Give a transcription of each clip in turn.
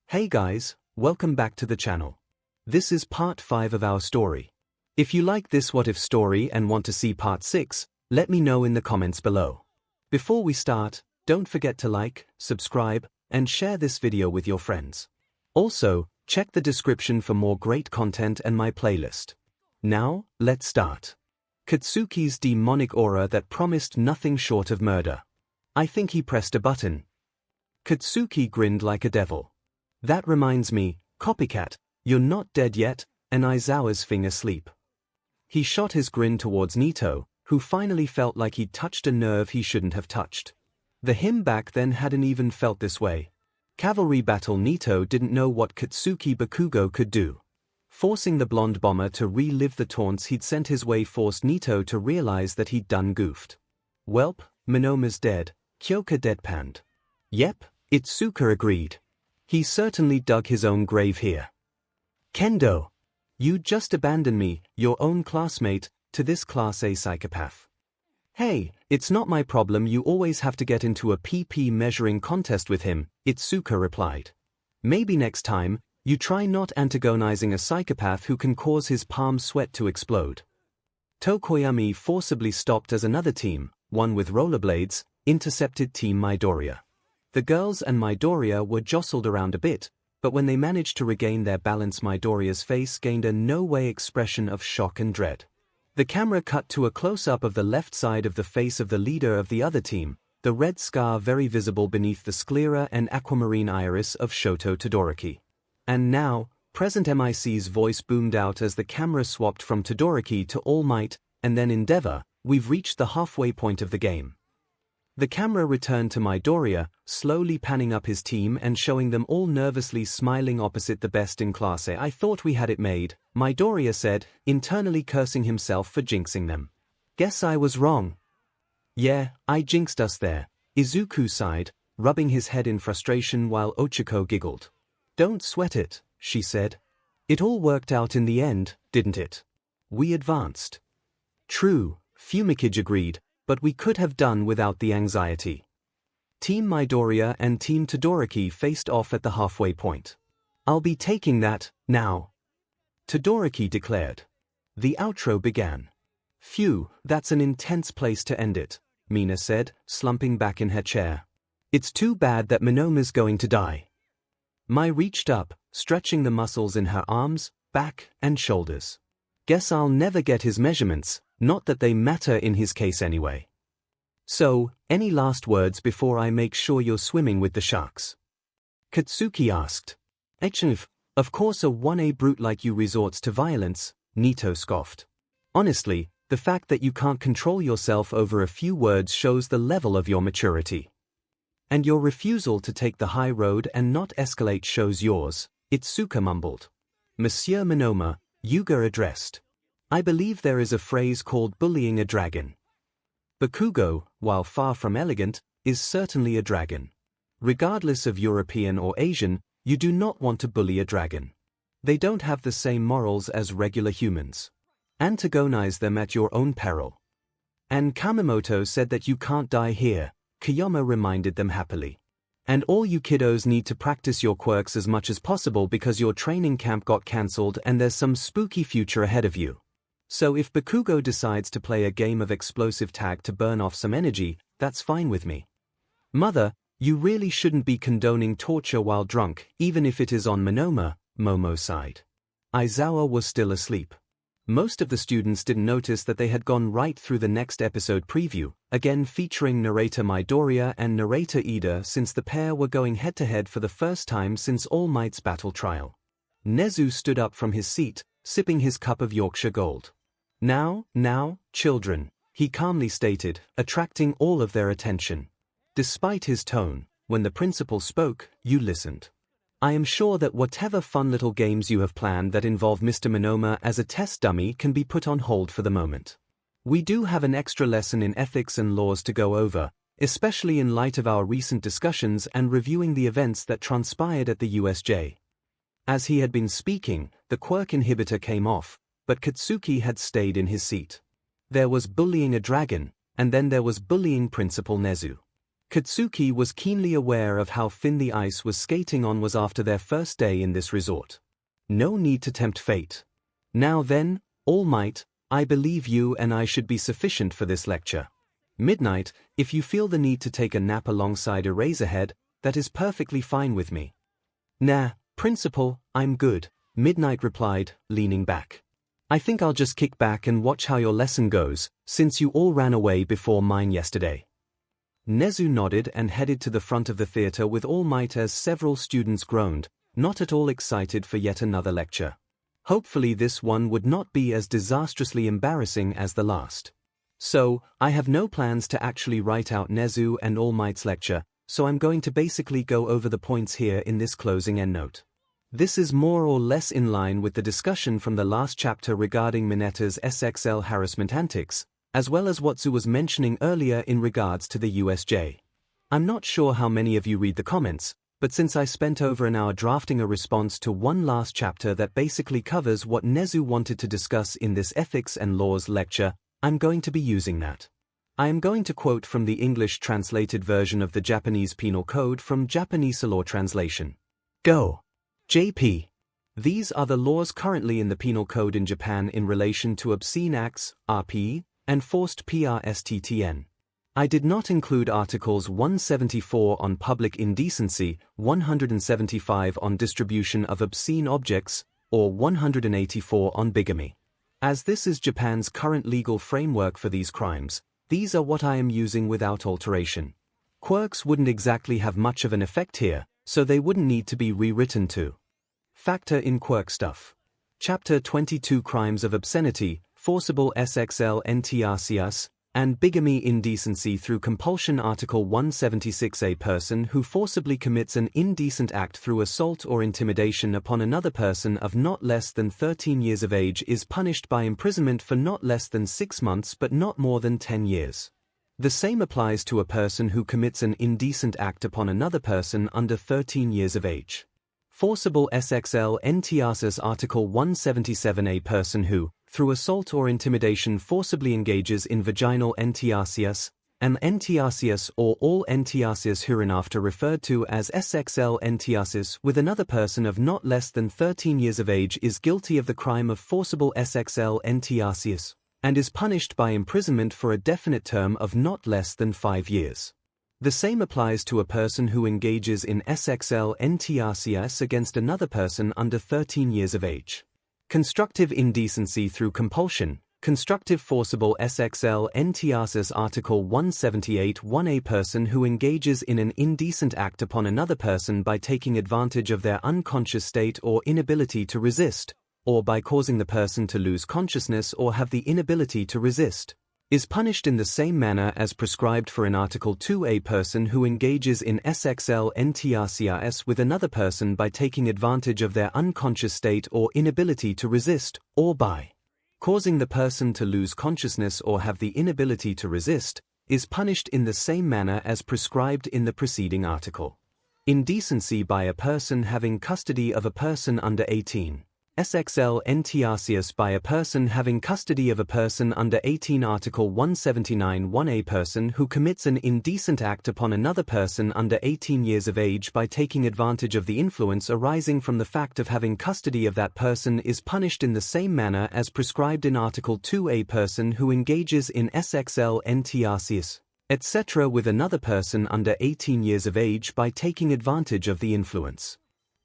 Hey guys, welcome back to the channel. This is part 5 of our story. If you like this what if story and want to see part 6, let me know in the comments below. Before we start, don't forget to like, subscribe, and share this video with your friends. Also, check the description for more great content and my playlist. Now, let's start. Katsuki's demonic aura that promised nothing short of murder. I think he pressed a button. Katsuki grinned like a devil. That reminds me, copycat, you're not dead yet, and Aizawa's finger asleep. He shot his grin towards Nito, who finally felt like he'd touched a nerve he shouldn't have touched. The him back then hadn't even felt this way. Cavalry battle Nito didn't know what Katsuki Bakugo could do. Forcing the blonde bomber to relive the taunts he'd sent his way forced Nito to realize that he'd done goofed. Welp, Monoma's dead, Kyoka deadpanned. Yep, Izuku agreed. He certainly dug his own grave here. Kendo! You just abandoned me, your own classmate, to this class A psychopath. Hey, it's not my problem you always have to get into a PP measuring contest with him, Izuku replied. Maybe next time, you try not antagonizing a psychopath who can cause his palm sweat to explode. Tokoyami forcibly stopped as another team, one with rollerblades, intercepted Team Midoriya. The girls and Midoriya were jostled around a bit, but when they managed to regain their balance Midoriya's face gained a no-way expression of shock and dread. The camera cut to a close-up of the left side of the face of the leader of the other team, the red scar very visible beneath the sclera and aquamarine iris of Shoto Todoroki. And now, present MIC's voice boomed out as the camera swapped from Todoroki to All Might, and then Endeavor, we've reached the halfway point of the game. The camera returned to Midoriya, slowly panning up his team and showing them all nervously smiling opposite the best in class A. I thought we had it made, Midoriya said, internally cursing himself for jinxing them. Guess I was wrong. Yeah, I jinxed us there, Izuku sighed, rubbing his head in frustration while Ochako giggled. Don't sweat it, she said. It all worked out in the end, didn't it? We advanced. True, Fumikage agreed, but we could have done without the anxiety. Team Midoriya and Team Todoroki faced off at the halfway point. I'll be taking that, now. Todoroki declared. The outro began. Phew, that's an intense place to end it, Mina said, slumping back in her chair. It's too bad that Monoma's going to die. Mai reached up, stretching the muscles in her arms, back, and shoulders. Guess I'll never get his measurements, not that they matter in his case anyway. So, any last words before I make sure you're swimming with the sharks? Katsuki asked. Of course a 1A brute like you resorts to violence, Nito scoffed. Honestly, the fact that you can't control yourself over a few words shows the level of your maturity. And your refusal to take the high road and not escalate shows yours, Izuku mumbled. Monsieur Monoma, Yuga addressed. I believe there is a phrase called bullying a dragon. Bakugo, while far from elegant, is certainly a dragon. Regardless of European or Asian, you do not want to bully a dragon. They don't have the same morals as regular humans. Antagonize them at your own peril. And Kamemoto said that you can't die here, Kiyama reminded them happily. And all you kiddos need to practice your quirks as much as possible because your training camp got cancelled and there's some spooky future ahead of you. So if Bakugo decides to play a game of explosive tag to burn off some energy, that's fine with me. Mother, you really shouldn't be condoning torture while drunk, even if it is on Monoma, Momo sighed. Aizawa was still asleep. Most of the students didn't notice that they had gone right through the next episode preview, again featuring narrator Midoriya and narrator Ida since the pair were going head-to-head for the first time since All Might's battle trial. Nezu stood up from his seat, sipping his cup of Yorkshire Gold. Now, children, he calmly stated, attracting all of their attention. Despite his tone, when the principal spoke, you listened. I am sure that whatever fun little games you have planned that involve Mr. Monoma as a test dummy can be put on hold for the moment. We do have an extra lesson in ethics and laws to go over, especially in light of our recent discussions and reviewing the events that transpired at the USJ. As he had been speaking, the quirk inhibitor came off, but Katsuki had stayed in his seat. There was bullying a dragon, and then there was bullying Principal Nezu. Katsuki was keenly aware of how thin the ice was skating on was after their first day in this resort. No need to tempt fate. Now then, All Might, I believe you and I should be sufficient for this lecture. Midnight, if you feel the need to take a nap alongside Eraserhead, that is perfectly fine with me. Nah, Principal, I'm good, Midnight replied, leaning back. I think I'll just kick back and watch how your lesson goes, since you all ran away before mine yesterday. Nezu nodded and headed to the front of the theater with All Might as several students groaned, not at all excited for yet another lecture. Hopefully this one would not be as disastrously embarrassing as the last. So, I have no plans to actually write out Nezu and All Might's lecture, so I'm going to basically go over the points here in this closing endnote. This is more or less in line with the discussion from the last chapter regarding Minatta's SXL harassment antics, as well as what Zu was mentioning earlier in regards to the USJ. I'm not sure how many of you read the comments, but since I spent over an hour drafting a response to one last chapter that basically covers what Nezu wanted to discuss in this Ethics and Laws lecture, I'm going to be using that. I am going to quote from the English translated version of the Japanese Penal Code from Japanese Law Translation. Go. JP. These are the laws currently in the Penal Code in Japan in relation to obscene acts, RP, and forced PRSTTN. I did not include Articles 174 on public indecency, 175 on distribution of obscene objects, or 184 on bigamy. As this is Japan's current legal framework for these crimes, these are what I am using without alteration. Quirks wouldn't exactly have much of an effect here, so they wouldn't need to be rewritten to factor in quirk stuff. Chapter 22 Crimes of Obscenity, Forcible SXL NTRCS, and Bigamy Indecency through Compulsion. Article 176. A person who forcibly commits an indecent act through assault or intimidation upon another person of not less than 13 years of age is punished by imprisonment for not less than 6 months but not more than 10 years. The same applies to a person who commits an indecent act upon another person under 13 years of age. Forcible SXL NTRCS. Article 177. A person who, through assault or intimidation, forcibly engages in vaginal NTRCS, an NTRCS or all NTRCS hereinafter referred to as SXL NTRCS with another person of not less than 13 years of age is guilty of the crime of forcible SXL NTRCS, and is punished by imprisonment for a definite term of not less than 5 years. The same applies to a person who engages in SXL NTRCS against another person under 13 years of age. Constructive indecency through compulsion, constructive forcible SXL NTRCS. Article 178. 1. A person who engages in an indecent act upon another person by taking advantage of their unconscious state or inability to resist, or by causing the person to lose consciousness or have the inability to resist, is punished in the same manner as prescribed for in Article 2. A person who engages in SXL NTRCS with another person by taking advantage of their unconscious state or inability to resist, or by causing the person to lose consciousness or have the inability to resist, is punished in the same manner as prescribed in the preceding article. Indecency by a person having custody of a person under 18. SXL NTRCS by a person having custody of a person under 18. Article 179. 1. A person who commits an indecent act upon another person under 18 years of age by taking advantage of the influence arising from the fact of having custody of that person is punished in the same manner as prescribed in Article 2. A person who engages in SXL NTRCS, etc. with another person under 18 years of age by taking advantage of the influence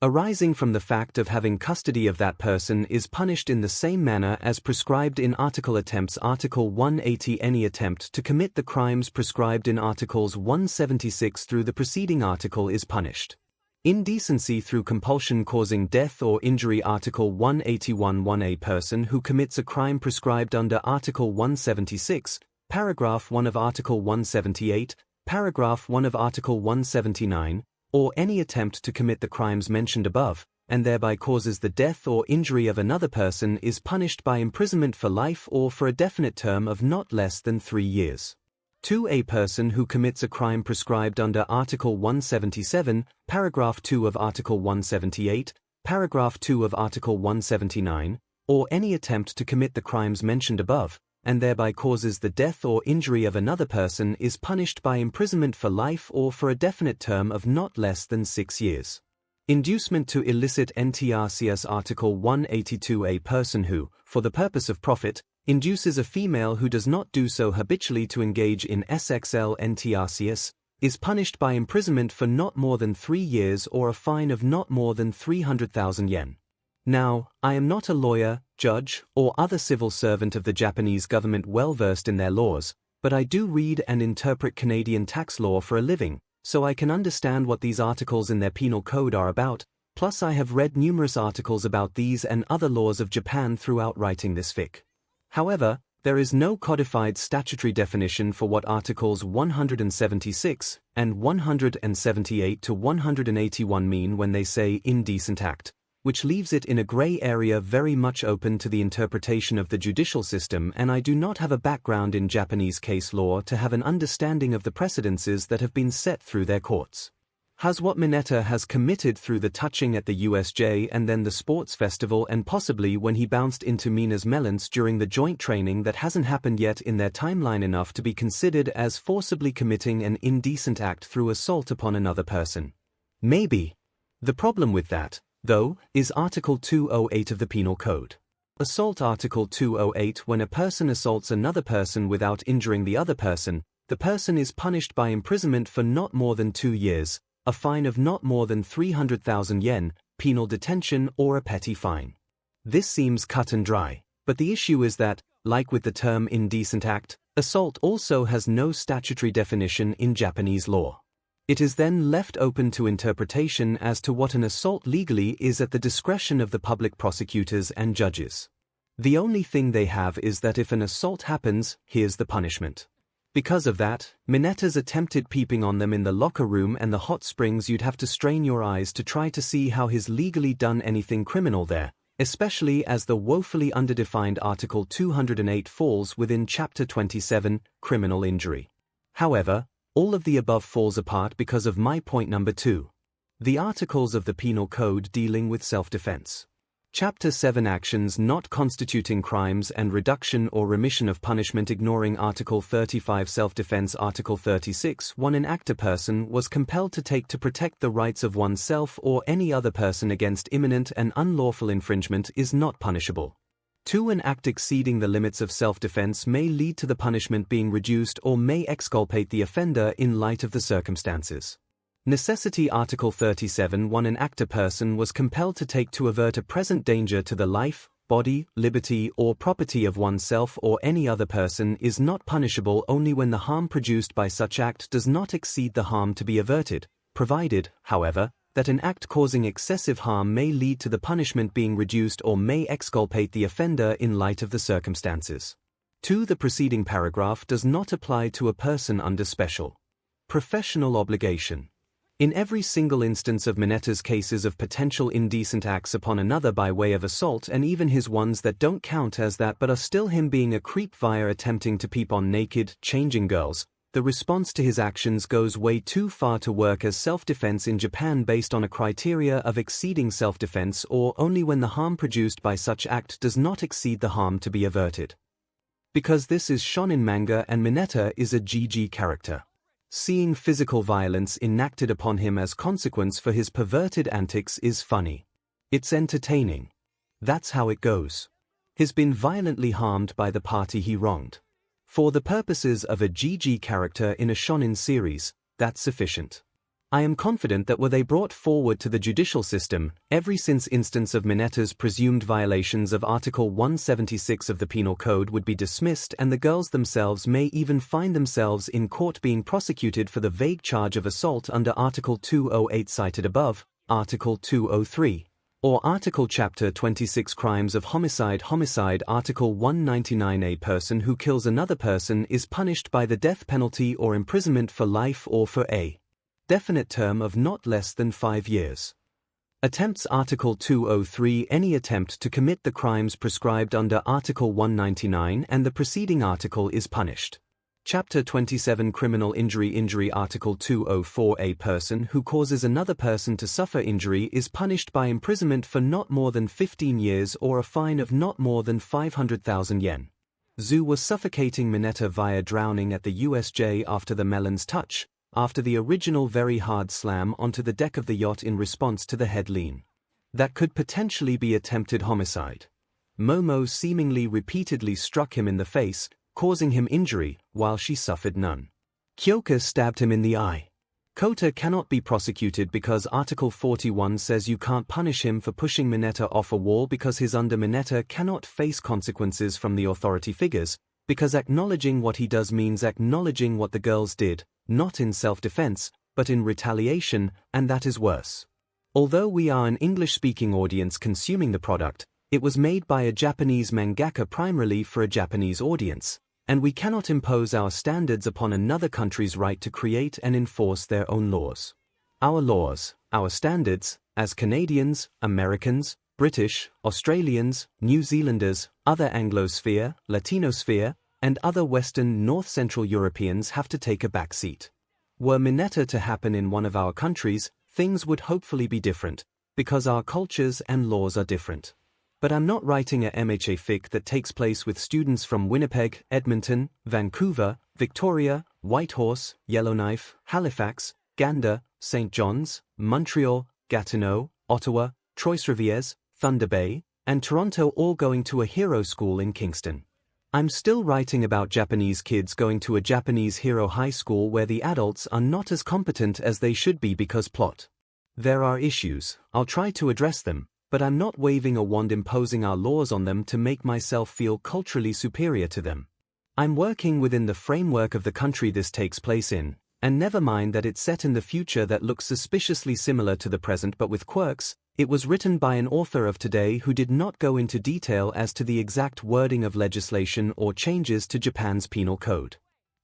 arising from the fact of having custody of that person is punished in the same manner as prescribed in Article Attempts. Article 180. Any attempt to commit the crimes prescribed in Articles 176 through the preceding article is punished. Indecency through compulsion causing death or injury. Article 181. 1. A person who commits a crime prescribed under Article 176, Paragraph 1 of Article 178, Paragraph 1 of Article 179, or any attempt to commit the crimes mentioned above, and thereby causes the death or injury of another person is punished by imprisonment for life or for a definite term of not less than 3 years. 2. A person who commits a crime prescribed under Article 177, Paragraph 2 of Article 178, Paragraph 2 of Article 179, or any attempt to commit the crimes mentioned above, and thereby causes the death or injury of another person is punished by imprisonment for life or for a definite term of not less than 6 years. Inducement to illicit NTRCS Article 182. A person who, for the purpose of profit, induces a female who does not do so habitually to engage in SXL NTRCS, is punished by imprisonment for not more than 3 years or a fine of not more than 300,000 yen. Now, I am not a lawyer, judge, or other civil servant of the Japanese government well versed in their laws, but I do read and interpret Canadian tax law for a living, so I can understand what these articles in their penal code are about, plus I have read numerous articles about these and other laws of Japan throughout writing this fic. However, there is no codified statutory definition for what Articles 176 and 178 to 181 mean when they say indecent act, which leaves it in a grey area very much open to the interpretation of the judicial system, and I do not have a background in Japanese case law to have an understanding of the precedences that have been set through their courts. Has what Mineta has committed through the touching at the USJ and then the sports festival and possibly when he bounced into Mina's melons during the joint training that hasn't happened yet in their timeline enough to be considered as forcibly committing an indecent act through assault upon another person? Maybe. The problem with that, though, is Article 208 of the Penal Code. Assault Article 208. When a person assaults another person without injuring the other person, the person is punished by imprisonment for not more than 2 years, a fine of not more than 300,000 yen, penal detention or a petty fine. This seems cut and dry, but the issue is that, like with the term indecent act, assault also has no statutory definition in Japanese law. It is then left open to interpretation as to what an assault legally is at the discretion of the public prosecutors and judges. The only thing they have is that if an assault happens, here's the punishment. Because of that, Mineta's attempted peeping on them in the locker room and the hot springs, you'd have to strain your eyes to try to see how he's legally done anything criminal there, especially as the woefully underdefined Article 208 falls within Chapter 27, Criminal Injury. However, all of the above falls apart because of my point number 2. The articles of the Penal Code dealing with self-defense. Chapter 7 Actions not constituting crimes and reduction or remission of punishment. Ignoring Article 35 Self-defense. Article 36 1. An act a person was compelled to take to protect the rights of oneself or any other person against imminent and unlawful infringement is not punishable. 2. An act exceeding the limits of self-defense may lead to the punishment being reduced or may exculpate the offender in light of the circumstances. Necessity. Article 37 1. An act a person was compelled to take to avert a present danger to the life, body, liberty or property of oneself or any other person is not punishable only when the harm produced by such act does not exceed the harm to be averted, provided, however, that an act causing excessive harm may lead to the punishment being reduced or may exculpate the offender in light of the circumstances. 2. The preceding paragraph does not apply to a person under special professional obligation. In every single instance of Mineta's cases of potential indecent acts upon another by way of assault, and even his ones that don't count as that but are still him being a creep via attempting to peep on naked, changing girls, the response to his actions goes way too far to work as self-defense in Japan based on a criteria of exceeding self-defense or only when the harm produced by such act does not exceed the harm to be averted. Because this is shonen manga and Mineta is a GG character. Seeing physical violence enacted upon him as consequence for his perverted antics is funny. It's entertaining. That's how it goes. He's been violently harmed by the party he wronged. For the purposes of a GG character in a shonen series, that's sufficient. I am confident that were they brought forward to the judicial system, every since instance of Mineta's presumed violations of Article 176 of the Penal Code would be dismissed, and the girls themselves may even find themselves in court being prosecuted for the vague charge of assault under Article 208 cited above, Article 203, or Article Chapter 26 Crimes of Homicide. Article 199. A person who kills another person is punished by the death penalty or imprisonment for life or for a definite term of not less than 5 years. Attempts. Article 203. Any attempt to commit the crimes prescribed under Article 199 and the preceding article is punished. Chapter 27 Criminal Injury. Article 204. A person who causes another person to suffer injury is punished by imprisonment for not more than 15 years or a fine of not more than 500,000 yen. 𝐒 was suffocating Mineta via drowning at the USJ after the melon's touch, after the original very hard slam onto the deck of the yacht in response to the head lean. That could potentially be attempted homicide. Momo seemingly repeatedly struck him in the face, causing him injury, while she suffered none. 𝐭𝐽𝐾 stabbed him in the eye. Kota cannot be prosecuted because Article 41 says you can't punish him for pushing Mineta off a wall because his under Mineta cannot face consequences from the authority figures, because acknowledging what he does means acknowledging what the girls did, not in self-defense, but in retaliation, and that is worse. Although we are an English-speaking audience consuming the product, it was made by a Japanese mangaka primarily for a Japanese audience, and we cannot impose our standards upon another country's right to create and enforce their own laws. Our laws, our standards, as Canadians, Americans, British, Australians, New Zealanders, other Anglosphere, Latinosphere, and other Western North Central Europeans have to take a back seat. Were Mineta to happen in one of our countries, things would hopefully be different, because our cultures and laws are different. But I'm not writing a MHA fic that takes place with students from Winnipeg, Edmonton, Vancouver, Victoria, Whitehorse, Yellowknife, Halifax, Gander, St. John's, Montreal, Gatineau, Ottawa, Trois-Rivières, Thunder Bay, and Toronto all going to a hero school in Kingston. I'm still writing about Japanese kids going to a Japanese hero high school where the adults are not as competent as they should be because plot. There are issues, I'll try to address them, but I'm not waving a wand imposing our laws on them to make myself feel culturally superior to them. I'm working within the framework of the country this takes place in, and never mind that it's set in the future that looks suspiciously similar to the present but with quirks. It was written by an author of today who did not go into detail as to the exact wording of legislation or changes to Japan's penal code.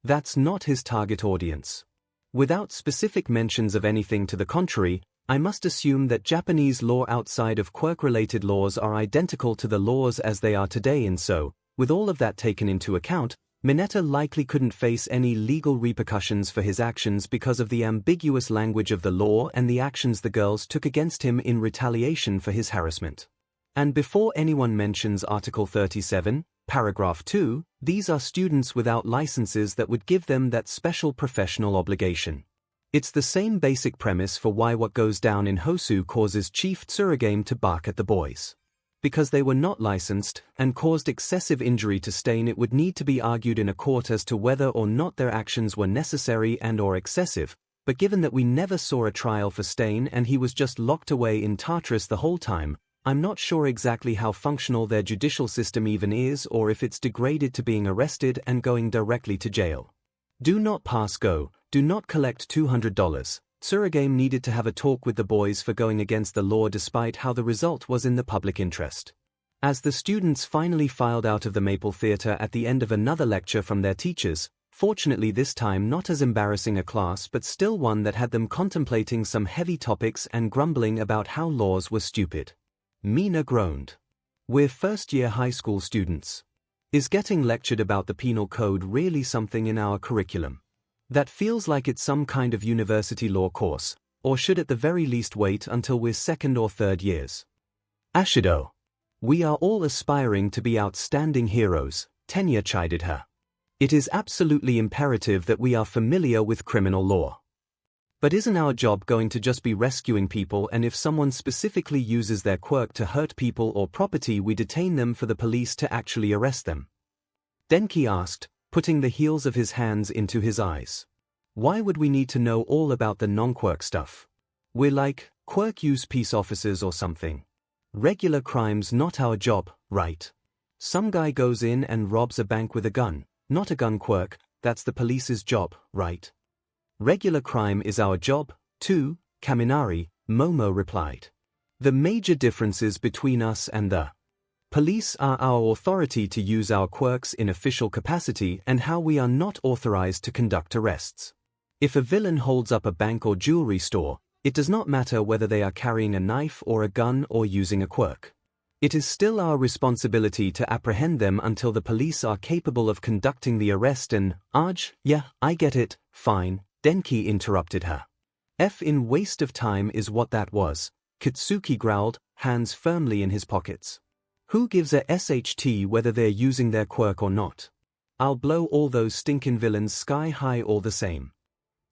That's not his target audience. Without specific mentions of anything to the contrary, I must assume that Japanese law outside of quirk-related laws are identical to the laws as they are today, and so, with all of that taken into account, Mineta likely couldn't face any legal repercussions for his actions because of the ambiguous language of the law and the actions the girls took against him in retaliation for his harassment. And before anyone mentions Article 37, Paragraph 2, these are students without licenses that would give them that special professional obligation. It's the same basic premise for why what goes down in Hosu causes Chief 𝐒𝐿 to bark at the boys. Because they were not licensed and caused excessive injury to Stain, it would need to be argued in a court as to whether or not their actions were necessary and or excessive, but given that we never saw a trial for Stain and he was just locked away in Tartarus the whole time, I'm not sure exactly how functional their judicial system even is or if it's degraded to being arrested and going directly to jail. Do not pass go, do not collect $200. 𝐒𝐿 needed to have a talk with the boys for going against the law despite how the result was in the public interest. As the students finally filed out of the Maple Theatre at the end of another lecture from their teachers, fortunately this time not as embarrassing a class but still one that had them contemplating some heavy topics and grumbling about how laws were stupid. Mina groaned. We're first-year high school students. Is getting lectured about the penal code really something in our curriculum? That feels like it's some kind of university law course, or should at the very least wait until we're second or third years. Ashido. We are all aspiring to be outstanding heroes, Tenya chided her. It is absolutely imperative that we are familiar with criminal law. But isn't our job going to just be rescuing people, and if someone specifically uses their quirk to hurt people or property, we detain them for the police to actually arrest them? Denki asked, putting the heels of his hands into his eyes. Why would we need to know all about the non-quirk stuff? We're like, quirk use peace officers or something. Regular crime's not our job, right? Some guy goes in and robs a bank with a gun, not a gun quirk, that's the police's job, right? Regular crime is our job, too, Kaminari, Momo replied. The major differences between us and the police are our authority to use our quirks in official capacity and how we are not authorized to conduct arrests. If a villain holds up a bank or jewelry store, it does not matter whether they are carrying a knife or a gun or using a quirk. It is still our responsibility to apprehend them until the police are capable of conducting the arrest and, yeah, I get it, fine, Denki interrupted her. In waste of time is what that was, Kitsuki growled, hands firmly in his pockets. Who gives a SHT whether they're using their quirk or not? I'll blow all those stinkin' villains sky high all the same.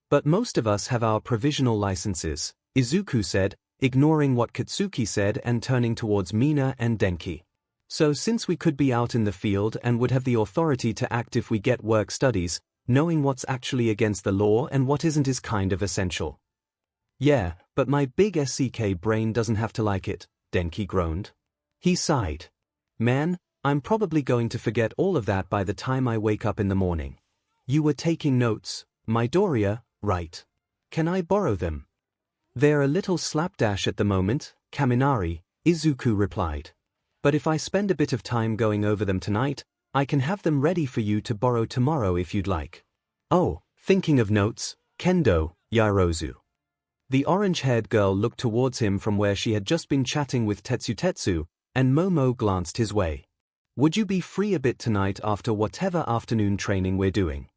But most of us have our provisional licenses, Izuku said, ignoring what Katsuki said and turning towards Mina and Denki. So since we could be out in the field and would have the authority to act if we get work studies, knowing what's actually against the law and what isn't is kind of essential. Yeah, but my big SCK brain doesn't have to like it, Denki groaned. He sighed. Man, I'm probably going to forget all of that by the time I wake up in the morning. You were taking notes, Midoriya, right? Can I borrow them? They're a little slapdash at the moment, Kaminari, Izuku replied. But if I spend a bit of time going over them tonight, I can have them ready for you to borrow tomorrow if you'd like. Oh, thinking of notes, Kendo, Yaozu. The orange-haired girl looked towards him from where she had just been chatting with Tetsu, and Momo glanced his way. Would you be free a bit tonight after whatever afternoon training we're doing?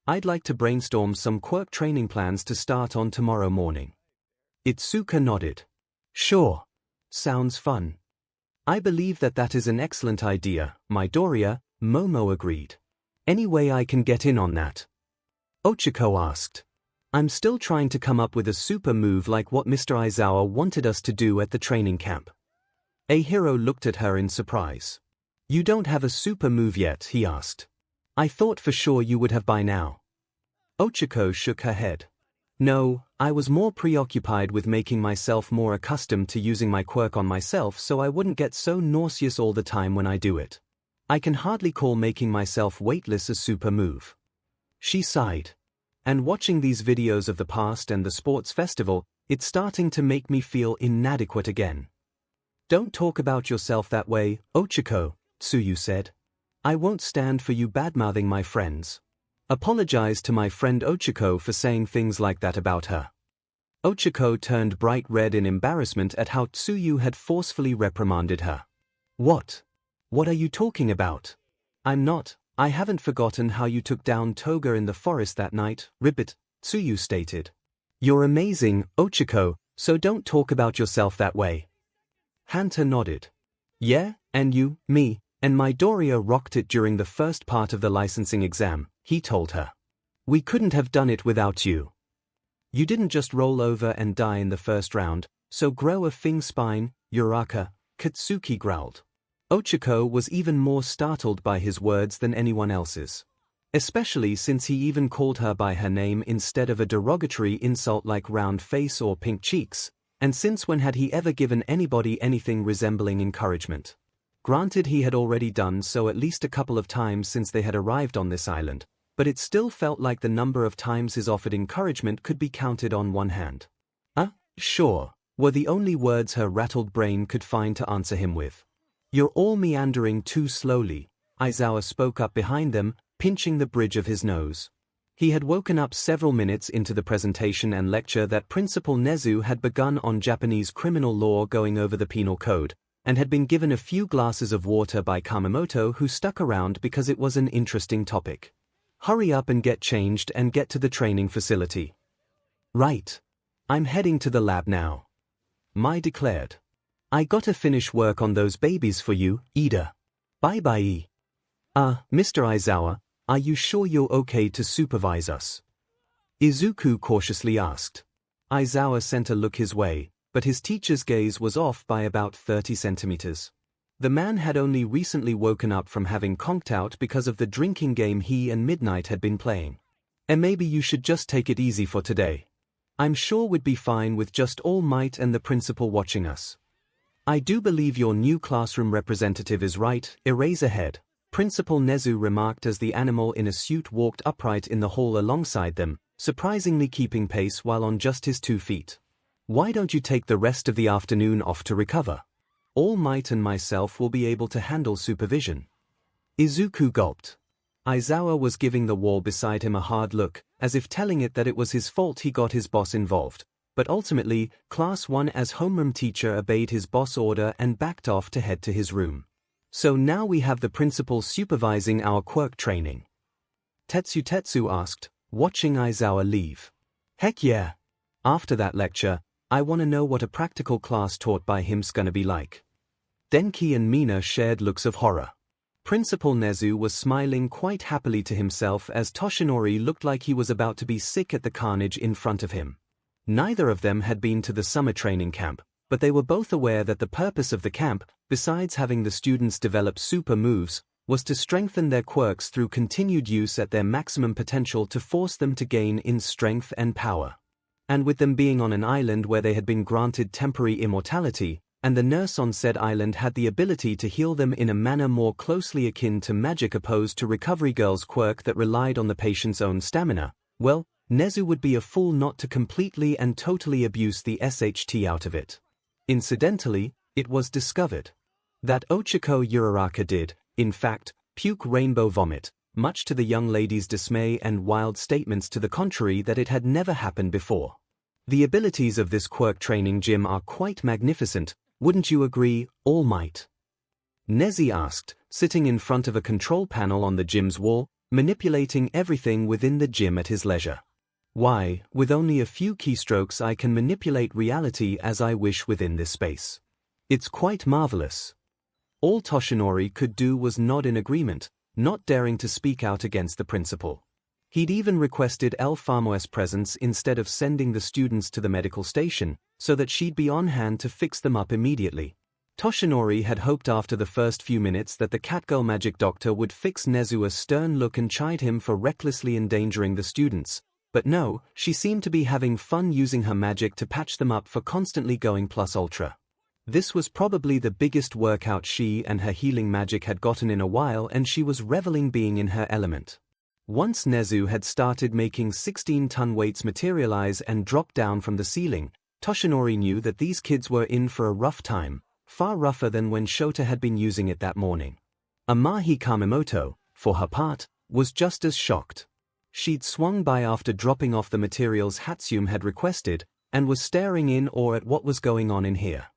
I'd like to brainstorm some quirk training plans to start on tomorrow morning. Itsuka nodded. Sure. Sounds fun. I believe that is an excellent idea, Midoriya, Momo agreed. Any way I can get in on that? Ochako asked. I'm still trying to come up with a super move like what Mr. Aizawa wanted us to do at the training camp. A hero looked at her in surprise. You don't have a super move yet, he asked. I thought for sure you would have by now. Ochako shook her head. No, I was more preoccupied with making myself more accustomed to using my quirk on myself so I wouldn't get so nauseous all the time when I do it. I can hardly call making myself weightless a super move. She sighed. And watching these videos of the past and the sports festival, it's starting to make me feel inadequate again. Don't talk about yourself that way, Ochako, Tsuyu said. I won't stand for you badmouthing my friends. Apologize to my friend Ochako for saying things like that about her. Ochako turned bright red in embarrassment at how Tsuyu had forcefully reprimanded her. What? What are you talking about? I haven't forgotten how you took down Toga in the forest that night, Ribbit, Tsuyu stated. You're amazing, Ochako, so don't talk about yourself that way. Hanta nodded. Yeah, and you, me, and Midoriya rocked it during the first part of the licensing exam, he told her. We couldn't have done it without you. You didn't just roll over and die in the first round, so grow a fing spine, Uraka, Katsuki growled. Ochako was even more startled by his words than anyone else's. Especially since he even called her by her name instead of a derogatory insult like round face or pink cheeks, and since when had he ever given anybody anything resembling encouragement? Granted, he had already done so at least a couple of times since they had arrived on this island, but it still felt like the number of times his offered encouragement could be counted on one hand. Sure, were the only words her rattled brain could find to answer him with. You're all meandering too slowly, Aizawa spoke up behind them, pinching the bridge of his nose. He had woken up several minutes into the presentation and lecture that Principal Nezu had begun on Japanese criminal law going over the penal code, and had been given a few glasses of water by Kamemoto, who stuck around because it was an interesting topic. Hurry up and get changed and get to the training facility. Right. I'm heading to the lab now. Mai declared. I gotta finish work on those babies for you, Ida. Bye-bye. Mr. Aizawa, are you sure you're okay to supervise us? Izuku cautiously asked. Aizawa sent a look his way, but his teacher's gaze was off by about 30 centimeters. The man had only recently woken up from having conked out because of the drinking game he and Midnight had been playing. And maybe you should just take it easy for today. I'm sure we'd be fine with just All Might and the principal watching us. I do believe your new classroom representative is right, Eraserhead, Principal Nezu remarked as the animal in a suit walked upright in the hall alongside them, surprisingly keeping pace while on just his 2 feet. Why don't you take the rest of the afternoon off to recover? All Might and myself will be able to handle supervision. Izuku gulped. Aizawa was giving the wall beside him a hard look, as if telling it that it was his fault he got his boss involved. But ultimately, Class 1 as homeroom teacher obeyed his boss' order and backed off to head to his room. So now we have the principal supervising our quirk training. Tetsu asked, watching Aizawa leave. Heck yeah. After that lecture, I want to know what a practical class taught by him's gonna be like. Denki and Mina shared looks of horror. Principal Nezu was smiling quite happily to himself as Toshinori looked like he was about to be sick at the carnage in front of him. Neither of them had been to the summer training camp, but they were both aware that the purpose of the camp, besides having the students develop super moves, was to strengthen their quirks through continued use at their maximum potential to force them to gain in strength and power. And with them being on an island where they had been granted temporary immortality, and the nurse on said island had the ability to heal them in a manner more closely akin to magic opposed to Recovery Girl's quirk that relied on the patient's own stamina, well, Nezu would be a fool not to completely and totally abuse the SHT out of it. Incidentally, it was discovered that Ochiko Uraraka did, in fact, puke rainbow vomit, much to the young lady's dismay and wild statements to the contrary that it had never happened before. The abilities of this quirk training gym are quite magnificent, wouldn't you agree, All Might? Nezi asked, sitting in front of a control panel on the gym's wall, manipulating everything within the gym at his leisure. Why, with only a few keystrokes I can manipulate reality as I wish within this space. It's quite marvelous. All Toshinori could do was nod in agreement, not daring to speak out against the principal. He'd even requested 𝐿 presence instead of sending the students to the medical station, so that she'd be on hand to fix them up immediately. Toshinori had hoped after the first few minutes that the catgirl magic doctor would fix Nezu a stern look and chide him for recklessly endangering the students, but no, she seemed to be having fun using her magic to patch them up for constantly going plus ultra. This was probably the biggest workout she and her healing magic had gotten in a while, and she was reveling being in her element. Once Nezu had started making 16-ton weights materialize and drop down from the ceiling, Toshinori knew that these kids were in for a rough time, far rougher than when Shota had been using it that morning. Amahi Kamemoto, for her part, was just as shocked. She'd swung by after dropping off the materials Hatsune had requested, and was staring in awe at what was going on in here.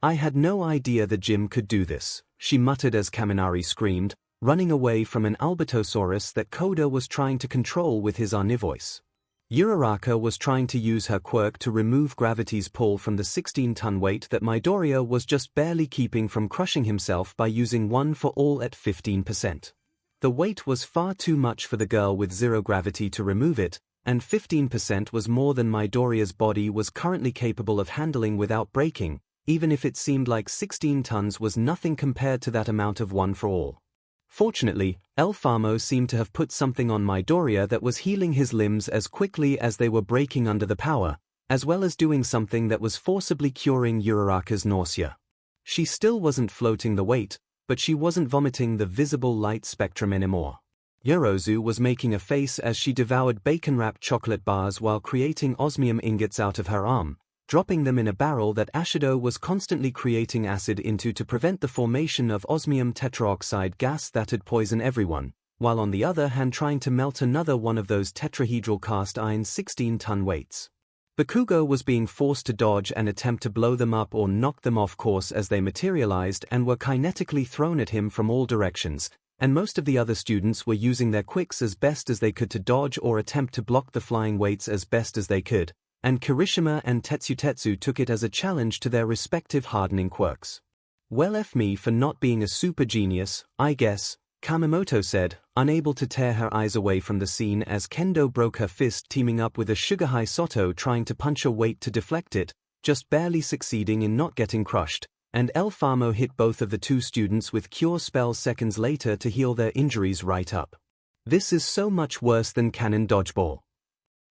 I had no idea the gym could do this, she muttered as Kaminari screamed, running away from an Albertosaurus that Koda was trying to control with his Ani voice. Uraraka was trying to use her quirk to remove gravity's pull from the 16-ton weight that Midoriya was just barely keeping from crushing himself by using one for all at 15%. The weight was far too much for the girl with zero gravity to remove it, and 15% was more than Midoriya's body was currently capable of handling without breaking, even if it seemed like 16 tons was nothing compared to that amount of one for all. Fortunately, 𝐿 seemed to have put something on Midoriya that was healing his limbs as quickly as they were breaking under the power, as well as doing something that was forcibly curing Uraraka's nausea. She still wasn't floating the weight, but she wasn't vomiting the visible light spectrum anymore. Yorozu was making a face as she devoured bacon-wrapped chocolate bars while creating osmium ingots out of her arm, dropping them in a barrel that Ashido was constantly creating acid into to prevent the formation of osmium tetraoxide gas that'd poison everyone, while on the other hand trying to melt another one of those tetrahedral cast iron 16-ton weights. Bakugo was being forced to dodge and attempt to blow them up or knock them off course as they materialized and were kinetically thrown at him from all directions, and most of the other students were using their quicks as best as they could to dodge or attempt to block the flying weights as best as they could, and Kirishima and Tetsutetsu took it as a challenge to their respective hardening quirks. Well, F me for not being a super genius, I guess, Kamemoto said, unable to tear her eyes away from the scene as Kendo broke her fist teaming up with a Sugar High Soto trying to punch a weight to deflect it, just barely succeeding in not getting crushed, and 𝐿 hit both of the two students with cure spells seconds later to heal their injuries right up. This is so much worse than Cannon Dodgeball.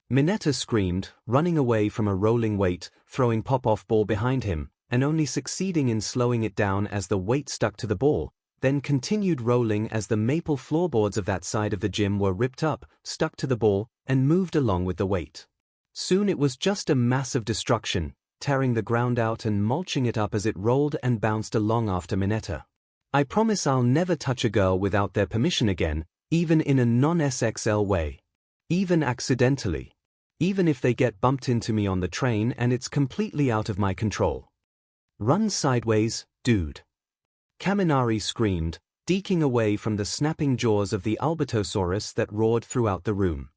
Mineta screamed, running away from a rolling weight, throwing pop-off ball behind him, and only succeeding in slowing it down as the weight stuck to the ball, then continued rolling as the maple floorboards of that side of the gym were ripped up, stuck to the ball, and moved along with the weight. Soon it was just a mass of destruction, tearing the ground out and mulching it up as it rolled and bounced along after Mineta. I promise I'll never touch a girl without their permission again, even in a non-SXL way. Even accidentally. Even if they get bumped into me on the train and it's completely out of my control. Run sideways, dude. Kaminari screamed, deking away from the snapping jaws of the Albertosaurus that roared throughout the room.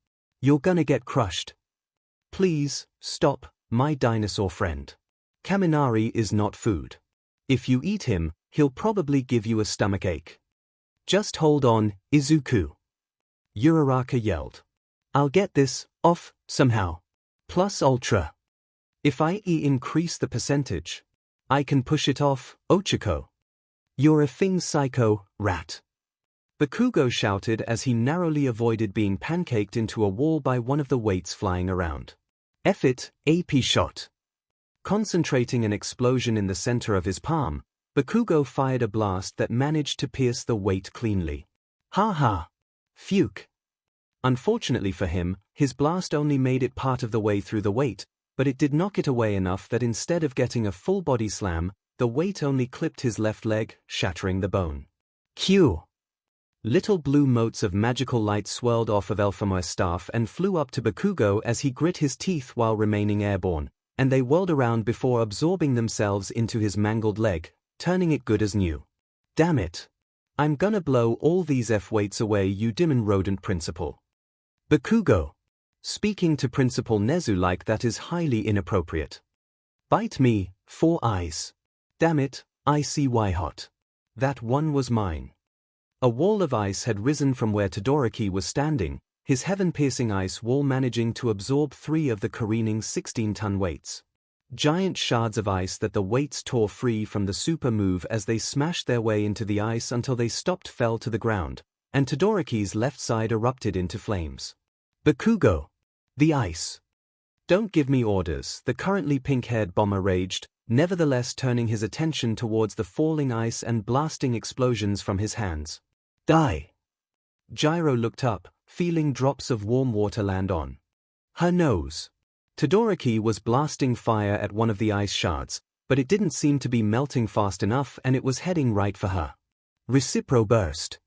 You're gonna get crushed. Please, stop, my dinosaur friend. Kaminari is not food. If you eat him, he'll probably give you a stomachache. Just hold on, Izuku. Uraraka yelled. I'll get this off somehow. Plus ultra. If I increase the percentage, I can push it off, Ochako. You're a ∑psycho, rat. Bakugo shouted as he narrowly avoided being pancaked into a wall by one of the weights flying around. F it, AP shot. Concentrating an explosion in the center of his palm, Bakugo fired a blast that managed to pierce the weight cleanly. Ha ha. Phuke. Unfortunately for him, his blast only made it part of the way through the weight, but it did knock it away enough that instead of getting a full body slam, the weight only clipped his left leg, shattering the bone. Q. Little blue motes of magical light swirled off of 𝐿𝐵𝐺's staff and flew up to Bakugo as he grit his teeth while remaining airborne, and they whirled around before absorbing themselves into his mangled leg, turning it good as new. Damn it. I'm gonna blow all these F-weights away, you demon rodent principal. Bakugo. Speaking to Principal Nezu like that is highly inappropriate. Bite me, 4 eyes. Damn it, I see why hot. That one was mine. A wall of ice had risen from where Todoroki was standing, his heaven-piercing ice wall managing to absorb 3 of the careening 16-ton weights. Giant shards of ice that the weights tore free from the super move as they smashed their way into the ice until they fell to the ground, and Todoroki's left side erupted into flames. Bakugo. The ice. Don't give me orders, the currently pink-haired bomber raged, nevertheless turning his attention towards the falling ice and blasting explosions from his hands. Die. Gyro looked up, feeling drops of warm water land on her nose. Todoroki was blasting fire at one of the ice shards, but it didn't seem to be melting fast enough and it was heading right for her. Recipro burst.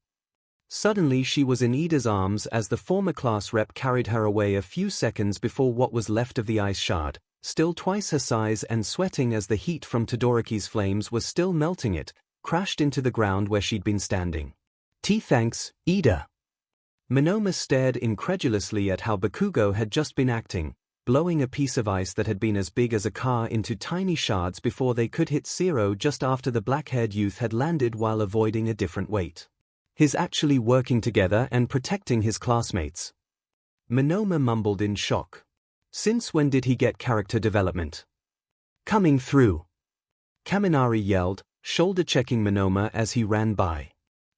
Suddenly she was in Ida's arms as the former class rep carried her away a few seconds before what was left of the ice shard, still twice her size and sweating as the heat from Todoroki's flames was still melting it, crashed into the ground where she'd been standing. Thanks, Ida. Monoma stared incredulously at how Bakugo had just been acting, blowing a piece of ice that had been as big as a car into tiny shards before they could hit zero just after the black-haired youth had landed while avoiding a different weight. His actually working together and protecting his classmates. Monoma mumbled in shock. Since when did he get character development? Coming through. Kaminari yelled, shoulder-checking Monoma as he ran by.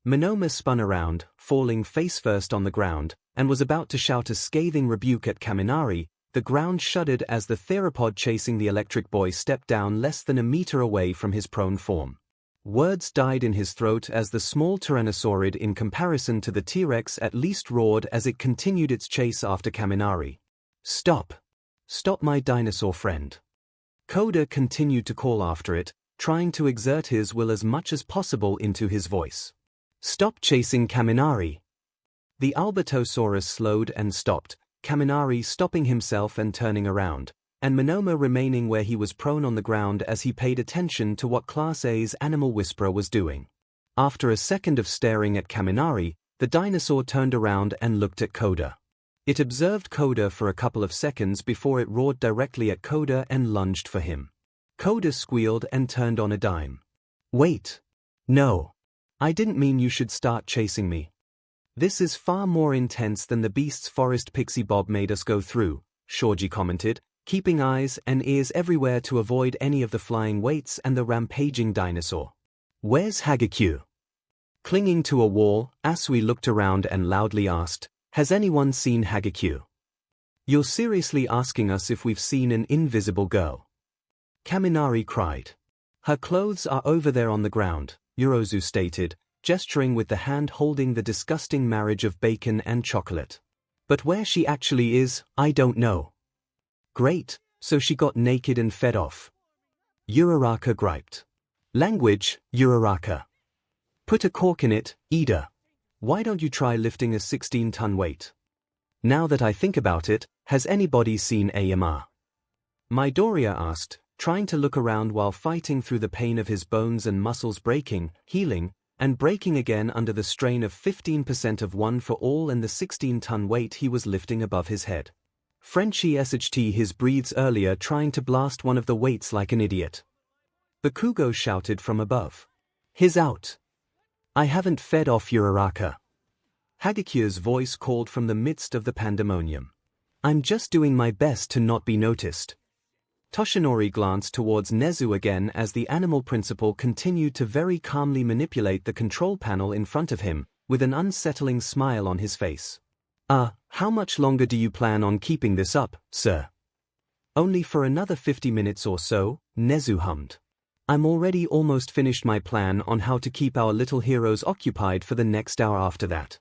Monoma spun around, falling face-first on the ground, and was about to shout a scathing rebuke at Kaminari. The ground shuddered as the theropod chasing the electric boy stepped down less than a meter away from his prone form. Words died in his throat as the small tyrannosaurid in comparison to the T-Rex at least roared as it continued its chase after Kaminari. Stop. Stop my dinosaur friend. Koda continued to call after it, trying to exert his will as much as possible into his voice. Stop chasing Kaminari. The Albertosaurus slowed and stopped, Kaminari stopping himself and turning around, and Monoma remaining where he was prone on the ground as he paid attention to what Class A's animal whisperer was doing. After a second of staring at Kaminari, the dinosaur turned around and looked at Koda. It observed Koda for a couple of seconds before it roared directly at Koda and lunged for him. Koda squealed and turned on a dime. Wait. No. I didn't mean you should start chasing me. This is far more intense than the Beast's Forest Pixie Bob made us go through, Shoji commented, keeping eyes and ears everywhere to avoid any of the flying weights and the rampaging dinosaur. Where's 𝐔𝐸𝐽? Clinging to a wall, Asui looked around and loudly asked, has anyone seen 𝐔𝐸𝐽? You're seriously asking us if we've seen an invisible girl? Kaminari cried. Her clothes are over there on the ground, Yorozu stated, gesturing with the hand holding the disgusting marriage of bacon and chocolate. But where she actually is, I don't know. Great, so she got naked and fed off. Uraraka griped. Language, Uraraka. Put a cork in it, Ida. Why don't you try lifting a 16-ton weight? Now that I think about it, has anybody seen AMR? Midoriya asked, trying to look around while fighting through the pain of his bones and muscles breaking, healing, and breaking again under the strain of 15% of one for all and the 16-ton weight he was lifting above his head. Frenchie SHT his breathes earlier trying to blast one of the weights like an idiot. Bakugo shouted from above. He's out. I haven't fed off Uraraka. Hagikyu's voice called from the midst of the pandemonium. I'm just doing my best to not be noticed. Toshinori glanced towards Nezu again as the animal principal continued to very calmly manipulate the control panel in front of him, with an unsettling smile on his face. How much longer do you plan on keeping this up, sir? Only for another 50 minutes or so, Nezu hummed. I'm already almost finished my plan on how to keep our little heroes occupied for the next hour after that.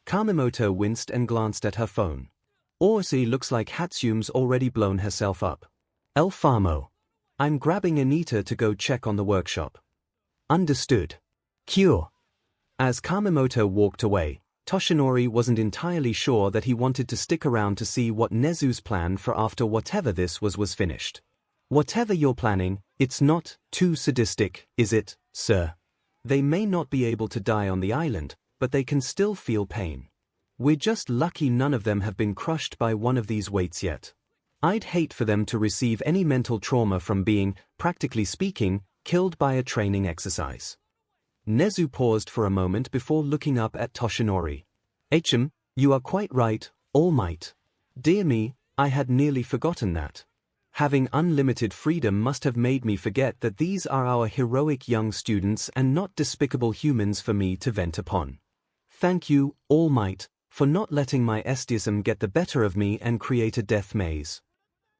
Kamemoto winced and glanced at her phone. Orsi looks like Hatsume's already blown herself up. El Famo. I'm grabbing Anita to go check on the workshop. Understood. Cure. As Kamemoto walked away, Toshinori wasn't entirely sure that he wanted to stick around to see what Nezu's plan for after whatever this was finished. Whatever you're planning, it's not too sadistic, is it, sir? They may not be able to die on the island, but they can still feel pain. We're just lucky none of them have been crushed by one of these weights yet. I'd hate for them to receive any mental trauma from being, practically speaking, killed by a training exercise. Nezu paused for a moment before looking up at Toshinori. You are quite right, All Might. Dear me, I had nearly forgotten that. Having unlimited freedom must have made me forget that these are our heroic young students and not despicable humans for me to vent upon. Thank you, All Might, for not letting my estism get the better of me and create a death maze.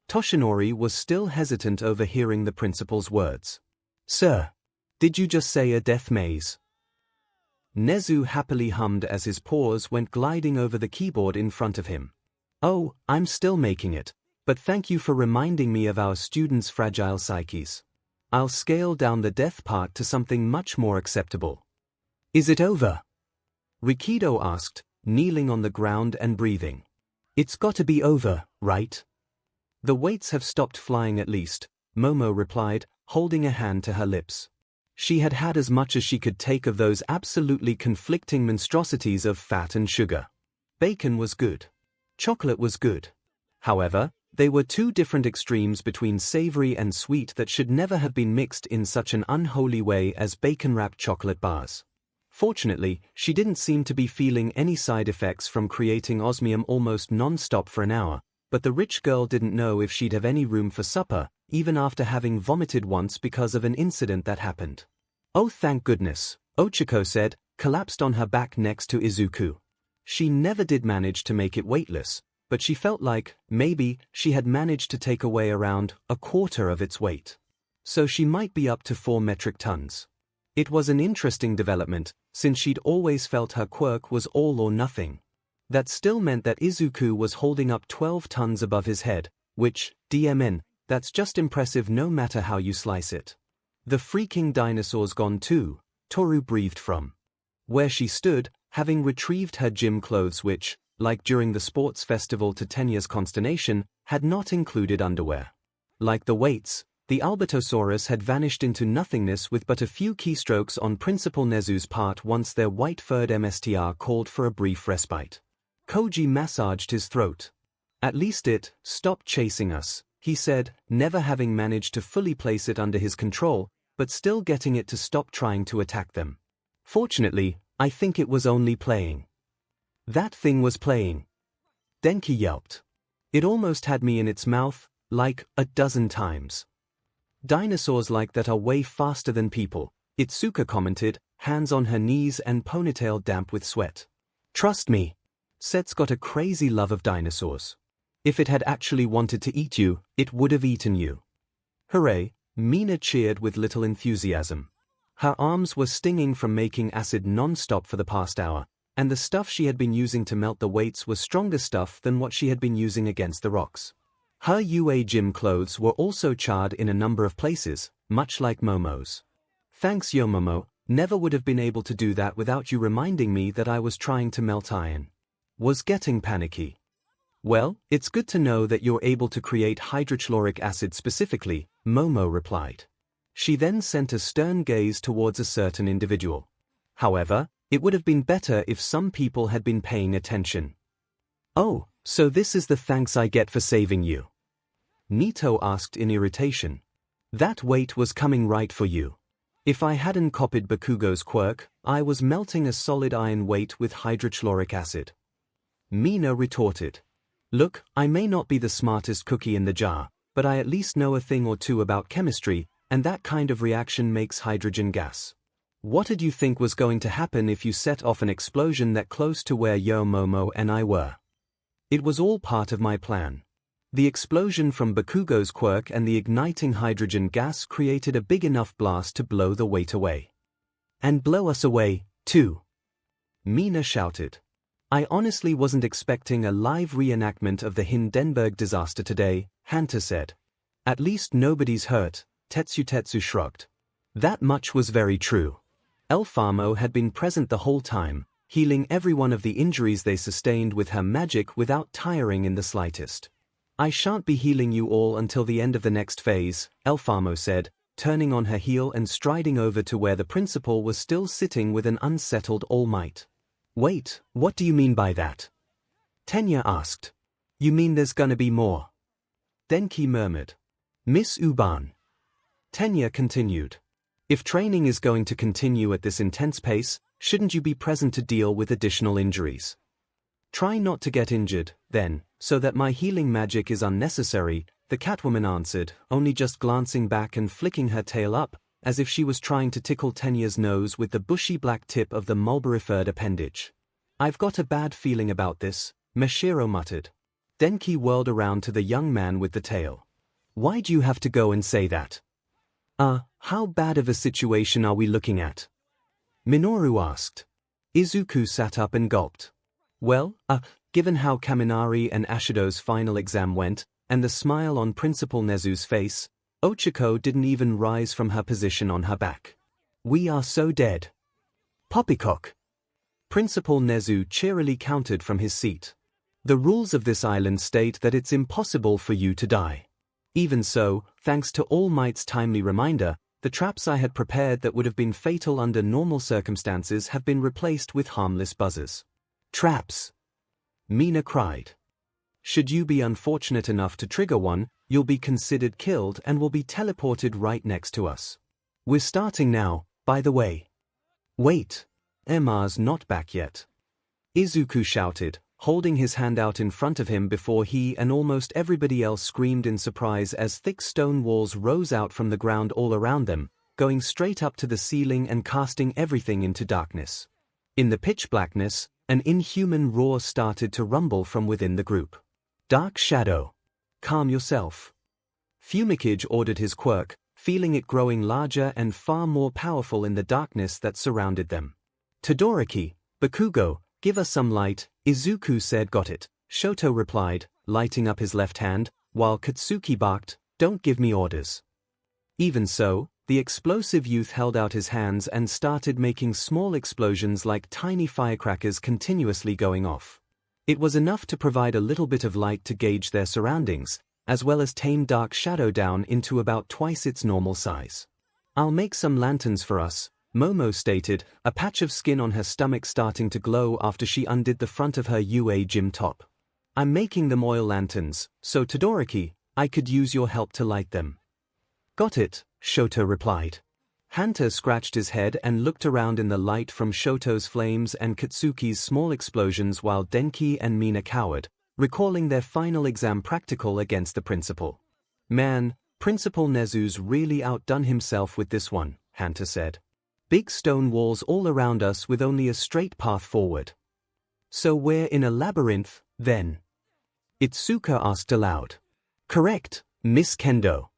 Toshinori was still hesitant over hearing the principal's words. Sir, did you just say a death maze? Nezu happily hummed as his paws went gliding over the keyboard in front of him. Oh, I'm still making it, but thank you for reminding me of our students' fragile psyches. I'll scale down the death part to something much more acceptable. Is it over? Rikido asked, kneeling on the ground and breathing. It's got to be over, right? The weights have stopped flying at least, Momo replied, holding a hand to her lips. She had had as much as she could take of those absolutely conflicting monstrosities of fat and sugar. Bacon was good. Chocolate was good. However, they were two different extremes between savory and sweet that should never have been mixed in such an unholy way as bacon-wrapped chocolate bars. Fortunately, she didn't seem to be feeling any side effects from creating osmium almost non-stop for an hour, but the rich girl didn't know if she'd have any room for supper, even after having vomited once because of an incident that happened. Oh, thank goodness, Ochiko said, collapsed on her back next to Izuku. She never did manage to make it weightless, but she felt like, maybe, she had managed to take away around a quarter of its weight. So she might be up to 4 metric tons. It was an interesting development, since she'd always felt her quirk was all or nothing. That still meant that Izuku was holding up 12 tons above his head, which, DMN, that's just impressive no matter how you slice it. The freaking dinosaur's gone too, Toru breathed from where she stood, having retrieved her gym clothes which, like during the sports festival to Tenya's consternation, had not included underwear. Like the weights, the Albertosaurus had vanished into nothingness with but a few keystrokes on Principal Nezu's part once their white-furred MSTR called for a brief respite. Koji massaged his throat. At least it stopped chasing us, he said, never having managed to fully place it under his control, but still getting it to stop trying to attack them. Fortunately, I think it was only playing. That thing was playing. Denki yelped. It almost had me in its mouth, like a dozen times. Dinosaurs like that are way faster than people, Itsuka commented, hands on her knees and ponytail damp with sweat. Trust me. Set's got a crazy love of dinosaurs. If it had actually wanted to eat you, it would have eaten you. Hooray, Mina cheered with little enthusiasm. Her arms were stinging from making acid non-stop for the past hour, and the stuff she had been using to melt the weights was stronger stuff than what she had been using against the rocks. Her UA gym clothes were also charred in a number of places, much like Momo's. Thanks Yomomo, never would have been able to do that without you reminding me that I was trying to melt iron. Was getting panicky. Well, it's good to know that you're able to create hydrochloric acid specifically, Momo replied. She then sent a stern gaze towards a certain individual. However, it would have been better if some people had been paying attention. Oh, so this is the thanks I get for saving you? Nito asked in irritation. That weight was coming right for you. If I hadn't copied Bakugo's quirk, I was melting a solid iron weight with hydrochloric acid. Mina retorted. Look, I may not be the smartest cookie in the jar, but I at least know a thing or two about chemistry, and that kind of reaction makes hydrogen gas. What did you think was going to happen if you set off an explosion that close to where Yomomo and I were? It was all part of my plan. The explosion from Bakugo's quirk and the igniting hydrogen gas created a big enough blast to blow the weight away. And blow us away, too. Mina shouted. I honestly wasn't expecting a live reenactment of the Hindenburg disaster today, Hanta said. At least nobody's hurt, Tetsu shrugged. That much was very true. 𝐵 had been present the whole time, healing every one of the injuries they sustained with her magic without tiring in the slightest. I shan't be healing you all until the end of the next phase, 𝐵 said, turning on her heel and striding over to where the principal was still sitting with an unsettled All Might. Wait, what do you mean by that? Tenya asked. You mean there's gonna be more? Denki murmured. Miss Uban. Tenya continued. If training is going to continue at this intense pace, shouldn't you be present to deal with additional injuries? Try not to get injured, then, so that my healing magic is unnecessary, the Catwoman answered, only just glancing back and flicking her tail up, as if she was trying to tickle Tenya's nose with the bushy black tip of the mulberry-furred appendage. I've got a bad feeling about this, Mashiro muttered. Denki whirled around to the young man with the tail. Why'd you have to go and say that? How bad of a situation are we looking at? Minoru asked. Izuku sat up and gulped. Well, given how Kaminari and Ashido's final exam went, and the smile on Principal Nezu's face, Ochako didn't even rise from her position on her back. We are so dead. Poppycock. Principal Nezu cheerily countered from his seat. The rules of this island state that it's impossible for you to die. Even so, thanks to All Might's timely reminder, the traps I had prepared that would have been fatal under normal circumstances have been replaced with harmless buzzers. Traps! Mina cried. Should you be unfortunate enough to trigger one, you'll be considered killed and will be teleported right next to us. We're starting now, by the way. Wait. Emma's not back yet. Izuku shouted, holding his hand out in front of him before he and almost everybody else screamed in surprise as thick stone walls rose out from the ground all around them, going straight up to the ceiling and casting everything into darkness. In the pitch blackness, an inhuman roar started to rumble from within the group. Dark Shadow. Calm yourself. Fumikage ordered his quirk, feeling it growing larger and far more powerful in the darkness that surrounded them. Todoroki, Bakugo, give us some light, Izuku said. Got it, Shoto replied, lighting up his left hand, while Katsuki barked, don't give me orders. Even so, the explosive youth held out his hands and started making small explosions like tiny firecrackers continuously going off. It was enough to provide a little bit of light to gauge their surroundings, as well as tame Dark Shadow down into about twice its normal size. I'll make some lanterns for us, Momo stated, a patch of skin on her stomach starting to glow after she undid the front of her UA gym top. I'm making them oil lanterns, so Todoroki, I could use your help to light them. Got it, Shoto replied. Hanta scratched his head and looked around in the light from Shoto's flames and Katsuki's small explosions while Denki and Mina cowered, recalling their final exam practical against the principal. Man, Principal Nezu's really outdone himself with this one, Hanta said. Big stone walls all around us with only a straight path forward. So we're in a labyrinth, then? Itsuka asked aloud. Correct, Miss Kendo.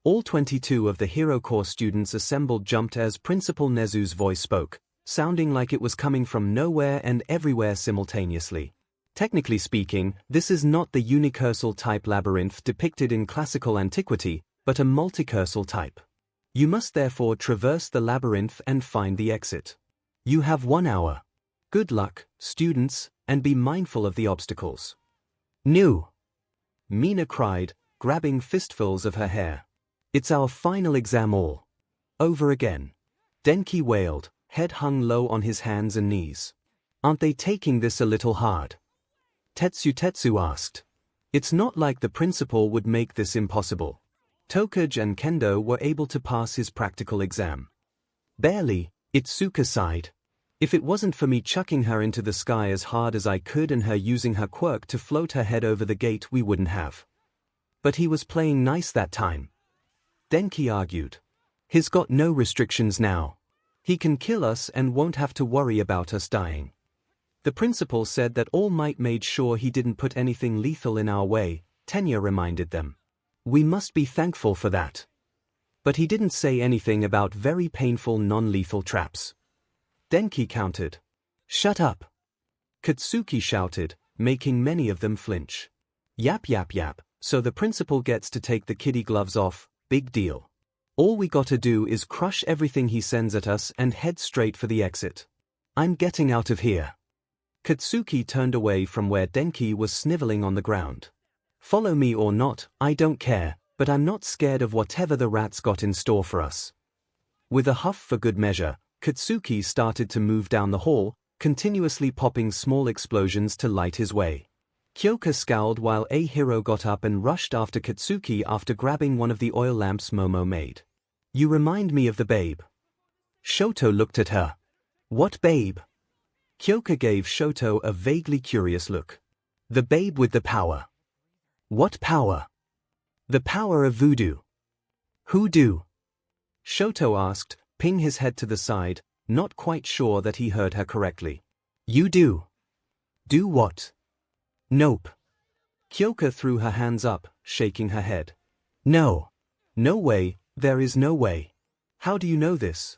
All 22 of the Hero Corps students assembled jumped as Principal Nezu's voice spoke, sounding like it was coming from nowhere and everywhere simultaneously. Technically speaking, this is not the unicursal-type labyrinth depicted in classical antiquity, but a multicursal type. You must therefore traverse the labyrinth and find the exit. You have 1 hour. Good luck, students, and be mindful of the obstacles. No! Mina cried, grabbing fistfuls of her hair. It's our final exam all over again. Denki wailed, head hung low on his hands and knees. Aren't they taking this a little hard? Tetsu asked. It's not like the principal would make this impossible. Tokage and Kendo were able to pass his practical exam. Barely, Izuku sighed. If it wasn't for me chucking her into the sky as hard as I could and her using her quirk to float her head over the gate, we wouldn't have. But he was playing nice that time. Denki argued. He's got no restrictions now. He can kill us and won't have to worry about us dying. The principal said that All Might made sure he didn't put anything lethal in our way, Tenya reminded them. We must be thankful for that. But he didn't say anything about very painful non-lethal traps. Denki countered. Shut up. Katsuki shouted, making many of them flinch. Yap yap yap, so the principal gets to take the kiddie gloves off, big deal. All we gotta do is crush everything he sends at us and head straight for the exit. I'm getting out of here. Katsuki turned away from where Denki was sniveling on the ground. Follow me or not, I don't care, but I'm not scared of whatever the rats got in store for us. With a huff for good measure, Katsuki started to move down the hall, continuously popping small explosions to light his way. Kyoka scowled while a hero got up and rushed after Katsuki after grabbing one of the oil lamps Momo made. You remind me of the babe. Shoto looked at her. What babe? Kyoka gave Shoto a vaguely curious look. The babe with the power. What power? The power of voodoo. Who do? Shoto asked, ping his head to the side, not quite sure that he heard her correctly. You do. Do what? Nope. Kyoka threw her hands up, shaking her head. No. No way, there is no way. How do you know this?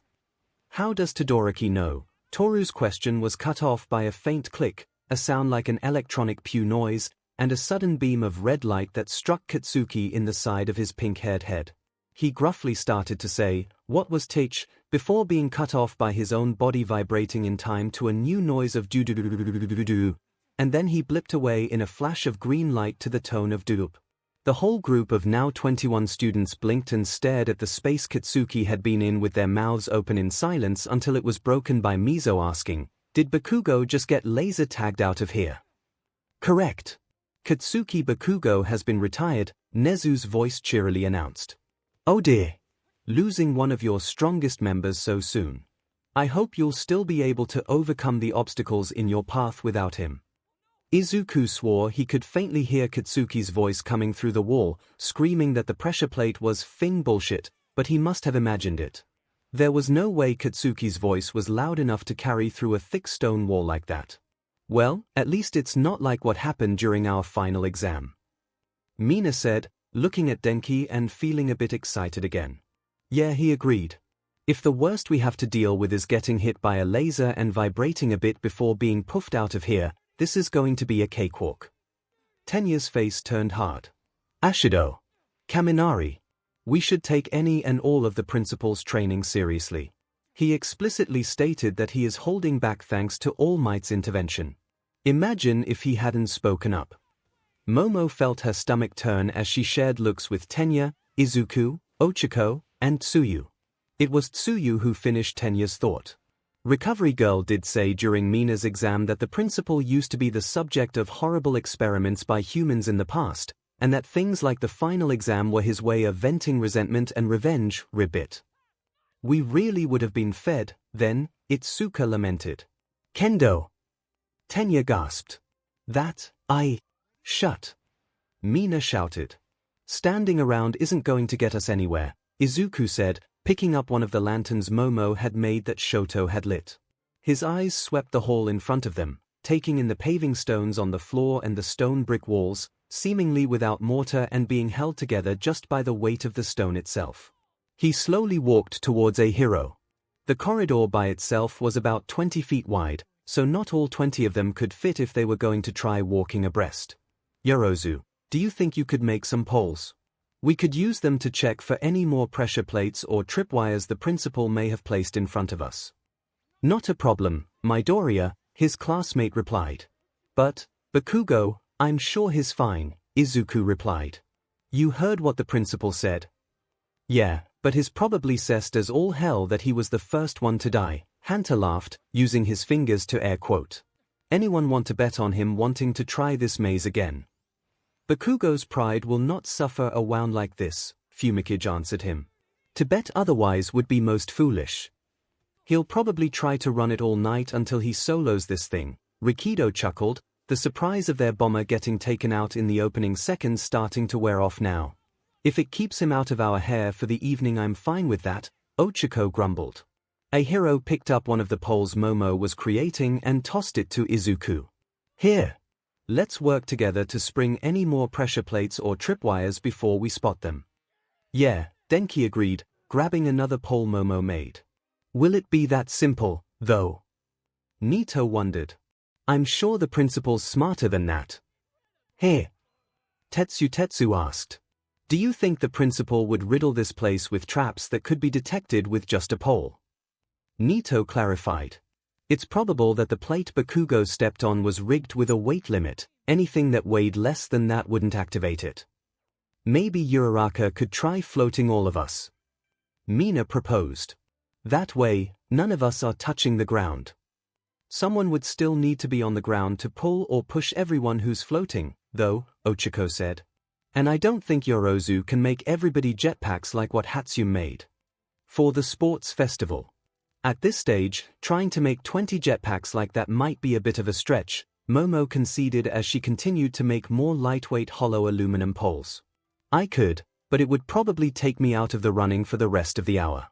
How does Todoroki know? Toru's question was cut off by a faint click, a sound like an electronic pew noise, and a sudden beam of red light that struck Katsuki in the side of his pink-haired head. He gruffly started to say, "What was Teach?" before being cut off by his own body vibrating in time to a new noise of doo-doo-doo-doo-doo-doo-doo, and then he blipped away in a flash of green light to the tone of doop. The whole group of now 21 students blinked and stared at the space Katsuki had been in with their mouths open in silence until it was broken by Mizo asking, "Did Bakugo just get laser tagged out of here?" "Correct. Katsuki Bakugo has been retired," Nezu's voice cheerily announced. "Oh dear. Losing one of your strongest members so soon. I hope you'll still be able to overcome the obstacles in your path without him." Izuku swore he could faintly hear Katsuki's voice coming through the wall, screaming that the pressure plate was "fing bullshit," but he must have imagined it. There was no way Katsuki's voice was loud enough to carry through a thick stone wall like that. Well, at least it's not like what happened during our final exam. Mina said, looking at Denki and feeling a bit excited again. Yeah, he agreed. If the worst we have to deal with is getting hit by a laser and vibrating a bit before being puffed out of here, this is going to be a cakewalk. Tenya's face turned hard. Ashido. Kaminari. We should take any and all of the principal's training seriously. He explicitly stated that he is holding back thanks to All Might's intervention. Imagine if he hadn't spoken up. Momo felt her stomach turn as she shared looks with Tenya, Izuku, Ochako, and Tsuyu. It was Tsuyu who finished Tenya's thought. Recovery Girl did say during Mina's exam that the principal used to be the subject of horrible experiments by humans in the past, and that things like the final exam were his way of venting resentment and revenge, ribbit. We really would have been fed, then, Itsuka lamented. Kendo. Tenya gasped. Shut. Mina shouted. Standing around isn't going to get us anywhere, Izuku said, picking up one of the lanterns Momo had made that Shoto had lit. His eyes swept the hall in front of them, taking in the paving stones on the floor and the stone brick walls, seemingly without mortar and being held together just by the weight of the stone itself. He slowly walked towards a hero. The corridor by itself was about 20 feet wide, so not all 20 of them could fit if they were going to try walking abreast. Yorozu, do you think you could make some poles? We could use them to check for any more pressure plates or tripwires the principal may have placed in front of us. Not a problem, Midoriya, his classmate replied. But, Bakugo, I'm sure he's fine, Izuku replied. You heard what the principal said. Yeah, but he's probably cessed as all hell that he was the first one to die, Hunter laughed, using his fingers to air quote. Anyone want to bet on him wanting to try this maze again? Bakugo's pride will not suffer a wound like this, Fumikage answered him. To bet otherwise would be most foolish. He'll probably try to run it all night until he solos this thing. Rikido chuckled, the surprise of their bomber getting taken out in the opening seconds starting to wear off now. If it keeps him out of our hair for the evening, I'm fine with that, Ochako grumbled. A hero picked up one of the poles Momo was creating and tossed it to Izuku. Here. Let's work together to spring any more pressure plates or tripwires before we spot them. Yeah, Denki agreed, grabbing another pole Momo made. Will it be that simple, though? Nito wondered. I'm sure the principal's smarter than that. Hey. Tetsu asked. Do you think the principal would riddle this place with traps that could be detected with just a pole? Nito clarified. It's probable that the plate Bakugo stepped on was rigged with a weight limit. Anything that weighed less than that wouldn't activate it. Maybe Uraraka could try floating all of us. Mina proposed. That way, none of us are touching the ground. Someone would still need to be on the ground to pull or push everyone who's floating, though, Ochako said. And I don't think Yorozu can make everybody jetpacks like what Hatsume made. For the sports festival. At this stage, trying to make 20 jetpacks like that might be a bit of a stretch, Momo conceded as she continued to make more lightweight hollow aluminum poles. I could, but it would probably take me out of the running for the rest of the hour.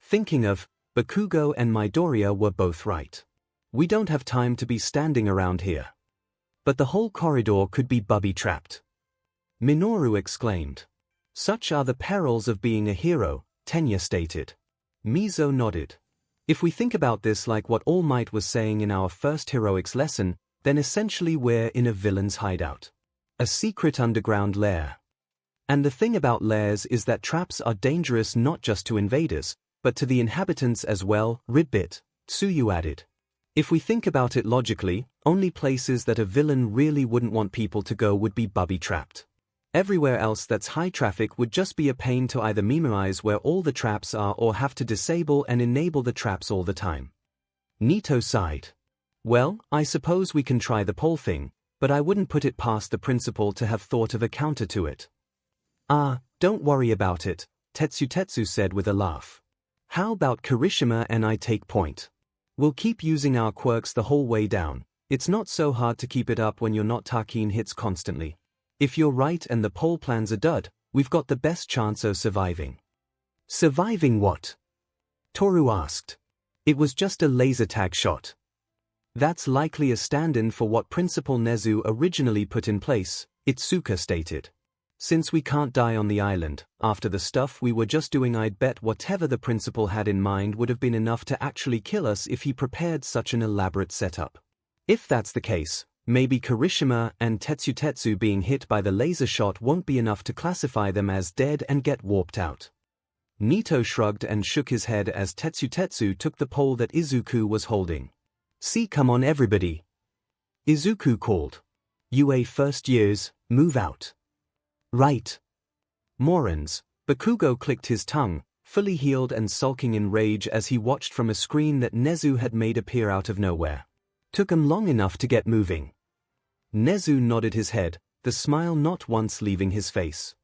Thinking of, Bakugo and Midoriya were both right. We don't have time to be standing around here. But the whole corridor could be bubby-trapped. Minoru exclaimed. Such are the perils of being a hero, Tenya stated. Mizo nodded. If we think about this like what All Might was saying in our first heroics lesson, then essentially we're in a villain's hideout. A secret underground lair. And the thing about lairs is that traps are dangerous not just to invaders, but to the inhabitants as well, Ridbit, Tsuyu added. If we think about it logically, only places that a villain really wouldn't want people to go would be bubby-trapped. Everywhere else that's high traffic would just be a pain to either memorize where all the traps are or have to disable and enable the traps all the time. Nito sighed. Well, I suppose we can try the pole thing, but I wouldn't put it past the principal to have thought of a counter to it. Ah, don't worry about it, Tetsu said with a laugh. How about Kirishima and I take point? We'll keep using our quirks the whole way down. It's not so hard to keep it up when you're not taking hits constantly. If you're right and the pole plan's a dud, we've got the best chance of surviving. Surviving what? Toru asked. It was just a laser tag shot. That's likely a stand-in for what Principal Nezu originally put in place, Itsuka stated. Since we can't die on the island, after the stuff we were just doing, I'd bet whatever the principal had in mind would have been enough to actually kill us if he prepared such an elaborate setup. If that's the case, maybe Kirishima and Tetsu being hit by the laser shot won't be enough to classify them as dead and get warped out. Nito shrugged and shook his head as Tetsu took the pole that Izuku was holding. See, come on everybody. Izuku called. UA first years, move out. Right. Morons, Bakugo clicked his tongue, fully healed and sulking in rage as he watched from a screen that Nezu had made appear out of nowhere. Took him long enough to get moving. Nezu nodded his head, the smile not once leaving his face.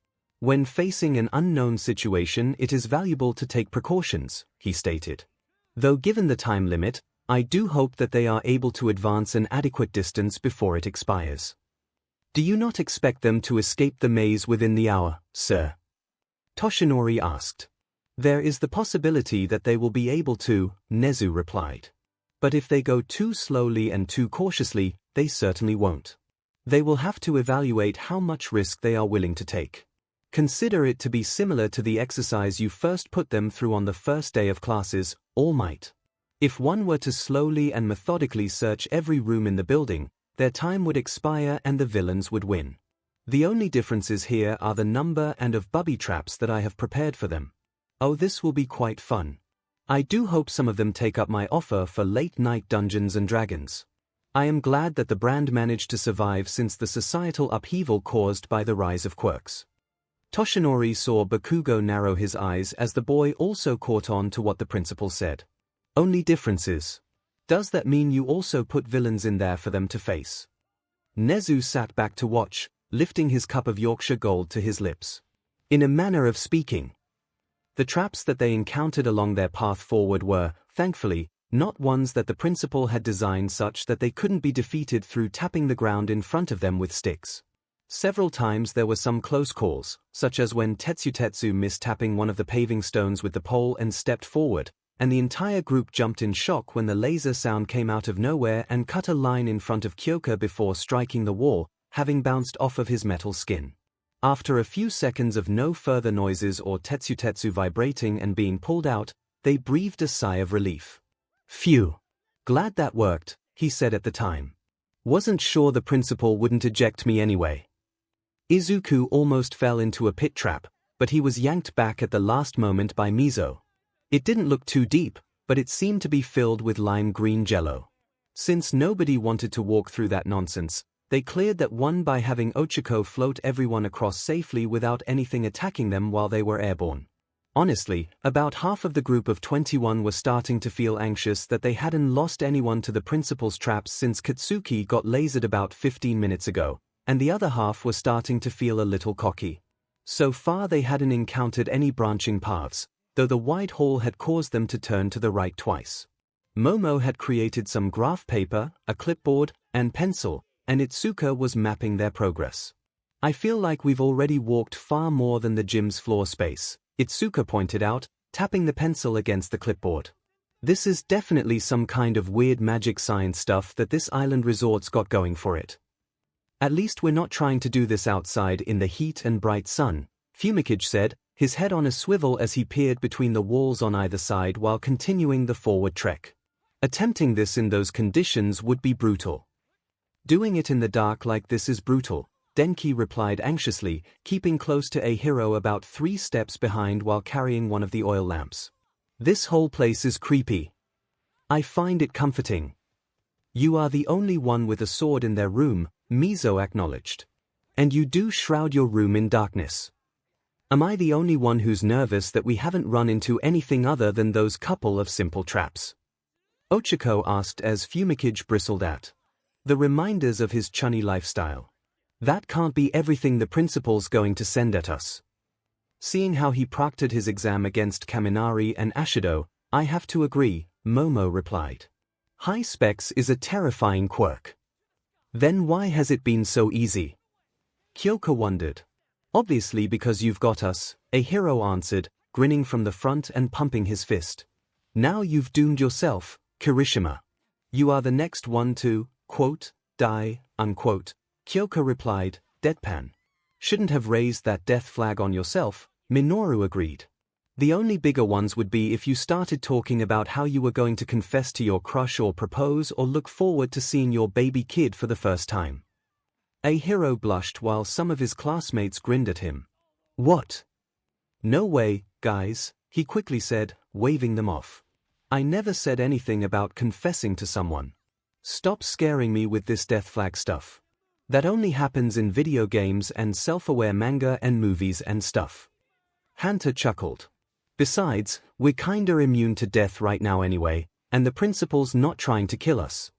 When facing an unknown situation, it is valuable to take precautions, he stated. Though given the time limit, I do hope that they are able to advance an adequate distance before it expires. Do you not expect them to escape the maze within the hour, sir? Toshinori asked. There is the possibility that they will be able to, Nezu replied. But if they go too slowly and too cautiously, they certainly won't. They will have to evaluate how much risk they are willing to take. Consider it to be similar to the exercise you first put them through on the first day of classes, All Might. If one were to slowly and methodically search every room in the building, their time would expire and the villains would win. The only differences here are the number and of bubby traps that I have prepared for them. Oh, this will be quite fun. I do hope some of them take up my offer for late-night Dungeons and Dragons. I am glad that the brand managed to survive since the societal upheaval caused by the rise of quirks. Toshinori saw Bakugo narrow his eyes as the boy also caught on to what the principal said. Only differences. Does that mean you also put villains in there for them to face? Nezu sat back to watch, lifting his cup of Yorkshire Gold to his lips. In a manner of speaking. The traps that they encountered along their path forward were, thankfully, not ones that the principal had designed such that they couldn't be defeated through tapping the ground in front of them with sticks. Several times there were some close calls, such as when Tetsu missed tapping one of the paving stones with the pole and stepped forward, and the entire group jumped in shock when the laser sound came out of nowhere and cut a line in front of 𝐭𝐽𝐽 before striking the wall, having bounced off of his metal skin. After a few seconds of no further noises or Tetsu vibrating and being pulled out, they breathed a sigh of relief. "Phew. Glad that worked," he said at the time. "Wasn't sure the principal wouldn't eject me anyway." Izuku almost fell into a pit trap, but he was yanked back at the last moment by 𝐼𝐻𝐼. It didn't look too deep, but it seemed to be filled with lime green jello. Since nobody wanted to walk through that nonsense, they cleared that one by having Ochako float everyone across safely without anything attacking them while they were airborne. Honestly, about half of the group of 21 were starting to feel anxious that they hadn't lost anyone to the principal's traps since Katsuki got lasered about 15 minutes ago, and the other half were starting to feel a little cocky. So far they hadn't encountered any branching paths, though the wide hall had caused them to turn to the right twice. Momo had created some graph paper, a clipboard, and pencil, and Itsuka was mapping their progress. "I feel like we've already walked far more than the gym's floor space," Itsuka pointed out, tapping the pencil against the clipboard. "This is definitely some kind of weird magic science stuff that this island resort's got going for it. At least we're not trying to do this outside in the heat and bright sun," 𝐒𝐿𝐵 said, his head on a swivel as he peered between the walls on either side while continuing the forward trek. "Attempting this in those conditions would be brutal." "Doing it in the dark like this is brutal," Denki replied anxiously, keeping close to 𝐒𝐻𝐼 about 3 steps behind while carrying one of the oil lamps. "This whole place is creepy. I find it comforting." "You are the only one with a sword in their room," 𝐼𝐻𝐼 acknowledged. "And you do shroud your room in darkness. Am I the only one who's nervous that we haven't run into anything other than those couple of simple traps?" Ochako asked as 𝐒𝐿𝐵 bristled at the reminders of his chunny lifestyle. "That can't be everything the principal's going to send at us." Seeing how he proctored his exam against Kaminari and Ashido, "I have to agree," Momo replied. "High specs is a terrifying quirk." "Then why has it been so easy?" 𝐭𝐽𝐽 wondered. "Obviously because you've got us," 𝐒𝐻𝐼 answered, grinning from the front and pumping his fist. "Now you've doomed yourself, Kirishima. You are the next one to, quote, die, unquote," 𝐭𝐽𝐽 replied, deadpan. "Shouldn't have raised that death flag on yourself," Minoru agreed. "The only bigger ones would be if you started talking about how you were going to confess to your crush or propose or look forward to seeing your baby kid for the first time." 𝐒𝐻𝐼 blushed while some of his classmates grinned at him. "What? No way, guys," he quickly said, waving them off. "I never said anything about confessing to someone. Stop scaring me with this death flag stuff. That only happens in video games and self-aware manga and movies and stuff." Hunter chuckled. "Besides, we're kinda immune to death right now anyway, and the principal's not trying to kill us.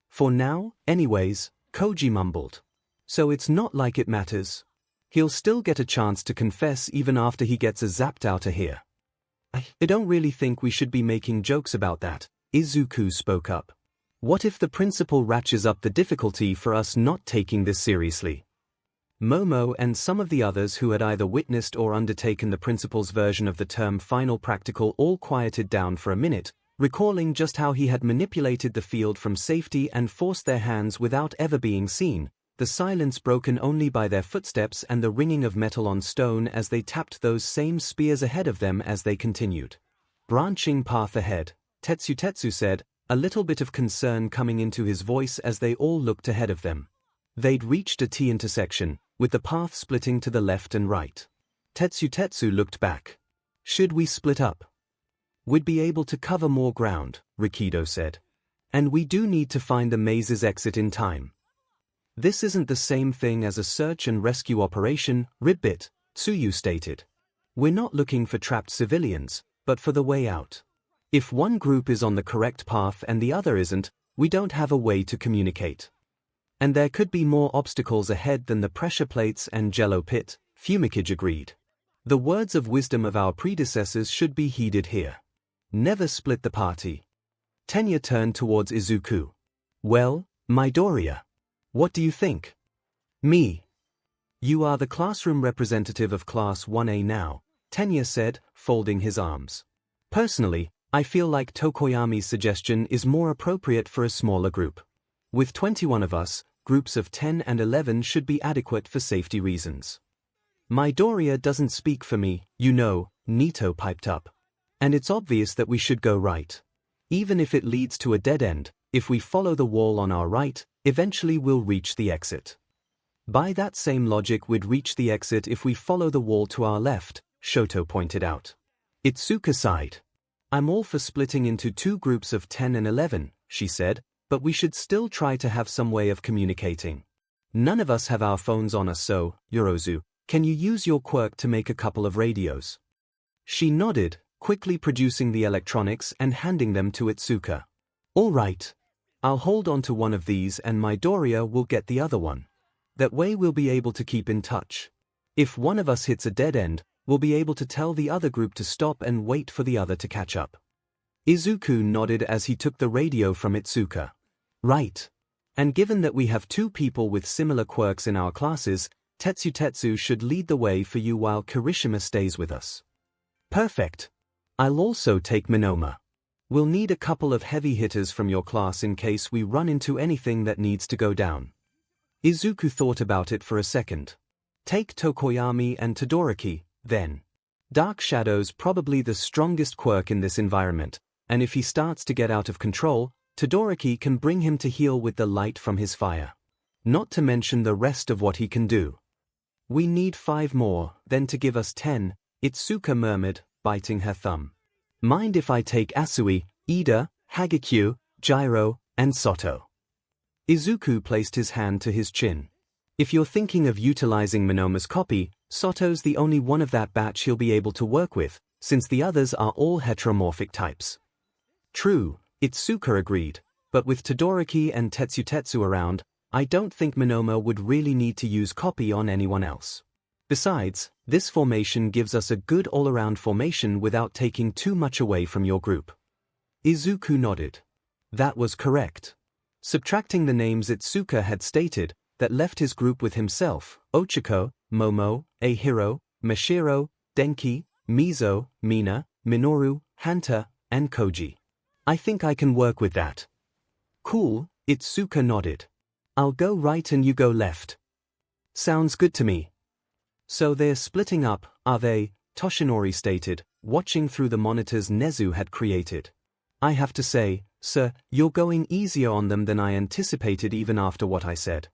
For now, anyways," Koji mumbled. "So it's not like it matters. He'll still get a chance to confess even after he gets zapped out of here." "I don't really think we should be making jokes about that," Izuku spoke up. "What if the principal ratchets up the difficulty for us not taking this seriously?" Momo and some of the others who had either witnessed or undertaken the principal's version of the term final practical all quieted down for a minute, recalling just how he had manipulated the field from safety and forced their hands without ever being seen, the silence broken only by their footsteps and the ringing of metal on stone as they tapped those same spears ahead of them as they continued. "Branching path ahead," Tetsu said, a little bit of concern coming into his voice as they all looked ahead of them. They'd reached a T-intersection, with the path splitting to the left and right. Tetsu looked back. "Should we split up? We'd be able to cover more ground," Rikido said. "And we do need to find the maze's exit in time." "This isn't the same thing as a search and rescue operation, Ribbit," Tsuyu stated. "We're not looking for trapped civilians, but for the way out. If one group is on the correct path and the other isn't, we don't have a way to communicate. And there could be more obstacles ahead than the pressure plates and jello pit," 𝐒𝐿𝐵 agreed. The words of wisdom of our predecessors should be heeded here. Never split the party. Tenya turned towards Izuku. Well, Midoriya. What do you think? Me. You are the classroom representative of Class 1A now, Tenya said, folding his arms. Personally, I feel like Tokoyami's suggestion is more appropriate for a smaller group. With 21 of us, groups of 10 and 11 should be adequate for safety reasons. Midoriya doesn't speak for me, you know, Nito piped up. And it's obvious that we should go right. Even if it leads to a dead end, if we follow the wall on our right, eventually we'll reach the exit. By that same logic we'd reach the exit if we follow the wall to our left, Shoto pointed out. Itsuka sighed. I'm all for splitting into two groups of 10 and 11, she said, but we should still try to have some way of communicating. None of us have our phones on us, so, Yorozu, can you use your quirk to make a couple of radios? She nodded, quickly producing the electronics and handing them to Itsuka. All right. I'll hold on to one of these and Midoriya will get the other one. That way we'll be able to keep in touch. If one of us hits a dead end, we'll be able to tell the other group to stop and wait for the other to catch up. Izuku nodded as he took the radio from Itsuka. Right. And given that we have two people with similar quirks in our classes, Tetsu should lead the way for you while Kirishima stays with us. Perfect. I'll also take Minoma. We'll need a couple of heavy hitters from your class in case we run into anything that needs to go down. Izuku thought about it for a second. Take Tokoyami and Todoroki, then. Dark Shadow's probably the strongest quirk in this environment, and if he starts to get out of control, Todoroki can bring him to heel with the light from his fire. Not to mention the rest of what he can do. We need 5 more, then to give us 10, Itsuka murmured, biting her thumb. Mind if I take Asui, Ida, Hagekyu, Gyro, and Soto? Izuku placed his hand to his chin. If you're thinking of utilizing Minoma's copy, Soto's the only one of that batch he'll be able to work with, since the others are all heteromorphic types. True, Itsuka agreed, but with Todoroki and Tetsu around, I don't think Minoma would really need to use copy on anyone else. Besides, this formation gives us a good all-around formation without taking too much away from your group. Izuku nodded. That was correct. Subtracting the names Itsuka had stated, that left his group with himself, Ochako, Momo, Ahiro, Mashiro, Denki, Mizo, Mina, Minoru, Hanta, and Koji. I think I can work with that. Cool, Itsuka nodded. I'll go right and you go left. Sounds good to me. So they're splitting up, are they? Toshinori stated, watching through the monitors Nezu had created. I have to say, sir, you're going easier on them than I anticipated even after what I said.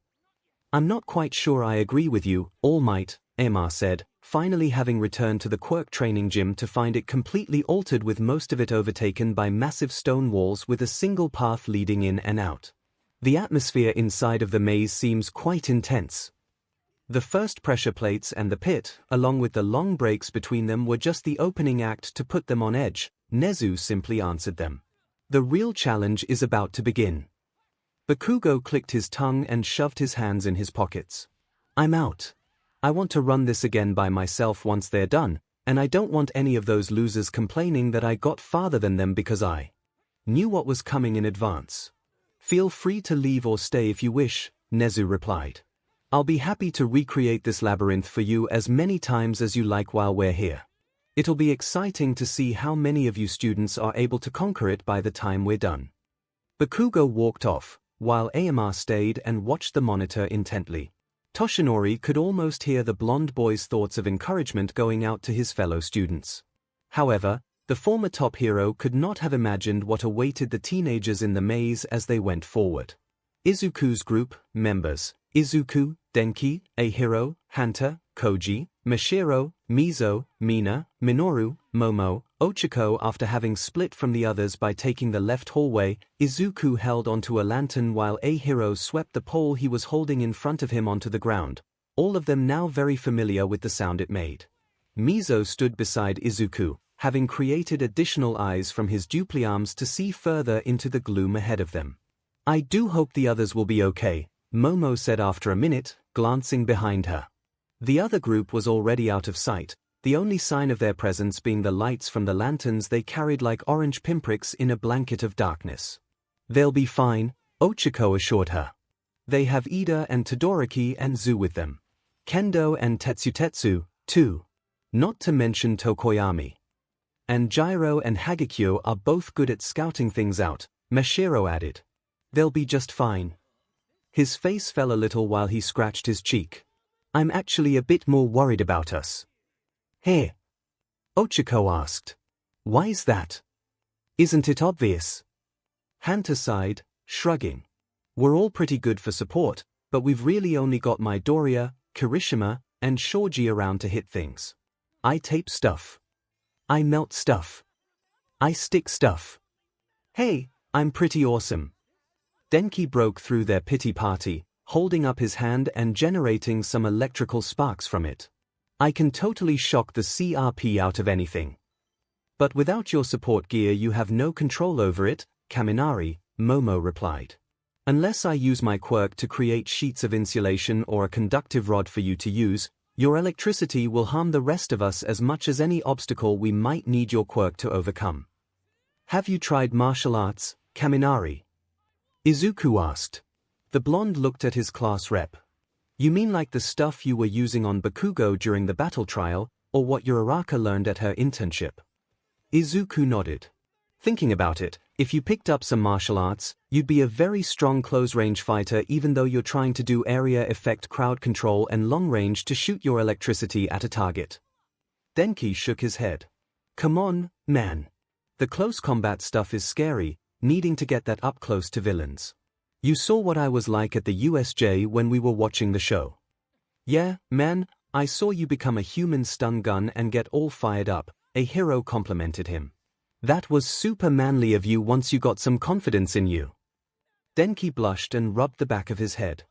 I'm not quite sure I agree with you, All Might, Emma said, finally having returned to the quirk training gym to find it completely altered with most of it overtaken by massive stone walls with a single path leading in and out. The atmosphere inside of the maze seems quite intense. The first pressure plates and the pit, along with the long breaks between them, were just the opening act to put them on edge, Nezu simply answered them. The real challenge is about to begin. Bakugo clicked his tongue and shoved his hands in his pockets. I'm out. I want to run this again by myself once they're done, and I don't want any of those losers complaining that I got farther than them because I knew what was coming in advance. Feel free to leave or stay if you wish, Nezu replied. I'll be happy to recreate this labyrinth for you as many times as you like while we're here. It'll be exciting to see how many of you students are able to conquer it by the time we're done. Bakugo walked off, while Aomar stayed and watched the monitor intently. Toshinori could almost hear the blonde boy's thoughts of encouragement going out to his fellow students. However, the former top hero could not have imagined what awaited the teenagers in the maze as they went forward. Izuku's group members, Izuku, Denki, Ahiro, Hanta, Koji, Mashiro, Mizo, Mina, Minoru, Momo, Ochako. After having split from the others by taking the left hallway, Izuku held onto a lantern while Ahiro swept the pole he was holding in front of him onto the ground, all of them now very familiar with the sound it made. Mizo stood beside Izuku, having created additional eyes from his dupliarms to see further into the gloom ahead of them. I do hope the others will be okay, Momo said after a minute, glancing behind her. The other group was already out of sight, the only sign of their presence being the lights from the lanterns they carried like orange pinpricks in a blanket of darkness. "They'll be fine," 𝐒𝐿 assured her. "They have Ida and Todoroki and Zu with them. Kendo and Tetsu, too. Not to mention Tokoyami. And Gyro and Hagekyo are both good at scouting things out," myheroacademia added. "They'll be just fine." His face fell a little while he scratched his cheek. "I'm actually a bit more worried about us." "Hey?" 𝐒𝐿 asked. "Why's that? Isn't it obvious?" Hanta sighed, shrugging. "We're all pretty good for support, but we've really only got Midoriya, Kirishima, and Shoji around to hit things. I tape stuff. I melt stuff. I stick stuff. Hey, I'm pretty awesome." Denki broke through their pity party, holding up his hand and generating some electrical sparks from it. "I can totally shock the CRP out of anything. But without your support gear you have no control over it, Kaminari," Momo replied. "Unless I use my quirk to create sheets of insulation or a conductive rod for you to use, your electricity will harm the rest of us as much as any obstacle we might need your quirk to overcome." "Have you tried martial arts, Kaminari?" Izuku asked. The blonde looked at his class rep. "You mean like the stuff you were using on Bakugo during the battle trial, or what your Araka learned at her internship?" Izuku nodded. "Thinking about it, if you picked up some martial arts, you'd be a very strong close-range fighter even though you're trying to do area effect crowd control and long-range to shoot your electricity at a target." Denki shook his head. "Come on, man. The close combat stuff is scary, needing to get that up close to villains. You saw what I was like at the USJ when we were watching the show." "Yeah, man, I saw you become a human stun gun and get all fired up," a hero complimented him. "That was super manly of you once you got some confidence in you." Denki blushed and rubbed the back of his head.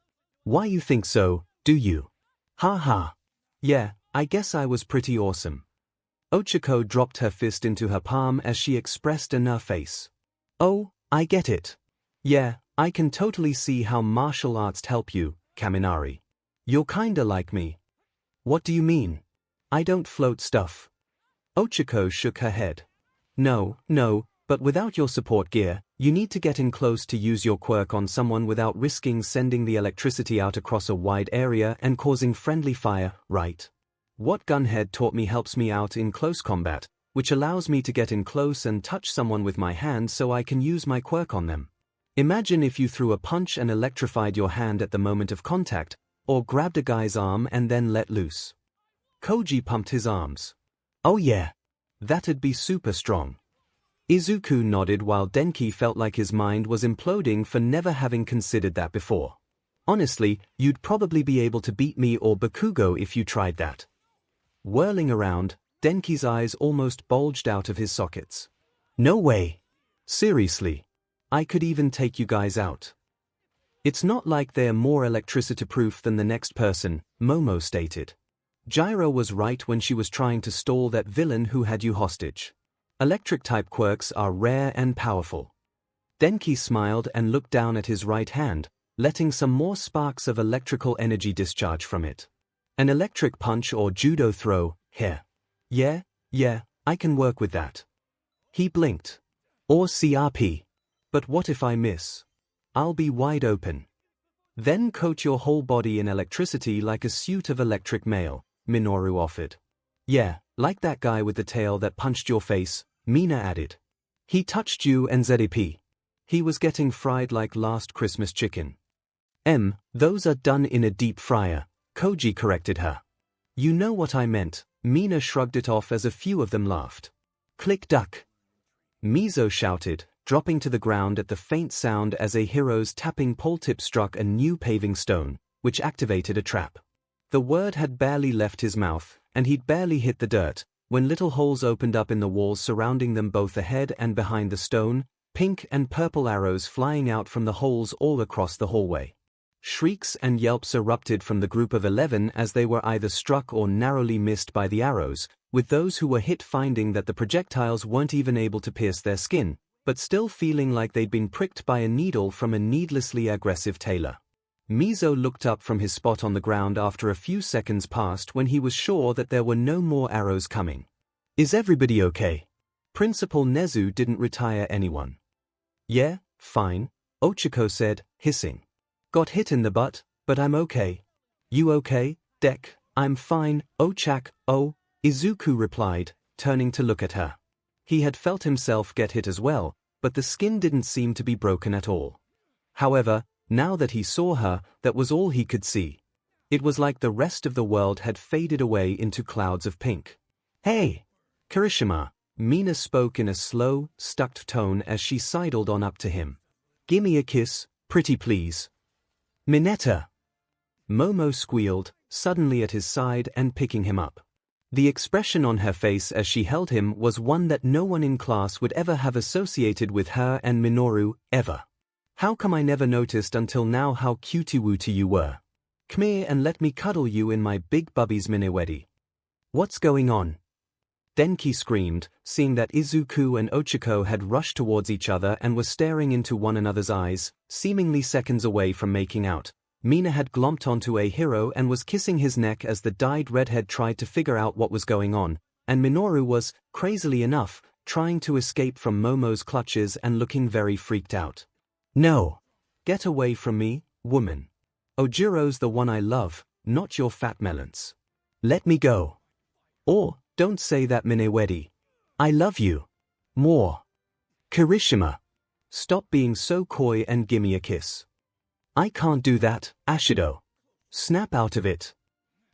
"Why you think so, do you? Ha ha. Yeah, I guess I was pretty awesome." 𝐒𝐿 dropped her fist into her palm as she expressed a no face. "Oh, I get it. Yeah, I can totally see how martial arts help you, Kaminari. You're kinda like me." "What do you mean? I don't float stuff." 𝐒𝐿 shook her head. No, but without your support gear, you need to get in close to use your quirk on someone without risking sending the electricity out across a wide area and causing friendly fire, right? What Gunhead taught me helps me out in close combat, which allows me to get in close and touch someone with my hand so I can use my quirk on them. Imagine if you threw a punch and electrified your hand at the moment of contact, or grabbed a guy's arm and then let loose. Koji pumped his arms. "Oh yeah. That'd be super strong." Izuku nodded while Denki felt like his mind was imploding for never having considered that before. "Honestly, you'd probably be able to beat me or Bakugo if you tried that." Whirling around, Denki's eyes almost bulged out of his sockets. "No way. Seriously. I could even take you guys out." "It's not like they're more electricity-proof than the next person," Momo stated. "Gyro was right when she was trying to stall that villain who had you hostage. Electric-type quirks are rare and powerful." Denki smiled and looked down at his right hand, letting some more sparks of electrical energy discharge from it. "An electric punch or judo throw, here. Yeah, I can work with that." He blinked. "Or CRP. But what if I miss? I'll be wide open." "Then coat your whole body in electricity like a suit of electric mail," Minoru offered. "Yeah, like that guy with the tail that punched your face," Mina added. "He touched you and ZEP. He was getting fried like last Christmas chicken." Those are done in a deep fryer," Koji corrected her. "You know what I meant." Mina shrugged it off as a few of them laughed. "Click duck." Mizo shouted, dropping to the ground at the faint sound as a hero's tapping pole tip struck a new paving stone, which activated a trap. The word had barely left his mouth, and he'd barely hit the dirt, when little holes opened up in the walls surrounding them both ahead and behind the stone, pink and purple arrows flying out from the holes all across the hallway. Shrieks and yelps erupted from the group of 11 as they were either struck or narrowly missed by the arrows, with those who were hit finding that the projectiles weren't even able to pierce their skin, but still feeling like they'd been pricked by a needle from a needlessly aggressive tailor. 𝐵𝐻𝐸 looked up from his spot on the ground after a few seconds passed when he was sure that there were no more arrows coming. Is everybody okay? Principal Nezu didn't retire anyone. Yeah, fine, Ochako said, hissing. Got hit in the butt, but I'm okay. You okay, Dek? I'm fine, Ochak. Oh, Izuku replied, turning to look at her. He had felt himself get hit as well, but the skin didn't seem to be broken at all. However, now that he saw her, that was all he could see. It was like the rest of the world had faded away into clouds of pink. Hey! Kirishima, Mina spoke in a slow, stuck tone as she sidled on up to him. Gimme a kiss, pretty please. Mineta! Momo squealed, suddenly at his side and picking him up. The expression on her face as she held him was one that no one in class would ever have associated with her and Minoru, ever. How come I never noticed until now how cutie-wooty you were? Come here and let me cuddle you in my big bubby's minewedi. What's going on? Denki screamed, seeing that Izuku and Ochako had rushed towards each other and were staring into one another's eyes, seemingly seconds away from making out. Mina had glomped onto 𝐻𝐸 and was kissing his neck as the dyed redhead tried to figure out what was going on, and Minoru was, crazily enough, trying to escape from Momo's clutches and looking very freaked out. No! Get away from me, woman. Ojiro's the one I love, not your fat melons. Let me go. Or, don't say that minewedi. I love you. More. Kirishima. Stop being so coy and gimme a kiss. I can't do that, Ashido. Snap out of it.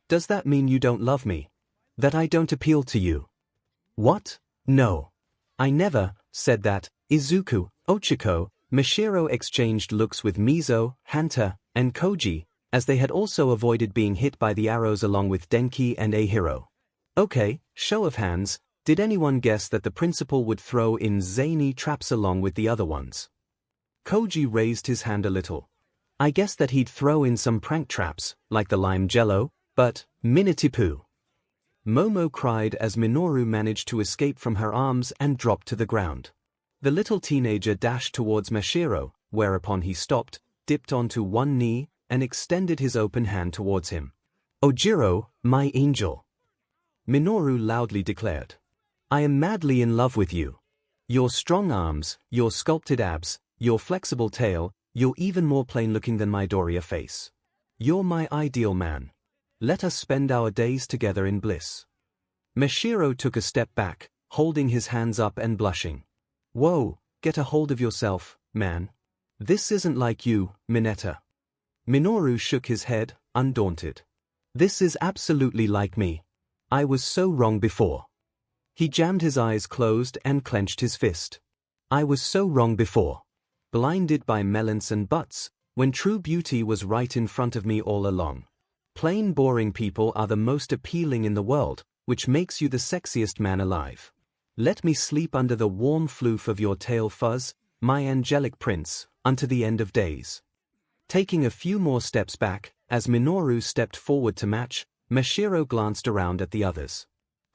Does that mean you don't love me? That I don't appeal to you? What? No. I never said that. Izuku, Ochako, Myhero exchanged looks with 𝐵𝐻𝐸, Hanta, and Koji, as they had also avoided being hit by the arrows along with Denki and 𝐻𝐸. Okay, show of hands, did anyone guess that the principal would throw in zany traps along with the other ones? Koji raised his hand a little. I guess that he'd throw in some prank traps, like the lime jello, but, Minitipu. Momo cried as Minoru managed to escape from her arms and dropped to the ground. The little teenager dashed towards Myhero, whereupon he stopped, dipped onto one knee, and extended his open hand towards him. Ojiro, my angel. Minoru loudly declared. I am madly in love with you. Your strong arms, your sculpted abs, your flexible tail, you're even more plain-looking than my Doria face. You're my ideal man. Let us spend our days together in bliss. Myhero took a step back, holding his hands up and blushing. Whoa, get a hold of yourself, man. This isn't like you, Mineta. Minoru shook his head, undaunted. This is absolutely like me. I was so wrong before. He jammed his eyes closed and clenched his fist. I was so wrong before. Blinded by melons and butts, when true beauty was right in front of me all along. Plain boring people are the most appealing in the world, which makes you the sexiest man alive. Let me sleep under the warm floof of your tail fuzz, my angelic prince, unto the end of days. Taking a few more steps back, as Minoru stepped forward to match, Myhero glanced around at the others.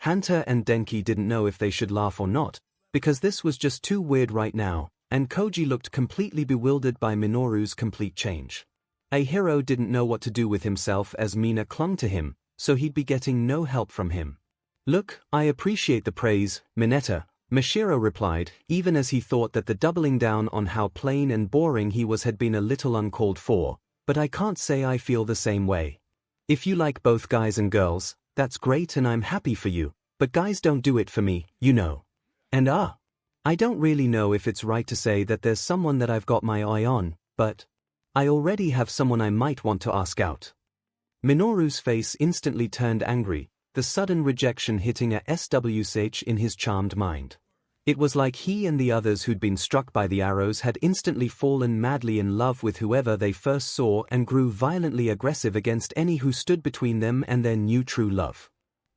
Hanta and Denki didn't know if they should laugh or not, because this was just too weird right now, and Koji looked completely bewildered by Minoru's complete change. 𝐻𝐸 didn't know what to do with himself as Mina clung to him, so he'd be getting no help from him. Look, I appreciate the praise, Mineta, Myhero replied, even as he thought that the doubling down on how plain and boring he was had been a little uncalled for, but I can't say I feel the same way. If you like both guys and girls, that's great and I'm happy for you, but guys don't do it for me, you know. And I don't really know if it's right to say that there's someone that I've got my eye on, but I already have someone I might want to ask out. Minoru's face instantly turned angry, the sudden rejection hitting a switch in his charmed mind. It was like he and the others who'd been struck by the arrows had instantly fallen madly in love with whoever they first saw and grew violently aggressive against any who stood between them and their new true love.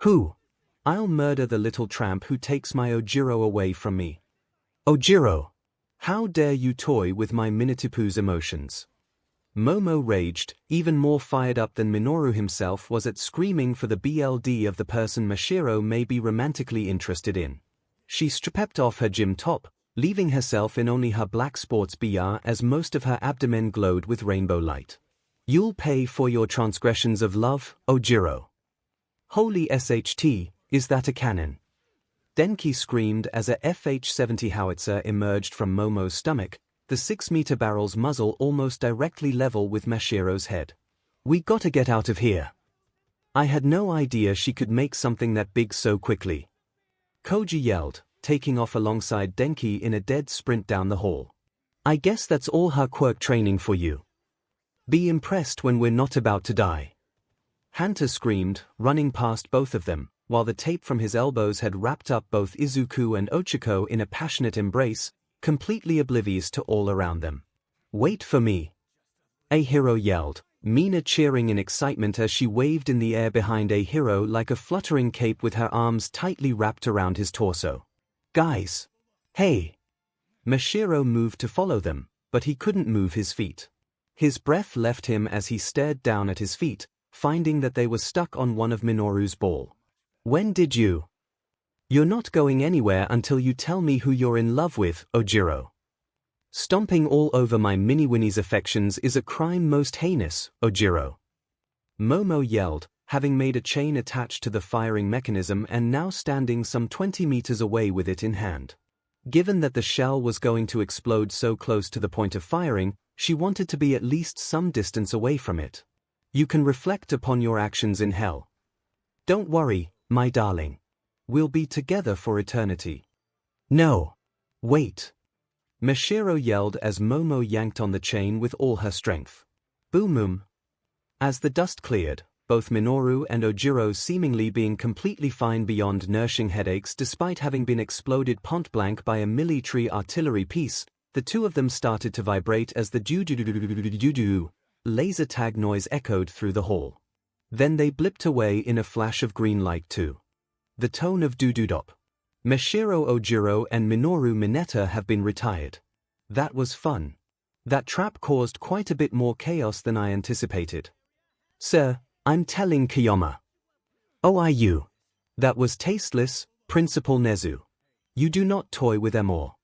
Who? I'll murder the little tramp who takes my Ojiro away from me. Ojiro! How dare you toy with my Minitipu's emotions? Momo raged, even more fired up than Minoru himself was at screaming for the BLD of the person Myhero may be romantically interested in. She stripped off her gym top, leaving herself in only her black sports bra as most of her abdomen glowed with rainbow light. You'll pay for your transgressions of love, 𝐂𝐲𝐲. Holy SHT, is that a cannon? Denki screamed as a FH-70 howitzer emerged from Momo's stomach, the 6-meter barrel's muzzle almost directly level with Mashiro's head. We gotta get out of here. I had no idea she could make something that big so quickly. Koji yelled, taking off alongside Denki in a dead sprint down the hall. I guess that's all her quirk training for you. Be impressed when we're not about to die. Hanta screamed, running past both of them, while the tape from his elbows had wrapped up both Izuku and Ochako in a passionate embrace, completely oblivious to all around them. Wait for me. A hero yelled, Mina cheering in excitement as she waved in the air behind a hero like a fluttering cape with her arms tightly wrapped around his torso. Guys! Hey! Mashiro moved to follow them, but he couldn't move his feet. His breath left him as he stared down at his feet, finding that they were stuck on one of Minoru's ball. When did you? You're not going anywhere until you tell me who you're in love with, 𝐂𝐲𝐲. Stomping all over my mini-winnie's affections is a crime most heinous, 𝐂𝐲𝐲. Momo yelled, having made a chain attached to the firing mechanism and now standing some 20 meters away with it in hand. Given that the shell was going to explode so close to the point of firing, she wanted to be at least some distance away from it. You can reflect upon your actions in hell. Don't worry, my darling. We'll be together for eternity. No. Wait. Mashiro yelled as Momo yanked on the chain with all her strength. Boom. As the dust cleared, both Minoru and 𝐂𝐲𝐲 seemingly being completely fine beyond nourishing headaches despite having been exploded point-blank by a military artillery piece, the two of them started to vibrate as the do-do-do-do-do-do-do laser tag noise echoed through the hall. Then they blipped away in a flash of green light too. The tone of do-do-dop. Mashiro 𝐂𝐲𝐲 and Minoru Mineta have been retired. That was fun. That trap caused quite a bit more chaos than I anticipated. Sir, I'm telling Kiyoma. OIU. That was tasteless, Principal Nezu. You do not toy with them or.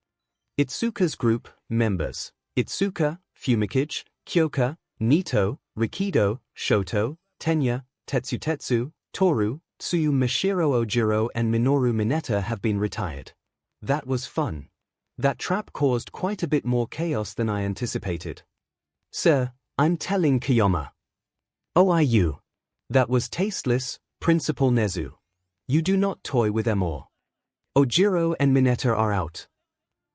Itsuka's group, members. Itsuka, 𝐵𝐵𝐼𝐺, Kyoka, Nito, Rikido, Shoto, Tenya, Tetsu, Toru, Tsuyu Mashiro 𝐂𝐲𝐲 and Minoru Mineta have been retired. That was fun. That trap caused quite a bit more chaos than I anticipated. Sir, I'm telling Kiyoma. OIU. That was tasteless, Principal Nezu. You do not toy with them or. 𝐂𝐲𝐲 and Mineta are out.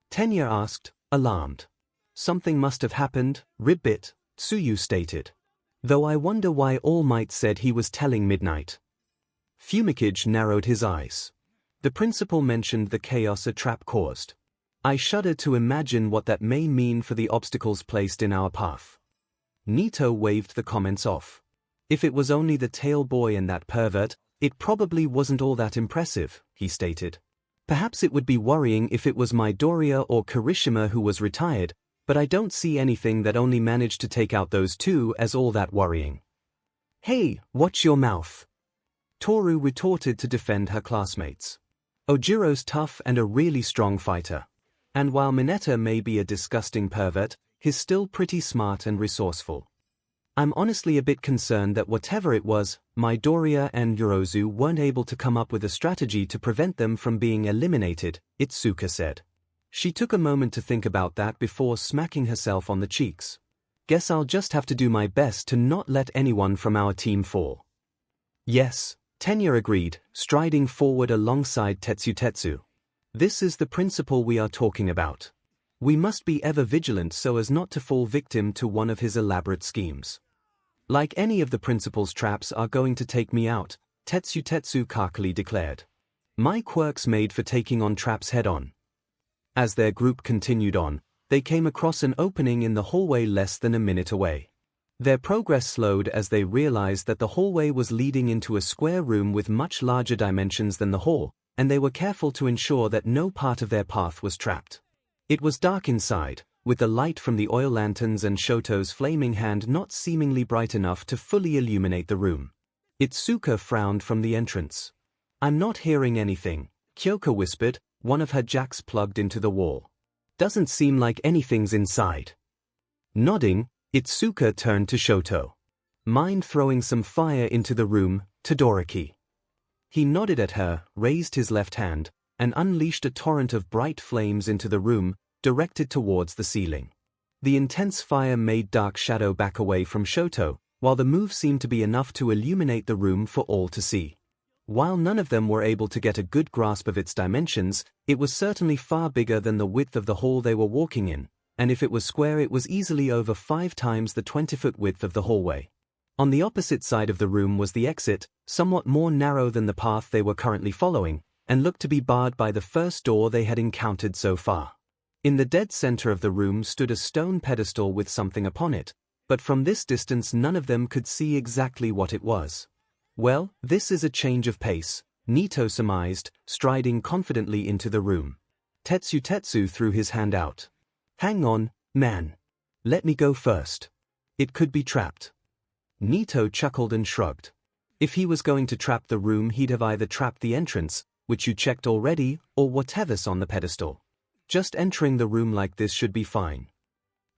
Tenya asked, alarmed. Something must have happened, Ribbit, Tsuyu stated. Though I wonder why All Might said he was telling Midnight. 𝐵𝐵𝐼𝐺 narrowed his eyes. The principal mentioned the chaos a trap caused. I shudder to imagine what that may mean for the obstacles placed in our path. Nito waved the comments off. If it was only the tail boy and that pervert, it probably wasn't all that impressive, he stated. Perhaps it would be worrying if it was Midoriya or Kirishima who was retired, but I don't see anything that only managed to take out those two as all that worrying. Hey, watch your mouth. Toru retorted to defend her classmates. 𝐂𝐲𝐲's tough and a really strong fighter. And while Mineta may be a disgusting pervert, he's still pretty smart and resourceful. I'm honestly a bit concerned that whatever it was, Midoriya and Yorozu weren't able to come up with a strategy to prevent them from being eliminated, Itsuka said. She took a moment to think about that before smacking herself on the cheeks. Guess I'll just have to do my best to not let anyone from our team fall. Yes, Tenya agreed, striding forward alongside Tetsu. This is the principle we are talking about. We must be ever vigilant so as not to fall victim to one of his elaborate schemes. Like any of the principal's traps are going to take me out, Tetsu carkily declared. My quirk's made for taking on traps head-on. As their group continued on, they came across an opening in the hallway less than a minute away. Their progress slowed as they realized that the hallway was leading into a square room with much larger dimensions than the hall, and they were careful to ensure that no part of their path was trapped. It was dark inside, with the light from the oil lanterns and Shoto's flaming hand not seemingly bright enough to fully illuminate the room. Itsuka frowned from the entrance. I'm not hearing anything, Kyoka whispered, one of her jacks plugged into the wall. Doesn't seem like anything's inside. Nodding, Itsuka turned to Shoto. Mind throwing some fire into the room, Todoroki? He nodded at her, raised his left hand, and unleashed a torrent of bright flames into the room, directed towards the ceiling. The intense fire made Dark Shadow back away from Shoto, while the move seemed to be enough to illuminate the room for all to see. While none of them were able to get a good grasp of its dimensions, it was certainly far bigger than the width of the hall they were walking in, and if it was square it was easily over 5 times the 20-foot width of the hallway. On the opposite side of the room was the exit, somewhat more narrow than the path they were currently following, and looked to be barred by the first door they had encountered so far. In the dead center of the room stood a stone pedestal with something upon it, but from this distance none of them could see exactly what it was. Well, this is a change of pace, Nito surmised, striding confidently into the room. Tetsu threw his hand out. Hang on, man. Let me go first. It could be trapped. Nito chuckled and shrugged. If he was going to trap the room he'd have either trapped the entrance, which you checked already, or whatever's on the pedestal. Just entering the room like this should be fine.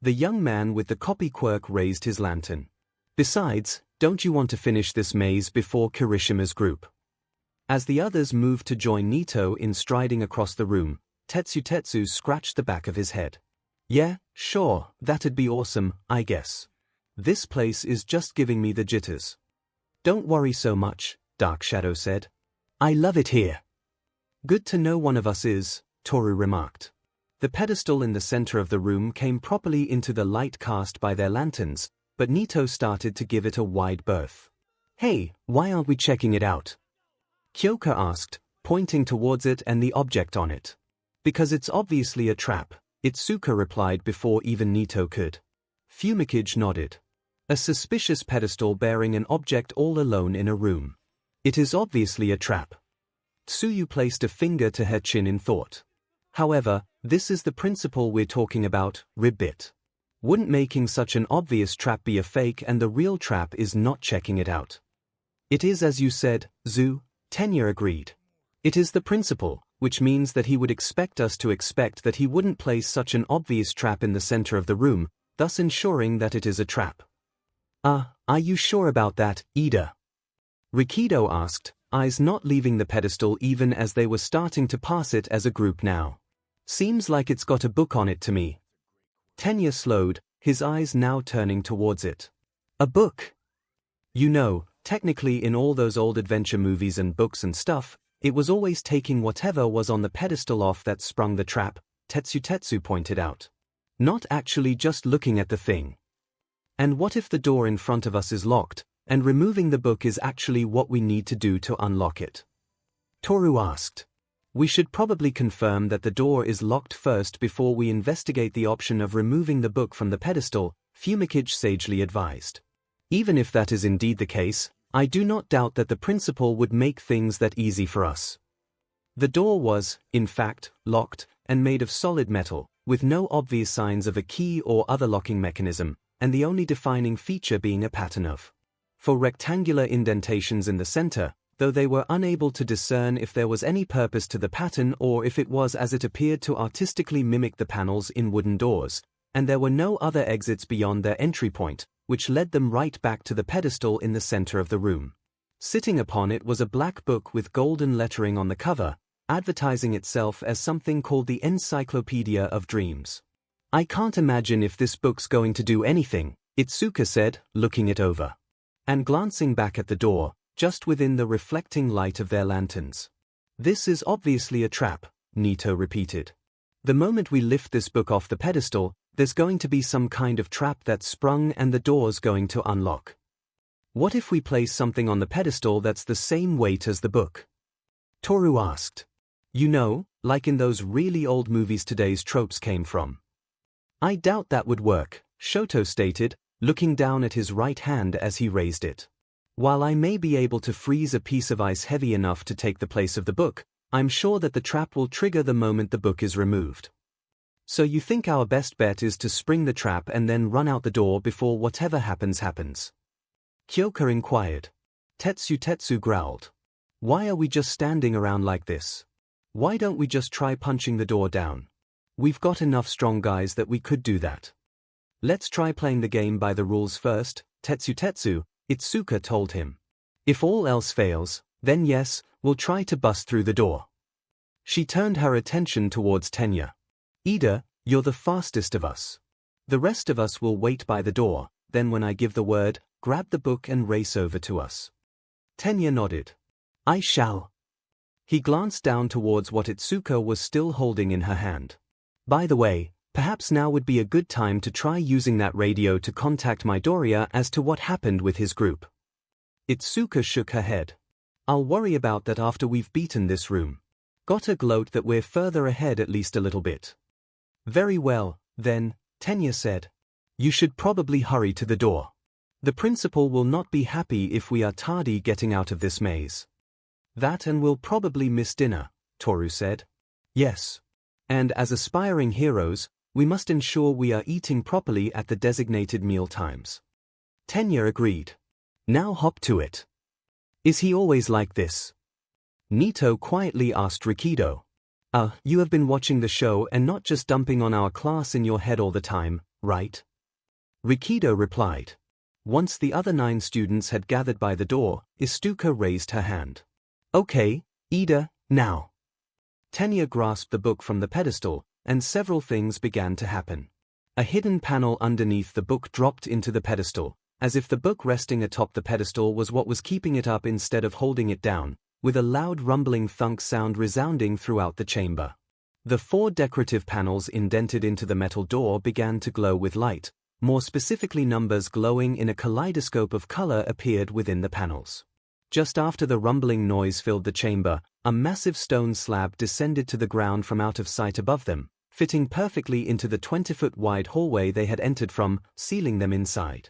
The young man with the copy quirk raised his lantern. Besides, don't you want to finish this maze before Kirishima's group? As the others moved to join Nito in striding across the room, Tetsu scratched the back of his head. Yeah, sure, that'd be awesome, I guess. This place is just giving me the jitters. Don't worry so much, Dark Shadow said. I love it here. Good to know one of us is, Toru remarked. The pedestal in the center of the room came properly into the light cast by their lanterns, but Nito started to give it a wide berth. Hey, why aren't we checking it out? Kyoka asked, pointing towards it and the object on it. Because it's obviously a trap, Izuku replied before even Nito could. 𝐒𝐭𝐚𝐲 nodded. A suspicious pedestal bearing an object all alone in a room. It is obviously a trap. Tsuyu placed a finger to her chin in thought. However, this is the principle we're talking about, ribbit. Wouldn't making such an obvious trap be a fake and the real trap is not checking it out? It is as you said, Zu, Tenya agreed. It is the principle, which means that he would expect us to expect that he wouldn't place such an obvious trap in the center of the room, thus ensuring that it is a trap. Are you sure about that, Ida? Rikido asked, eyes not leaving the pedestal even as they were starting to pass it as a group now. Seems like it's got a book on it to me. Tenya slowed, his eyes now turning towards it. A book? You know, technically in all those old adventure movies and books and stuff, it was always taking whatever was on the pedestal off that sprung the trap, Tetsu pointed out. Not actually just looking at the thing. And what if the door in front of us is locked, and removing the book is actually what we need to do to unlock it? Toru asked. We should probably confirm that the door is locked first before we investigate the option of removing the book from the pedestal, 𝐒𝐭𝐚𝐲 sagely advised. Even if that is indeed the case, I do not doubt that the principle would make things that easy for us. The door was, in fact, locked, and made of solid metal, with no obvious signs of a key or other locking mechanism, and the only defining feature being a pattern of 4 rectangular indentations in the center, though they were unable to discern if there was any purpose to the pattern or if it was as it appeared to artistically mimic the panels in wooden doors, and there were no other exits beyond their entry point, which led them right back to the pedestal in the center of the room. Sitting upon it was a black book with golden lettering on the cover, advertising itself as something called the Encyclopedia of Dreams. I can't imagine if this book's going to do anything, Izuku said, looking it over. And glancing back at the door, just within the reflecting light of their lanterns. This is obviously a trap, Nito repeated. The moment we lift this book off the pedestal, there's going to be some kind of trap that's sprung and the door's going to unlock. What if we place something on the pedestal that's the same weight as the book? Toru asked. You know, like in those really old movies today's tropes came from. I doubt that would work, Shoto stated, looking down at his right hand as he raised it. While I may be able to freeze a piece of ice heavy enough to take the place of the book, I'm sure that the trap will trigger the moment the book is removed. So you think our best bet is to spring the trap and then run out the door before whatever happens happens? Kyoka inquired. Tetsu growled. Why are we just standing around like this? Why don't we just try punching the door down? We've got enough strong guys that we could do that. Let's try playing the game by the rules first, Tetsu, Izuku told him. If all else fails, then yes, we'll try to bust through the door. She turned her attention towards Tenya. Ida, you're the fastest of us. The rest of us will wait by the door, then when I give the word, grab the book and race over to us. Tenya nodded. I shall. He glanced down towards what Izuku was still holding in her hand. By the way, perhaps now would be a good time to try using that radio to contact Midoriya as to what happened with his group. Izuku shook her head. I'll worry about that after we've beaten this room. Gotta gloat that we're further ahead at least a little bit. Very well, then, Tenya said. You should probably hurry to the door. The principal will not be happy if we are tardy getting out of this maze. That and we'll probably miss dinner, Toru said. Yes. And as aspiring heroes, we must ensure we are eating properly at the designated meal times. Tenya agreed. Now hop to it. Is he always like this? Nito quietly asked Rikido. You have been watching the show and not just dumping on our class in your head all the time, right? Rikido replied. Once the other 9 students had gathered by the door, Izuku raised her hand. Okay, Ida, now. Tenya grasped the book from the pedestal, and several things began to happen. A hidden panel underneath the book dropped into the pedestal, as if the book resting atop the pedestal was what was keeping it up instead of holding it down, with a loud rumbling thunk sound resounding throughout the chamber. The 4 decorative panels indented into the metal door began to glow with light, more specifically numbers glowing in a kaleidoscope of color appeared within the panels. Just after the rumbling noise filled the chamber, a massive stone slab descended to the ground from out of sight above them, fitting perfectly into the 20-foot wide hallway they had entered from, sealing them inside.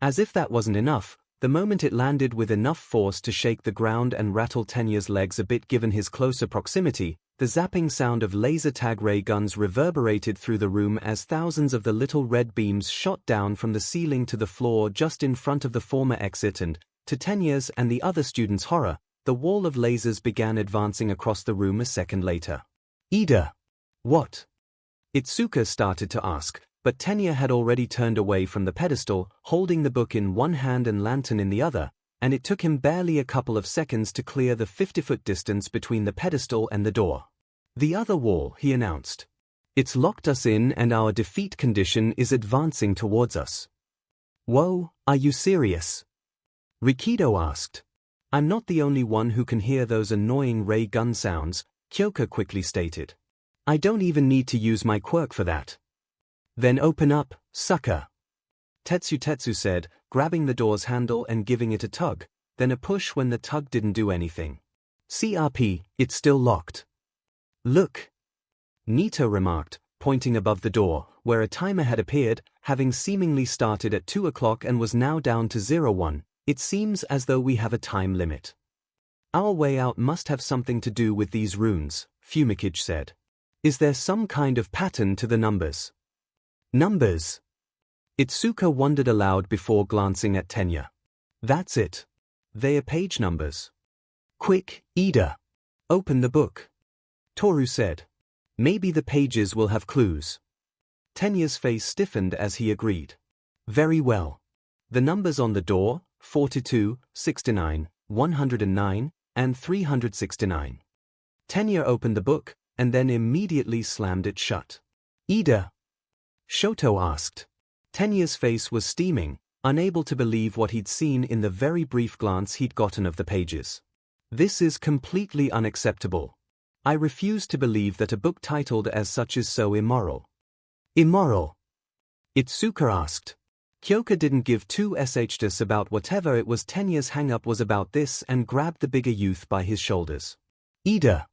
As if that wasn't enough, the moment it landed with enough force to shake the ground and rattle Tenya's legs a bit given his closer proximity, the zapping sound of laser tag ray guns reverberated through the room as thousands of the little red beams shot down from the ceiling to the floor just in front of the former exit and, to Tenya's and the other students' horror, the wall of lasers began advancing across the room a second later. Ida! What? Izuku started to ask, but Tenya had already turned away from the pedestal, holding the book in one hand and lantern in the other, and it took him barely a couple of seconds to clear the 50-foot distance between the pedestal and the door. The other wall, he announced. It's locked us in and our defeat condition is advancing towards us. Whoa, are you serious? Rikido asked. I'm not the only one who can hear those annoying ray gun sounds, Kyoka quickly stated. I don't even need to use my quirk for that. Then open up, sucker. Tetsu said, grabbing the door's handle and giving it a tug, then a push when the tug didn't do anything. CRP, it's still locked. Look. Nito remarked, pointing above the door, where a timer had appeared, having seemingly started at 2 o'clock and was now down to 01. It seems as though we have a time limit. Our way out must have something to do with these runes, 𝐒𝐭𝐚𝐲 said. Is there some kind of pattern to the numbers? Numbers? Izuku wondered aloud before glancing at Tenya. That's it. They are page numbers. Quick, Ida. Open the book. Toru said. Maybe the pages will have clues. Tenya's face stiffened as he agreed. Very well. The numbers on the door, 42, 69, 109, and 369. Tenya opened the book, and then immediately slammed it shut. Ida? Shoto asked. Tenya's face was steaming, unable to believe what he'd seen in the very brief glance he'd gotten of the pages. This is completely unacceptable. I refuse to believe that a book titled as such is so immoral. Immoral? Izuku asked. Kyoka didn't give 2 shs about whatever it was. Tenya's hang-up was about this and grabbed the bigger youth by his shoulders. Ida.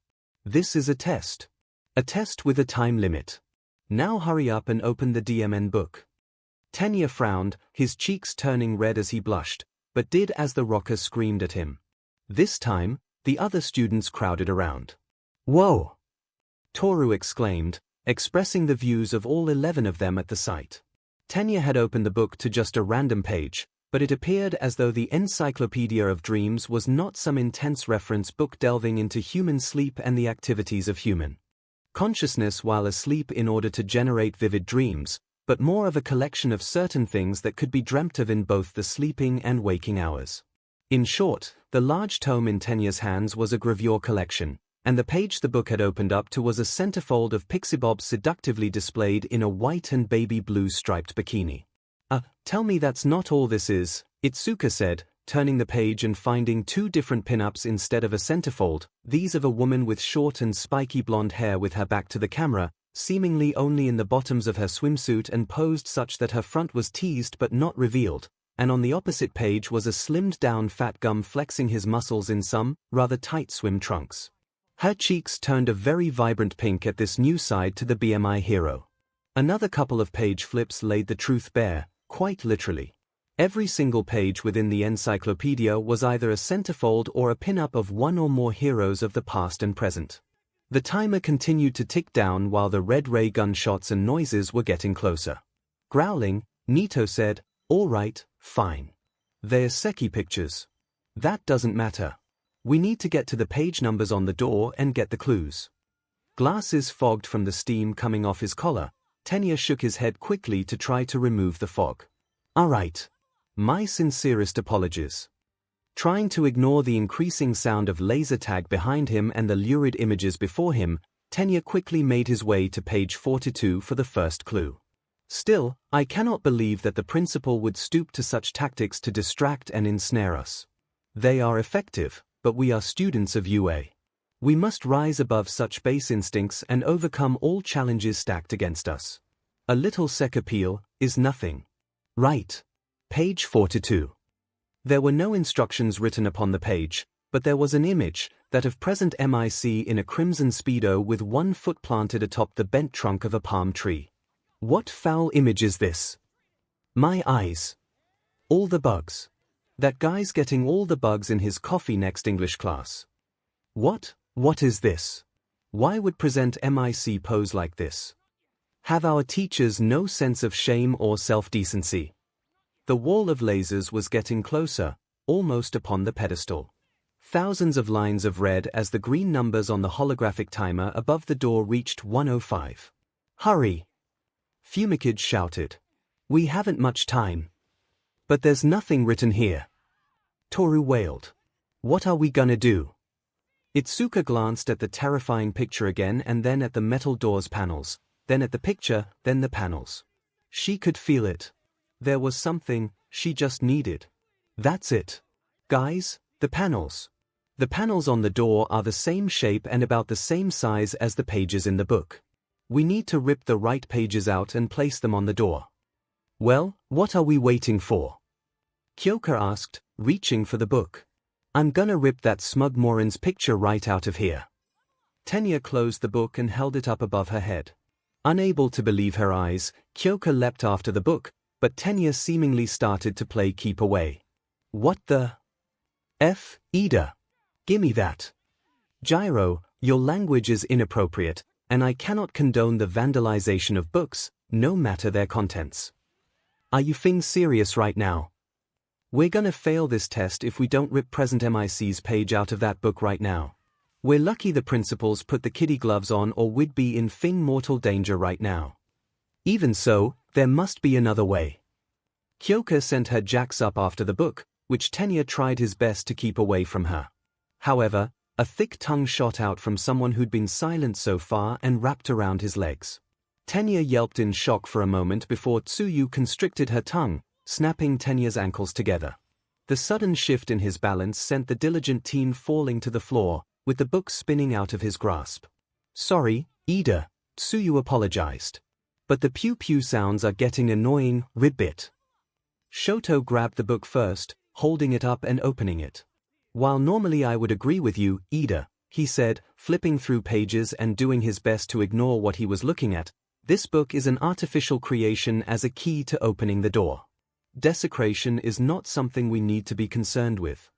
This is a test. A test with a time limit. Now hurry up and open the DMN book. Tenya frowned, his cheeks turning red as he blushed, but did as the rocker screamed at him. This time, the other students crowded around. Whoa! Toru exclaimed, expressing the views of all 11 of them at the sight. Tenya had opened the book to just a random page, but it appeared as though the Encyclopedia of Dreams was not some intense reference book delving into human sleep and the activities of human consciousness while asleep in order to generate vivid dreams, but more of a collection of certain things that could be dreamt of in both the sleeping and waking hours. In short, the large tome in Tenya's hands was a gravure collection, and the page the book had opened up to was a centerfold of Pixie Bob seductively displayed in a white and baby blue striped bikini. Tell me that's not all this is, Izuku said, turning the page and finding two different pinups instead of a centerfold, these of a woman with short and spiky blonde hair with her back to the camera, seemingly only in the bottoms of her swimsuit and posed such that her front was teased but not revealed, and on the opposite page was a slimmed-down fat gum flexing his muscles in some, rather tight swim trunks. Her cheeks turned a very vibrant pink at this new side to the BMI hero. Another couple of page flips laid the truth bare, quite literally. Every single page within the encyclopedia was either a centerfold or a pin-up of one or more heroes of the past and present. The timer continued to tick down while the red ray gunshots and noises were getting closer. Growling, Nito said, "All right, fine. They're Seki pictures. That doesn't matter. We need to get to the page numbers on the door and get the clues." Glasses fogged from the steam coming off his collar, Tenya shook his head quickly to try to remove the fog. "All right. My sincerest apologies." Trying to ignore the increasing sound of laser tag behind him and the lurid images before him, Tenya quickly made his way to page 42 for the first clue. "Still, I cannot believe that the principal would stoop to such tactics to distract and ensnare us. They are effective, but we are students of UA. We must rise above such base instincts and overcome all challenges stacked against us. A little sec appeal is nothing. Right." Page 42. There were no instructions written upon the page, but there was an image, that of present MIC in a crimson speedo with one foot planted atop the bent trunk of a palm tree. What foul image is this? My eyes. All the bugs. That guy's getting all the bugs in his coffee next English class. What is this? Why would present MIC pose like this? Have our teachers no sense of shame or self-decency? The wall of lasers was getting closer, almost upon the pedestal. Thousands of lines of red as the green numbers on the holographic timer above the door reached 105. Hurry! Fumikage shouted. We haven't much time. But there's nothing written here. Toru wailed. What are we gonna do? Izuku glanced at the terrifying picture again and then at the metal door's panels, then at the picture, then the panels. She could feel it. There was something she just needed. That's it. Guys, the panels. The panels on the door are the same shape and about the same size as the pages in the book. We need to rip the right pages out and place them on the door. Well, what are we waiting for? Kyoka asked, reaching for the book. I'm gonna rip that smug moron's picture right out of here. Tenya closed the book and held it up above her head. Unable to believe her eyes, Kyoka leapt after the book, but Tenya seemingly started to play keep away. What the F, Ida? Gimme that. Gyro, your language is inappropriate, and I cannot condone the vandalization of books, no matter their contents. Are you fing serious right now? We're gonna fail this test if we don't rip present MIC's page out of that book right now. We're lucky the principals put the kiddie gloves on or we'd be in fing mortal danger right now. Even so, there must be another way. Kyoka sent her jacks up after the book, which Tenya tried his best to keep away from her. However, a thick tongue shot out from someone who'd been silent so far and wrapped around his legs. Tenya yelped in shock for a moment before Tsuyu constricted her tongue, snapping Tenya's ankles together. The sudden shift in his balance sent the diligent teen falling to the floor, with the book spinning out of his grasp. Sorry, Ida, Tsuyu apologized. But the pew-pew sounds are getting annoying, ribbit. Shoto grabbed the book first, holding it up and opening it. While normally I would agree with you, Ida, he said, flipping through pages and doing his best to ignore what he was looking at, this book is an artificial creation as a key to opening the door. Desecration is not something we need to be concerned with.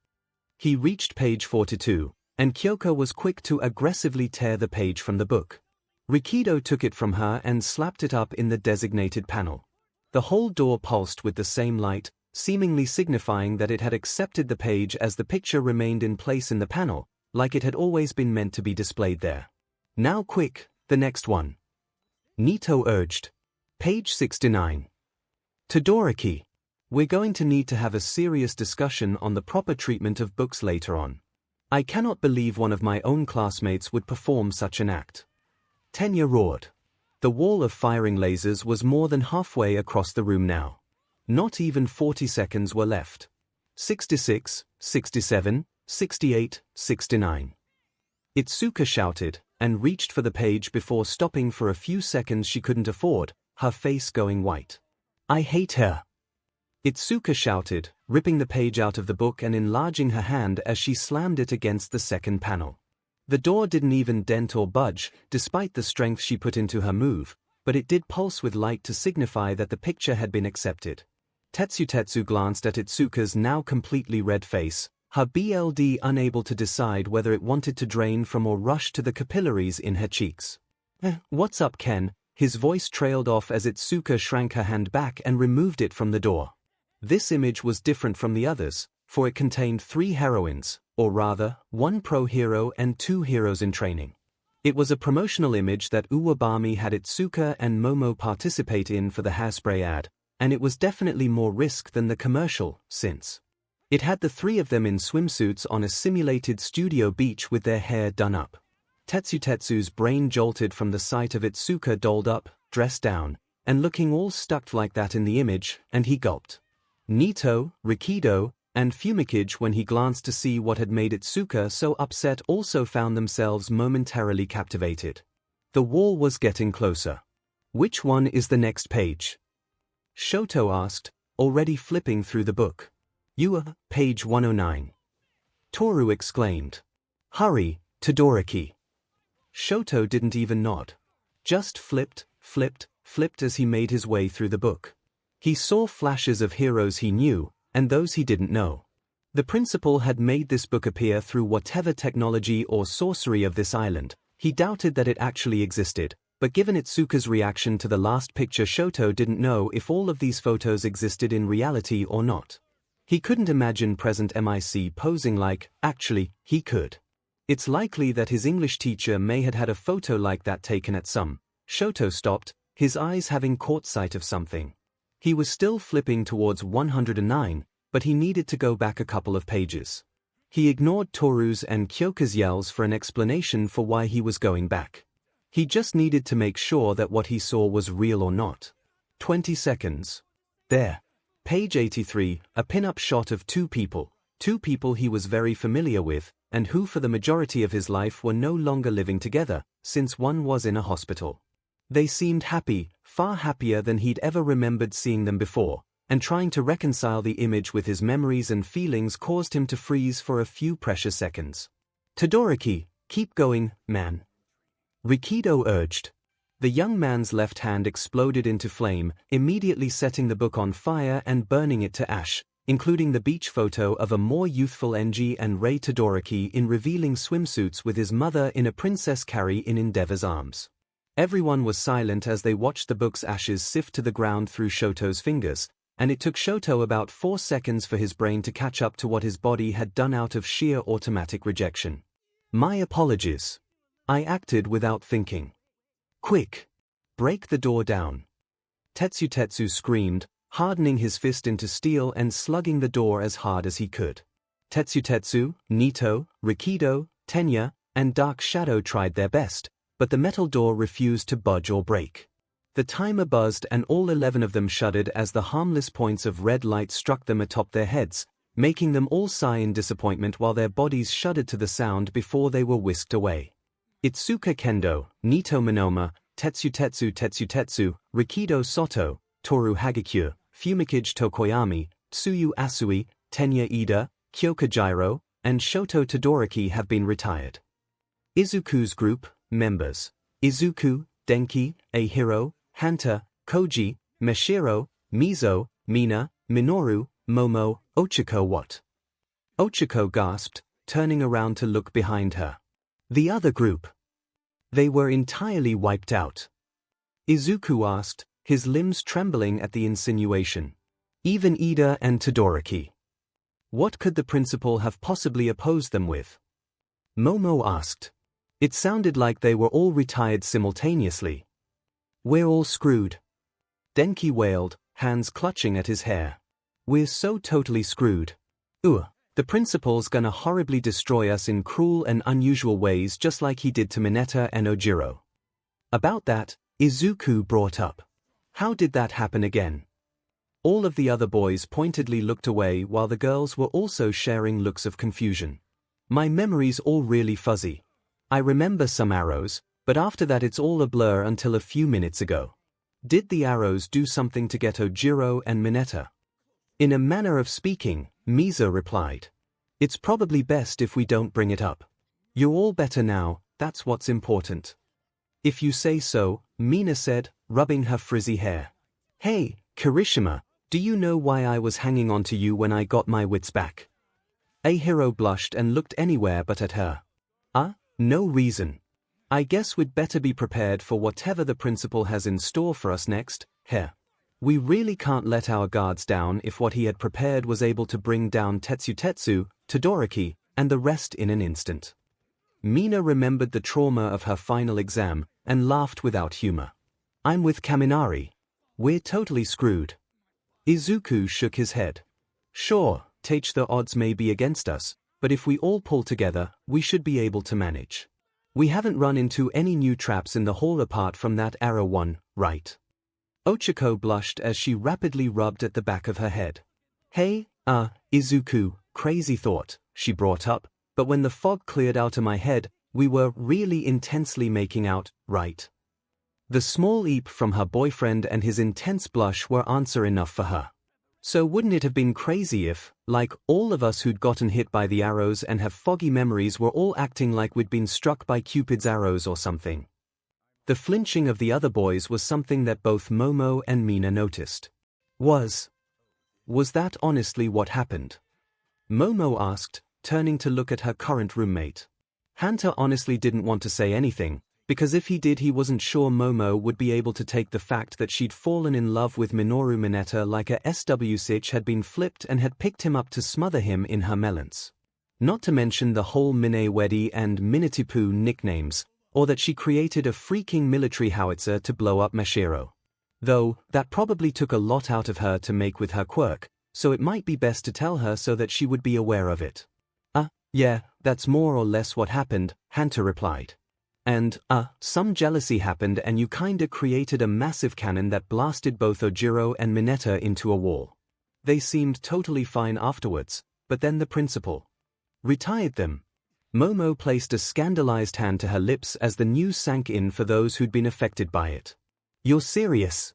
He reached page 42, and Kyoka was quick to aggressively tear the page from the book. Rikido took it from her and slapped it up in the designated panel. The whole door pulsed with the same light, seemingly signifying that it had accepted the page as the picture remained in place in the panel, like it had always been meant to be displayed there. Now quick, the next one. Nito urged. Page 69. Todoroki. We're going to need to have a serious discussion on the proper treatment of books later on. I cannot believe one of my own classmates would perform such an act. Tenya roared. The wall of firing lasers was more than halfway across the room now. Not even 40 seconds were left. 66, 67, 68, 69. Izuku shouted, and reached for the page before stopping for a few seconds she couldn't afford, her face going white. I hate her. Izuku shouted, ripping the page out of the book and enlarging her hand as she slammed it against the second panel. The door didn't even dent or budge, despite the strength she put into her move, but it did pulse with light to signify that the picture had been accepted. Tetsu glanced at Izuku's now completely red face, her BLD unable to decide whether it wanted to drain from or rush to the capillaries in her cheeks. What's up, Ken? His voice trailed off as Izuku shrank her hand back and removed it from the door. This image was different from the others, for it contained 3 heroines, or rather, 1 pro hero and 2 heroes in training. It was a promotional image that Uwabami had Izuku and Momo participate in for the hairspray ad, and it was definitely more risk than the commercial, since it had the 3 of them in swimsuits on a simulated studio beach with their hair done up. Tetsu's brain jolted from the sight of Izuku dolled up, dressed down, and looking all stuck like that in the image, and he gulped. Nito, Rikido, and Fumikage, when he glanced to see what had made Izuku so upset, also found themselves momentarily captivated. The wall was getting closer. Which one is the next page? Shoto asked, already flipping through the book. You are, page 109. Toru exclaimed. Hurry, Todoroki. Shoto didn't even nod. Just flipped as he made his way through the book. He saw flashes of heroes he knew, and those he didn't know. The principal had made this book appear through whatever technology or sorcery of this island. He doubted that it actually existed, but given Izuku's reaction to the last picture, Shoto didn't know if all of these photos existed in reality or not. He couldn't imagine present MIC posing like, actually, he could. It's likely that his English teacher may have had a photo like that taken at some. Shoto stopped, his eyes having caught sight of something. He was still flipping towards 109, but he needed to go back a couple of pages. He ignored Toru's and Kyoka's yells for an explanation for why he was going back. He just needed to make sure that what he saw was real or not. 20 seconds. There. Page 83, a pin-up shot of 2 people he was very familiar with, and who for the majority of his life were no longer living together, since one was in a hospital. They seemed happy, far happier than he'd ever remembered seeing them before, and trying to reconcile the image with his memories and feelings caused him to freeze for a few precious seconds. Todoroki, keep going, man. Rikido urged. The young man's left hand exploded into flame, immediately setting the book on fire and burning it to ash, including the beach photo of a more youthful Enji and Rei Todoroki in revealing swimsuits with his mother in a Princess Carrie in Endeavor's arms. Everyone was silent as they watched the book's ashes sift to the ground through Shoto's fingers, and it took Shoto about 4 seconds for his brain to catch up to what his body had done out of sheer automatic rejection. My apologies. I acted without thinking. Quick! Break the door down. Tetsu screamed, hardening his fist into steel and slugging the door as hard as he could. Tetsu, Nito, Rikido, Tenya, and Dark Shadow tried their best, but the metal door refused to budge or break. The timer buzzed and all 11 of them shuddered as the harmless points of red light struck them atop their heads, making them all sigh in disappointment while their bodies shuddered to the sound before they were whisked away. Itsuka Kendo, Nito Monoma, Tetsu, Rikido Soto, Toru Hagakure, Fumikage Tokoyami, Tsuyu Asui, Tenya Ida, Kyoka Jiro, and Shoto Todoroki have been retired. Izuku's group members: Izuku, Denki, Ahiro, Hanta, Koji, Meshiro, Mizo, Mina, Minoru, Momo, Ochiko. What? Ochiko gasped, turning around to look behind her. The other group. They were entirely wiped out. Izuku asked, his limbs trembling at the insinuation. Even Ida and Todoroki. What could the principal have possibly opposed them with? Momo asked. It sounded like they were all retired simultaneously. We're all screwed. Denki wailed, hands clutching at his hair. We're so totally screwed. The principal's gonna horribly destroy us in cruel and unusual ways just like he did to Mineta and Ojiro. About that, Izuku brought up. How did that happen again? All of the other boys pointedly looked away while the girls were also sharing looks of confusion. My memory's all really fuzzy. I remember some arrows, but after that it's all a blur until a few minutes ago. Did the arrows do something to get Ojiro and Mineta? In a manner of speaking, Misa replied. It's probably best if we don't bring it up. You're all better now, that's what's important. If you say so, Mina said, rubbing her frizzy hair. Hey, Kirishima, do you know why I was hanging on to you when I got my wits back? Ahiro blushed and looked anywhere but at her. No reason. I guess we'd better be prepared for whatever the principal has in store for us next, We really can't let our guards down if what he had prepared was able to bring down Tetsu, Todoroki, and the rest in an instant. Mina remembered the trauma of her final exam and laughed without humor. I'm with Kaminari. We're totally screwed. Izuku shook his head. Sure, the odds may be against us, but if we all pull together, we should be able to manage. We haven't run into any new traps in the hall apart from that arrow one, right? Ochako blushed as she rapidly rubbed at the back of her head. Hey, Izuku, crazy thought, she brought up, but when the fog cleared out of my head, we were really intensely making out, right? The small eep from her boyfriend and his intense blush were answer enough for her. So wouldn't it have been crazy if, like all of us who'd gotten hit by the arrows and have foggy memories, were all acting like we'd been struck by Cupid's arrows or something? The flinching of the other boys was something that both Momo and Mina noticed. Was that honestly what happened? Momo asked, turning to look at her current roommate. Hanta honestly didn't want to say anything, because if he did he wasn't sure Momo would be able to take the fact that she'd fallen in love with Minoru Mineta like a SW switch had been flipped and had picked him up to smother him in her melons. Not to mention the whole Minewedi and Minitipu nicknames, or that she created a freaking military howitzer to blow up Mashiro. Though, that probably took a lot out of her to make with her quirk, so it might be best to tell her so that she would be aware of it. Yeah, that's more or less what happened, Hanta replied. And, some jealousy happened and you kinda created a massive cannon that blasted both Ojiro and Mineta into a wall. They seemed totally fine afterwards, but then the principal retired them. Momo placed a scandalized hand to her lips as the news sank in for those who'd been affected by it. You're serious?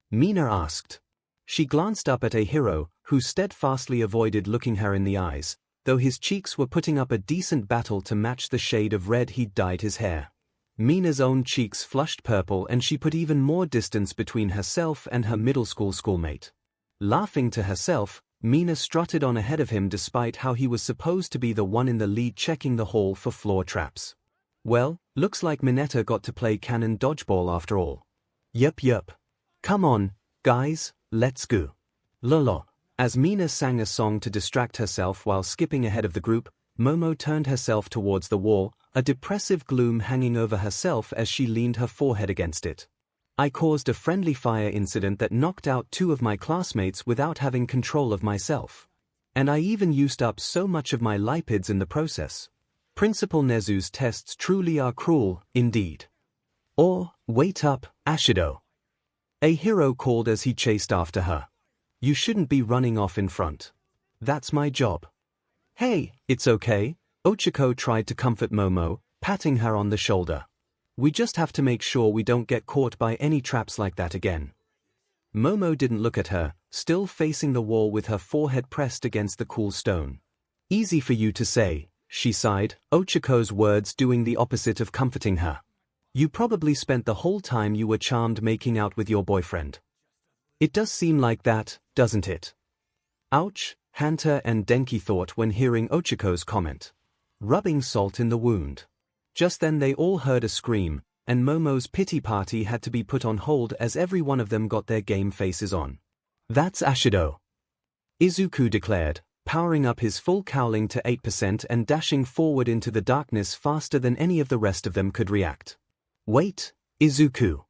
Mina asked. She glanced up at Ahiro, who steadfastly avoided looking her in the eyes, though his cheeks were putting up a decent battle to match the shade of red he'd dyed his hair. Mina's own cheeks flushed purple and she put even more distance between herself and her middle school schoolmate. Laughing to herself, Mina strutted on ahead of him despite how he was supposed to be the one in the lead checking the hall for floor traps. Well, looks like Mineta got to play cannon dodgeball after all. Yup. Come on, guys, let's go. Lolo. As Mina sang a song to distract herself while skipping ahead of the group, Momo turned herself towards the wall, a depressive gloom hanging over herself as she leaned her forehead against it. I caused a friendly fire incident that knocked out 2 of my classmates without having control of myself. And I even used up so much of my lipids in the process. Principal Nezu's tests truly are cruel, indeed. Or, wait up, Ashido. Ahiro called as he chased after her. You shouldn't be running off in front. That's my job. Hey, it's okay, Ochako tried to comfort Momo, patting her on the shoulder. We just have to make sure we don't get caught by any traps like that again. Momo didn't look at her, still facing the wall with her forehead pressed against the cool stone. Easy for you to say, she sighed, Ochako's words doing the opposite of comforting her. You probably spent the whole time you were charmed making out with your boyfriend. It does seem like that, doesn't it? Ouch, Hanta and Denki thought when hearing Ochako's comment. Rubbing salt in the wound. Just then they all heard a scream, and Momo's pity party had to be put on hold as every one of them got their game faces on. That's Ashido, Izuku declared, powering up his full cowling to 8% and dashing forward into the darkness faster than any of the rest of them could react. Wait, Izuku.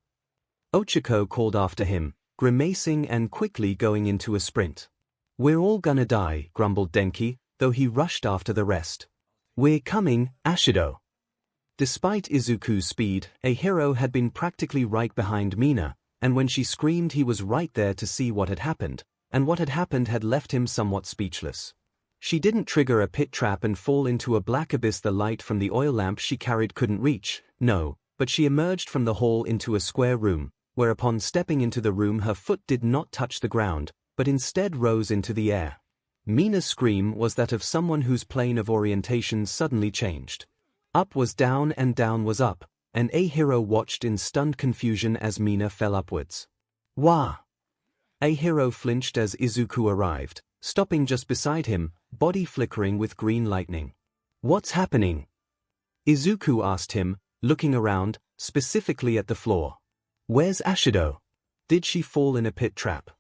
Ochako called after him, grimacing and quickly going into a sprint. "We're all gonna die," grumbled Denki, though he rushed after the rest. "We're coming, Ashido." Despite Izuku's speed, 𝐒𝐻𝐻 had been practically right behind Mina, and when she screamed he was right there to see what had happened, and what had happened had left him somewhat speechless. She didn't trigger a pit trap and fall into a black abyss the light from the oil lamp she carried couldn't reach, no, but she emerged from the hall into a square room, where upon stepping into the room her foot did not touch the ground, but instead rose into the air. Mina's scream was that of someone whose plane of orientation suddenly changed. Up was down and down was up, and 𝐒𝐻𝐻 watched in stunned confusion as Mina fell upwards. "Wah!" 𝐒𝐻𝐻 flinched as Izuku arrived, stopping just beside him, body flickering with green lightning. "What's happening?" Izuku asked him, looking around, specifically at the floor. "Where's Ashido? Did she fall in a pit trap?"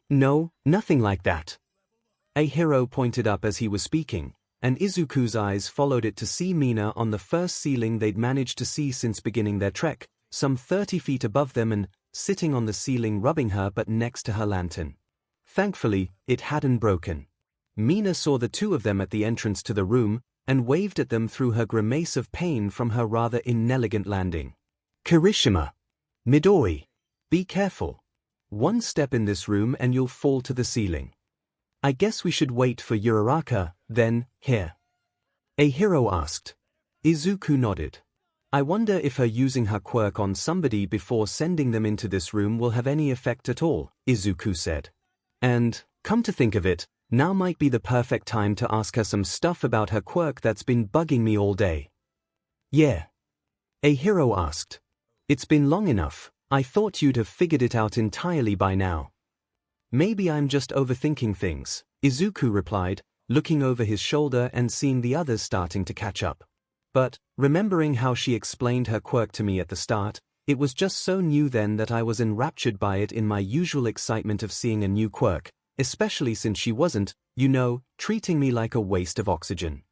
No, nothing like that." 𝐒𝐻𝐻 pointed up as he was speaking, and Izuku's eyes followed it to see Mina on the first ceiling they'd managed to see since beginning their trek, some 30 feet above them and, sitting on the ceiling rubbing her butt next to her lantern. Thankfully, it hadn't broken. Mina saw the two of them at the entrance to the room, and waved at them through her grimace of pain from her rather inelegant landing. "Kirishima! Midori! Be careful. One step in this room and you'll fall to the ceiling. I guess we should wait for Uraraka, then, here?" 𝐒𝐻𝐻 asked. Izuku nodded. "I wonder if her using her quirk on somebody before sending them into this room will have any effect at all," Izuku said. "And, come to think of it, now might be the perfect time to ask her some stuff about her quirk that's been bugging me all day." "Yeah?" 𝐒𝐻𝐻 asked. "It's been long enough. I thought you'd have figured it out entirely by now." "Maybe I'm just overthinking things," Izuku replied, looking over his shoulder and seeing the others starting to catch up. "But, remembering how she explained her quirk to me at the start, it was just so new then that I was enraptured by it in my usual excitement of seeing a new quirk, especially since she wasn't, treating me like a waste of oxygen.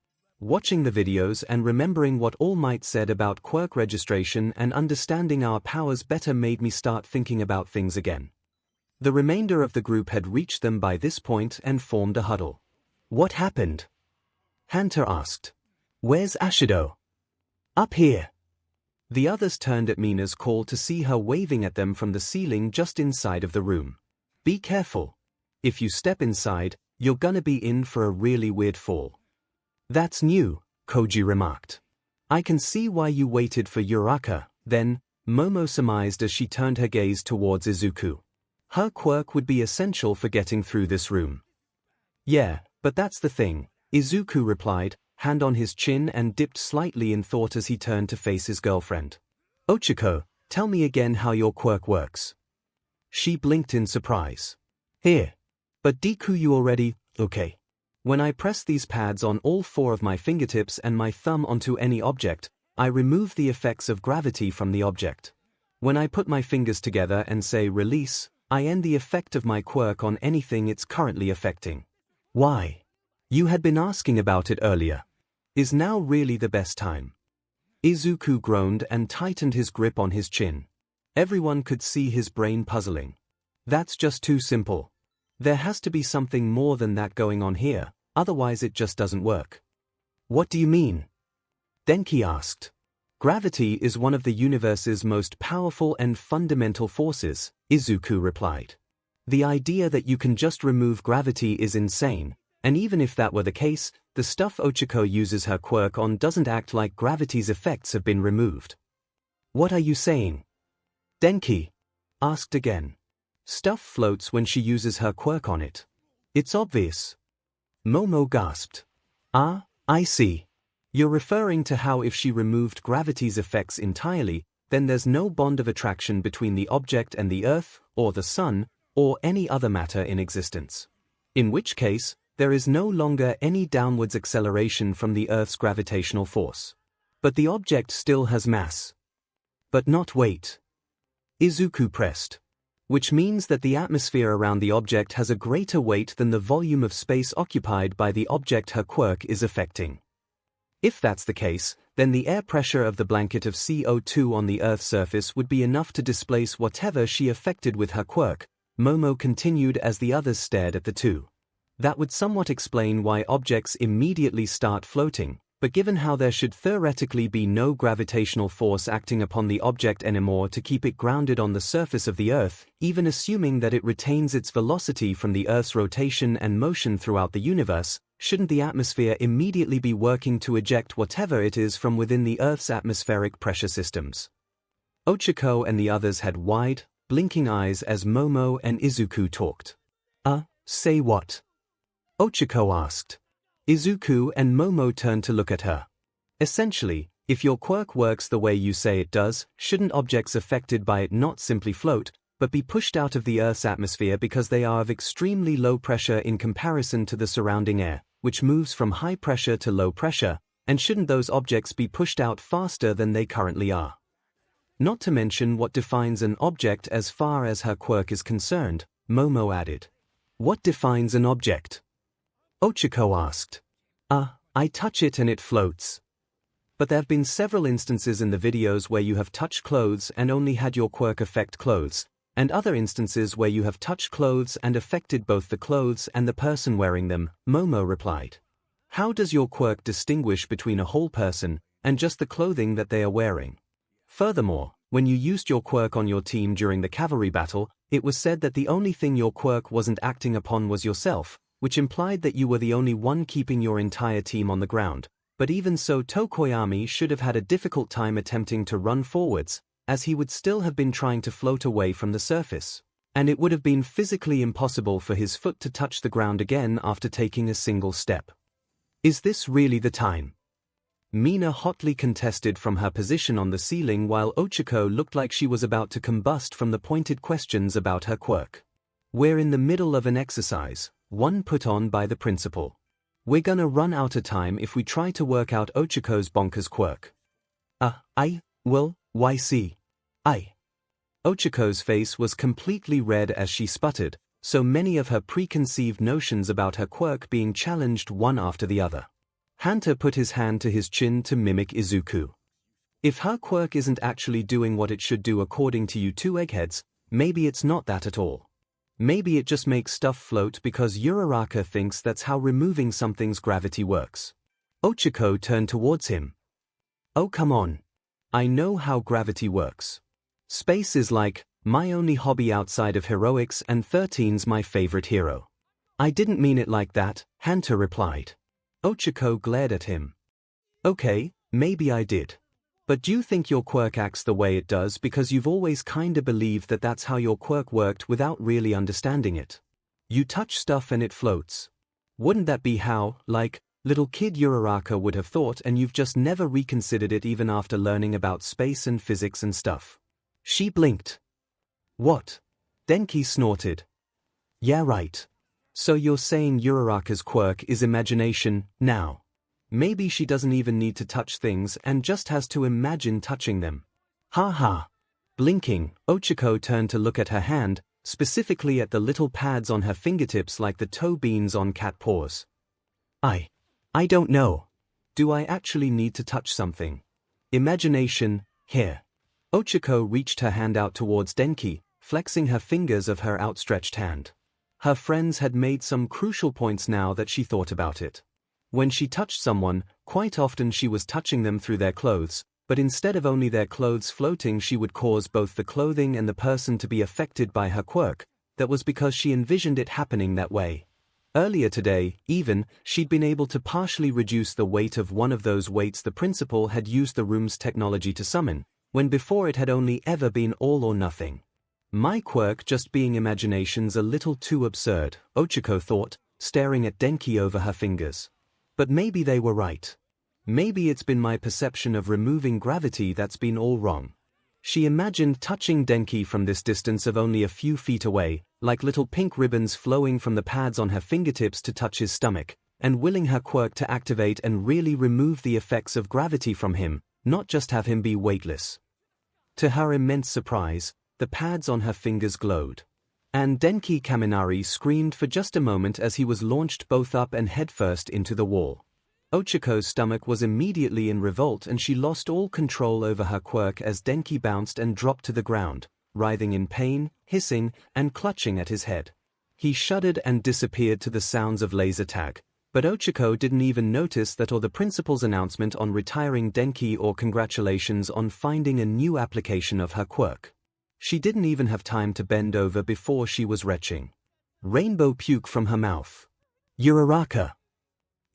Watching the videos and remembering what All Might said about quirk registration and understanding our powers better made me start thinking about things again." The remainder of the group had reached them by this point and formed a huddle. "What happened?" Hunter asked. "Where's Ashido?" "Up here." The others turned at Mina's call to see her waving at them from the ceiling just inside of the room. "Be careful. If you step inside, you're gonna be in for a really weird fall." "That's new," Koji remarked. "I can see why you waited for Uraraka, then," Momo surmised as she turned her gaze towards Izuku. "Her quirk would be essential for getting through this room." "Yeah, but that's the thing," Izuku replied, hand on his chin and dipped slightly in thought as he turned to face his girlfriend. "Ochako, tell me again how your quirk works." She blinked in surprise. "Here. But Deku, you already, okay. When I press these pads on all 4 of my fingertips and my thumb onto any object, I remove the effects of gravity from the object. When I put my fingers together and say release, I end the effect of my quirk on anything it's currently affecting." "Why? You had been asking about it earlier. Is now really the best time?" Izuku groaned and tightened his grip on his chin. Everyone could see his brain puzzling. "That's just too simple. There has to be something more than that going on here, otherwise it just doesn't work." "What do you mean?" Denki asked. "Gravity is one of the universe's most powerful and fundamental forces," Izuku replied. "The idea that you can just remove gravity is insane, and even if that were the case, the stuff Ochako uses her quirk on doesn't act like gravity's effects have been removed." "What are you saying?" Denki asked again. "Stuff floats when she uses her quirk on it. It's obvious." Momo gasped. "Ah, I see. You're referring to how if she removed gravity's effects entirely, then there's no bond of attraction between the object and the Earth, or the Sun, or any other matter in existence. In which case, there is no longer any downwards acceleration from the Earth's gravitational force. But the object still has mass. But not weight." Izuku pressed. "Which means that the atmosphere around the object has a greater weight than the volume of space occupied by the object her quirk is affecting. If that's the case, then the air pressure of the blanket of CO2 on the Earth's surface would be enough to displace whatever she affected with her quirk, Momo continued as the others stared at the two. That would somewhat explain why objects immediately start floating, but given how there should theoretically be no gravitational force acting upon the object anymore to keep it grounded on the surface of the Earth, even assuming that it retains its velocity from the Earth's rotation and motion throughout the universe, shouldn't the atmosphere immediately be working to eject whatever it is from within the Earth's atmospheric pressure systems? 𝐒𝐭𝐻𝐿 and the others had wide, blinking eyes as Momo and Izuku talked. Say what? 𝐒𝐭𝐻𝐿 asked. Izuku and Momo turned to look at her. Essentially, if your quirk works the way you say it does, shouldn't objects affected by it not simply float, but be pushed out of the Earth's atmosphere because they are of extremely low pressure in comparison to the surrounding air, which moves from high pressure to low pressure, and shouldn't those objects be pushed out faster than they currently are? Not to mention what defines an object as far as her quirk is concerned, Momo added. What defines an object? 𝐒𝐿 asked. I touch it and it floats. But there have been several instances in the videos where you have touched clothes and only had your quirk affect clothes, and other instances where you have touched clothes and affected both the clothes and the person wearing them, Momo replied. How does your quirk distinguish between a whole person and just the clothing that they are wearing? Furthermore, when you used your quirk on your team during the cavalry battle, it was said that the only thing your quirk wasn't acting upon was yourself, which implied that you were the only one keeping your entire team on the ground. But even so, Tokoyami should have had a difficult time attempting to run forwards, as he would still have been trying to float away from the surface. And it would have been physically impossible for his foot to touch the ground again after taking a single step. Is this really the time? Mina hotly contested from her position on the ceiling while 𝐒𝐿 looked like she was about to combust from the pointed questions about her quirk. We're in the middle of an exercise, one put on by the principal. We're gonna run out of time if we try to work out 𝐒𝐿's bonkers quirk. Why see? 𝐒𝐿's face was completely red as she sputtered, so many of her preconceived notions about her quirk being challenged one after the other. Hunter put his hand to his chin to mimic Izuku. If her quirk isn't actually doing what it should do according to you two eggheads, maybe it's not that at all. Maybe it just makes stuff float because Uraraka thinks that's how removing something's gravity works. 𝐒𝐿 turned towards him. Oh come on. I know how gravity works. Space is like, my only hobby outside of heroics and 13's my favorite hero. I didn't mean it like that, Hunter replied. 𝐒𝐿 glared at him. Okay, maybe I did. But do you think your quirk acts the way it does because you've always kinda believed that that's how your quirk worked without really understanding it? You touch stuff and it floats. Wouldn't that be how, like, little kid Uraraka would have thought, and you've just never reconsidered it even after learning about space and physics and stuff? She blinked. What? Denki snorted. Yeah right. So you're saying Uraraka's quirk is imagination, now? Maybe she doesn't even need to touch things and just has to imagine touching them. Ha ha. Blinking, 𝐒𝐿 turned to look at her hand, specifically at the little pads on her fingertips like the toe beans on cat paws. I don't know. Do I actually need to touch something? Imagination, here. 𝐒𝐿 reached her hand out towards Denki, flexing her fingers of her outstretched hand. Her friends had made some crucial points now that she thought about it. When she touched someone, quite often she was touching them through their clothes, but instead of only their clothes floating, she would cause both the clothing and the person to be affected by her quirk. That was because she envisioned it happening that way. Earlier today, even, she'd been able to partially reduce the weight of one of those weights the principal had used the room's technology to summon, when before it had only ever been all or nothing. My quirk just being imagination's a little too absurd, 𝐒𝐿 thought, staring at Denki over her fingers. But maybe they were right. Maybe it's been my perception of removing gravity that's been all wrong. She imagined touching Denki from this distance of only a few feet away, like little pink ribbons flowing from the pads on her fingertips to touch his stomach, and willing her quirk to activate and really remove the effects of gravity from him, not just have him be weightless. To her immense surprise, the pads on her fingers glowed. And Denki Kaminari screamed for just a moment as he was launched both up and headfirst into the wall. 𝐒𝐭𝐻𝐼's stomach was immediately in revolt and she lost all control over her quirk as Denki bounced and dropped to the ground, writhing in pain, hissing, and clutching at his head. He shuddered and disappeared to the sounds of laser tag, but 𝐒𝐿 didn't even notice that or the principal's announcement on retiring Denki or congratulations on finding a new application of her quirk. She didn't even have time to bend over before she was retching. Rainbow puke from her mouth. 𝐒𝐬𝐽!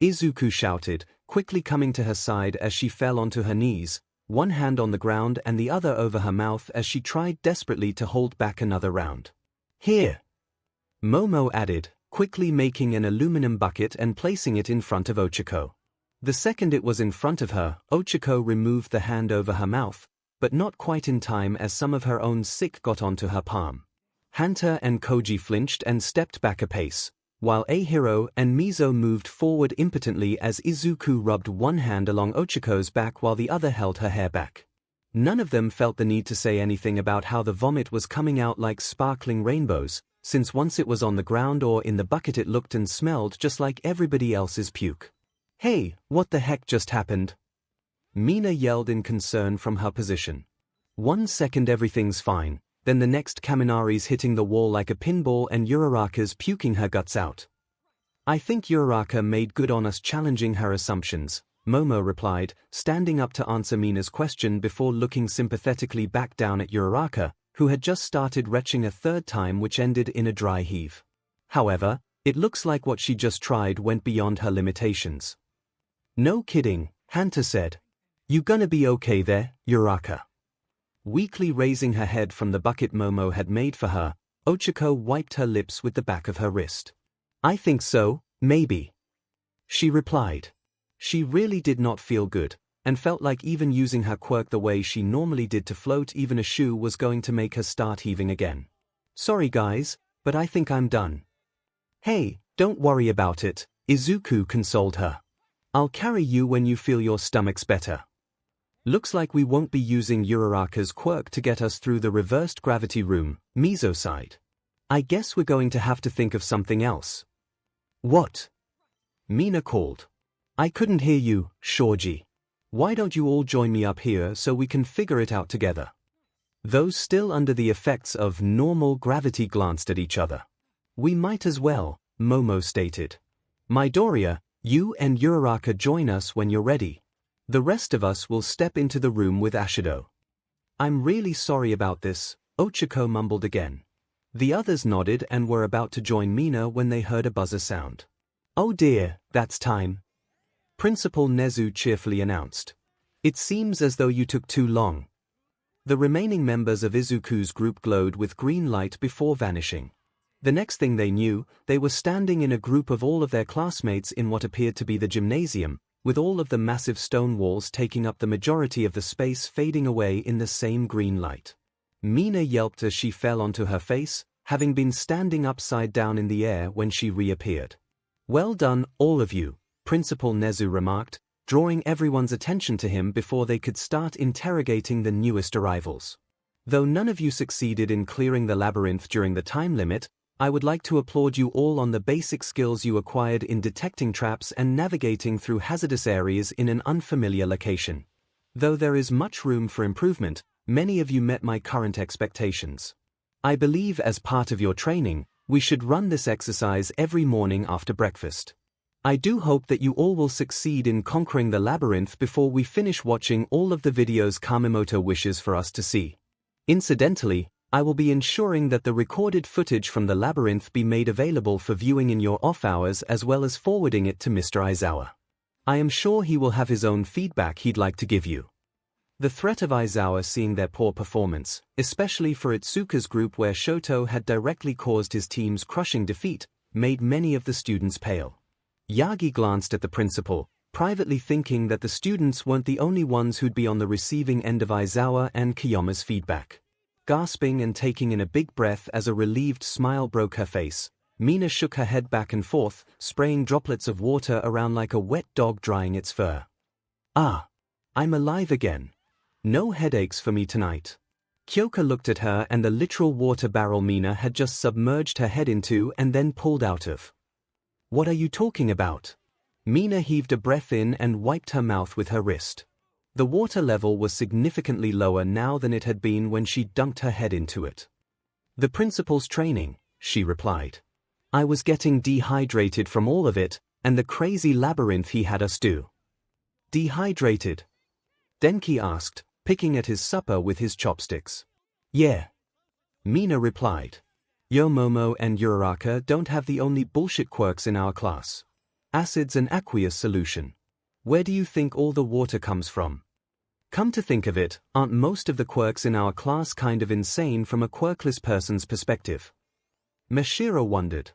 Izuku shouted, quickly coming to her side as she fell onto her knees, one hand on the ground and the other over her mouth as she tried desperately to hold back another round. Here! Momo added, quickly making an aluminum bucket and placing it in front of 𝐒𝐿. The second it was in front of her, 𝐒𝐿 removed the hand over her mouth, but not quite in time as some of her own sick got onto her palm. Hanta and Koji flinched and stepped back a pace, while myheroacademia moved forward impotently as Izuku rubbed one hand along 𝐒𝐿's back while the other held her hair back. None of them felt the need to say anything about how the vomit was coming out like sparkling rainbows, since once it was on the ground or in the bucket it looked and smelled just like everybody else's puke. Hey, what the heck just happened? Mina yelled in concern from her position. 1 second everything's fine, then the next Kaminari's hitting the wall like a pinball and 𝐒𝐬𝐽's puking her guts out. I think 𝐒𝐬𝐽 made good on us challenging her assumptions, Momo replied, standing up to answer Mina's question before looking sympathetically back down at 𝐒𝐬𝐽, who had just started retching a third time which ended in a dry heave. However, it looks like what she just tried went beyond her limitations. No kidding, Hanta said. You gonna be okay there, 𝐒𝐬𝐽? Weakly raising her head from the bucket Momo had made for her, 𝐒𝐿 wiped her lips with the back of her wrist. I think so, maybe. She replied. She really did not feel good, and felt like even using her quirk the way she normally did to float even a shoe was going to make her start heaving again. Sorry guys, but I think I'm done. Hey, don't worry about it, Izuku consoled her. I'll carry you when you feel your stomach's better. Looks like we won't be using 𝐒𝐬𝐽's quirk to get us through the reversed gravity room, Mizo sighed. I guess we're going to have to think of something else. What? Mina called. I couldn't hear you, Shoji. Why don't you all join me up here so we can figure it out together? Those still under the effects of normal gravity glanced at each other. We might as well, Momo stated. Midoriya, you and 𝐒𝐬𝐽 join us when you're ready. The rest of us will step into the room with Ashido. I'm really sorry about this, 𝐒𝐿 mumbled again. The others nodded and were about to join Mina when they heard a buzzer sound. Oh dear, that's time. Principal Nezu cheerfully announced. It seems as though you took too long. The remaining members of Izuku's group glowed with green light before vanishing. The next thing they knew, they were standing in a group of all of their classmates in what appeared to be the gymnasium, with all of the massive stone walls taking up the majority of the space fading away in the same green light. Mina yelped as she fell onto her face, having been standing upside down in the air when she reappeared. Well done, all of you, Principal Nezu remarked, drawing everyone's attention to him before they could start interrogating the newest arrivals. Though none of you succeeded in clearing the labyrinth during the time limit, I would like to applaud you all on the basic skills you acquired in detecting traps and navigating through hazardous areas in an unfamiliar location. Though there is much room for improvement, many of you met my current expectations. I believe as part of your training, we should run this exercise every morning after breakfast. I do hope that you all will succeed in conquering the labyrinth before we finish watching all of the videos Kamemoto wishes for us to see. Incidentally, I will be ensuring that the recorded footage from the labyrinth be made available for viewing in your off hours as well as forwarding it to Mr. Aizawa. I am sure he will have his own feedback he'd like to give you. The threat of Aizawa seeing their poor performance, especially for Itsuka's group where Shoto had directly caused his team's crushing defeat, made many of the students pale. Yagi glanced at the principal, privately thinking that the students weren't the only ones who'd be on the receiving end of Aizawa and Kiyoma's feedback. Gasping and taking in a big breath as a relieved smile broke her face, Mina shook her head back and forth, spraying droplets of water around like a wet dog drying its fur. Ah, I'm alive again. No headaches for me tonight. Kyoka looked at her and the literal water barrel Mina had just submerged her head into and then pulled out of. What are you talking about? Mina heaved a breath in and wiped her mouth with her wrist. The water level was significantly lower now than it had been when she dunked her head into it. "The principal's training," she replied. "I was getting dehydrated from all of it, and the crazy labyrinth he had us do." "Dehydrated?" Denki asked, picking at his supper with his chopsticks. "Yeah," Mina replied. "Yo Momo and Uraraka don't have the only bullshit quirks in our class. Acids and aqueous solution. Where do you think all the water comes from? Come to think of it, aren't most of the quirks in our class kind of insane from a quirkless person's perspective?" Myheroacademia wondered.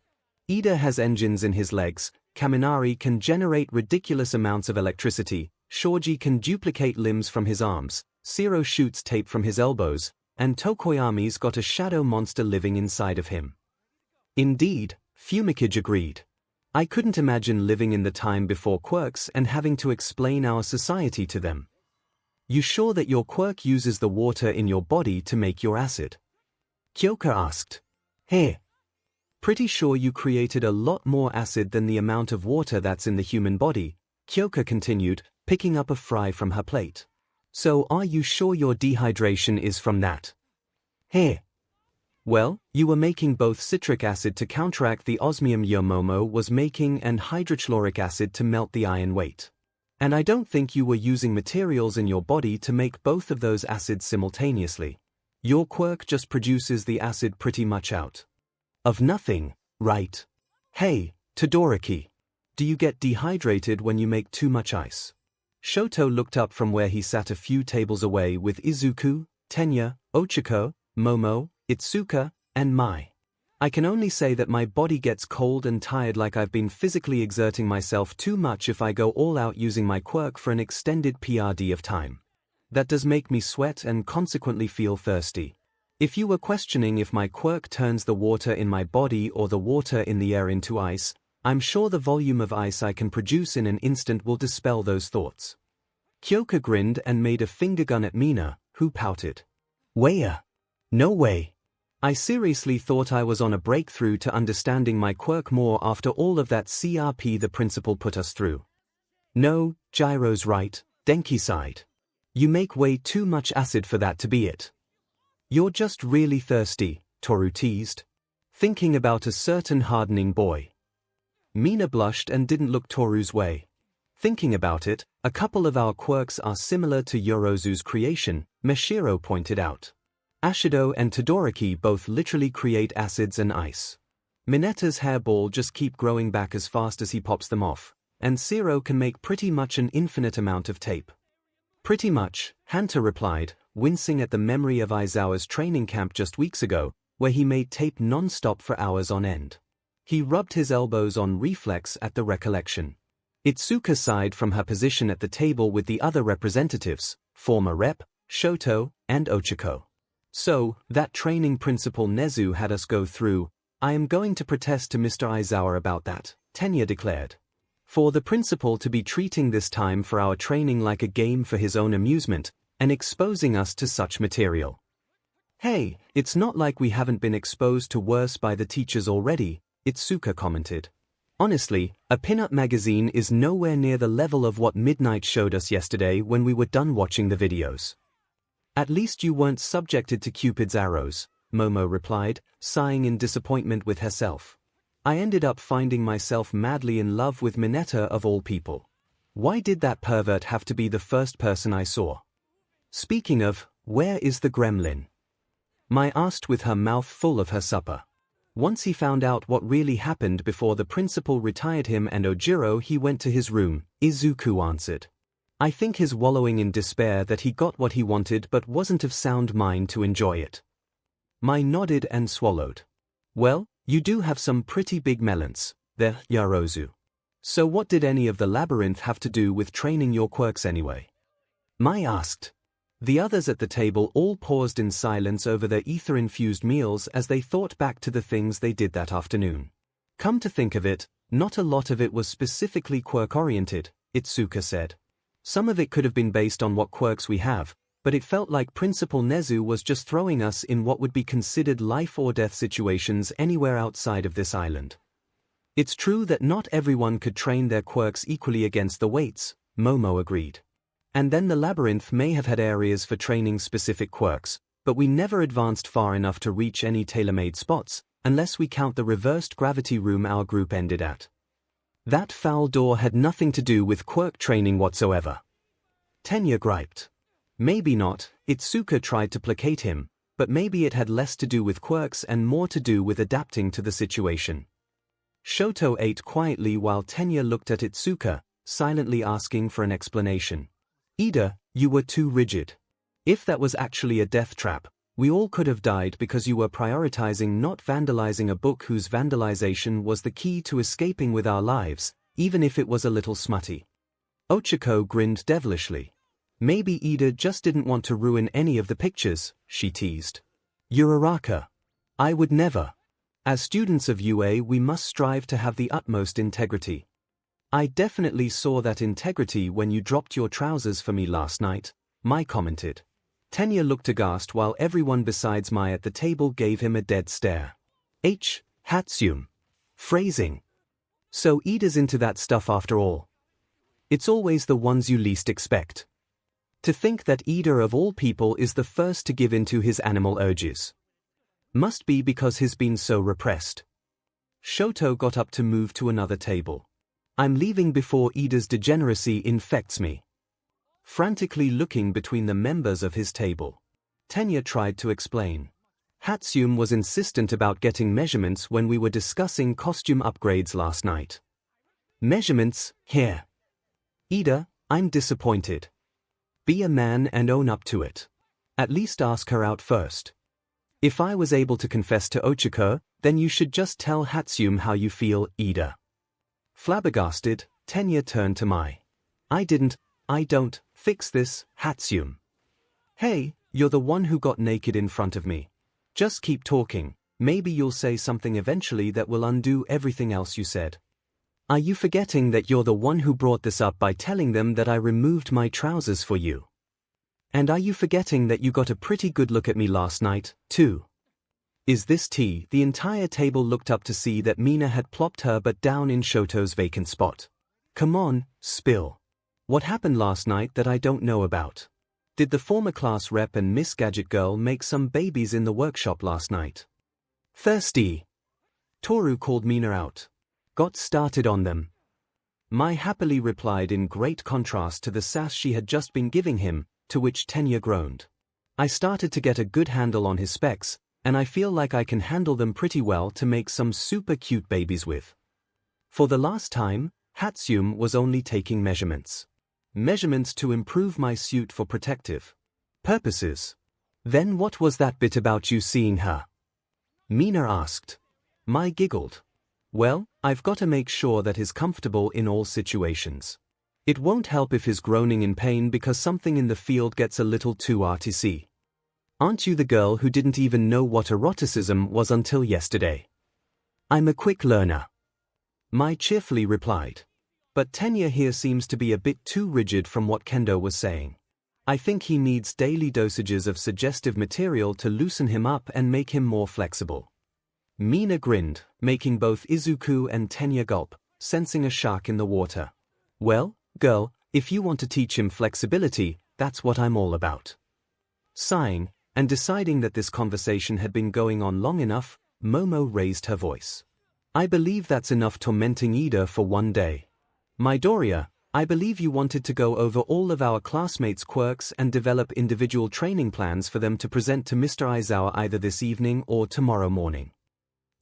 Ida has engines in his legs, Kaminari can generate ridiculous amounts of electricity, Shoji can duplicate limbs from his arms, Zero shoots tape from his elbows, and Tokoyami's got a shadow monster living inside of him. Indeed, Fumikage agreed. I couldn't imagine living in the time before quirks and having to explain our society to them. You sure that your quirk uses the water in your body to make your acid? Kyoka asked. Hey. Pretty sure you created a lot more acid than the amount of water that's in the human body, Kyoka continued, picking up a fry from her plate. So are you sure your dehydration is from that? Hey. Well, you were making both citric acid to counteract the osmium Yomomo was making and hydrochloric acid to melt the iron weight. And I don't think you were using materials in your body to make both of those acids simultaneously. Your quirk just produces the acid pretty much out of nothing, right? Hey, Todoroki. Do you get dehydrated when you make too much ice? Shoto looked up from where he sat a few tables away with Izuku, Tenya, Ochiko, Momo, Itsuka, and Mai. I can only say that my body gets cold and tired like I've been physically exerting myself too much if I go all out using my quirk for an extended PRD of time. That does make me sweat and consequently feel thirsty. If you were questioning if my quirk turns the water in my body or the water in the air into ice, I'm sure the volume of ice I can produce in an instant will dispel those thoughts. Kyoka grinned and made a finger gun at Mina, who pouted. Waya. No way. I seriously thought I was on a breakthrough to understanding my quirk more after all of that CRP the principal put us through. No, Gyro's right, Denki sighed. You make way too much acid for that to be it. You're just really thirsty, Toru teased. Thinking about a certain hardening boy. Mina blushed and didn't look Toru's way. Thinking about it, a couple of our quirks are similar to Yorozu's creation, Myheroacademia pointed out. Ashido and Todoroki both literally create acids and ice. Mineta's hairball just keep growing back as fast as he pops them off, and Zero can make pretty much an infinite amount of tape. Pretty much, Hanta replied, wincing at the memory of Aizawa's training camp just weeks ago, where he made tape non-stop for hours on end. He rubbed his elbows on reflex at the recollection. Itsuka sighed from her position at the table with the other representatives, former Rep, Shoto, and Ochiko. So, that training principal Nezu had us go through, I am going to protest to Mr. Aizawa about that, Tenya declared. For the principal to be treating this time for our training like a game for his own amusement, and exposing us to such material. Hey, it's not like we haven't been exposed to worse by the teachers already, Itsuka commented. Honestly, a pin-up magazine is nowhere near the level of what Midnight showed us yesterday when we were done watching the videos. At least you weren't subjected to Cupid's arrows, Momo replied, sighing in disappointment with herself. I ended up finding myself madly in love with Mineta of all people. Why did that pervert have to be the first person I saw? Speaking of, where is the gremlin? Mai asked with her mouth full of her supper. Once he found out what really happened before the principal retired him and Ojiro, he went to his room, Izuku answered. I think his wallowing in despair that he got what he wanted but wasn't of sound mind to enjoy it. Mai nodded and swallowed. Well, you do have some pretty big melons, there, Yorozu. So what did any of the labyrinth have to do with training your quirks anyway? Mai asked. The others at the table all paused in silence over their ether-infused meals as they thought back to the things they did that afternoon. Come to think of it, not a lot of it was specifically quirk-oriented, Itsuka said. Some of it could have been based on what quirks we have, but it felt like Principal Nezu was just throwing us in what would be considered life-or-death situations anywhere outside of this island. It's true that not everyone could train their quirks equally against the weights, Momo agreed. And then the labyrinth may have had areas for training specific quirks, but we never advanced far enough to reach any tailor-made spots, unless we count the reversed gravity room our group ended at. That foul door had nothing to do with quirk training whatsoever. Tenya griped. Maybe not, Izuku tried to placate him, but maybe it had less to do with quirks and more to do with adapting to the situation. Shoto ate quietly while Tenya looked at Izuku, silently asking for an explanation. Ida, you were too rigid. If that was actually a death trap, we all could have died because you were prioritizing not vandalizing a book whose vandalization was the key to escaping with our lives, even if it was a little smutty. Ochako grinned devilishly. Maybe Ida just didn't want to ruin any of the pictures, she teased. Uraraka. I would never. As students of UA, we must strive to have the utmost integrity. I definitely saw that integrity when you dropped your trousers for me last night, Mai commented. Tenya looked aghast while everyone besides Mai at the table gave him a dead stare. Hatsume. Phrasing. So Ida's into that stuff after all. It's always the ones you least expect. To think that Ida of all people is the first to give in to his animal urges. Must be because he's been so repressed. Shoto got up to move to another table. I'm leaving before Ida's degeneracy infects me. Frantically looking between the members of his table, Tenya tried to explain. Hatsume was insistent about getting measurements when we were discussing costume upgrades last night. Measurements, here. Ida, I'm disappointed. Be a man and own up to it. At least ask her out first. If I was able to confess to Ochako, then you should just tell Hatsume how you feel, Ida. Flabbergasted, Tenya turned to Mai. I don't, fix this, Hatsume. Hey, you're the one who got naked in front of me. Just keep talking, maybe you'll say something eventually that will undo everything else you said. Are you forgetting that you're the one who brought this up by telling them that I removed my trousers for you? And are you forgetting that you got a pretty good look at me last night, too? Is this tea? The entire table looked up to see that Mina had plopped her butt down in Shoto's vacant spot. Come on, spill. What happened last night that I don't know about? Did the former class rep and Miss Gadget Girl make some babies in the workshop last night? Thirsty. Toru called Mina out. Got started on them. Mai happily replied in great contrast to the sass she had just been giving him, to which Tenya groaned. I started to get a good handle on his specs, and I feel like I can handle them pretty well to make some super cute babies with. For the last time, Hatsume was only taking measurements. Measurements to improve my suit for protective purposes. Then what was that bit about you seeing her? Mina asked. Mai giggled. Well, I've got to make sure that he's comfortable in all situations. It won't help if he's groaning in pain because something in the field gets a little too artsy. Aren't you the girl who didn't even know what eroticism was until yesterday? I'm a quick learner. Mai cheerfully replied. But Tenya here seems to be a bit too rigid from what Kendo was saying. I think he needs daily dosages of suggestive material to loosen him up and make him more flexible. Mina grinned, making both Izuku and Tenya gulp, sensing a shark in the water. Well, girl, if you want to teach him flexibility, that's what I'm all about. Sighing, and deciding that this conversation had been going on long enough, Momo raised her voice. I believe that's enough tormenting Ida for one day. Midoriya, I believe you wanted to go over all of our classmates' quirks and develop individual training plans for them to present to Mr. Aizawa either this evening or tomorrow morning.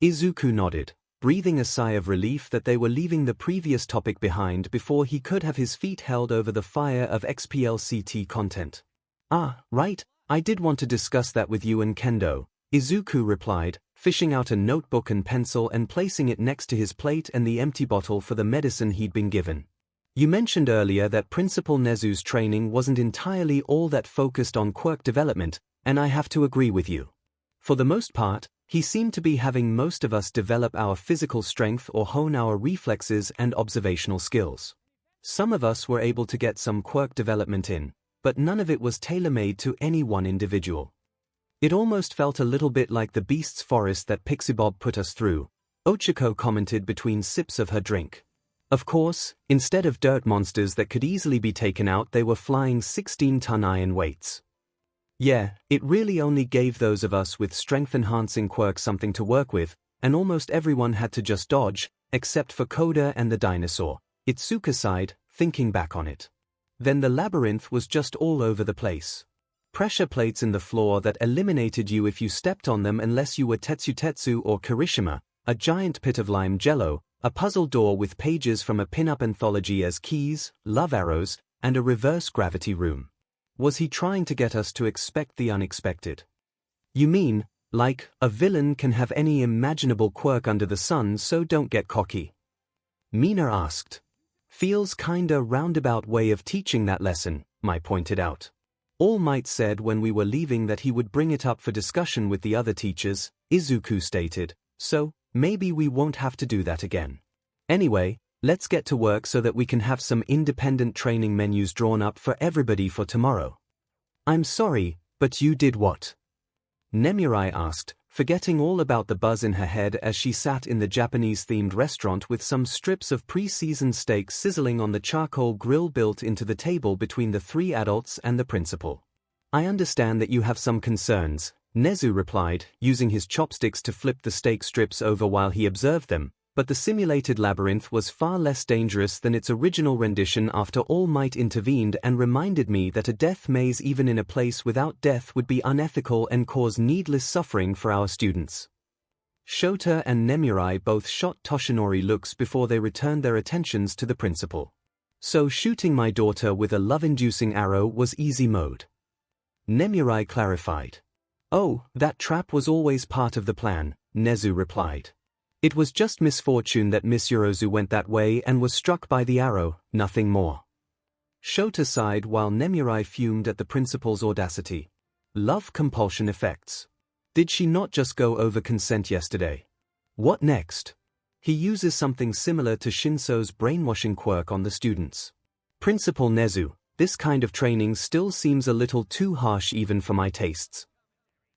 Izuku nodded, breathing a sigh of relief that they were leaving the previous topic behind before he could have his feet held over the fire of XPLCT content. Ah, right, I did want to discuss that with you and Kendo, Izuku replied, fishing out a notebook and pencil and placing it next to his plate and the empty bottle for the medicine he'd been given. You mentioned earlier that Principal Nezu's training wasn't entirely all that focused on quirk development, and I have to agree with you. For the most part, he seemed to be having most of us develop our physical strength or hone our reflexes and observational skills. Some of us were able to get some quirk development in, but none of it was tailor-made to any one individual. It almost felt a little bit like the Beast's Forest that Pixie Bob put us through, 𝐒𝐭𝐚𝐲 commented between sips of her drink. Of course, instead of dirt monsters that could easily be taken out, they were flying 16-ton iron weights. Yeah, it really only gave those of us with strength-enhancing quirks something to work with, and almost everyone had to just dodge, except for Koda and the dinosaur. Izuku sighed, thinking back on it. Then the labyrinth was just all over the place. Pressure plates in the floor that eliminated you if you stepped on them unless you were Tetsu or Kirishima, a giant pit of lime jello, a puzzle door with pages from a pin-up anthology as keys, love arrows, and a reverse gravity room. Was he trying to get us to expect the unexpected? You mean, like, a villain can have any imaginable quirk under the sun, so don't get cocky? Mina asked. Feels kinda roundabout way of teaching that lesson, Mai pointed out. All Might said when we were leaving that he would bring it up for discussion with the other teachers, Izuku stated, so maybe we won't have to do that again. Anyway, let's get to work so that we can have some independent training menus drawn up for everybody for tomorrow. I'm sorry, but you did what? Nemuri asked, forgetting all about the buzz in her head as she sat in the Japanese-themed restaurant with some strips of pre-seasoned steak sizzling on the charcoal grill built into the table between the three adults and the principal. I understand that you have some concerns, Nezu replied, using his chopsticks to flip the steak strips over while he observed them, but the simulated labyrinth was far less dangerous than its original rendition after All Might intervened and reminded me that a death maze even in a place without death would be unethical and cause needless suffering for our students. Shota and Nemuri both shot Toshinori looks before they returned their attentions to the principal. So shooting my daughter with a love-inducing arrow was easy mode. Nemuri clarified. Oh, that trap was always part of the plan, Nezu replied. It was just misfortune that Miss Yorozu went that way and was struck by the arrow, nothing more. Shota sighed while Nemuri fumed at the principal's audacity. Love compulsion effects. Did she not just go over consent yesterday? What next? He uses something similar to Shinso's brainwashing quirk on the students. Principal Nezu, this kind of training still seems a little too harsh even for my tastes.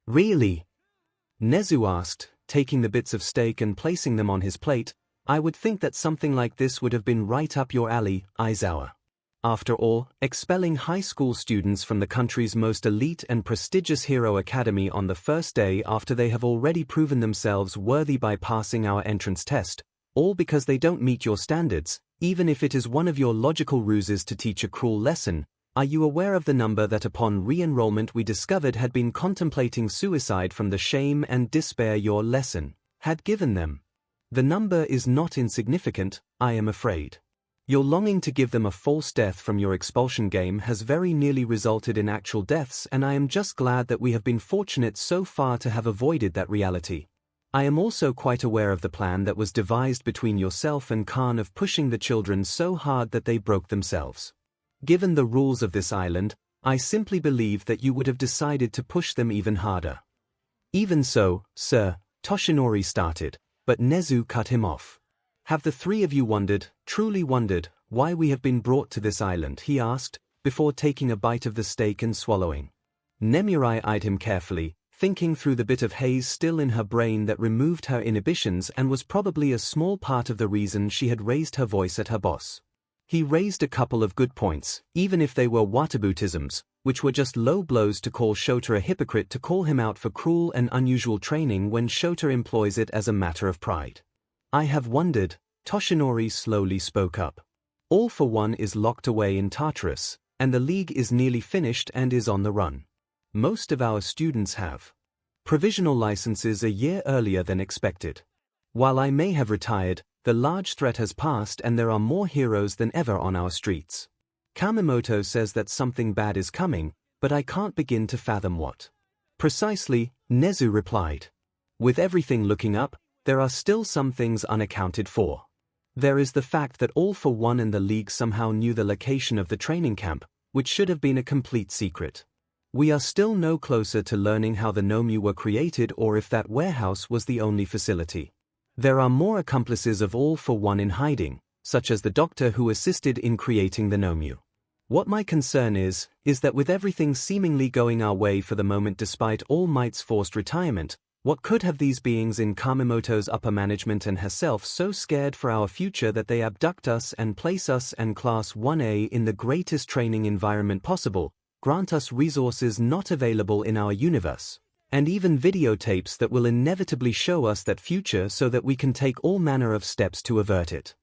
Really? Nezu asked, taking the bits of steak and placing them on his plate. I would think that something like this would have been right up your alley, Aizawa. After all, expelling high school students from the country's most elite and prestigious hero academy on the first day after they have already proven themselves worthy by passing our entrance test, all because they don't meet your standards, even if it is one of your logical ruses to teach a cruel lesson. Are you aware of the number that upon re-enrollment we discovered had been contemplating suicide from the shame and despair your lesson had given them? The number is not insignificant, I am afraid. Your longing to give them a false death from your expulsion game has very nearly resulted in actual deaths, and I am just glad that we have been fortunate so far to have avoided that reality. I am also quite aware of the plan that was devised between yourself and Khan of pushing the children so hard that they broke themselves. Given the rules of this island, I simply believe that you would have decided to push them even harder. Even so, sir, Toshinori started, but Nezu cut him off. Have the three of you wondered, truly wondered, why we have been brought to this island? He asked, before taking a bite of the steak and swallowing. Nemuri eyed him carefully, thinking through the bit of haze still in her brain that removed her inhibitions and was probably a small part of the reason she had raised her voice at her boss. He raised a couple of good points, even if they were whataboutisms, which were just low blows to call Shota a hypocrite to call him out for cruel and unusual training when Shota employs it as a matter of pride. I have wondered, Toshinori slowly spoke up. All for One is locked away in Tartarus, and the league is nearly finished and is on the run. Most of our students have provisional licenses a year earlier than expected. While I may have retired, the large threat has passed and there are more heroes than ever on our streets. Kamemoto says that something bad is coming, but I can't begin to fathom what. Precisely, Nezu replied. With everything looking up, there are still some things unaccounted for. There is the fact that All for One and the League somehow knew the location of the training camp, which should have been a complete secret. We are still no closer to learning how the Nomu were created or if that warehouse was the only facility. There are more accomplices of All for One in hiding, such as the doctor who assisted in creating the Nomu. What my concern is that with everything seemingly going our way for the moment despite All Might's forced retirement, What could have these beings in Kamemoto's upper management and herself so scared for our future that they abduct us and place us and Class 1A in the greatest training environment possible, grant us resources not available in our universe, and even videotapes that will inevitably show us that future so that we can take all manner of steps to avert it?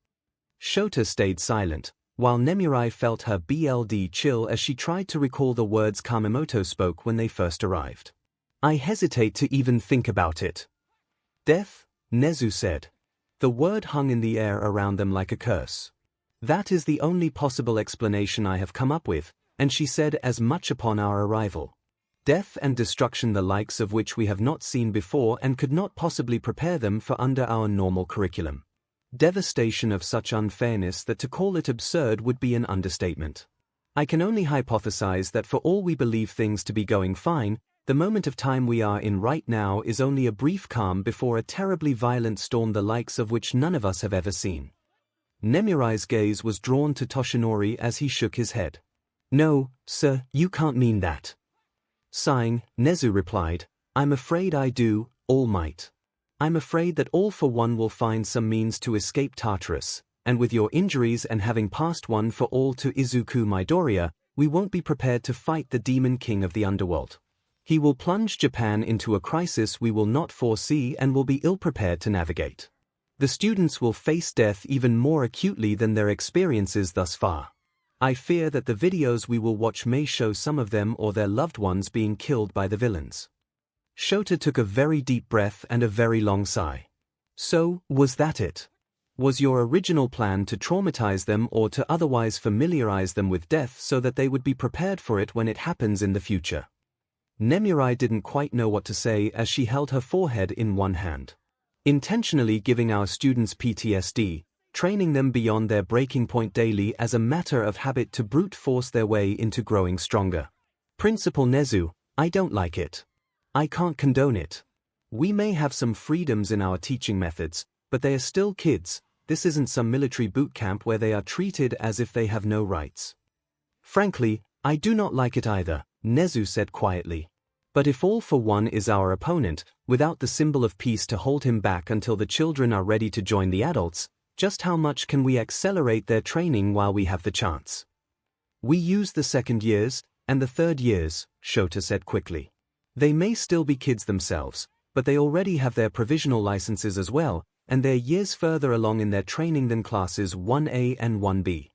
Shota stayed silent, while Nemirai felt her blood chill as she tried to recall the words Kamemoto spoke when they first arrived. I hesitate to even think about it. Death, Nezu said. The word hung in the air around them like a curse. That is the only possible explanation I have come up with, and she said as much upon our arrival. Death and destruction the likes of which we have not seen before and could not possibly prepare them for under our normal curriculum. Devastation of such unfairness that to call it absurd would be an understatement. I can only hypothesize that for all we believe things to be going fine, the moment of time we are in right now is only a brief calm before a terribly violent storm the likes of which none of us have ever seen. Nemirai's gaze was drawn to Toshinori as he shook his head. No, sir, you can't mean that. Sighing, Nezu replied, I'm afraid I do, All Might. I'm afraid that All for One will find some means to escape Tartarus, and with your injuries and having passed one for all to Izuku Midoriya, we won't be prepared to fight the Demon King of the Underworld. He will plunge Japan into a crisis we will not foresee and will be ill-prepared to navigate. The students will face death even more acutely than their experiences thus far. I fear that the videos we will watch may show some of them or their loved ones being killed by the villains. Shota took a very deep breath and a very long sigh. So, was that it? Was your original plan to traumatize them or to otherwise familiarize them with death so that they would be prepared for it when it happens in the future? Nemirai didn't quite know what to say as she held her forehead in one hand. Intentionally giving our students PTSD, training them beyond their breaking point daily as a matter of habit to brute force their way into growing stronger. Principal Nezu, I don't like it. I can't condone it. We may have some freedoms in our teaching methods, but they are still kids. This isn't some military boot camp where they are treated as if they have no rights. Frankly, I do not like it either, Nezu said quietly. But if All for One is our opponent, without the symbol of peace to hold him back until the children are ready to join the adults, just how much can we accelerate their training while we have the chance? We use the second years, and the third years, Shota said quickly. They may still be kids themselves, but they already have their provisional licenses as well, and they're years further along in their training than classes 1A and 1B.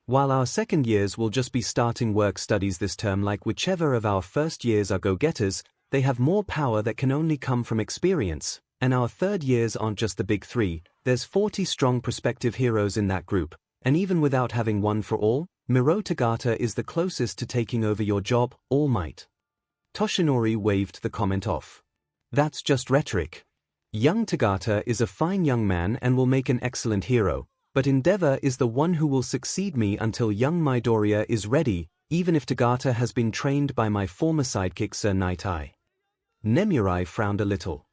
While our second years will just be starting work studies this term like whichever of our first years are go-getters, they have more power that can only come from experience, and our third years aren't just the big three, there's 40 strong prospective heroes in that group, and even without having one for all, Miro Tagata is the closest to taking over your job, All Might. Toshinori waved the comment off. That's just rhetoric. Young Tagata is a fine young man and will make an excellent hero, but Endeavor is the one who will succeed me until young Midoriya is ready, even if Tagata has been trained by my former sidekick Sir Night-Eye. Nemirai frowned a little.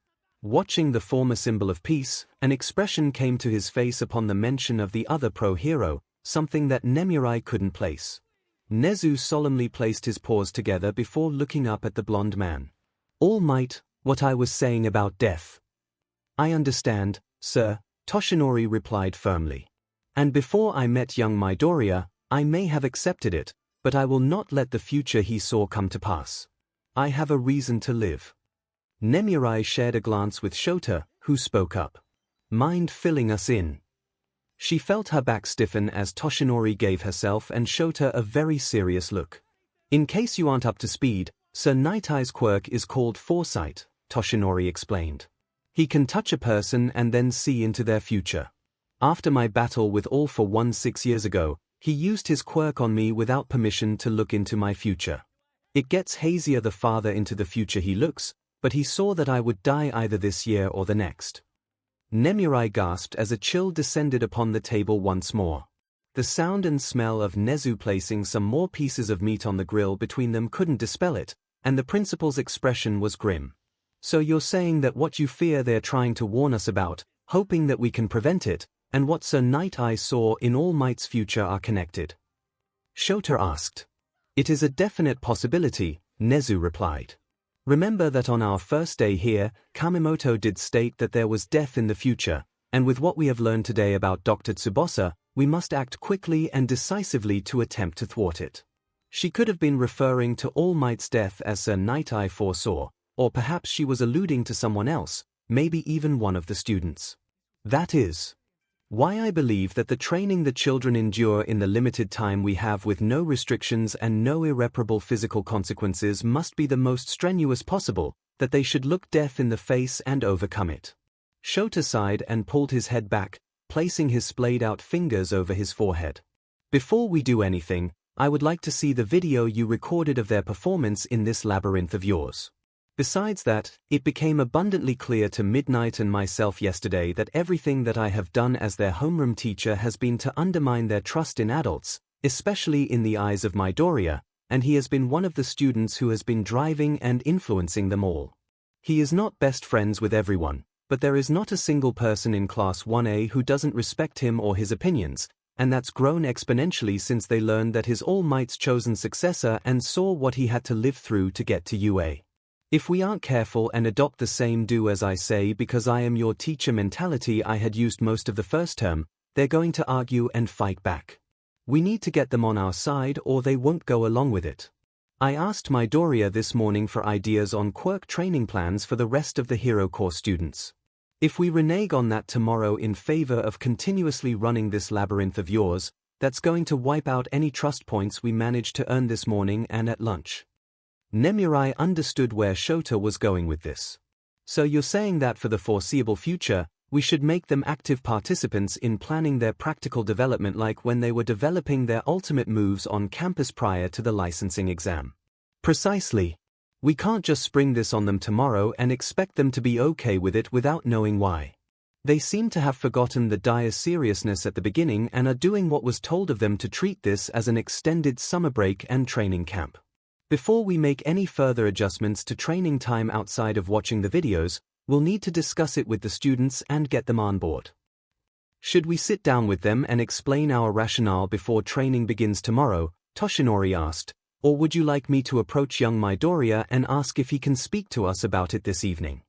Watching the former symbol of peace, an expression came to his face upon the mention of the other pro-hero, something that Nemirai couldn't place. Nezu solemnly placed his paws together before looking up at the blonde man. All Might, what I was saying about death. I understand, sir, Toshinori replied firmly. And before I met young Midoriya, I may have accepted it, but I will not let the future he saw come to pass. I have a reason to live. Nemirai shared a glance with Shota, who spoke up. Mind filling us in? She felt her back stiffen as Toshinori gave herself and Shota a very serious look. In case you aren't up to speed, Sir Night-Eye's quirk is called Foresight, Toshinori explained. He can touch a person and then see into their future. After my battle with All for One 6 years ago, he used his quirk on me without permission to look into my future. It gets hazier the farther into the future he looks, but he saw that I would die either this year or the next. Nemirai gasped as a chill descended upon the table once more. The sound and smell of Nezu placing some more pieces of meat on the grill between them couldn't dispel it, and the principal's expression was grim. So you're saying that what you fear they're trying to warn us about, hoping that we can prevent it, and what Sir Night-Eye saw in All Might's future are connected? Shota asked. It is a definite possibility, Nezu replied. Remember that on our first day here, Kamemoto did state that there was death in the future, and with what we have learned today about Dr. Tsubasa, we must act quickly and decisively to attempt to thwart it. She could have been referring to All Might's death as Sir Night I foresaw, or perhaps she was alluding to someone else, maybe even one of the students. That is why I believe that the training the children endure in the limited time we have with no restrictions and no irreparable physical consequences must be the most strenuous possible, that they should look death in the face and overcome it. Shota sighed and pulled his head back, placing his splayed-out fingers over his forehead. Before we do anything, I would like to see the video you recorded of their performance in this labyrinth of yours. Besides that, it became abundantly clear to Midnight and myself yesterday that everything that I have done as their homeroom teacher has been to undermine their trust in adults, especially in the eyes of Midoriya, and he has been one of the students who has been driving and influencing them all. He is not best friends with everyone, but there is not a single person in Class 1A who doesn't respect him or his opinions, and that's grown exponentially since they learned that his All Might's chosen successor and saw what he had to live through to get to UA. If we aren't careful and adopt the same do as I say because I am your teacher mentality I had used most of the first term, they're going to argue and fight back. We need to get them on our side or they won't go along with it. I asked Midoriya this morning for ideas on quirk training plans for the rest of the Hero Corps students. If we renege on that tomorrow in favor of continuously running this labyrinth of yours, that's going to wipe out any trust points we managed to earn this morning and at lunch. Nemurai understood where Shota was going with this. So you're saying that for the foreseeable future, we should make them active participants in planning their practical development like when they were developing their ultimate moves on campus prior to the licensing exam. Precisely. We can't just spring this on them tomorrow and expect them to be okay with it without knowing why. They seem to have forgotten the dire seriousness at the beginning and are doing what was told of them to treat this as an extended summer break and training camp. Before we make any further adjustments to training time outside of watching the videos, we'll need to discuss it with the students and get them on board. Should we sit down with them and explain our rationale before training begins tomorrow? Toshinori asked, or would you like me to approach young Midoriya and ask if he can speak to us about it this evening?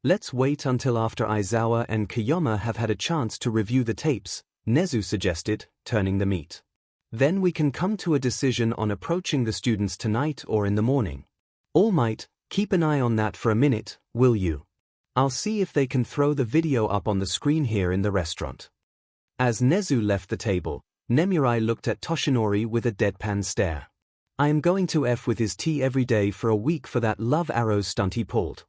Let's wait until after Aizawa and Koyama have had a chance to review the tapes, Nezu suggested, turning the meat. Then we can come to a decision on approaching the students tonight or in the morning. All Might, keep an eye on that for a minute, will you? I'll see if they can throw the video up on the screen here in the restaurant. As Nezu left the table, Nemurai looked at Toshinori with a deadpan stare. I am going to F with his tea every day for a week for that love arrows stunt he pulled.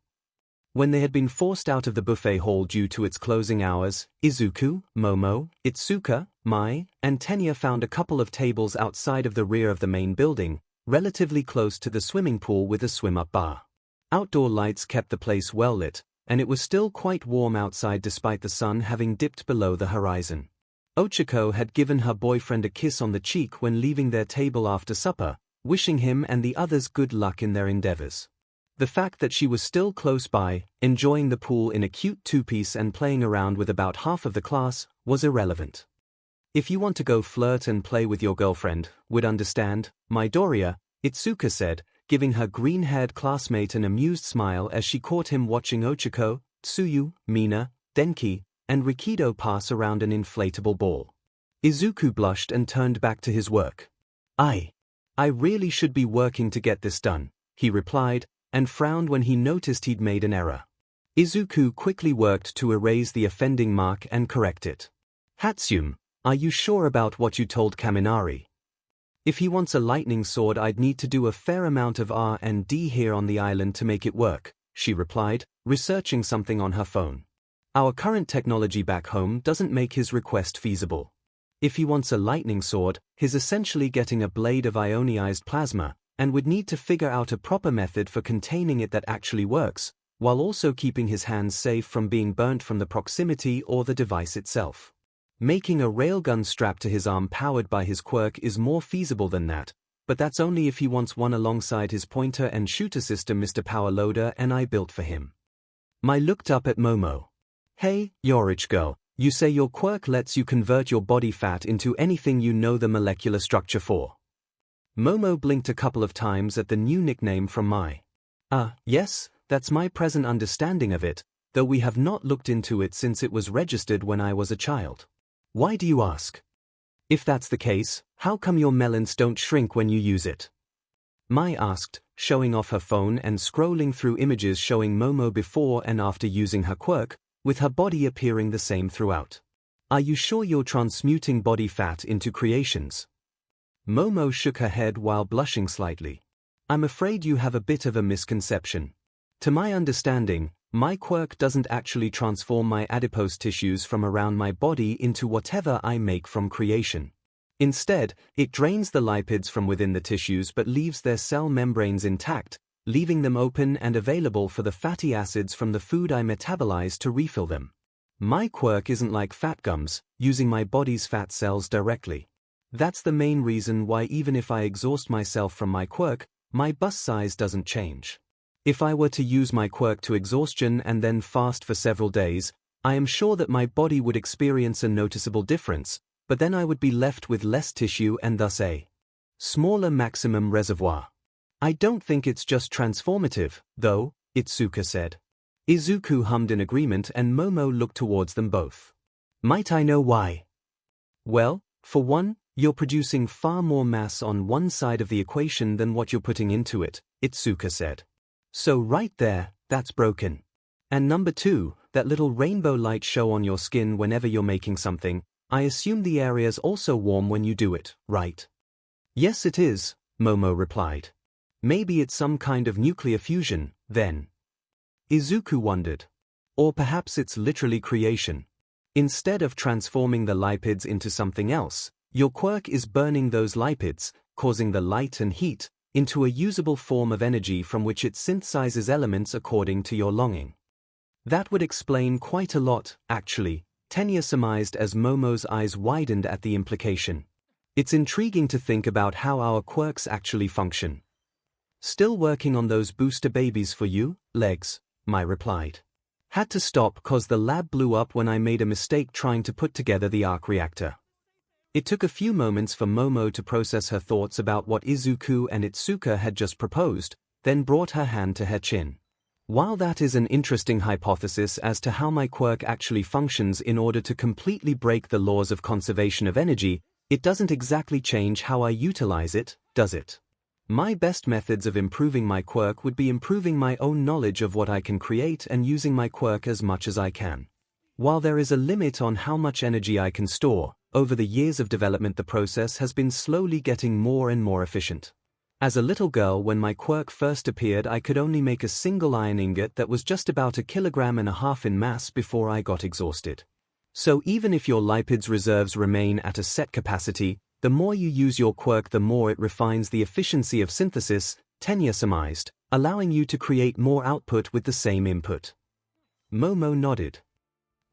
When they had been forced out of the buffet hall due to its closing hours, Izuku, Momo, Itsuka, Mai, and Tenya found a couple of tables outside of the rear of the main building, relatively close to the swimming pool with a swim-up bar. Outdoor lights kept the place well lit, and it was still quite warm outside despite the sun having dipped below the horizon. Ochako had given her boyfriend a kiss on the cheek when leaving their table after supper, wishing him and the others good luck in their endeavors. The fact that she was still close by, enjoying the pool in a cute two-piece and playing around with about half of the class, was irrelevant. If you want to go flirt and play with your girlfriend, would understand, Midoriya, Itsuka said, giving her green-haired classmate an amused smile as she caught him watching Ochako, Tsuyu, Mina, Denki, and Rikido pass around an inflatable ball. Izuku blushed and turned back to his work. I really should be working to get this done, he replied, and frowned when he noticed he'd made an error. Izuku quickly worked to erase the offending mark and correct it. Hatsune, are you sure about what you told Kaminari? If he wants a lightning sword, I'd need to do a fair amount of R&D here on the island to make it work, she replied, researching something on her phone. Our current technology back home doesn't make his request feasible. If he wants a lightning sword, he's essentially getting a blade of ionized plasma, and would need to figure out a proper method for containing it that actually works, while also keeping his hands safe from being burnt from the proximity or the device itself. Making a railgun strapped to his arm powered by his quirk is more feasible than that, but that's only if he wants one alongside his pointer and shooter system Mr. Power Loader and I built for him. Mai looked up at Momo. Hey, you're rich girl, you say your quirk lets you convert your body fat into anything you know the molecular structure for. Momo blinked a couple of times at the new nickname from Mai. Yes, that's my present understanding of it, though we have not looked into it since it was registered when I was a child. Why do you ask? If that's the case, how come your melons don't shrink when you use it? Mai asked, showing off her phone and scrolling through images showing Momo before and after using her quirk, with her body appearing the same throughout. Are you sure you're transmuting body fat into creations? Momo shook her head while blushing slightly. I'm afraid you have a bit of a misconception. To my understanding, my quirk doesn't actually transform my adipose tissues from around my body into whatever I make from creation. Instead, it drains the lipids from within the tissues but leaves their cell membranes intact, leaving them open and available for the fatty acids from the food I metabolize to refill them. My quirk isn't like fat gums, using my body's fat cells directly. That's the main reason why even if I exhaust myself from my quirk, my bust size doesn't change. If I were to use my quirk to exhaustion and then fast for several days, I am sure that my body would experience a noticeable difference, but then I would be left with less tissue and thus a smaller maximum reservoir. I don't think it's just transformative, though, Izuku said. Izuku hummed in agreement and Momo looked towards them both. Might I know why? Well, for one, you're producing far more mass on one side of the equation than what you're putting into it, Izuku said. So right there, that's broken. And number two, that little rainbow light show on your skin whenever you're making something, I assume the area's also warm when you do it, right? Yes it is, Momo replied. Maybe it's some kind of nuclear fusion, then. Izuku wondered. Or perhaps it's literally creation. Instead of transforming the lipids into something else, your quirk is burning those lipids, causing the light and heat, into a usable form of energy from which it synthesizes elements according to your longing. That would explain quite a lot, actually, Tenya surmised as Momo's eyes widened at the implication. It's intriguing to think about how our quirks actually function. Still working on those booster babies for you, legs, Mai replied. Had to stop cause the lab blew up when I made a mistake trying to put together the arc reactor. It took a few moments for Momo to process her thoughts about what Izuku and Itsuka had just proposed, then brought her hand to her chin. While that is an interesting hypothesis as to how my quirk actually functions in order to completely break the laws of conservation of energy, it doesn't exactly change how I utilize it, does it? My best methods of improving my quirk would be improving my own knowledge of what I can create and using my quirk as much as I can. While there is a limit on how much energy I can store, over the years of development the process has been slowly getting more and more efficient. As a little girl when my quirk first appeared I could only make a single iron ingot that was just about 1.5 kilograms in mass before I got exhausted. So even if your lipids reserves remain at a set capacity, the more you use your quirk the more it refines the efficiency of synthesis, Tenya surmised, allowing you to create more output with the same input. Momo nodded.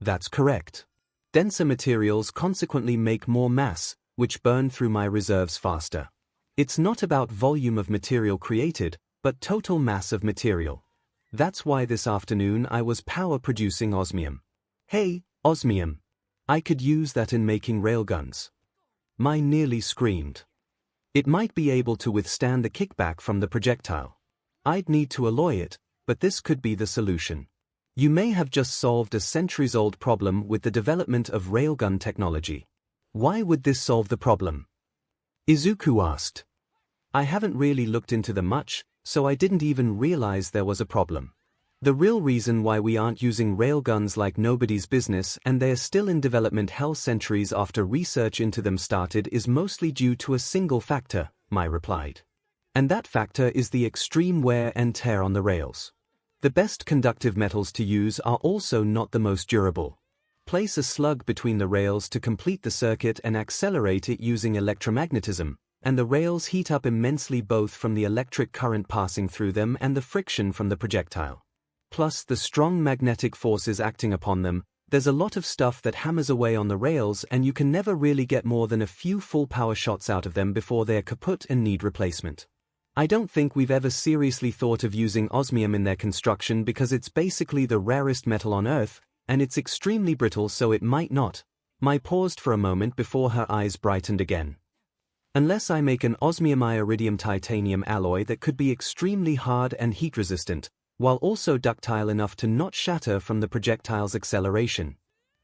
That's correct. Denser materials consequently make more mass, which burn through my reserves faster. It's not about volume of material created, but total mass of material. That's why this afternoon I was power producing osmium. Hey, osmium. I could use that in making railguns. Mai nearly screamed. It might be able to withstand the kickback from the projectile. I'd need to alloy it, but this could be the solution. You may have just solved a centuries-old problem with the development of railgun technology. Why would this solve the problem? Izuku asked. I haven't really looked into them much, so I didn't even realize there was a problem. The real reason why we aren't using railguns like nobody's business and they are still in development hell centuries after research into them started is mostly due to a single factor, Mai replied. And that factor is the extreme wear and tear on the rails. The best conductive metals to use are also not the most durable. Place a slug between the rails to complete the circuit and accelerate it using electromagnetism, and the rails heat up immensely both from the electric current passing through them and the friction from the projectile. Plus the strong magnetic forces acting upon them, there's a lot of stuff that hammers away on the rails and you can never really get more than a few full power shots out of them before they're kaput and need replacement. I don't think we've ever seriously thought of using osmium in their construction because it's basically the rarest metal on Earth, and it's extremely brittle so it might not. Mai paused for a moment before her eyes brightened again. Unless I make an osmium-iridium titanium alloy that could be extremely hard and heat-resistant, while also ductile enough to not shatter from the projectile's acceleration.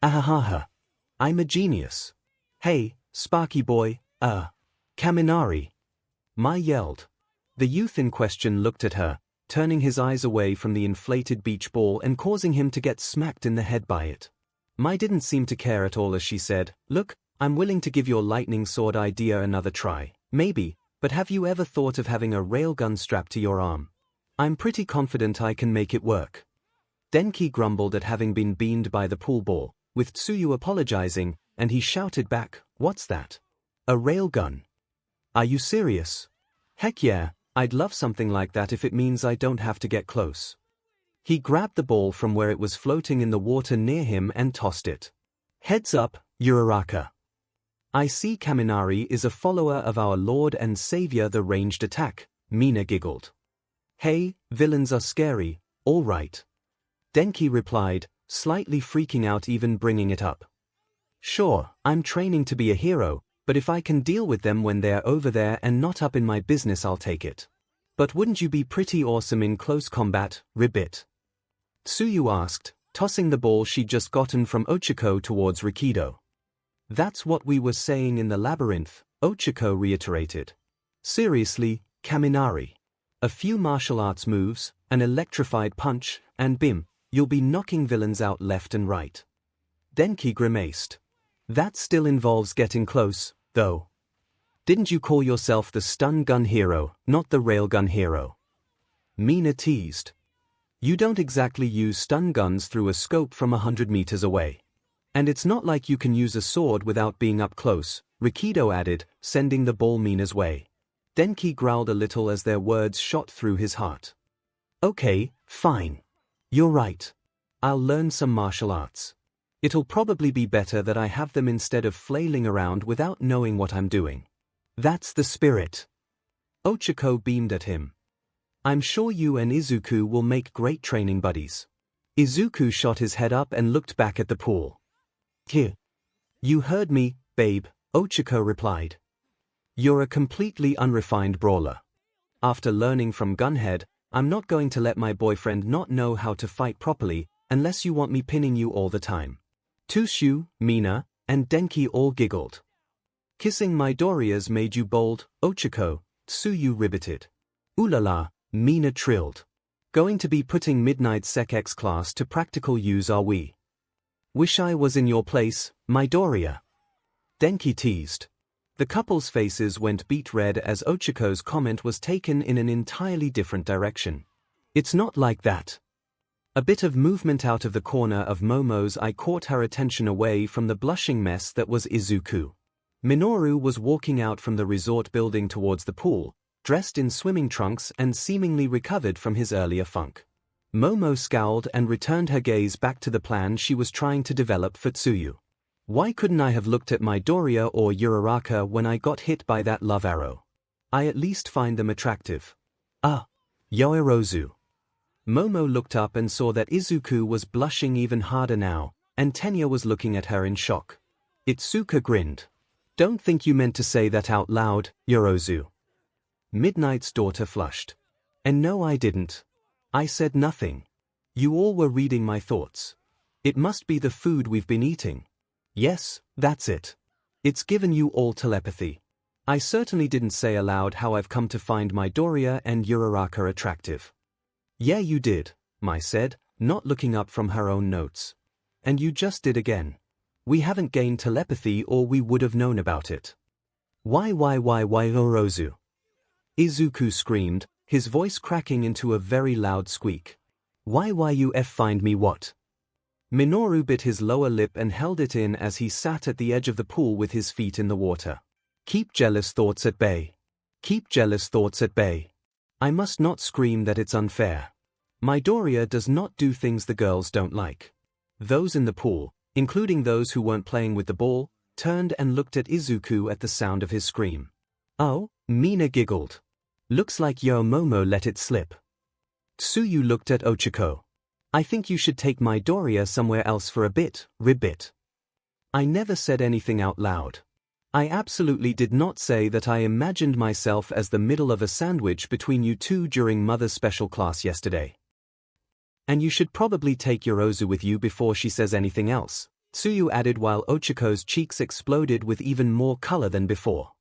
Ahahaha. I'm a genius. Hey, Sparky boy, Kaminari. Mai yelled. The youth in question looked at her, turning his eyes away from the inflated beach ball and causing him to get smacked in the head by it. Mai didn't seem to care at all as she said, "Look, I'm willing to give your lightning sword idea another try, maybe, but have you ever thought of having a railgun strapped to your arm? I'm pretty confident I can make it work." Denki grumbled at having been beamed by the pool ball, with Tsuyu apologizing, and he shouted back, "What's that? A railgun? Are you serious? Heck yeah, I'd love something like that if it means I don't have to get close." He grabbed the ball from where it was floating in the water near him and tossed it. "Heads up, Uraraka. I see Kaminari is a follower of our Lord and Savior the ranged attack," Mina giggled. "Hey, villains are scary, all right." Denki replied, slightly freaking out even bringing it up. "Sure, I'm training to be a hero, but if I can deal with them when they're over there and not up in my business I'll take it. But wouldn't you be pretty awesome in close combat, Ribbit?" Tsuyu asked, tossing the ball she'd just gotten from Ochako towards Rikido. "That's what we were saying in the labyrinth," Ochako reiterated. "Seriously, Kaminari. A few martial arts moves, an electrified punch, and bim, you'll be knocking villains out left and right." Denki grimaced. "That still involves getting close, though. Didn't you call yourself the stun gun hero, not the railgun hero?" Mina teased. "You don't exactly use stun guns through a scope from 100 meters away. And it's not like you can use a sword without being up close," Rikido added, sending the ball Mina's way. Denki growled a little as their words shot through his heart. "Okay, fine. You're right. I'll learn some martial arts. It'll probably be better that I have them instead of flailing around without knowing what I'm doing. That's the spirit." Ochako beamed at him. "I'm sure you and Izuku will make great training buddies." Izuku shot his head up and looked back at the pool. "Here. You heard me, babe," Ochako replied. "You're a completely unrefined brawler. After learning from Gunhead, I'm not going to let my boyfriend not know how to fight properly unless you want me pinning you all the time." Tushu, Mina, and Denki all giggled. "Kissing Midoriya's made you bold, Ochako," Tsuyu ribbited. "Ooh la la," Mina trilled. "Going to be putting Midnight Sec-X class to practical use are we? Wish I was in your place, Midoriya." Denki teased. The couple's faces went beet red as Ochako's comment was taken in an entirely different direction. "It's not like that." A bit of movement out of the corner of Momo's eye caught her attention away from the blushing mess that was Izuku. Minoru was walking out from the resort building towards the pool, dressed in swimming trunks and seemingly recovered from his earlier funk. Momo scowled and returned her gaze back to the plan she was trying to develop for Tsuyu. "Why couldn't I have looked at Midoriya or Uraraka when I got hit by that love arrow? I at least find them attractive." Yoirozu. Momo looked up and saw that Izuku was blushing even harder now, and Tenya was looking at her in shock. Itsuka grinned. "Don't think you meant to say that out loud, Yorozu." Midnight's daughter flushed. "And no, I didn't. I said nothing. You all were reading my thoughts. It must be the food we've been eating. Yes, that's it. It's given you all telepathy. I certainly didn't say aloud how I've come to find Midoriya and Uraraka attractive." "Yeah, you did," Mai said, not looking up from her own notes. "And you just did again. We haven't gained telepathy or we would have known about it." Why, Orozu?" Izuku screamed, his voice cracking into a very loud squeak. Why you find me what?" Minoru bit his lower lip and held it in as he sat at the edge of the pool with his feet in the water. "Keep jealous thoughts at bay. Keep jealous thoughts at bay. I must not scream that it's unfair. Midoriya does not do things the girls don't like." Those in the pool, including those who weren't playing with the ball, turned and looked at Izuku at the sound of his scream. "Oh," Mina giggled. "Looks like Yo Momo let it slip." Tsuyu looked at Ochako. "I think you should take Midoriya somewhere else for a bit, Ribbit." "I never said anything out loud." I absolutely did not say that I imagined myself as the middle of a sandwich between you two during Mother's special class yesterday. And you should probably take Yorozu with you before she says anything else, Tsuyu added while Ochiko's cheeks exploded with even more color than before.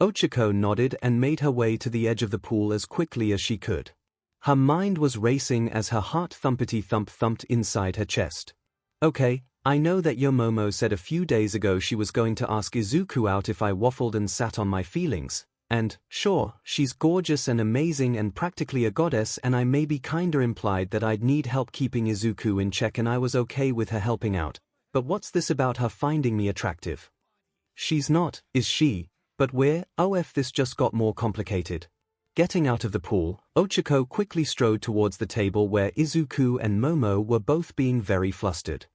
Ochiko nodded and made her way to the edge of the pool as quickly as she could. Her mind was racing as her heart thumpity-thump thumped inside her chest. Okay, I know that your Momo said a few days ago she was going to ask Izuku out if I waffled and sat on my feelings, and, sure, she's gorgeous and amazing and practically a goddess, and I maybe kinda implied that I'd need help keeping Izuku in check and I was okay with her helping out, but what's this about her finding me attractive? She's not, is she? But this just got more complicated. Getting out of the pool, Ochiko quickly strode towards the table where Izuku and Momo were both being very flustered.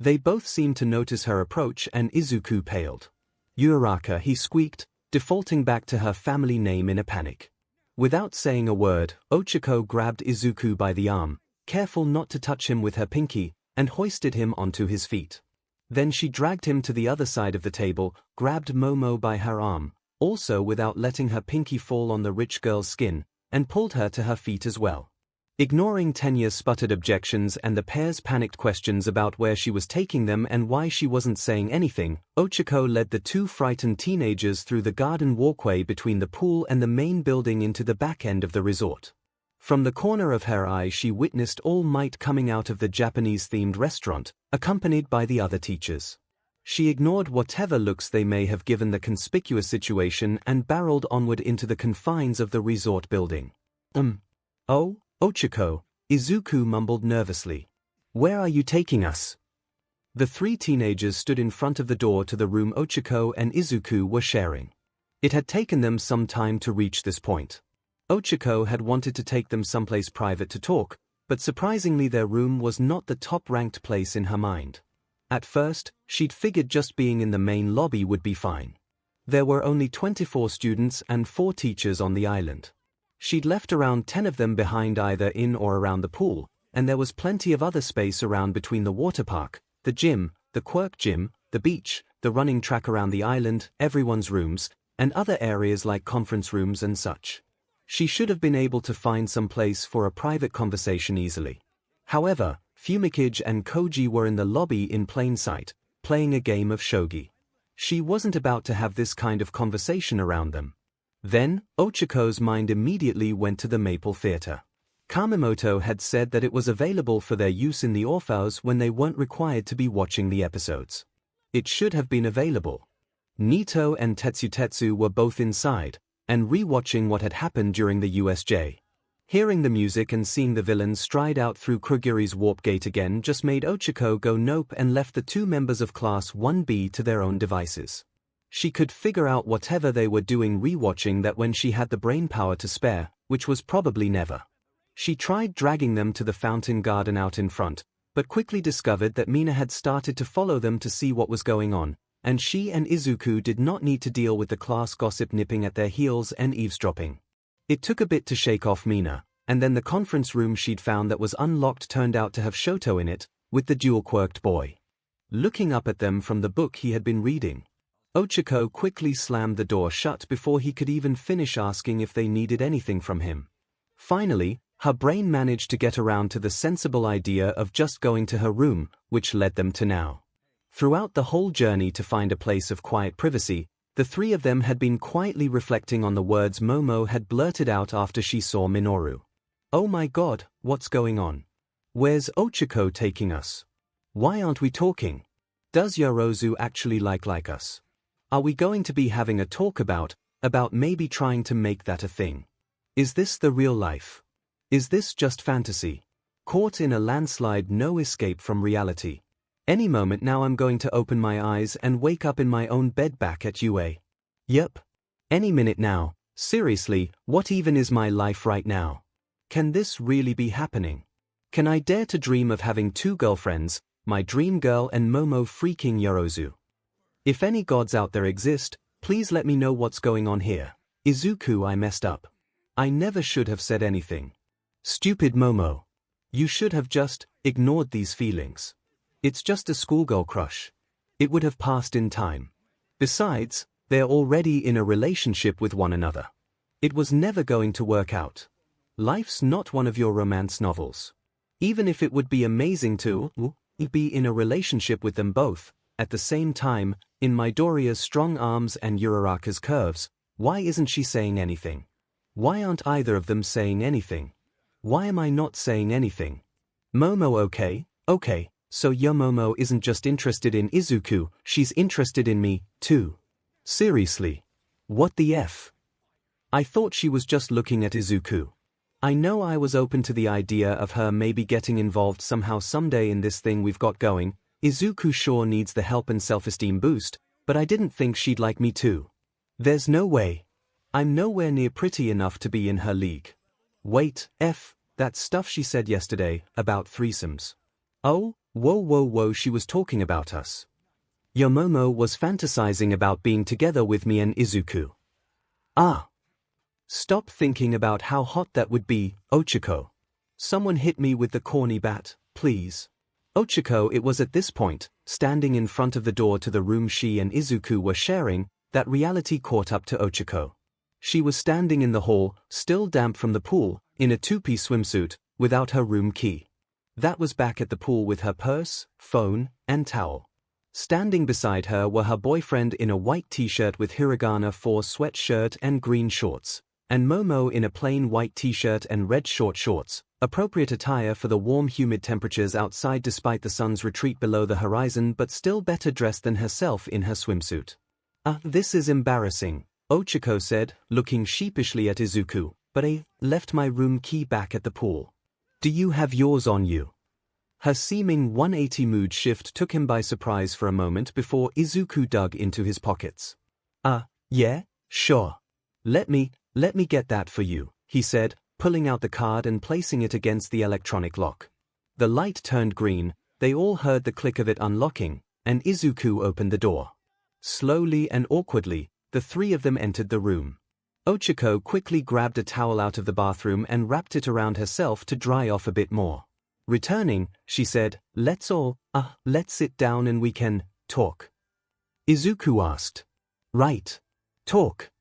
They both seemed to notice her approach and Izuku paled. Uraraka, he squeaked, defaulting back to her family name in a panic. Without saying a word, Ochiko grabbed Izuku by the arm, careful not to touch him with her pinky, and hoisted him onto his feet. Then she dragged him to the other side of the table, grabbed Momo by her arm, also without letting her pinky fall on the rich girl's skin, and pulled her to her feet as well. Ignoring Tenya's sputtered objections and the pair's panicked questions about where she was taking them and why she wasn't saying anything, Ochiko led the two frightened teenagers through the garden walkway between the pool and the main building into the back end of the resort. From the corner of her eye she witnessed All Might coming out of the Japanese-themed restaurant, accompanied by the other teachers. She ignored whatever looks they may have given the conspicuous situation and barreled onward into the confines of the resort building. Oh? Ochiko, Izuku mumbled nervously. Where are you taking us? The three teenagers stood in front of the door to the room Ochiko and Izuku were sharing. It had taken them some time to reach this point. Ochiko had wanted to take them someplace private to talk, but surprisingly their room was not the top-ranked place in her mind. At first, she'd figured just being in the main lobby would be fine. There were only 24 students and 4 teachers on the island. She'd left around 10 of them behind either in or around the pool, and there was plenty of other space around between the water park, the gym, the quirk gym, the beach, the running track around the island, everyone's rooms, and other areas like conference rooms and such. She should have been able to find some place for a private conversation easily. However, 𝐒𝐭𝐚𝐲 and Koji were in the lobby in plain sight, playing a game of shogi. She wasn't about to have this kind of conversation around them. Then, Ochiko's mind immediately went to the Maple Theater. Kamemoto had said that it was available for their use in the Orphaus when they weren't required to be watching the episodes. It should have been available. Nito and Tetsu were both inside, and re-watching what had happened during the USJ. Hearing the music and seeing the villains stride out through Kurogiri's warp gate again just made Ochiko go nope and left the two members of Class 1B to their own devices. She could figure out whatever they were doing re-watching that when she had the brain power to spare, which was probably never. She tried dragging them to the fountain garden out in front, but quickly discovered that Mina had started to follow them to see what was going on, and she and Izuku did not need to deal with the class gossip nipping at their heels and eavesdropping. It took a bit to shake off Mina, and then the conference room she'd found that was unlocked turned out to have Shoto in it, with the dual-quirked boy. Looking up at them from the book he had been reading, Ochiko quickly slammed the door shut before he could even finish asking if they needed anything from him. Finally, her brain managed to get around to the sensible idea of just going to her room, which led them to now. Throughout the whole journey to find a place of quiet privacy, the three of them had been quietly reflecting on the words Momo had blurted out after she saw Minoru. Oh my god, what's going on? Where's Ochiko taking us? Why aren't we talking? Does Yorozu actually like us? Are we going to be having a talk about maybe trying to make that a thing? Is this the real life? Is this just fantasy? Caught in a landslide, no escape from reality. Any moment now I'm going to open my eyes and wake up in my own bed back at UA. Yep. Any minute now. Seriously, what even is my life right now? Can this really be happening? Can I dare to dream of having 2 girlfriends, my dream girl and Momo freaking Yorozu? If any gods out there exist, please let me know what's going on here. Izuku, I messed up. I never should have said anything. Stupid Momo. You should have just ignored these feelings. It's just a schoolgirl crush. It would have passed in time. Besides, They're already in a relationship with one another. It was never going to work out. Life's not one of your romance novels. Even if it would be amazing to be in a relationship with them both, at the same time, in Midoriya's strong arms and Uraraka's curves, why isn't she saying anything? Why aren't either of them saying anything? Why am I not saying anything? Momo okay, so your Momo isn't just interested in Izuku, she's interested in me, too. Seriously. What the F? I thought she was just looking at Izuku. I know I was open to the idea of her maybe getting involved somehow someday in this thing we've got going. Izuku sure needs the help and self-esteem boost, but I didn't think she'd like me too. There's no way. I'm nowhere near pretty enough to be in her league. Wait, that stuff she said yesterday, about threesomes. Oh, whoa, she was talking about us. Your Momo was fantasizing about being together with me and Izuku. Ah. Stop thinking about how hot that would be, 𝐒𝐿𝐴HO. Someone hit me with the corny bat, please. 𝐒𝐿𝐴HO. It was at this point, standing in front of the door to the room she and Izuku were sharing, that reality caught up to 𝐒𝐿𝐴HO. She was standing in the hall, still damp from the pool, in a two-piece swimsuit, without her room key. That was back at the pool with her purse, phone, and towel. Standing beside her were her boyfriend in a white t-shirt with hiragana 4 sweatshirt and green shorts, and Momo in a plain white t-shirt and red short shorts, appropriate attire for the warm humid temperatures outside despite the sun's retreat below the horizon, but still better dressed than herself in her swimsuit. This is embarrassing, 𝐒𝐿𝐴HO said, looking sheepishly at Izuku, but I left my room key back at the pool. Do you have yours on you? Her seeming 180 mood shift took him by surprise for a moment before Izuku dug into his pockets. Yeah, sure. Let me get that for you, he said, pulling out the card and placing it against the electronic lock. The light turned green, they all heard the click of it unlocking, and Izuku opened the door. Slowly and awkwardly, the three of them entered the room. 𝐒𝐿𝐴HO quickly grabbed a towel out of the bathroom and wrapped it around herself to dry off a bit more. Returning, she said, let's sit down and we can talk. Izuku asked. Right. Talk.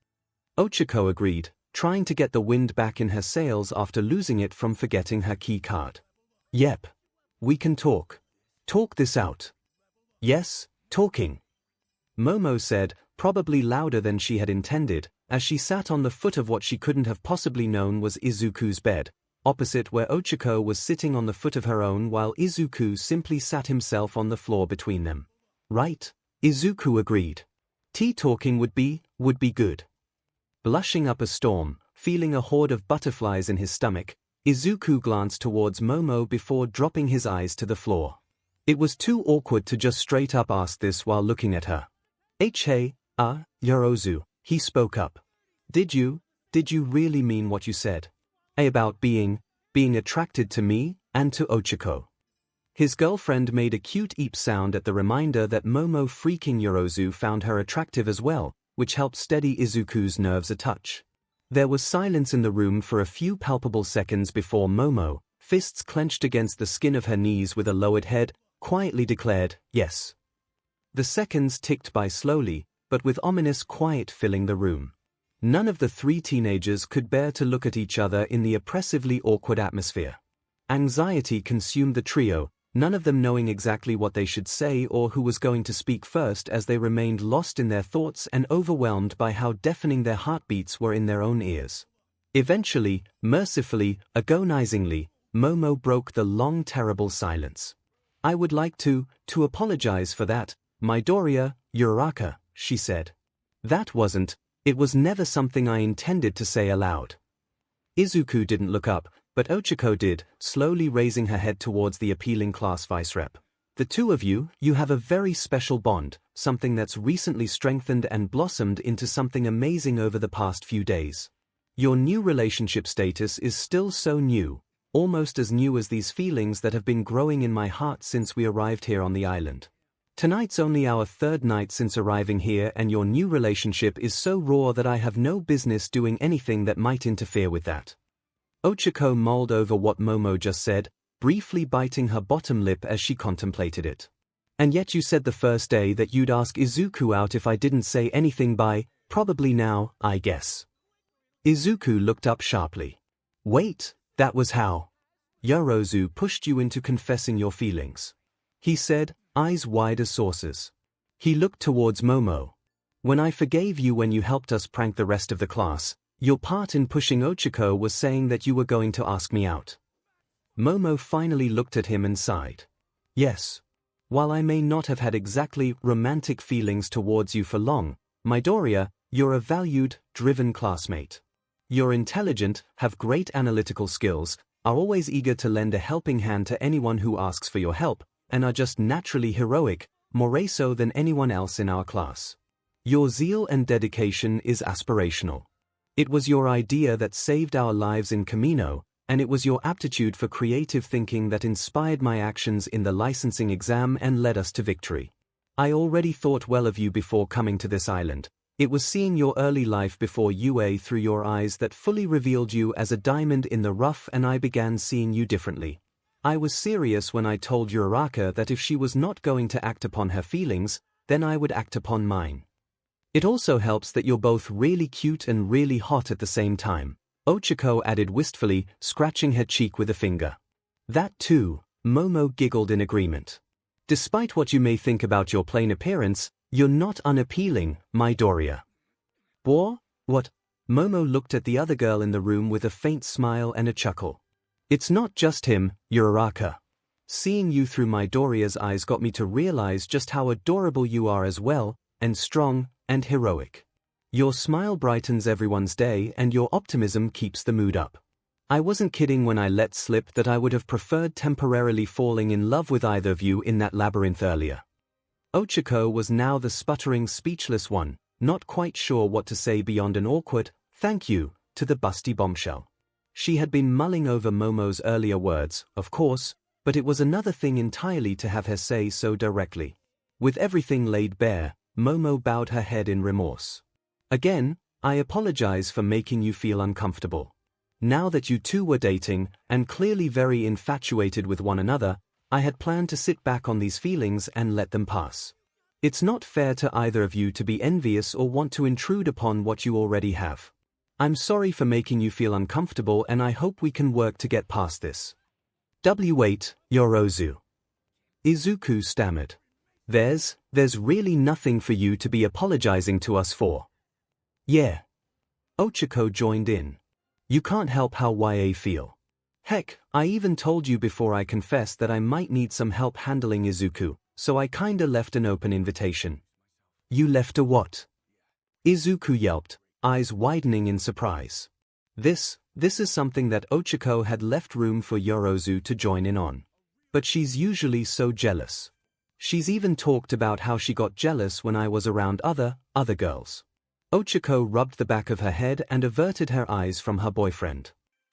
𝐒𝐿𝐴HO agreed, trying to get the wind back in her sails after losing it from forgetting her key card. Yep. We can talk. Talk this out. Yes, talking. Momo said, probably louder than she had intended, as she sat on the foot of what she couldn't have possibly known was Izuku's bed, opposite where 𝐒𝐿𝐴HO was sitting on the foot of her own while Izuku simply sat himself on the floor between them. Right, Izuku agreed. Tea talking would be good. Blushing up a storm, feeling a horde of butterflies in his stomach, Izuku glanced towards Momo before dropping his eyes to the floor. It was too awkward to just straight up ask this while looking at her. Hey, Yorozu, he spoke up. Did you really mean what you said? About being attracted to me, and to 𝐒𝐿𝐴HO. His girlfriend made a cute eep sound at the reminder that Momo freaking Yorozu found her attractive as well, which helped steady Izuku's nerves a touch. There was silence in the room for a few palpable seconds before Momo, fists clenched against the skin of her knees with a lowered head, quietly declared, yes. The seconds ticked by slowly, but with ominous quiet filling the room. None of the three teenagers could bear to look at each other in the oppressively awkward atmosphere. Anxiety consumed the trio, none of them knowing exactly what they should say or who was going to speak first as they remained lost in their thoughts and overwhelmed by how deafening their heartbeats were in their own ears. Eventually, mercifully, agonizingly, Momo broke the long terrible silence. I would like to apologize for that, Midoriya, Uraraka, she said. It was never something I intended to say aloud. Izuku didn't look up, but 𝐒𝐿𝐴HO did, slowly raising her head towards the appealing class vice rep. The two of you have a very special bond, something that's recently strengthened and blossomed into something amazing over the past few days. Your new relationship status is still so new, almost as new as these feelings that have been growing in my heart since we arrived here on the island. Tonight's only our third night since arriving here, and your new relationship is so raw that I have no business doing anything that might interfere with that. 𝐒𝐿𝐴HO mulled over what Momo just said, briefly biting her bottom lip as she contemplated it. And yet you said the first day that you'd ask Izuku out if I didn't say anything by, probably now, I guess. Izuku looked up sharply. Wait, that was how Yorozu pushed you into confessing your feelings. He said, eyes wide as saucers. He looked towards Momo. When I forgave you when you helped us prank the rest of the class, your part in pushing Ochako was saying that you were going to ask me out. Momo finally looked at him and sighed. Yes. While I may not have had exactly romantic feelings towards you for long, Midoriya, you're a valued, driven classmate. You're intelligent, have great analytical skills, are always eager to lend a helping hand to anyone who asks for your help, and are just naturally heroic, more so than anyone else in our class. Your zeal and dedication is aspirational. It was your idea that saved our lives in Kamino, and it was your aptitude for creative thinking that inspired my actions in the licensing exam and led us to victory. I already thought well of you before coming to this island. It was seeing your early life before UA through your eyes that fully revealed you as a diamond in the rough, and I began seeing you differently. I was serious when I told Uraraka that if she was not going to act upon her feelings, then I would act upon mine. It also helps that you're both really cute and really hot at the same time, Ochako added wistfully, scratching her cheek with a finger. That too, Momo giggled in agreement. Despite what you may think about your plain appearance, you're not unappealing, Midoriya. What? Momo looked at the other girl in the room with a faint smile and a chuckle. It's not just him, Uraraka. Seeing you through Midoriya's eyes got me to realize just how adorable you are as well, and strong, and heroic. Your smile brightens everyone's day and your optimism keeps the mood up. I wasn't kidding when I let slip that I would have preferred temporarily falling in love with either of you in that labyrinth earlier. Ochako was now the sputtering, speechless one, not quite sure what to say beyond an awkward, thank you, to the busty bombshell. She had been mulling over Momo's earlier words, of course, but it was another thing entirely to have her say so directly. With everything laid bare, Momo bowed her head in remorse. Again, I apologize for making you feel uncomfortable. Now that you two were dating, and clearly very infatuated with one another, I had planned to sit back on these feelings and let them pass. It's not fair to either of you to be envious or want to intrude upon what you already have. I'm sorry for making you feel uncomfortable and I hope we can work to get past this. Wait, Yorozu. Izuku stammered. There's really nothing for you to be apologizing to us for. Yeah. Ochako joined in. You can't help how YA feel. Heck, I even told you before I confessed that I might need some help handling Izuku, so I kinda left an open invitation. You left a what? Izuku yelped, eyes widening in surprise. This is something that Ochako had left room for Yorozu to join in on. But she's usually so jealous. She's even talked about how she got jealous when I was around other girls. Ochako rubbed the back of her head and averted her eyes from her boyfriend.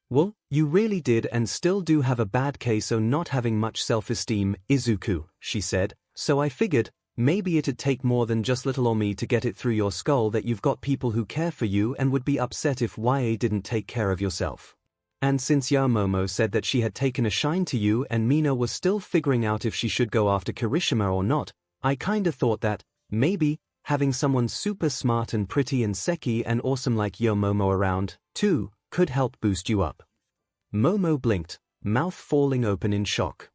Well, you really did and still do have a bad case of not having much self-esteem, Izuku, she said, so I figured, maybe it'd take more than just little on me to get it through your skull that you've got people who care for you and would be upset if YA didn't take care of yourself. And since Momo said that she had taken a shine to you and Mina was still figuring out if she should go after Kirishima or not, I kinda thought that, maybe, having someone super smart and pretty and seki and awesome like Momo around, too, could help boost you up. Momo blinked, mouth falling open in shock.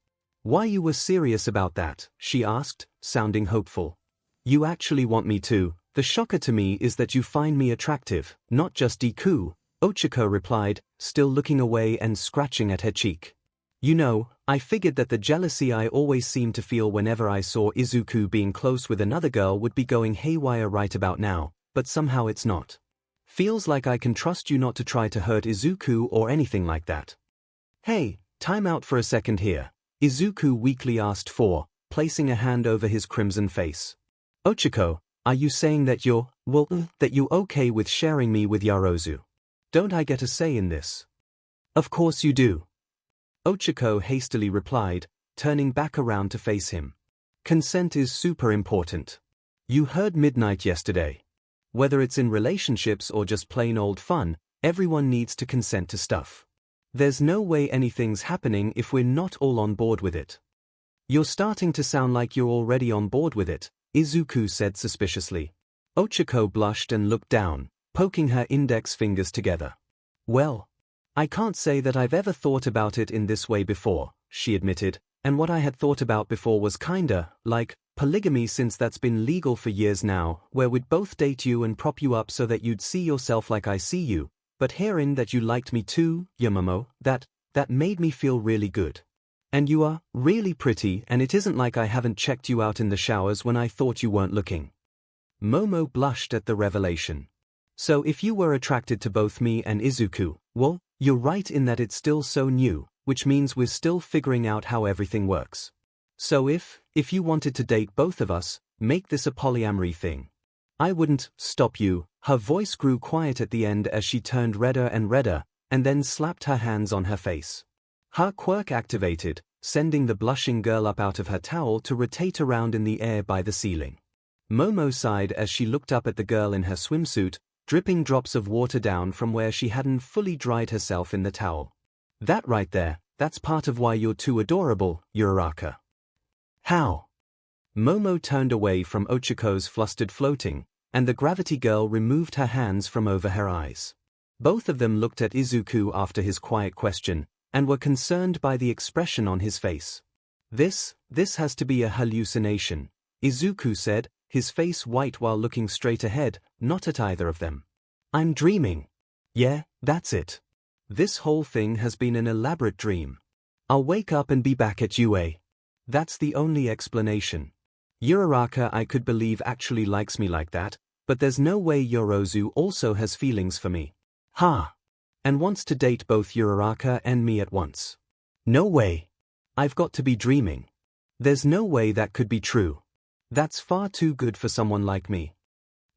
Why you were serious about that? She asked, sounding hopeful. You actually want me to? The shocker to me is that you find me attractive, not just Deku, Ochako replied, still looking away and scratching at her cheek. You know, I figured that the jealousy I always seemed to feel whenever I saw Izuku being close with another girl would be going haywire right about now, but somehow it's not. Feels like I can trust you not to try to hurt Izuku or anything like that. Hey, time out for a second here, Izuku weakly asked placing a hand over his crimson face. Ochako, are you saying that you're okay with sharing me with Yorozu? Don't I get a say in this? Of course you do. Ochako hastily replied, turning back around to face him. Consent is super important. You heard Midnight yesterday. Whether it's in relationships or just plain old fun, everyone needs to consent to stuff. There's no way anything's happening if we're not all on board with it. You're starting to sound like you're already on board with it, Izuku said suspiciously. 𝐒𝐿 blushed and looked down, poking her index fingers together. Well, I can't say that I've ever thought about it in this way before, she admitted, and what I had thought about before was kinda like polygamy, since that's been legal for years now, where we'd both date you and prop you up so that you'd see yourself like I see you, but hearing that you liked me too, Momo, that made me feel really good. And you are really pretty, and it isn't like I haven't checked you out in the showers when I thought you weren't looking. Momo blushed at the revelation. So if you were attracted to both me and Izuku, well, you're right in that it's still so new, which means we're still figuring out how everything works. So if you wanted to date both of us, make this a polyamory thing. I wouldn't stop you. Her voice grew quiet at the end as she turned redder and redder, and then slapped her hands on her face. Her quirk activated, sending the blushing girl up out of her towel to rotate around in the air by the ceiling. Momo sighed as she looked up at the girl in her swimsuit, dripping drops of water down from where she hadn't fully dried herself in the towel. That right there, that's part of why you're too adorable, Uraraka. How? Momo turned away from Ochiko's flustered floating, and the gravity girl removed her hands from over her eyes. Both of them looked at Izuku after his quiet question, and were concerned by the expression on his face. This has to be a hallucination, Izuku said, his face white while looking straight ahead, not at either of them. I'm dreaming. Yeah, that's it. This whole thing has been an elaborate dream. I'll wake up and be back at UA. That's the only explanation. Uraraka I could believe actually likes me like that, but there's no way Yorozu also has feelings for me. Ha! And wants to date both Uraraka and me at once. No way. I've got to be dreaming. There's no way that could be true. That's far too good for someone like me.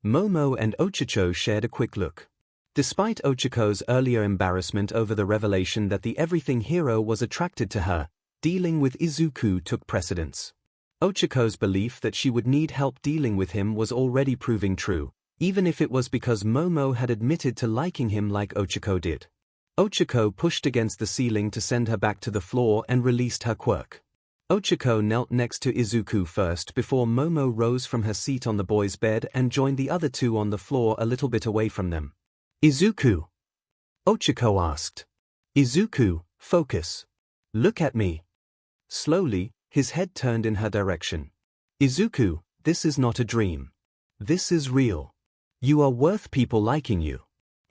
Momo and 𝐿𝐻𝐿 shared a quick look. Despite 𝐿𝐻𝐿's earlier embarrassment over the revelation that the everything hero was attracted to her, dealing with Izuku took precedence. 𝐿𝐻𝐿's belief that she would need help dealing with him was already proving true, even if it was because Momo had admitted to liking him like 𝐿𝐻𝐿 did. 𝐿𝐻𝐿 pushed against the ceiling to send her back to the floor and released her quirk. 𝐿𝐻𝐿 knelt next to Izuku first before Momo rose from her seat on the boys' bed and joined the other two on the floor a little bit away from them. Izuku? 𝐿𝐻𝐿 asked. Izuku, focus. Look at me. Slowly, his head turned in her direction. Izuku, this is not a dream. This is real. You are worth people liking you.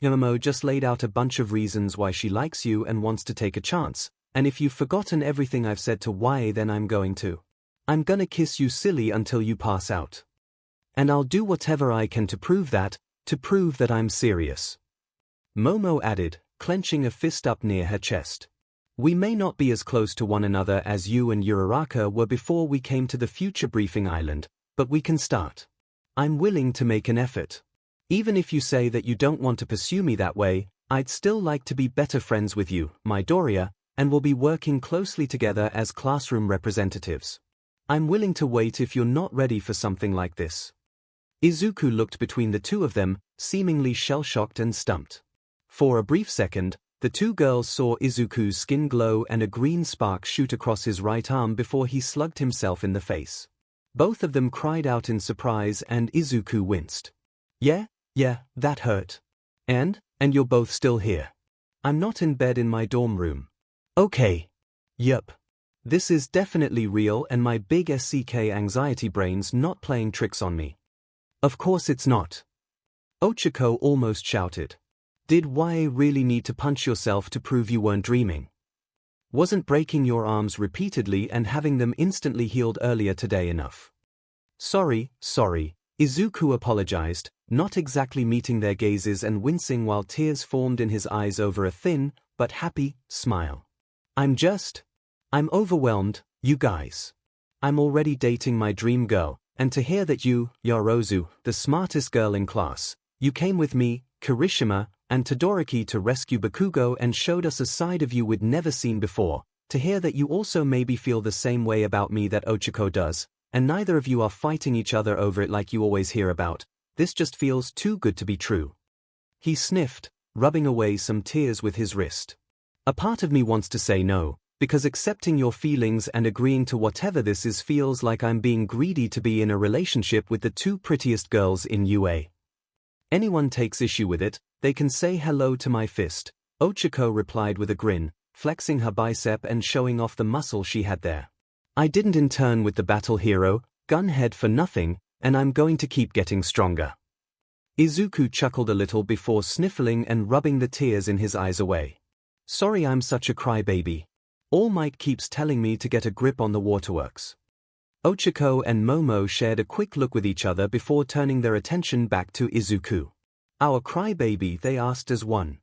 Momo just laid out a bunch of reasons why she likes you and wants to take a chance, and if you've forgotten everything I've said to YA, then I'm gonna kiss you silly until you pass out. And I'll do whatever I can to prove that I'm serious. Momo added, clenching a fist up near her chest. We may not be as close to one another as you and Uraraka were before we came to the future briefing island, but we can start. I'm willing to make an effort. Even if you say that you don't want to pursue me that way, I'd still like to be better friends with you, Midoriya, and we'll be working closely together as classroom representatives. I'm willing to wait if you're not ready for something like this. Izuku looked between the two of them, seemingly shell-shocked and stumped. For a brief second, the two girls saw Izuku's skin glow and a green spark shoot across his right arm before he slugged himself in the face. Both of them cried out in surprise and Izuku winced. Yeah, that hurt. And you're both still here. I'm not in bed in my dorm room. Okay. Yup. This is definitely real and my big SCK anxiety brain's not playing tricks on me. Of course it's not. 𝐿𝐻𝐿 almost shouted. Did YA really need to punch yourself to prove you weren't dreaming? Wasn't breaking your arms repeatedly and having them instantly healed earlier today enough? Sorry, Izuku apologized, not exactly meeting their gazes and wincing while tears formed in his eyes over a thin, but happy, smile. I'm overwhelmed, you guys. I'm already dating my dream girl, and to hear that you, Yorozu, the smartest girl in class, you came with me, Kirishima, and Todoroki to rescue Bakugo and showed us a side of you we'd never seen before, to hear that you also maybe feel the same way about me that 𝐿𝐻𝐿 does, and neither of you are fighting each other over it like you always hear about, this just feels too good to be true. He sniffed, rubbing away some tears with his wrist. A part of me wants to say no, Because accepting your feelings and agreeing to whatever this is feels like I'm being greedy to be in a relationship with the two prettiest girls in UA. Anyone takes issue with it, they can say hello to my fist, 𝐒𝐿𝐴 replied with a grin, flexing her bicep and showing off the muscle she had there. I didn't intern with the battle hero, gunhead for nothing, and I'm going to keep getting stronger. Izuku chuckled a little before sniffling and rubbing the tears in his eyes away. Sorry I'm such a crybaby. All Might keeps telling me to get a grip on the waterworks. 𝐒𝐿𝐴 and Momo shared a quick look with each other before turning their attention back to Izuku. Our crybaby, they asked as one.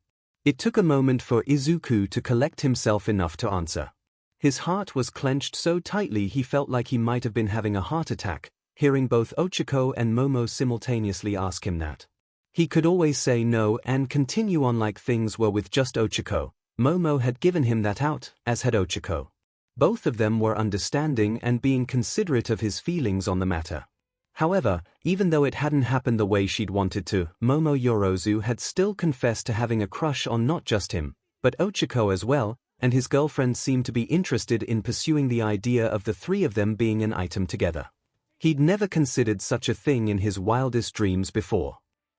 It took a moment for Izuku to collect himself enough to answer. His heart was clenched so tightly he felt like he might have been having a heart attack, hearing both 𝐒𝐴 and Momo simultaneously ask him that. He could always say no and continue on like things were with just 𝐒𝐴. Momo had given him that out, as had 𝐒𝐴. Both of them were understanding and being considerate of his feelings on the matter. However, even though it hadn't happened the way she'd wanted to, Momo Yorozu had still confessed to having a crush on not just him, but 𝐒𝐴 as well, and his girlfriend seemed to be interested in pursuing the idea of the three of them being an item together. He'd never considered such a thing in his wildest dreams before.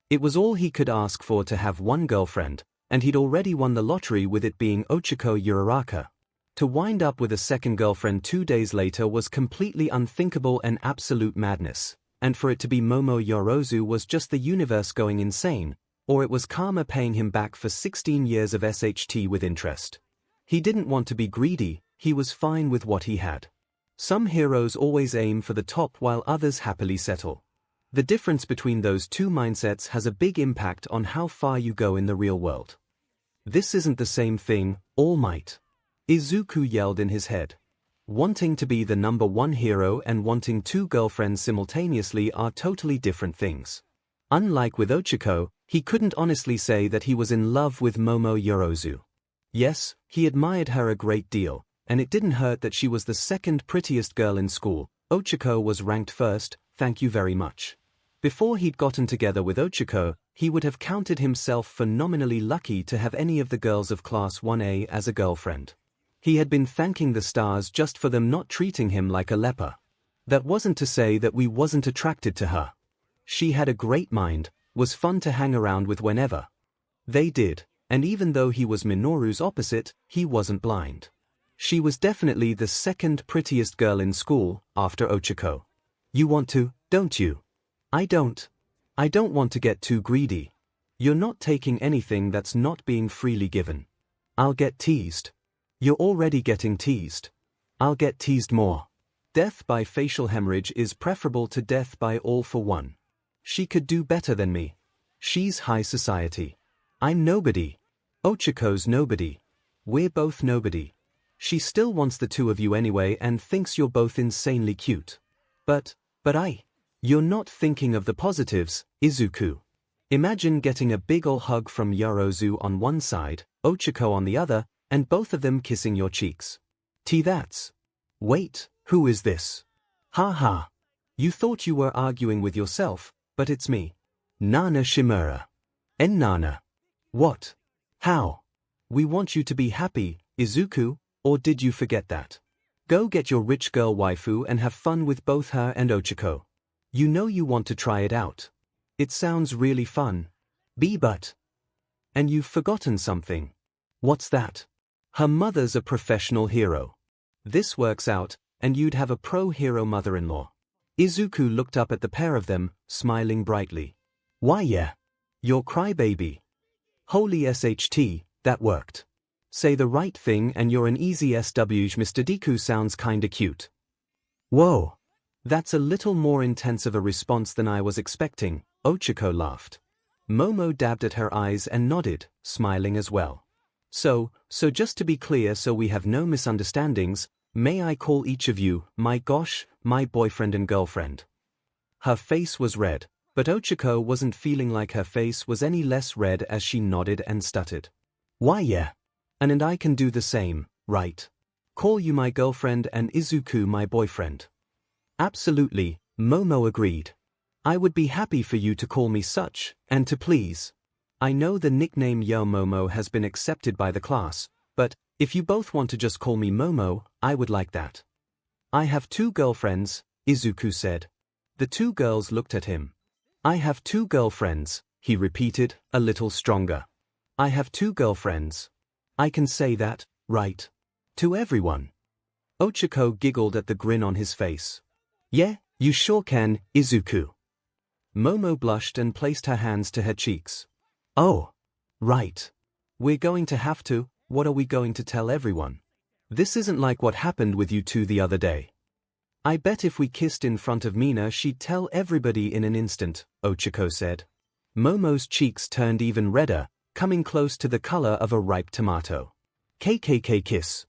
It was all he could ask for to have one girlfriend, and he'd already won the lottery with it being 𝐒𝐴 Uraraka. To wind up with a second girlfriend 2 days later was completely unthinkable and absolute madness, and for it to be Momo Yorozu was just the universe going insane, or it was karma paying him back for 16 years of SHT with interest. He didn't want to be greedy, he was fine with what he had. Some heroes always aim for the top while others happily settle. The difference between those two mindsets has a big impact on how far you go in the real world. This isn't the same thing, All Might. Izuku yelled in his head. Wanting to be the number one hero and wanting two girlfriends simultaneously are totally different things. Unlike with 𝐒𝐴, he couldn't honestly say that he was in love with Momo Yorozu. Yes, he admired her a great deal, and it didn't hurt that she was the second prettiest girl in school. 𝐒𝐴 was ranked first, thank you very much. Before he'd gotten together with 𝐒𝐴, he would have counted himself phenomenally lucky to have any of the girls of Class 1A as a girlfriend. He had been thanking the stars just for them not treating him like a leper. That wasn't to say that we wasn't attracted to her. She had a great mind, was fun to hang around with whenever they did, and even though he was Minoru's opposite, he wasn't blind. She was definitely the second prettiest girl in school, after 𝐒𝐴. You want to, don't you? I don't. I don't want to get too greedy. You're not taking anything that's not being freely given. I'll get teased. You're already getting teased. I'll get teased more. Death by facial hemorrhage is preferable to death by all for one. She could do better than me. She's high society. I'm nobody. 𝐒𝐴's nobody. We're both nobody. She still wants the two of you anyway and thinks you're both insanely cute. But you're not thinking of the positives, Izuku. Imagine getting a big ol' hug from Yorozu on one side, 𝐒𝐴 on the other, and both of them kissing your cheeks. That's. Wait, who is this? Ha ha. You thought you were arguing with yourself, but it's me. Nana Shimura. En Nana. What? How? We want you to be happy, Izuku, or did you forget that? Go get your rich girl waifu and have fun with both her and 𝐒𝐴. You know you want to try it out. It sounds really fun. But. And you've forgotten something. What's that? Her mother's a professional hero. This works out, and you'd have a pro-hero mother-in-law. Izuku looked up at the pair of them, smiling brightly. Why yeah. You're crybaby. Holy SHT, that worked. Say the right thing and you're an easy SW. Mr. Deku sounds kinda cute. Whoa. That's a little more intense of a response than I was expecting, 𝐒𝐴 laughed. Momo dabbed at her eyes and nodded, smiling as well. So just to be clear so we have no misunderstandings, may I call each of you, my gosh, my boyfriend and girlfriend? Her face was red, but 𝐒𝐴 wasn't feeling like her face was any less red as she nodded and stuttered. Why yeah. And I can do the same, right? Call you my girlfriend and Izuku my boyfriend. Absolutely, Momo agreed. I would be happy for you to call me such, and to please. I know the nickname Yo Momo has been accepted by the class, but If you both want to just call me Momo, I would like that. I have 2 girlfriends, Izuku said. The 2 girls looked at him. I have 2 girlfriends, he repeated, a little stronger. I have 2 girlfriends. I can say that, right? To everyone. 𝐒𝐭𝐻𝐲 giggled at the grin on his face. Yeah, you sure can, Izuku. Momo blushed and placed her hands to her cheeks. Oh. Right. We're going to have to. What are we going to tell everyone? This isn't like what happened with you 2 the other day. I bet if we kissed in front of Mina she'd tell everybody in an instant, 𝐒𝐭𝐻𝐲 said. Momo's cheeks turned even redder, coming close to the color of a ripe tomato. �KK kiss.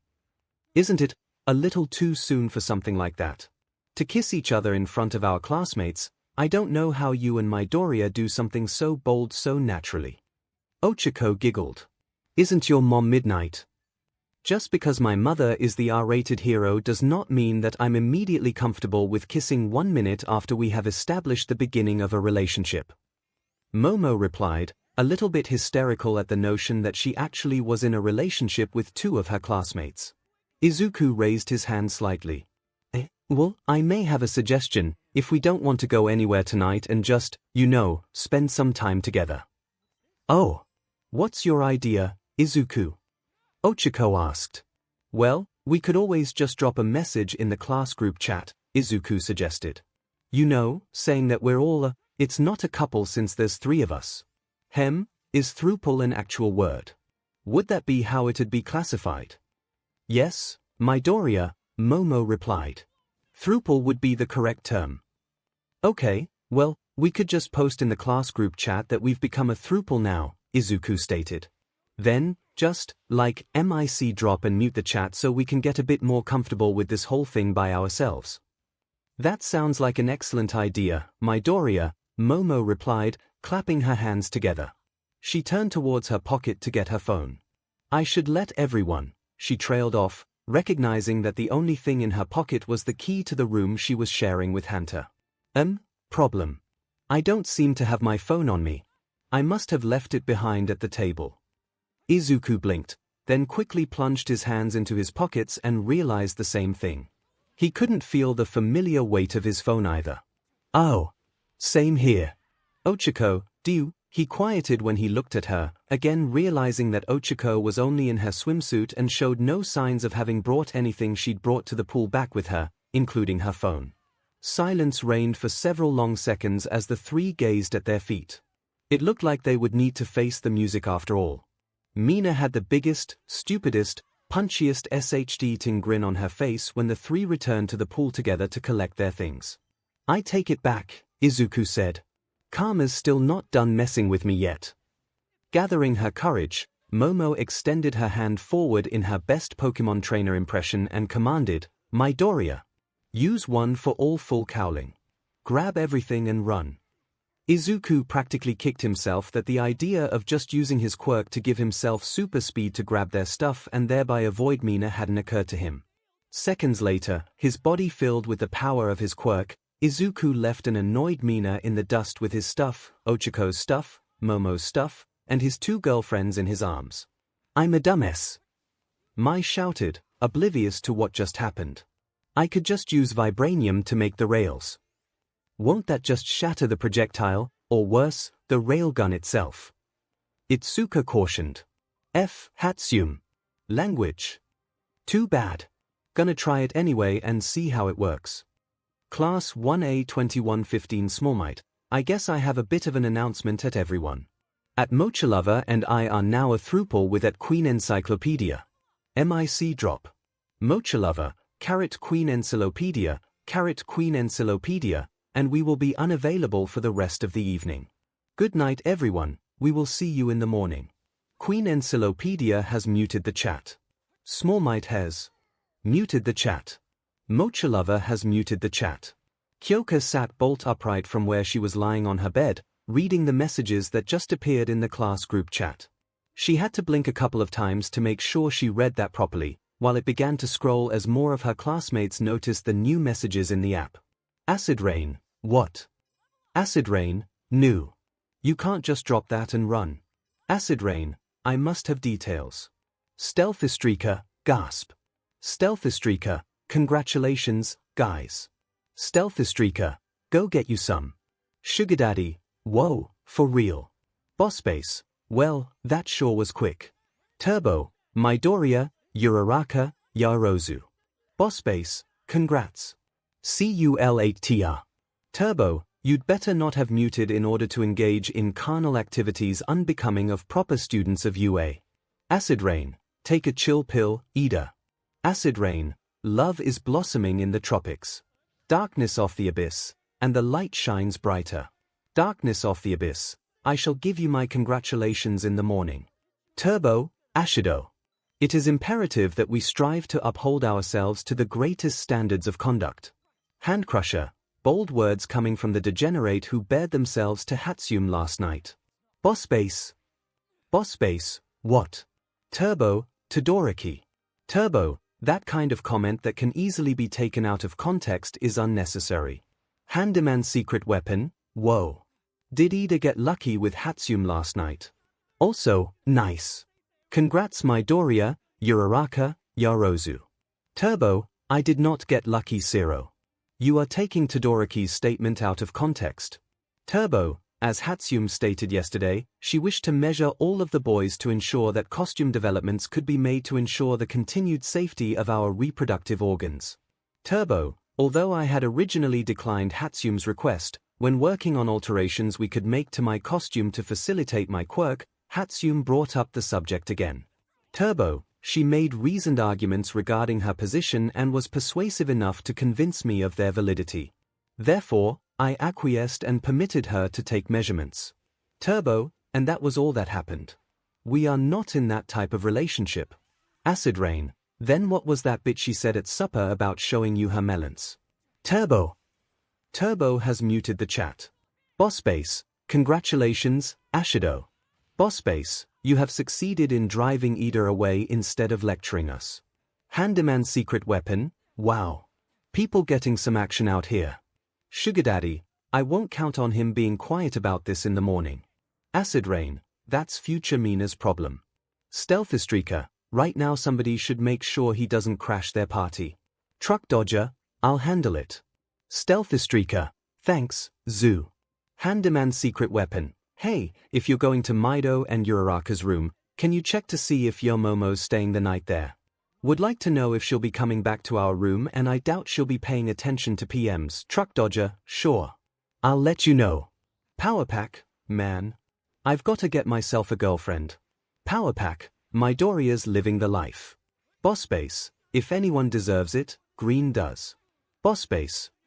Isn't it a little too soon for something like that? To kiss each other in front of our classmates? I don't know how you and Midoriya do something so bold so naturally. 𝐒𝐿𝐻𝐲 giggled. Isn't your mom midnight? Just because my mother is the R-rated hero does not mean that I'm immediately comfortable with kissing 1 minute after we have established the beginning of a relationship. Momo replied, a little bit hysterical at the notion that she actually was in a relationship with 2 of her classmates. Izuku raised his hand slightly. Well, I may have a suggestion, if we don't want to go anywhere tonight and just, spend some time together. Oh. What's your idea, Izuku? 𝐒𝐿𝐻𝐲 asked. Well, we could always just drop a message in the class group chat, Izuku suggested. Saying that we're all it's not a couple since there's 3 of us. Is throuple an actual word? Would that be how it'd be classified? Yes, Midoriya, Momo replied. Throuple would be the correct term. Okay, well, we could just post in the class group chat that we've become a throuple now, Izuku stated. Then, just, mic drop and mute the chat so we can get a bit more comfortable with this whole thing by ourselves. That sounds like an excellent idea, Midoriya, Momo replied, clapping her hands together. She turned towards her pocket to get her phone. I should let everyone, she trailed off, recognizing that the only thing in her pocket was the key to the room she was sharing with Hunter. Problem. I don't seem to have my phone on me. I must have left it behind at the table. Izuku blinked, then quickly plunged his hands into his pockets and realized the same thing. He couldn't feel the familiar weight of his phone either. Oh. Same here. 𝐒𝐿𝐻𝐲, he quieted when he looked at her, again realizing that 𝐒𝐿𝐻𝐲 was only in her swimsuit and showed no signs of having brought anything she'd brought to the pool back with her, including her phone. Silence reigned for several long seconds as the 3 gazed at their feet. It looked like they would need to face the music after all. Mina had the biggest, stupidest, punchiest SHD-ting grin on her face when the 3 returned to the pool together to collect their things. I take it back, Izuku said. Karma's still not done messing with me yet. Gathering her courage, Momo extended her hand forward in her best Pokemon trainer impression and commanded, Midoriya. Use 1 for all full cowling. Grab everything and run. Izuku practically kicked himself that the idea of just using his quirk to give himself super speed to grab their stuff and thereby avoid Mina hadn't occurred to him. Seconds later, his body filled with the power of his quirk, Izuku left an annoyed Mina in the dust with his stuff, 𝐒𝐿𝐻𝐲's stuff, Momo's stuff, and his 2 girlfriends in his arms. I'm a dumbass. Mai shouted, oblivious to what just happened. I could just use vibranium to make the rails. Won't that just shatter the projectile, or worse, the railgun itself? Itsuka cautioned. Hatsum. Language. Too bad. Gonna try it anyway and see how it works. Class 1A 2115 𝐼𝐺, I guess I have a bit of an announcement at everyone. 𝐿𝐻𝐻𝐿 and I are now a throuple with @Queen Encyclopedia. MIC drop. 𝐿𝐻𝐻𝐿, ∩Queen Encyclopedia, ∩Queen Encyclopedia, and we will be unavailable for the rest of the evening. Good night everyone, we will see you in the morning. Queen Encyclopedia has muted the chat. 𝐼𝐺 has muted the chat. 𝐿𝐻𝐻𝐿 has muted the chat. Kyoka sat bolt upright from where she was lying on her bed, reading the messages that just appeared in the class group chat. She had to blink a couple of times to make sure she read that properly, while it began to scroll as more of her classmates noticed the new messages in the app. Acid rain, what? Acid rain, new. You can't just drop that and run. Acid rain, I must have details. 𝐆𝐴 gasp. 𝐆𝐴, congratulations, guys. 𝐆𝐴, go get you some. Sugar daddy, whoa, for real. Boss, well, that sure was quick. Turbo, Midoriya, Uraraka, Yaozu. Boss, congrats. CULATR. Turbo, you'd better not have muted in order to engage in carnal activities unbecoming of proper students of UA. Acid Rain, take a chill pill, Ida. Acid Rain, love is blossoming in the tropics. Darkness off the abyss, and the light shines brighter. Darkness off the abyss, I shall give you my congratulations in the morning. Turbo, Ashido. It is imperative that we strive to uphold ourselves to the greatest standards of conduct. Handcrusher, bold words coming from the degenerate who bared themselves to Hatsum last night. Boss, what? Turbo, Todoroki. Turbo, that kind of comment that can easily be taken out of context is unnecessary. Handyman secret weapon, whoa. Did Ida get lucky with Hatsum last night? Also, nice. Congrats Midoriya, Uraraka, Yaozu. Turbo, I did not get lucky Zero. You are taking Todoroki's statement out of context. Turbo, as Hatsum stated yesterday, she wished to measure all of the boys to ensure that costume developments could be made to ensure the continued safety of our reproductive organs. Turbo, although I had originally declined Hatsum's request, when working on alterations we could make to my costume to facilitate my quirk, Hatsum brought up the subject again. Turbo, she made reasoned arguments regarding her position and was persuasive enough to convince me of their validity. Therefore, I acquiesced and permitted her to take measurements. Turbo, and that was all that happened. We are not in that type of relationship. Acid Rain, then what was that bit she said at supper about showing you her melons? Turbo. Turbo has muted the chat. Boss, congratulations, Ashido. Boss, you have succeeded in driving Ida away instead of lecturing us. Handyman secret weapon, wow. People getting some action out here. Sugar daddy, I won't count on him being quiet about this in the morning. Acid Rain, that's future Mina's problem. 𝐵𝐴, right now somebody should make sure he doesn't crash their party. Truck Dodger, I'll handle it. 𝐵𝐴, thanks, Zoo. Handyman secret weapon, hey, if you're going to Mido and Uraraka's room, can you check to see if your Momo's staying the night there? Would like to know if she'll be coming back to our room and I doubt she'll be paying attention to PMs. Truck Dodger, sure. I'll let you know. Power Pack, man. I've got to get myself a girlfriend. Power Pack, Midoriya's living the life. Boss, if anyone deserves it, Green does. Boss,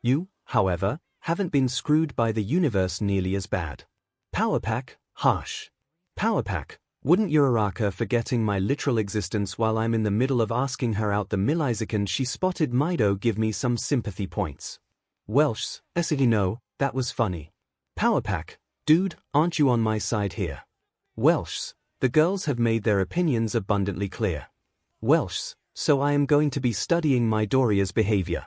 you, however, haven't been screwed by the universe nearly as bad. Power Pack, harsh. Power Pack, wouldn't Uraraka forgetting my literal existence while I'm in the middle of asking her out the millisecond she spotted Mido give me some sympathy points. 𝐿𝐴, no, that was funny. Power Pack, dude, aren't you on my side here? 𝐿𝐴, the girls have made their opinions abundantly clear. 𝐿𝐴, so I am going to be studying Midoriya's behavior.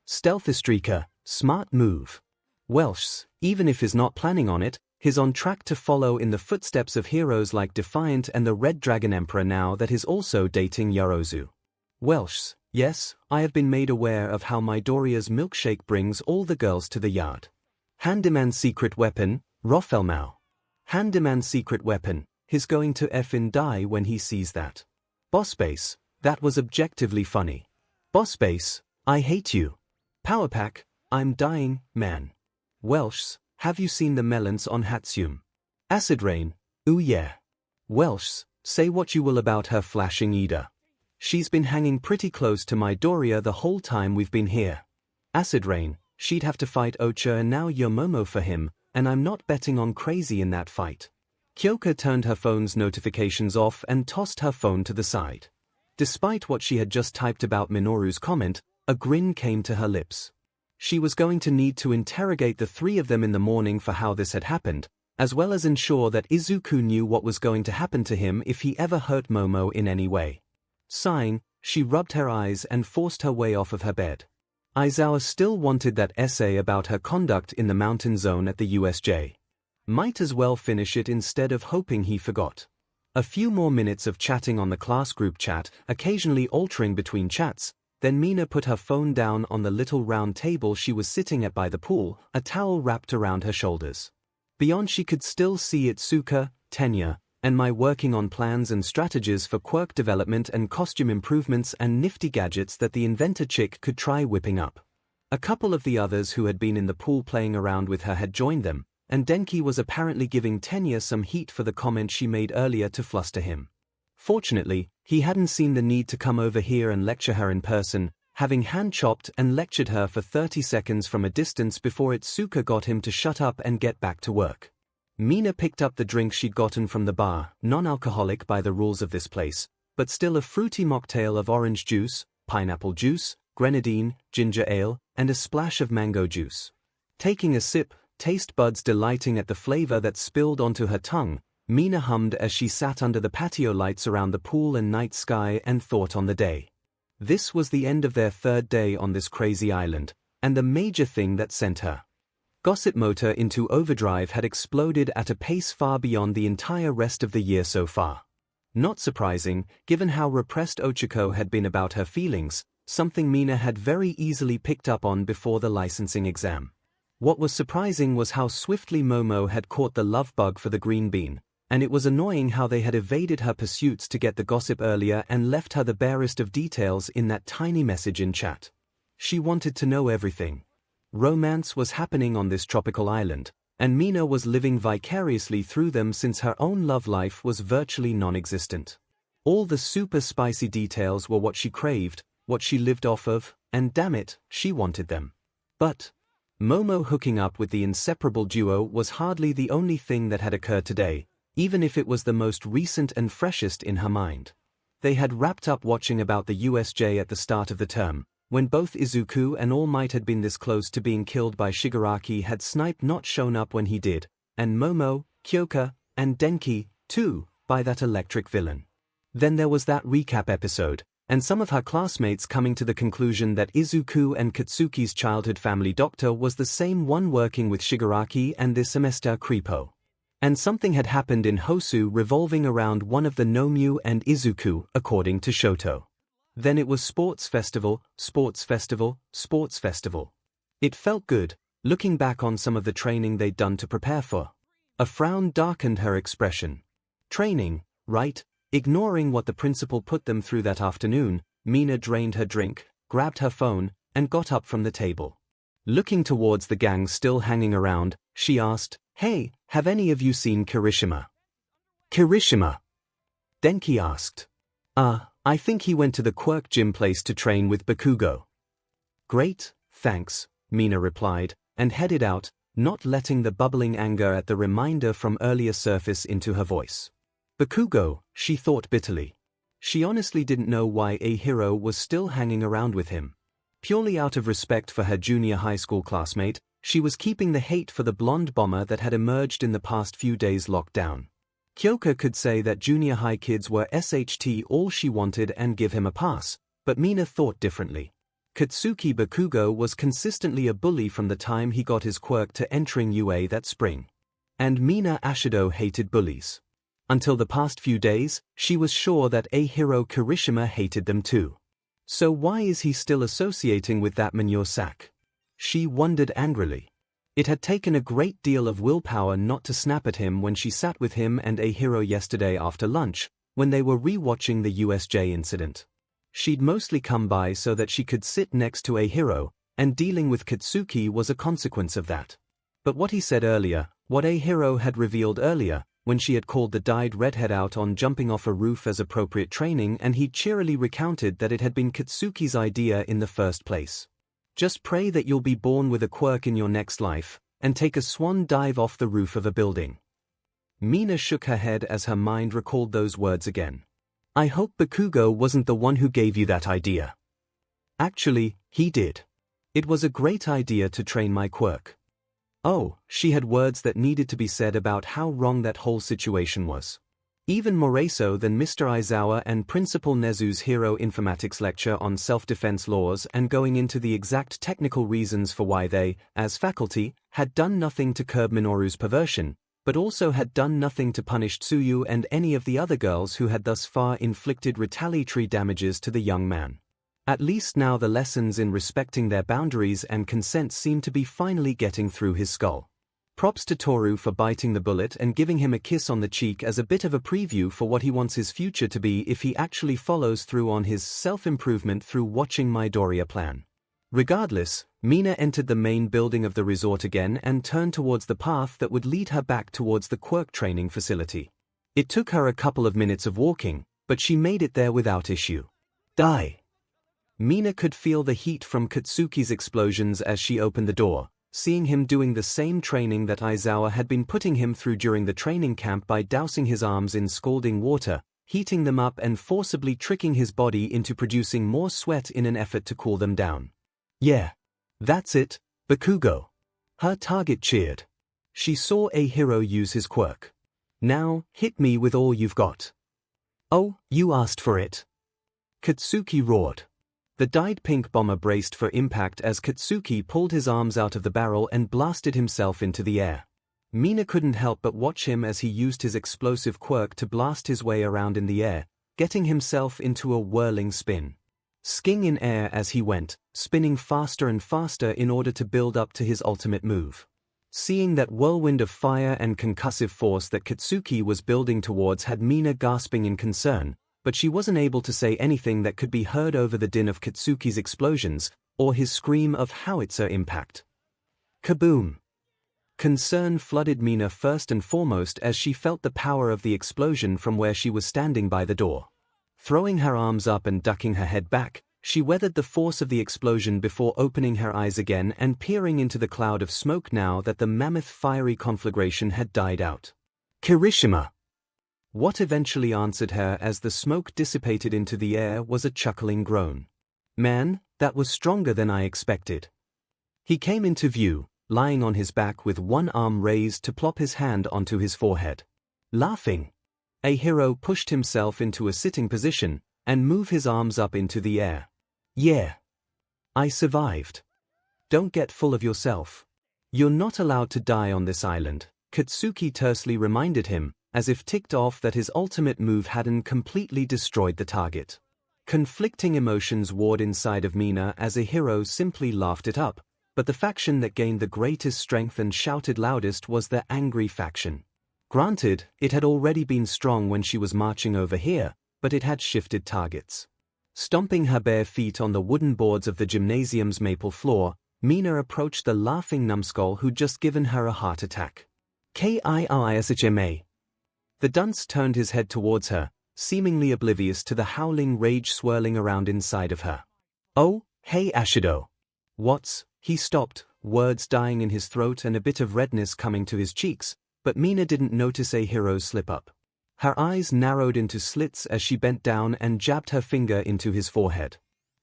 𝐵𝐴, smart move. 𝐿𝐴, even if he's not planning on it, he's on track to follow in the footsteps of heroes like Defiant and the Red Dragon Emperor now that he's also dating Yaozu. 𝐿𝐴, yes, I have been made aware of how Midoriya's milkshake brings all the girls to the yard. Handyman secret weapon, Roffelmau. Handyman secret weapon, he's going to effin' die when he sees that. Boss, that was objectively funny. Boss, I hate you. Power Pack, I'm dying, man. 𝐿𝐴, have you seen the melons on Hatsum? Acid Rain, ooh yeah. 𝐿𝐴, say what you will about her flashing Ida. She's been hanging pretty close to Midoriya the whole time we've been here. Acid Rain, she'd have to fight Ocha and now you're Momo for him, and I'm not betting on crazy in that fight. Kyoka turned her phone's notifications off and tossed her phone to the side. Despite what she had just typed about Minoru's comment, a grin came to her lips. She was going to need to interrogate the three of them in the morning for how this had happened, as well as ensure that Izuku knew what was going to happen to him if he ever hurt Momo in any way. Sighing, she rubbed her eyes and forced her way off of her bed. Aizawa still wanted that essay about her conduct in the mountain zone at the USJ. Might as well finish it instead of hoping he forgot. A few more minutes of chatting on the class group chat, occasionally altering between chats, then Mina put her phone down on the little round table she was sitting at by the pool, a towel wrapped around her shoulders. Beyond she could still see Izuku, Tenya, and my working on plans and strategies for quirk development and costume improvements and nifty gadgets that the inventor chick could try whipping up. A couple of the others who had been in the pool playing around with her had joined them, and Denki was apparently giving Tenya some heat for the comment she made earlier to fluster him. Fortunately, he hadn't seen the need to come over here and lecture her in person, having hand-chopped and lectured her for 30 seconds from a distance before Izuku got him to shut up and get back to work. Mina picked up the drink she'd gotten from the bar, non-alcoholic by the rules of this place, but still a fruity mocktail of orange juice, pineapple juice, grenadine, ginger ale, and a splash of mango juice. Taking a sip, taste buds delighting at the flavor that spilled onto her tongue, Mina hummed as she sat under the patio lights around the pool and night sky and thought on the day. This was the end of their third day on this crazy island, and the major thing that sent her gossip motor into overdrive had exploded at a pace far beyond the entire rest of the year so far. Not surprising, given how repressed Ochako had been about her feelings, something Mina had very easily picked up on before the licensing exam. What was surprising was how swiftly Momo had caught the love bug for the green bean, and it was annoying how they had evaded her pursuits to get the gossip earlier and left her the barest of details in that tiny message in chat. She wanted to know everything. Romance was happening on this tropical island, and Mina was living vicariously through them since her own love life was virtually non-existent. All the super spicy details were what she craved, what she lived off of, and damn it, she wanted them. But Momo hooking up with the inseparable duo was hardly the only thing that had occurred today, even if it was the most recent and freshest in her mind. They had wrapped up watching about the USJ at the start of the term, when both Izuku and All Might had been this close to being killed by Shigaraki had Snipe not shown up when he did, and Momo, Kyoka, and Denki, too, by that electric villain. Then there was that recap episode, and some of her classmates coming to the conclusion that Izuku and Katsuki's childhood family doctor was the same one working with Shigaraki and this semester Creepo. And something had happened in Hosu revolving around one of the Nomyu and Izuku, according to Shoto. Then it was sports festival, sports festival, sports festival. It felt good, looking back on some of the training they'd done to prepare for. A frown darkened her expression. Training, right? Ignoring what the principal put them through that afternoon, Mina drained her drink, grabbed her phone, and got up from the table. Looking towards the gang still hanging around, she asked, "Hey, have any of you seen Kirishima?" "Kirishima?" Denki asked. I think he went to the quirk gym place to train with Bakugo." "Great, thanks," Mina replied, and headed out, not letting the bubbling anger at the reminder from earlier surface into her voice. Bakugo, she thought bitterly. She honestly didn't know why a hero was still hanging around with him. Purely out of respect for her junior high school classmate, she was keeping the hate for the blonde bomber that had emerged in the past few days locked down. Kyoka could say that junior high kids were SHT all she wanted and give him a pass, but Mina thought differently. Katsuki Bakugo was consistently a bully from the time he got his quirk to entering UA that spring. And Mina Ashido hated bullies. Until the past few days, she was sure that a hero Kirishima hated them too. So why is he still associating with that manure sack? She wondered angrily. It had taken a great deal of willpower not to snap at him when she sat with him and a hero yesterday after lunch, when they were re-watching the USJ incident. She'd mostly come by so that she could sit next to a hero, and dealing with Katsuki was a consequence of that. But what he said earlier, what a hero had revealed earlier, when she had called the dyed redhead out on jumping off a roof as appropriate training, and he cheerily recounted that it had been Katsuki's idea in the first place. Just pray that you'll be born with a quirk in your next life, and take a swan dive off the roof of a building. Mina shook her head as her mind recalled those words again. I hope Bakugo wasn't the one who gave you that idea. Actually, he did. It was a great idea to train my quirk. Oh, she had words that needed to be said about how wrong that whole situation was. Even more so than Mr. Aizawa and Principal Nezu's hero informatics lecture on self-defense laws and going into the exact technical reasons for why they, as faculty, had done nothing to curb Minoru's perversion, but also had done nothing to punish Tsuyu and any of the other girls who had thus far inflicted retaliatory damages to the young man. At least now the lessons in respecting their boundaries and consent seemed to be finally getting through his skull. Props to Toru for biting the bullet and giving him a kiss on the cheek as a bit of a preview for what he wants his future to be if he actually follows through on his self-improvement through watching Midoriya plan. Regardless, Mina entered the main building of the resort again and turned towards the path that would lead her back towards the quirk training facility. It took her a couple of minutes of walking, but she made it there without issue. Die! Mina could feel the heat from Katsuki's explosions as she opened the door, seeing him doing the same training that Aizawa had been putting him through during the training camp by dousing his arms in scalding water, heating them up and forcibly tricking his body into producing more sweat in an effort to cool them down. Yeah. That's it, Bakugo. Her target cheered. She saw a hero use his quirk. Now, hit me with all you've got. Oh, you asked for it. Katsuki roared. The dyed pink bomber braced for impact as Katsuki pulled his arms out of the barrel and blasted himself into the air. Mina couldn't help but watch him as he used his explosive quirk to blast his way around in the air, getting himself into a whirling spin. Skiing in air as he went, spinning faster and faster in order to build up to his ultimate move. Seeing that whirlwind of fire and concussive force that Katsuki was building towards had Mina gasping in concern, but she wasn't able to say anything that could be heard over the din of Katsuki's explosions, or his scream of howitzer impact. Kaboom! Concern flooded Mina first and foremost as she felt the power of the explosion from where she was standing by the door. Throwing her arms up and ducking her head back, she weathered the force of the explosion before opening her eyes again and peering into the cloud of smoke now that the mammoth fiery conflagration had died out. Kirishima! What eventually answered her as the smoke dissipated into the air was a chuckling groan. Man, that was stronger than I expected. He came into view, lying on his back with one arm raised to plop his hand onto his forehead. Laughing. A hero pushed himself into a sitting position and moved his arms up into the air. Yeah. I survived. Don't get full of yourself. You're not allowed to die on this island, Katsuki tersely reminded him, as if ticked off that his ultimate move hadn't completely destroyed the target. Conflicting emotions warred inside of Mina as a hero simply laughed it up, but the faction that gained the greatest strength and shouted loudest was the angry faction. Granted, it had already been strong when she was marching over here, but it had shifted targets. Stomping her bare feet on the wooden boards of the gymnasium's maple floor, Mina approached the laughing numbskull who'd just given her a heart attack. 𝐂𝐸𝐻𝐿. The dunce turned his head towards her, seemingly oblivious to the howling rage swirling around inside of her. Oh, hey Ashido. What's? He stopped, words dying in his throat and a bit of redness coming to his cheeks, but Mina didn't notice a hero's slip-up. Her eyes narrowed into slits as she bent down and jabbed her finger into his forehead.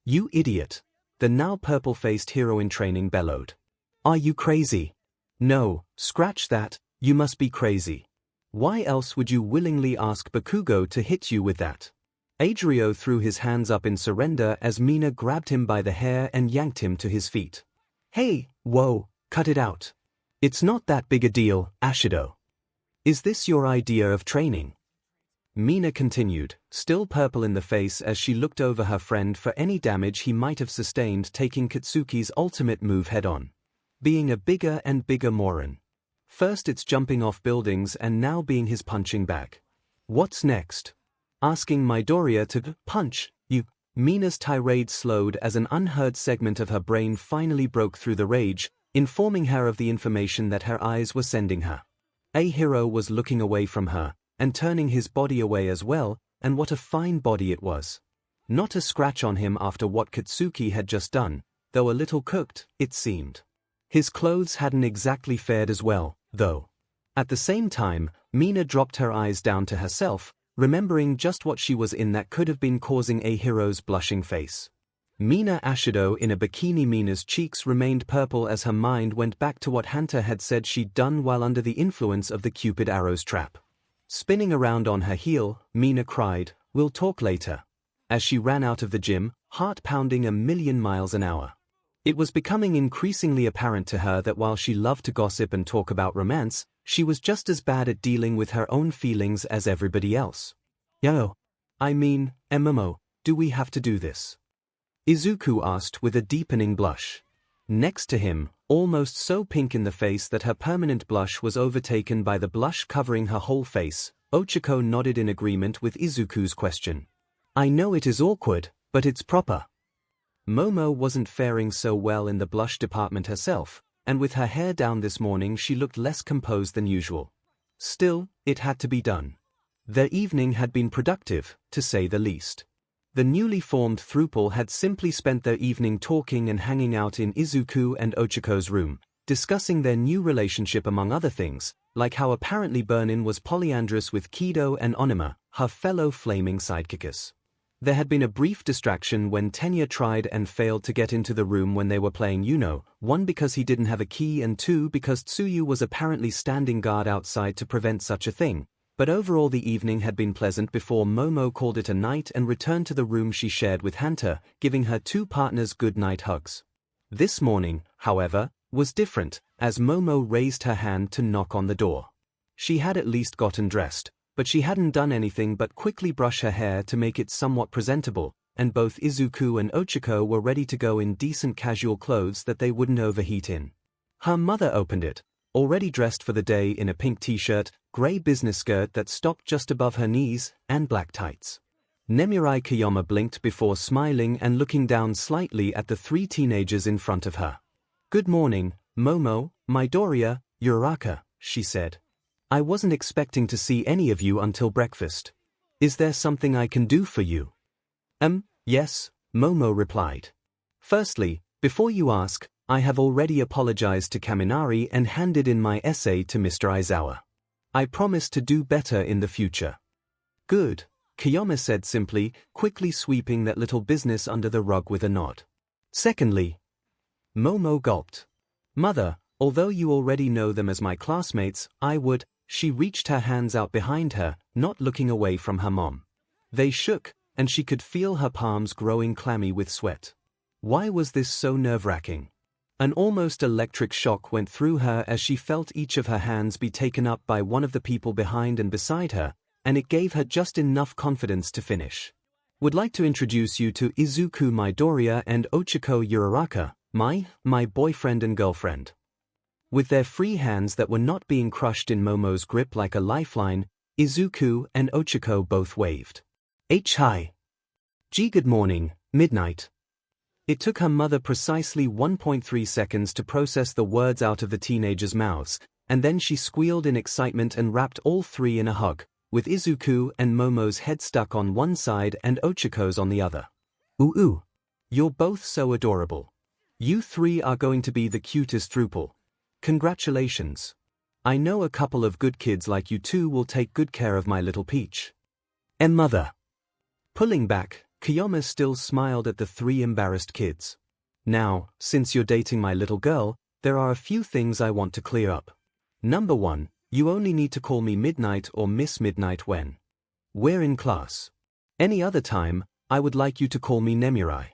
You idiot! The now purple-faced hero in training bellowed. Are you crazy? No, scratch that, you must be crazy. Why else would you willingly ask Bakugo to hit you with that? Adrio threw his hands up in surrender as Mina grabbed him by the hair and yanked him to his feet. Hey, whoa, cut it out. It's not that big a deal, Ashido. Is this your idea of training? Mina continued, still purple in the face as she looked over her friend for any damage he might have sustained taking Katsuki's ultimate move head-on. Being a bigger and bigger moron. First it's jumping off buildings and now being his punching bag. What's next? Asking Midoriya to punch you. Mina's tirade slowed as an unheard segment of her brain finally broke through the rage, informing her of the information that her eyes were sending her. A hero was looking away from her, and turning his body away as well, and what a fine body it was. Not a scratch on him after what Katsuki had just done, though a little cooked, it seemed. His clothes hadn't exactly fared as well, though. At the same time, Mina dropped her eyes down to herself, remembering just what she was in that could have been causing a hero's blushing face. Mina Ashido in a bikini. Mina's cheeks remained purple as her mind went back to what Hunter had said she'd done while under the influence of the Cupid arrows trap. Spinning around on her heel, Mina cried, "We'll talk later," as she ran out of the gym, heart pounding 1,000,000 miles an hour. It was becoming increasingly apparent to her that while she loved to gossip and talk about romance, She was just as bad at dealing with her own feelings as everybody else. Yo. I mean, Momo, do we have to do this? Izuku asked with a deepening blush. Next to him, almost so pink in the face that her permanent blush was overtaken by the blush covering her whole face, 𝐒𝐭𝐻𝐿 nodded in agreement with Izuku's question. I know it is awkward, but it's proper. Momo wasn't faring so well in the blush department herself, and with her hair down this morning she looked less composed than usual. Still, it had to be done. Their evening had been productive, to say the least. The newly formed throuple had simply spent their evening talking and hanging out in Izuku and 𝐒𝐿's room, discussing their new relationship among other things, like how apparently Burnin was polyandrous with Kido and Onima, her fellow flaming sidekicks. There had been a brief distraction when Tenya tried and failed to get into the room when they were playing Uno, 1 because he didn't have a key and 2 because Tsuyu was apparently standing guard outside to prevent such a thing. But overall the evening had been pleasant before Momo called it a night and returned to the room she shared with Hanta, giving her 2 partners good-night hugs. This morning, however, was different, as Momo raised her hand to knock on the door. She had at least gotten dressed, but she hadn't done anything but quickly brush her hair to make it somewhat presentable, and both Izuku and 𝐒𝐿 were ready to go in decent casual clothes that they wouldn't overheat in. Her mother opened it, already dressed for the day in a pink t-shirt, grey business skirt that stopped just above her knees, and black tights. Nemirai Kiyama blinked before smiling and looking down slightly at the 3 teenagers in front of her. Good morning, Momo, Midoriya, Uraraka, she said. I wasn't expecting to see any of you until breakfast. Is there something I can do for you? Yes, Momo replied. Firstly, before you ask, I have already apologized to Kaminari and handed in my essay to Mr. Aizawa. I promise to do better in the future. Good, Kiyama said simply, quickly sweeping that little business under the rug with a nod. Secondly, Momo gulped. Mother, although you already know them as my classmates, I would. She reached her hands out behind her, not looking away from her mom. They shook, and she could feel her palms growing clammy with sweat. Why was this so nerve-wracking? An almost electric shock went through her as she felt each of her hands be taken up by one of the people behind and beside her, and it gave her just enough confidence to finish. Would like to introduce you to Izuku Midoriya and 𝐒𝐿 Uraraka, my boyfriend and girlfriend. With their free hands that were not being crushed in Momo's grip like a lifeline, Izuku and 𝐒𝐿 both waved. Hi. Good morning, midnight. It took her mother precisely 1.3 seconds to process the words out of the teenagers' mouths, and then she squealed in excitement and wrapped all 3 in a hug, with Izuku and Momo's head stuck on one side and 𝐒𝐿's on the other. Ooh. You're both so adorable. You 3 are going to be the cutest throuple. Congratulations. I know a couple of good kids like you 2 will take good care of my little peach. Mother. Pulling back, Kiyama still smiled at the 3 embarrassed kids. Now, since you're dating my little girl, there are a few things I want to clear up. Number 1, you only need to call me Midnight or Miss Midnight when we're in class. Any other time, I would like you to call me Nemirai.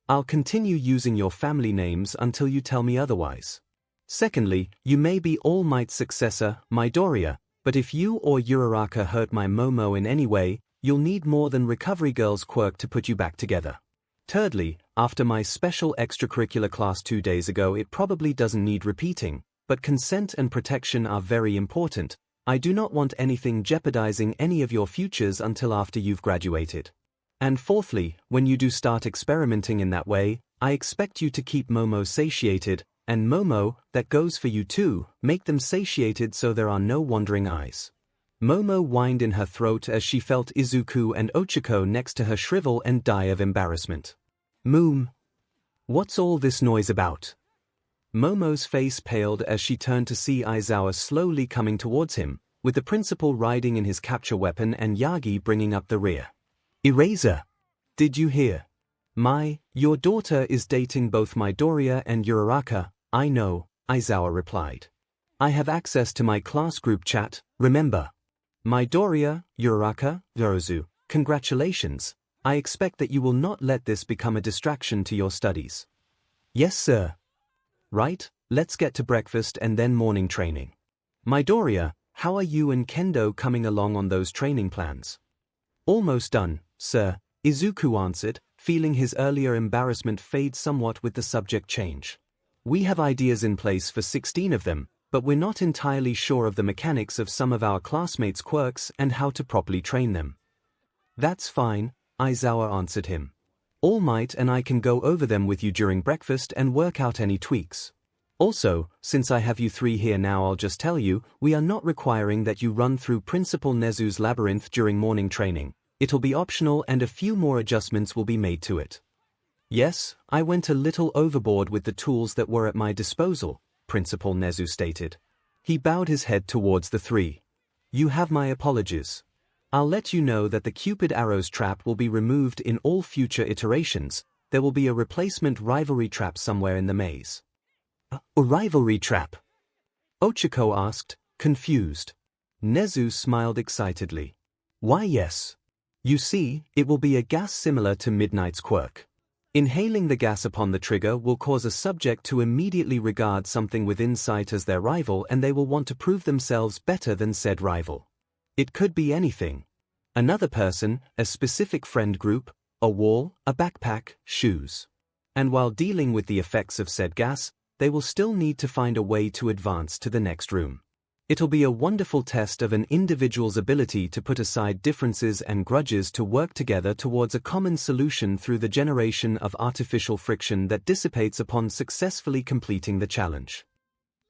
I'll continue using your family names until you tell me otherwise. Secondly, you may be All Might's successor, Midoriya, but if you or Uraraka hurt my Momo in any way, you'll need more than Recovery Girl's quirk to put you back together. Thirdly, after my special extracurricular class 2 days ago, it probably doesn't need repeating, but consent and protection are very important. I do not want anything jeopardizing any of your futures until after you've graduated. And fourthly, when you do start experimenting in that way, I expect you to keep Momo satiated, and Momo, that goes for you too, make them satiated so there are no wandering eyes. Momo whined in her throat as she felt Izuku and 𝐒𝐿 next to her shrivel and die of embarrassment. Moom. What's all this noise about? Momo's face paled as she turned to see Aizawa slowly coming towards him, with the principal riding in his capture weapon and Yagi bringing up the rear. Eraser. Did you hear? Your daughter is dating both Midoriya and Uraraka. I know, Aizawa replied. I have access to my class group chat, remember? Midoriya, Uraraka, Yorozu, congratulations. I expect that you will not let this become a distraction to your studies. Yes, sir. Right, let's get to breakfast and then morning training. Midoriya, how are you and Kendo coming along on those training plans? Almost done, sir, Izuku answered, feeling his earlier embarrassment fade somewhat with the subject change. We have ideas in place for 16 of them, but we're not entirely sure of the mechanics of some of our classmates' quirks and how to properly train them. That's fine, Aizawa answered him. All Might and I can go over them with you during breakfast and work out any tweaks. Also, since I have you three here now, I'll just tell you, we are not requiring that you run through Principal Nezu's labyrinth during morning training. It'll be optional and a few more adjustments will be made to it. Yes, I went a little overboard with the tools that were at my disposal, Principal Nezu stated. He bowed his head towards the three. You have my apologies. I'll let you know that the Cupid Arrows trap will be removed in all future iterations. There will be a replacement rivalry trap somewhere in the maze. A rivalry trap? Ochako asked, confused. Nezu smiled excitedly. Why yes. You see, it will be a gas similar to Midnight's quirk. Inhaling the gas upon the trigger will cause a subject to immediately regard something within sight as their rival, and they will want to prove themselves better than said rival. It could be anything. Another person, a specific friend group, a wall, a backpack, shoes. And while dealing with the effects of said gas, they will still need to find a way to advance to the next room. It'll be a wonderful test of an individual's ability to put aside differences and grudges to work together towards a common solution through the generation of artificial friction that dissipates upon successfully completing the challenge.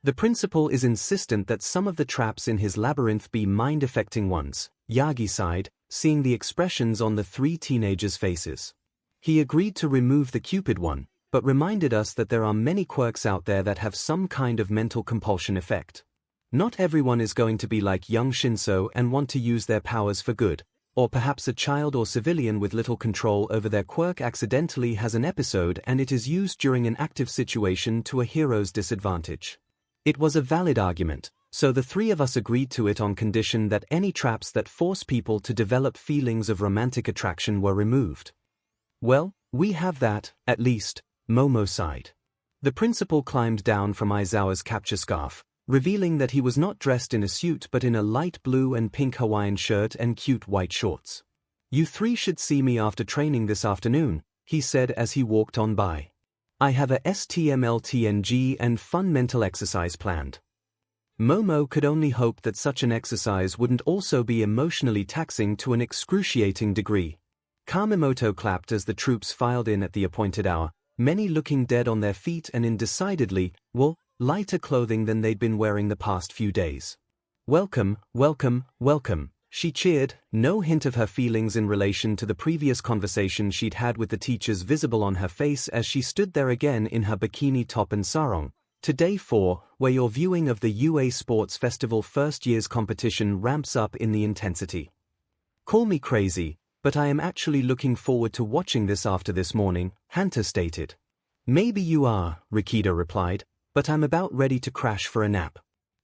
The principal is insistent that some of the traps in his labyrinth be mind-affecting ones, Yagi sighed, seeing the expressions on the three teenagers' faces. He agreed to remove the Cupid one, but reminded us that there are many quirks out there that have some kind of mental compulsion effect. Not everyone is going to be like young 𝐴𝐿 and want to use their powers for good, or perhaps a child or civilian with little control over their quirk accidentally has an episode and it is used during an active situation to a hero's disadvantage. It was a valid argument, so the three of us agreed to it on condition that any traps that force people to develop feelings of romantic attraction were removed. Well, we have that, at least, Momo sighed. The principal climbed down from Aizawa's capture scarf, revealing that he was not dressed in a suit but in a light blue and pink Hawaiian shirt and cute white shorts. You three should see me after training this afternoon, he said as he walked on by. I have a STMLTNG and fun mental exercise planned. Momo could only hope that such an exercise wouldn't also be emotionally taxing to an excruciating degree. Kamemoto clapped as the troops filed in at the appointed hour, many looking dead on their feet and in decidedly, lighter clothing than they'd been wearing the past few days. Welcome, welcome, welcome, she cheered, no hint of her feelings in relation to the previous conversation she'd had with the teachers visible on her face as she stood there again in her bikini top and sarong. To day 4, where your viewing of the UA Sports Festival first year's competition ramps up in the intensity. Call me crazy, but I am actually looking forward to watching this after this morning, Hanta stated. Maybe you are, Rikida replied, but I'm about ready to crash for a nap.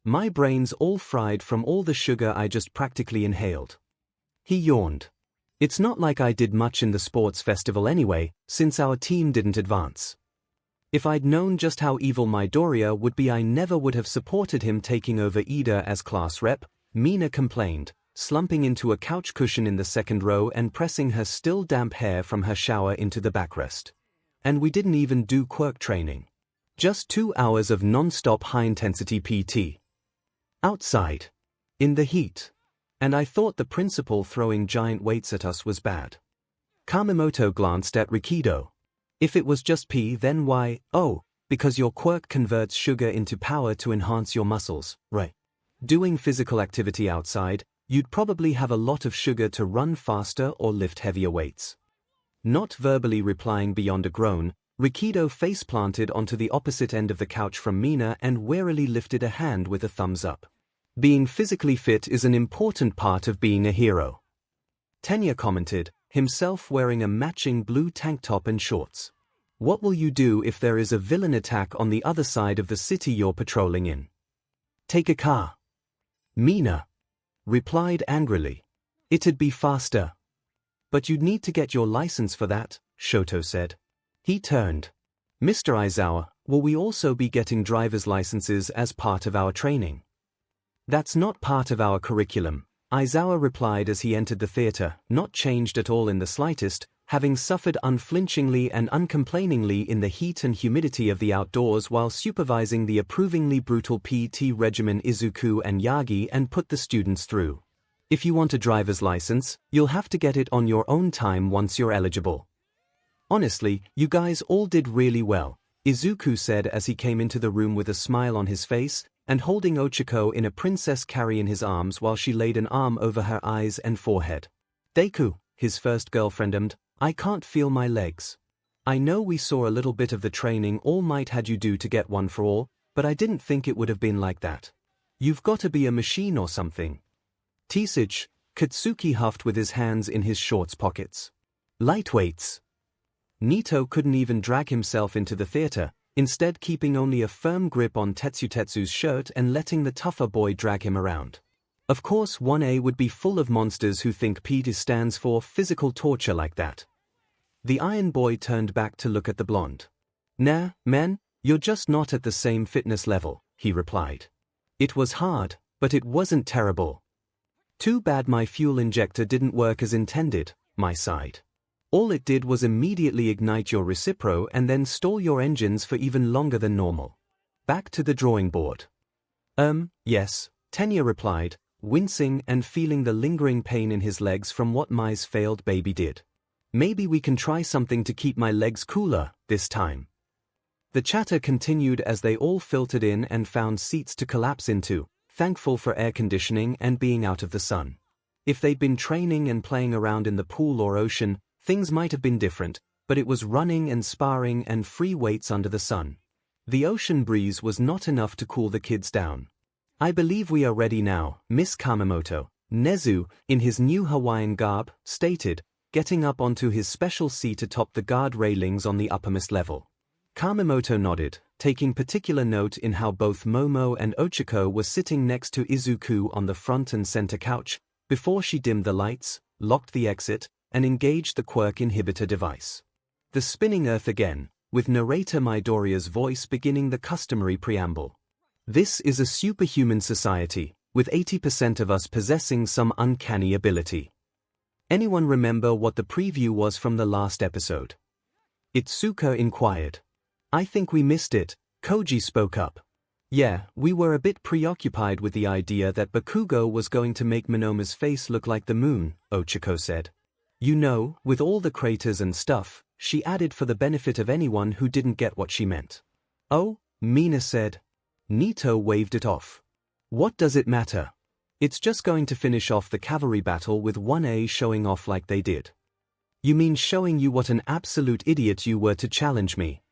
My brain's all fried from all the sugar I just practically inhaled. He yawned. It's not like I did much in the sports festival anyway, since our team didn't advance. If I'd known just how evil Midoriya would be, I never would have supported him taking over Ida as class rep, Mina complained, slumping into a couch cushion in the second row and pressing her still damp hair from her shower into the backrest. And we didn't even do quirk training. Just 2 hours of non-stop high-intensity PT. Outside. In the heat. And I thought the principal throwing giant weights at us was bad. Kamemoto glanced at Rikido. If it was just P, then why? Oh, because your quirk converts sugar into power to enhance your muscles, right? Doing physical activity outside, you'd probably have a lot of sugar to run faster or lift heavier weights. Not verbally replying beyond a groan, Rikido face-planted onto the opposite end of the couch from Mina and warily lifted a hand with a thumbs up. Being physically fit is an important part of being a hero. Tenya commented, himself wearing a matching blue tank top and shorts. What will you do if there is a villain attack on the other side of the city you're patrolling in? Take a car. Mina replied angrily. It'd be faster. But you'd need to get your license for that, Shoto said. He turned. Mr. Aizawa, will we also be getting driver's licenses as part of our training? That's not part of our curriculum, Izawa replied as he entered the theater, not changed at all in the slightest, having suffered unflinchingly and uncomplainingly in the heat and humidity of the outdoors while supervising the approvingly brutal PT regimen Izuku and Yagi and put the students through. If you want a driver's license, you'll have to get it on your own time once you're eligible. Honestly, you guys all did really well, Izuku said as he came into the room with a smile on his face, and holding Ochako in a princess carry in his arms while she laid an arm over her eyes and forehead. Deku, his first girlfriend, I can't feel my legs. I know we saw a little bit of the training All Might had you do to get one for all, but I didn't think it would have been like that. You've got to be a machine or something. Tisage, Katsuki huffed with his hands in his shorts pockets. Lightweights. Nito couldn't even drag himself into the theater, instead keeping only a firm grip on Tetsu's shirt and letting the tougher boy drag him around. Of course 1A would be full of monsters who think PT stands for physical torture like that. The Iron Boy turned back to look at the blonde. Nah, man, you're just not at the same fitness level, he replied. It was hard, but it wasn't terrible. Too bad my fuel injector didn't work as intended, my side. All it did was immediately ignite your recipro and then stall your engines for even longer than normal. Back to the drawing board. Yes, Tenya replied, wincing and feeling the lingering pain in his legs from what Mai's failed baby did. Maybe we can try something to keep my legs cooler, this time. The chatter continued as they all filtered in and found seats to collapse into, thankful for air conditioning and being out of the sun. If they'd been training and playing around in the pool or ocean, things might have been different, but it was running and sparring and free weights under the sun. The ocean breeze was not enough to cool the kids down. I believe we are ready now, Miss Kamemoto, Nezu, in his new Hawaiian garb, stated, getting up onto his special seat atop the guard railings on the uppermost level. Kamemoto nodded, taking particular note in how both Momo and Ochako were sitting next to Izuku on the front and center couch, before she dimmed the lights, locked the exit, and engaged the quirk inhibitor device. The spinning earth again, with narrator Midoriya's voice beginning the customary preamble. This is a superhuman society, with 80% of us possessing some uncanny ability. Anyone remember what the preview was from the last episode? Itsuka inquired. I think we missed it, Koji spoke up. Yeah, we were a bit preoccupied with the idea that Bakugo was going to make Monoma's face look like the moon, Ochako said. You know, with all the craters and stuff, she added for the benefit of anyone who didn't get what she meant. Oh, Mina said. Nito waved it off. What does it matter? It's just going to finish off the cavalry battle with 1A showing off like they did. You mean showing you what an absolute idiot you were to challenge me?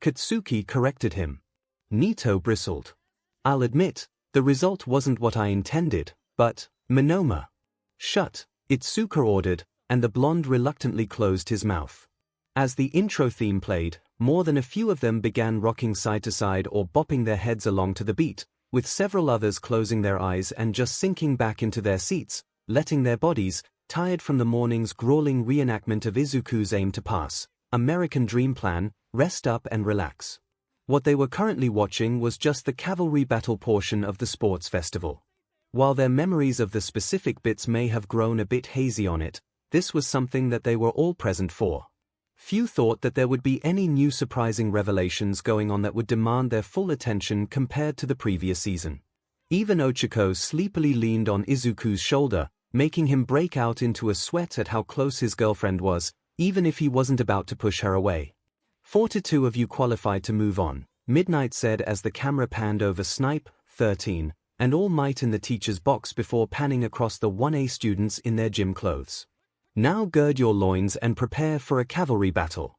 Katsuki corrected him. Nito bristled. I'll admit, the result wasn't what I intended, but, Monoma. Shut, Itsuka ordered, and the blonde reluctantly closed his mouth. As the intro theme played, more than a few of them began rocking side to side or bopping their heads along to the beat, with several others closing their eyes and just sinking back into their seats, letting their bodies, tired from the morning's grueling reenactment of Izuku's aim to pass, American Dream Plan, rest up and relax. What they were currently watching was just the cavalry battle portion of the sports festival. While their memories of the specific bits may have grown a bit hazy on it, this was something that they were all present for. Few thought that there would be any new surprising revelations going on that would demand their full attention compared to the previous season. Even Ochako sleepily leaned on Izuku's shoulder, making him break out into a sweat at how close his girlfriend was, even if he wasn't about to push her away. 42 of you qualified to move on, Midnight said as the camera panned over Snipe, 13, and All Might in the teacher's box before panning across the 1A students in their gym clothes. Now gird your loins and prepare for a cavalry battle.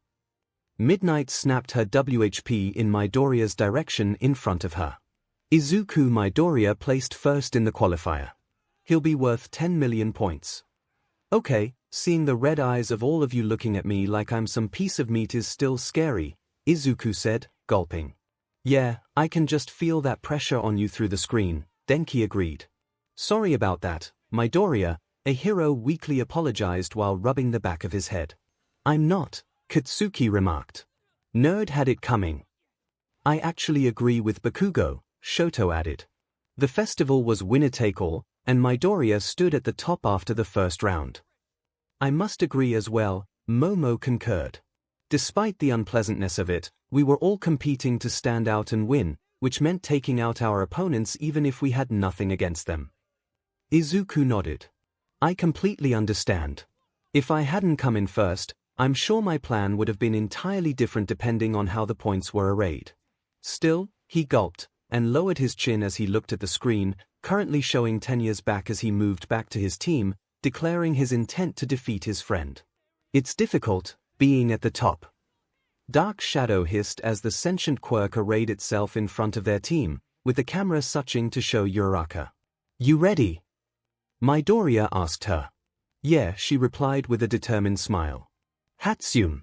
Midnight snapped her WHP in Midoriya's direction in front of her. Izuku Midoriya placed first in the qualifier. He'll be worth 10 million points. Okay, seeing the red eyes of all of you looking at me like I'm some piece of meat is still scary, Izuku said, gulping. Yeah, I can just feel that pressure on you through the screen, Denki agreed. Sorry about that, Midoriya, a hero weakly apologized while rubbing the back of his head. I'm not, Katsuki remarked. Nerd had it coming. I actually agree with Bakugo, Shoto added. The festival was winner-take-all, and Midoriya stood at the top after the first round. I must agree as well, Momo concurred. Despite the unpleasantness of it, we were all competing to stand out and win, which meant taking out our opponents even if we had nothing against them. Izuku nodded. I completely understand. If I hadn't come in first, I'm sure my plan would have been entirely different depending on how the points were arrayed. Still, he gulped, and lowered his chin as he looked at the screen, currently showing 10 years back as he moved back to his team, declaring his intent to defeat his friend. It's difficult, being at the top. Dark Shadow hissed as the sentient quirk arrayed itself in front of their team, with the camera switching to show Uraraka. You ready? Midoriya asked her. Yeah, she replied with a determined smile. Hatsune?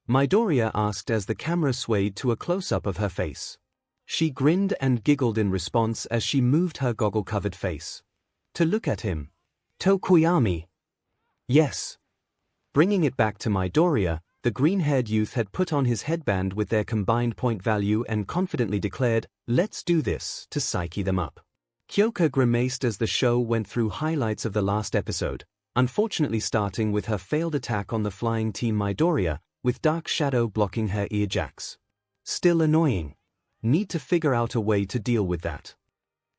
Midoriya asked as the camera swayed to a close-up of her face. She grinned and giggled in response as she moved her goggle-covered face. To look at him. Tokoyami. Yes. Bringing it back to Midoriya, the green-haired youth had put on his headband with their combined point value and confidently declared, "Let's do this," to psyche them up. Kyoka grimaced as the show went through highlights of the last episode, unfortunately starting with her failed attack on the flying team Midoriya, with Dark Shadow blocking her ear jacks. Still annoying. Need to figure out a way to deal with that.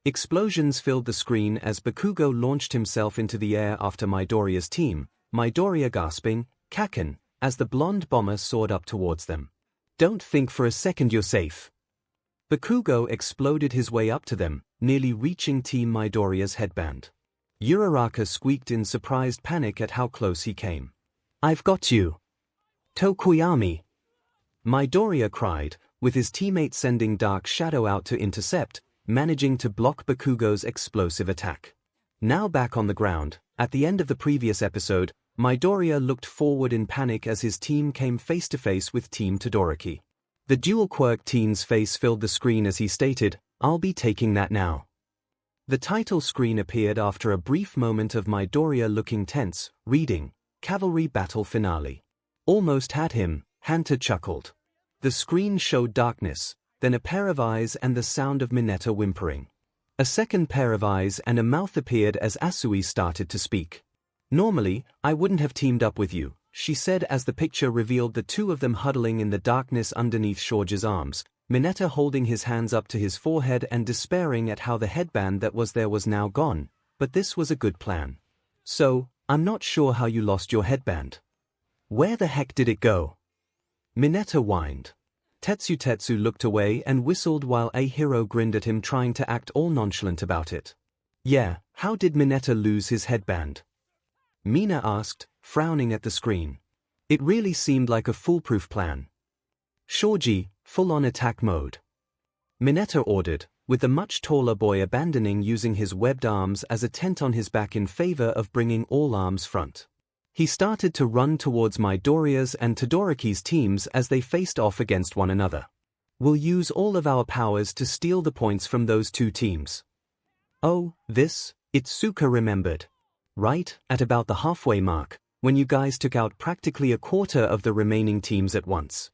Explosions filled the screen as Bakugo launched himself into the air after Midoriya's team, Midoriya gasping, "Kaken," as the blonde bomber soared up towards them. Don't think for a second you're safe. Bakugo exploded his way up to them, nearly reaching Team Midoriya's headband. Uraraka squeaked in surprised panic at how close he came. I've got you. Tokoyami. Midoriya cried, with his teammate sending Dark Shadow out to intercept, managing to block Bakugo's explosive attack. Now back on the ground, at the end of the previous episode, Midoriya looked forward in panic as his team came face-to-face with Team Todoroki. The dual quirk teen's face filled the screen as he stated, "I'll be taking that now." The title screen appeared after a brief moment of Midoriya looking tense, reading, "Cavalry Battle Finale." Almost had him, Hunter chuckled. The screen showed darkness, then a pair of eyes and the sound of Mineta whimpering. A second pair of eyes and a mouth appeared as Asui started to speak. "Normally, I wouldn't have teamed up with you," she said as the picture revealed the two of them huddling in the darkness underneath 𝐒𝐻𝐲's arms, Mineta holding his hands up to his forehead and despairing at how the headband that was there was now gone, but this was a good plan. "So, I'm not sure how you lost your headband. Where the heck did it go?" Mineta whined. Tetsu looked away and whistled while a hero grinned at him trying to act all nonchalant about it. "Yeah, how did Mineta lose his headband?" Mina asked, frowning at the screen. It really seemed like a foolproof plan. "Shoji, full-on attack mode," Mineta ordered, with the much taller boy abandoning using his webbed arms as a tent on his back in favor of bringing all arms front. He started to run towards Midoriya's and Todoroki's teams as they faced off against one another. "We'll use all of our powers to steal the points from those two teams." "Oh, this," Itsuka remembered. "Right, at about the halfway mark, when you guys took out practically a quarter of the remaining teams at once."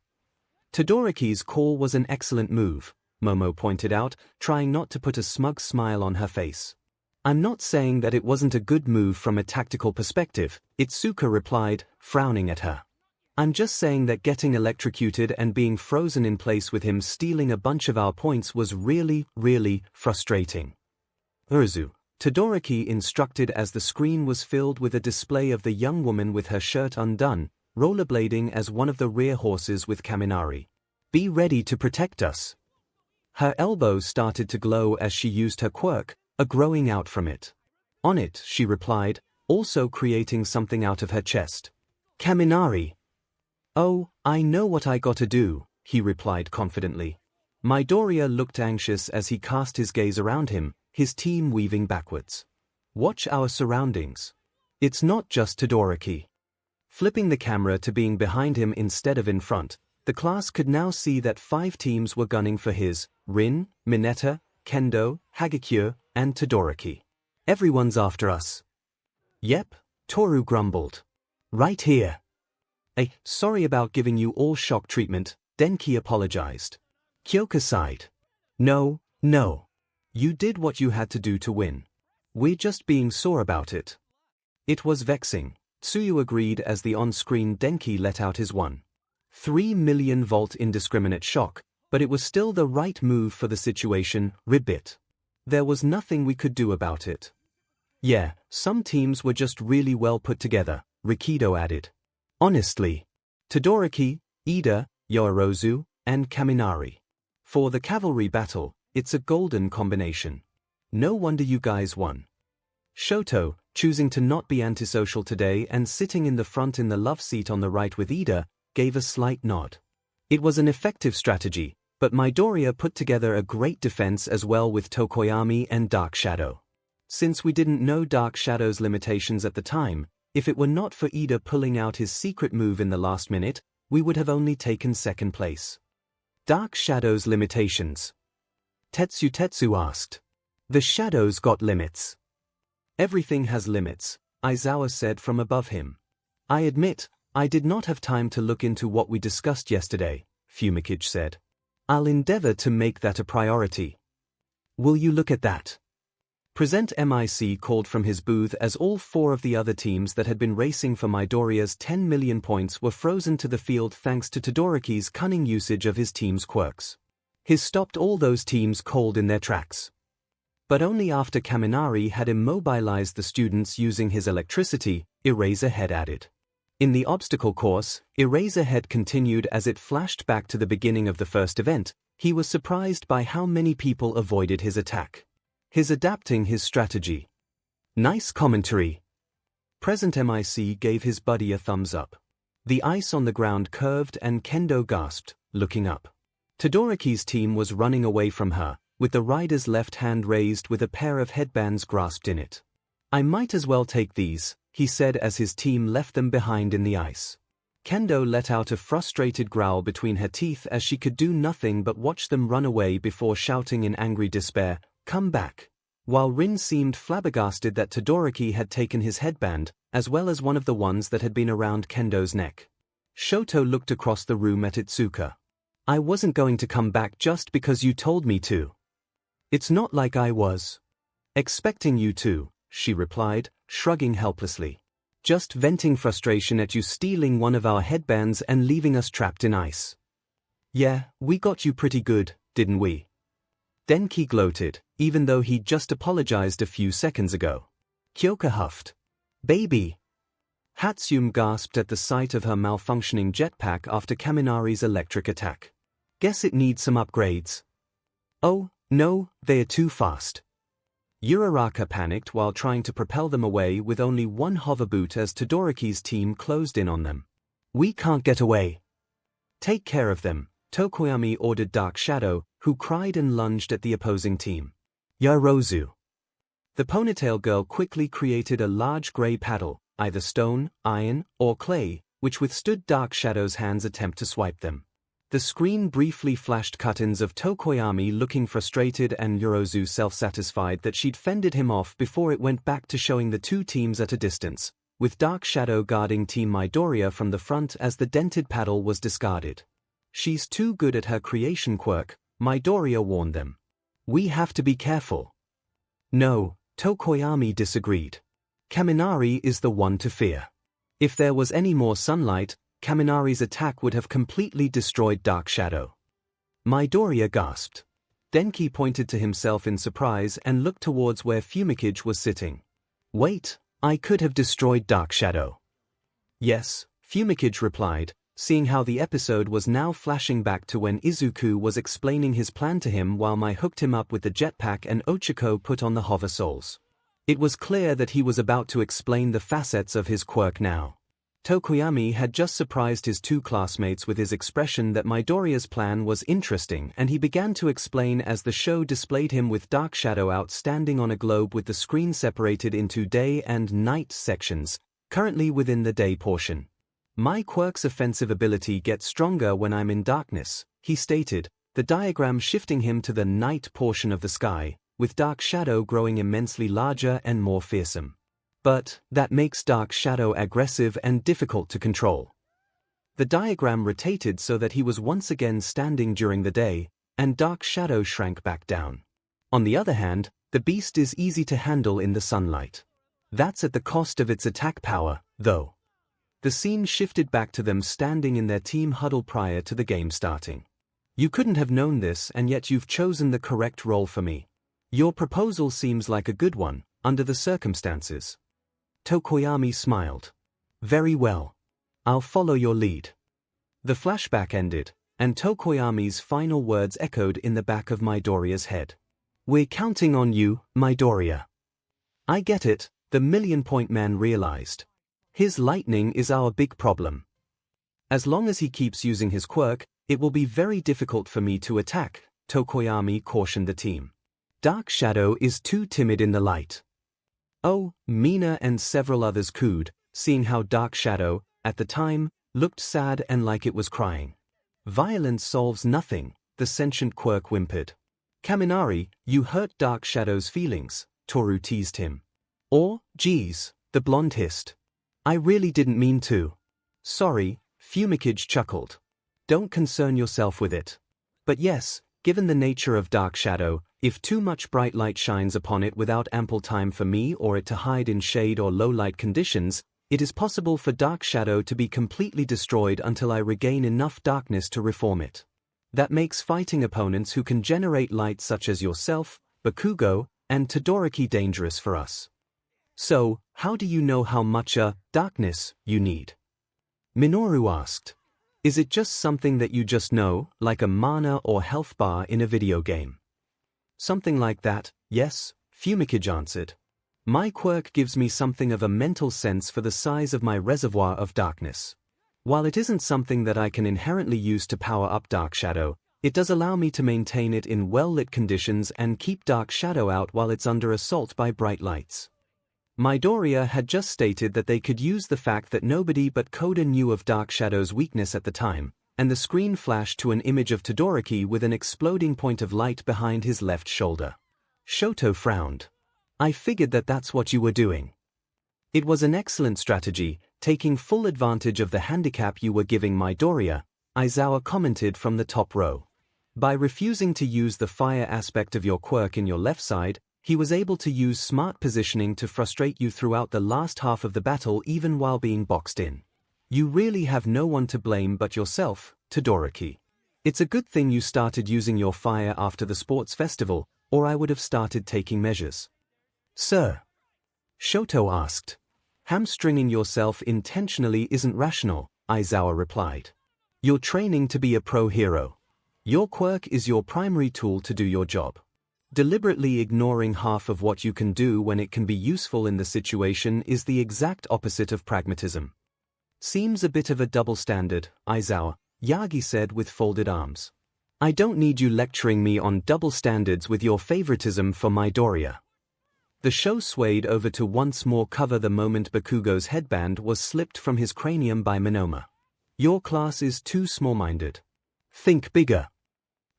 Todoroki's call was an excellent move, Momo pointed out, trying not to put a smug smile on her face. "I'm not saying that it wasn't a good move from a tactical perspective," Itsuka replied, frowning at her. "I'm just saying that getting electrocuted and being frozen in place with him stealing a bunch of our points was really, really frustrating." "Urzu," Todoroki instructed as the screen was filled with a display of the young woman with her shirt undone, rollerblading as one of the rear horses with Kaminari. "Be ready to protect us." Her elbows started to glow as she used her quirk, a growing out from it. "On it," she replied, also creating something out of her chest. "Kaminari." "Oh, I know what I gotta do," he replied confidently. Midoriya looked anxious as he cast his gaze around him, his team weaving backwards. "Watch our surroundings. It's not just Todoroki." Flipping the camera to being behind him instead of in front, the class could now see that 5 teams were gunning for his, Rin, Mineta, Kendo, Hagakure, and Todoroki. "Everyone's after us." "Yep," Toru grumbled. "Right here." Sorry about giving you all shock treatment," Denki apologized. Kyoka sighed. No. You did what you had to do to win. We're just being sore about it. It was vexing, Tsuyu agreed as the on-screen Denki let out his 1.3 million volt indiscriminate shock, but it was still the right move for the situation, ribbit. There was nothing we could do about it. Yeah, some teams were just really well put together, Rikido added. Honestly. Todoroki, Ida, Yorozu, and Kaminari. For the cavalry battle, it's a golden combination. No wonder you guys won. Shoto, choosing to not be antisocial today and sitting in the front in the love seat on the right with Ida, gave a slight nod. It was an effective strategy, but Midoriya put together a great defense as well with Tokoyami and Dark Shadow. Since we didn't know Dark Shadow's limitations at the time, if it were not for Ida pulling out his secret move in the last minute, we would have only taken second place. Dark Shadow's limitations. Tetsu asked. The shadows got limits. Everything has limits, Aizawa said from above him. I admit, I did not have time to look into what we discussed yesterday, 𝐒𝐭𝐚𝐲 said. I'll endeavor to make that a priority. Will you look at that? Present MIC called from his booth as all 4 of the other teams that had been racing for Midoriya's 10 million points were frozen to the field thanks to Todoroki's cunning usage of his team's quirks. His stopped all those teams cold in their tracks. But only after Kaminari had immobilized the students using his electricity, Eraserhead added. In the obstacle course, Eraserhead continued as it flashed back to the beginning of the first event. He was surprised by how many people avoided his attack. His adapting his strategy. Nice commentary. Present MIC gave his buddy a thumbs up. The ice on the ground curved and Kendo gasped, looking up. Todoroki's team was running away from her, with the rider's left hand raised with a pair of headbands grasped in it. I might as well take these, he said as his team left them behind in the ice. Kendo let out a frustrated growl between her teeth as she could do nothing but watch them run away before shouting in angry despair, "Come back!" While Rin seemed flabbergasted that Todoroki had taken his headband, as well as one of the ones that had been around Kendo's neck. Shoto looked across the room at Itsuka. I wasn't going to come back just because you told me to. It's not like I was expecting you to, she replied, shrugging helplessly. Just venting frustration at you stealing one of our headbands and leaving us trapped in ice. Yeah, we got you pretty good, didn't we? Denki gloated, even though he'd just apologized a few seconds ago. Kyoka huffed. Baby! Hatsune gasped at the sight of her malfunctioning jetpack after Kaminari's electric attack. Guess it needs some upgrades. Oh, no, they're too fast. Uraraka panicked while trying to propel them away with only one hoverboot as Todoroki's team closed in on them. We can't get away. Take care of them, Tokoyami ordered Dark Shadow, who cried and lunged at the opposing team. Yorozu. The ponytail girl quickly created a large grey paddle, either stone, iron, or clay, which withstood Dark Shadow's hand's attempt to swipe them. The screen briefly flashed cut-ins of Tokoyami looking frustrated and Yorozu self-satisfied that she'd fended him off before it went back to showing the 2 teams at a distance, with Dark Shadow guarding Team Midoriya from the front as the dented paddle was discarded. She's too good at her creation quirk, Midoriya warned them. We have to be careful. No, Tokoyami disagreed. Kaminari is the one to fear. If there was any more sunlight, Kaminari's attack would have completely destroyed Dark Shadow. Midoriya gasped. Denki pointed to himself in surprise and looked towards where 𝐒𝐭𝐴𝐽 was sitting. Wait, I could have destroyed Dark Shadow. Yes, 𝐒𝐭𝐴𝐽 replied, seeing how the episode was now flashing back to when Izuku was explaining his plan to him while Mai hooked him up with the jetpack and Ochako put on the hover souls. It was clear that he was about to explain the facets of his quirk now. Tokoyami had just surprised his 2 classmates with his expression that Midoriya's plan was interesting, and he began to explain as the show displayed him with Dark Shadow outstanding on a globe with the screen separated into day and night sections, currently within the day portion. My quirk's offensive ability gets stronger when I'm in darkness, he stated, the diagram shifting him to the night portion of the sky, with Dark Shadow growing immensely larger and more fearsome. But that makes Dark Shadow aggressive and difficult to control. The diagram rotated so that he was once again standing during the day, and Dark Shadow shrank back down. On the other hand, the beast is easy to handle in the sunlight. That's at the cost of its attack power, though. The scene shifted back to them standing in their team huddle prior to the game starting. You couldn't have known this, and yet you've chosen the correct role for me. Your proposal seems like a good one, under the circumstances. Tokoyami smiled. Very well. I'll follow your lead. The flashback ended, and Tokoyami's final words echoed in the back of Midoriya's head. We're counting on you, Midoriya. I get it, the million-point man realized. His lightning is our big problem. As long as he keeps using his quirk, it will be very difficult for me to attack, Tokoyami cautioned the team. Dark Shadow is too timid in the light. Oh, Mina and several others cooed, seeing how Dark Shadow, at the time, looked sad and like it was crying. Violence solves nothing, the sentient quirk whimpered. Kaminari, you hurt Dark Shadow's feelings, Toru teased him. Or, geez, the blonde hissed. I really didn't mean to. Sorry, 𝐒𝐭𝐴𝐲 chuckled. Don't concern yourself with it. But yes, given the nature of Dark Shadow, if too much bright light shines upon it without ample time for me or it to hide in shade or low light conditions, it is possible for Dark Shadow to be completely destroyed until I regain enough darkness to reform it. That makes fighting opponents who can generate light such as yourself, Bakugo, and Todoroki dangerous for us. So, how do you know how much darkness you need? Minoru asked. Is it just something that you just know, like a mana or health bar in a video game? Something like that, yes, 𝐒𝐭𝐴𝐲 answered. My quirk gives me something of a mental sense for the size of my reservoir of darkness. While it isn't something that I can inherently use to power up Dark Shadow, it does allow me to maintain it in well-lit conditions and keep Dark Shadow out while it's under assault by bright lights. Midoriya had just stated that they could use the fact that nobody but Koda knew of Dark Shadow's weakness at the time, and the screen flashed to an image of Todoroki with an exploding point of light behind his left shoulder. Shoto frowned. I figured that that's what you were doing. It was an excellent strategy, taking full advantage of the handicap you were giving Midoriya, Aizawa commented from the top row. By refusing to use the fire aspect of your quirk in your left side, he was able to use smart positioning to frustrate you throughout the last half of the battle even while being boxed in. You really have no one to blame but yourself, Todoroki. It's a good thing you started using your fire after the sports festival, or I would have started taking measures. Sir? Shoto asked. Hamstringing yourself intentionally isn't rational, Aizawa replied. You're training to be a pro hero. Your quirk is your primary tool to do your job. Deliberately ignoring half of what you can do when it can be useful in the situation is the exact opposite of pragmatism. Seems a bit of a double standard, Aizawa, Yagi said with folded arms. I don't need you lecturing me on double standards with your favoritism for Midoriya. The show swayed over to once more cover the moment Bakugo's headband was slipped from his cranium by Monoma. Your class is too small-minded. Think bigger.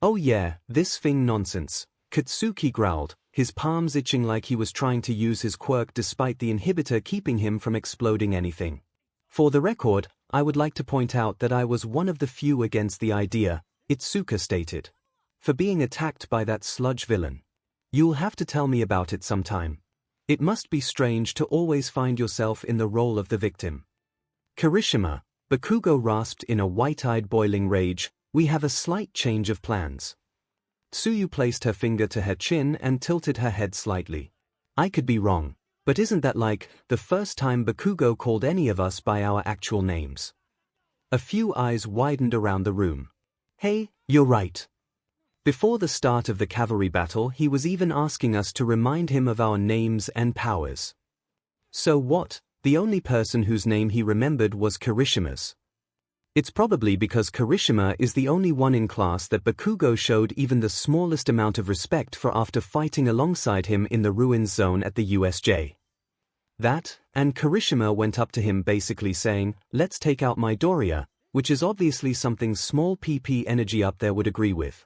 Oh yeah, this thing nonsense. Katsuki growled, his palms itching like he was trying to use his quirk despite the inhibitor keeping him from exploding anything. For the record, I would like to point out that I was one of the few against the idea, Itsuka stated. For being attacked by that sludge villain. You'll have to tell me about it sometime. It must be strange to always find yourself in the role of the victim. Kirishima, Bakugo rasped in a white-eyed boiling rage, we have a slight change of plans. Tsuyu placed her finger to her chin and tilted her head slightly. I could be wrong, but isn't that like the first time Bakugo called any of us by our actual names? A few eyes widened around the room. Hey, you're right. Before the start of the cavalry battle, he was even asking us to remind him of our names and powers. So what? The only person whose name he remembered was Kirishima's. It's probably because Kirishima is the only one in class that Bakugo showed even the smallest amount of respect for after fighting alongside him in the ruins zone at the USJ. That, and Kirishima went up to him basically saying, let's take out Midoriya, which is obviously something small PP Energy up there would agree with.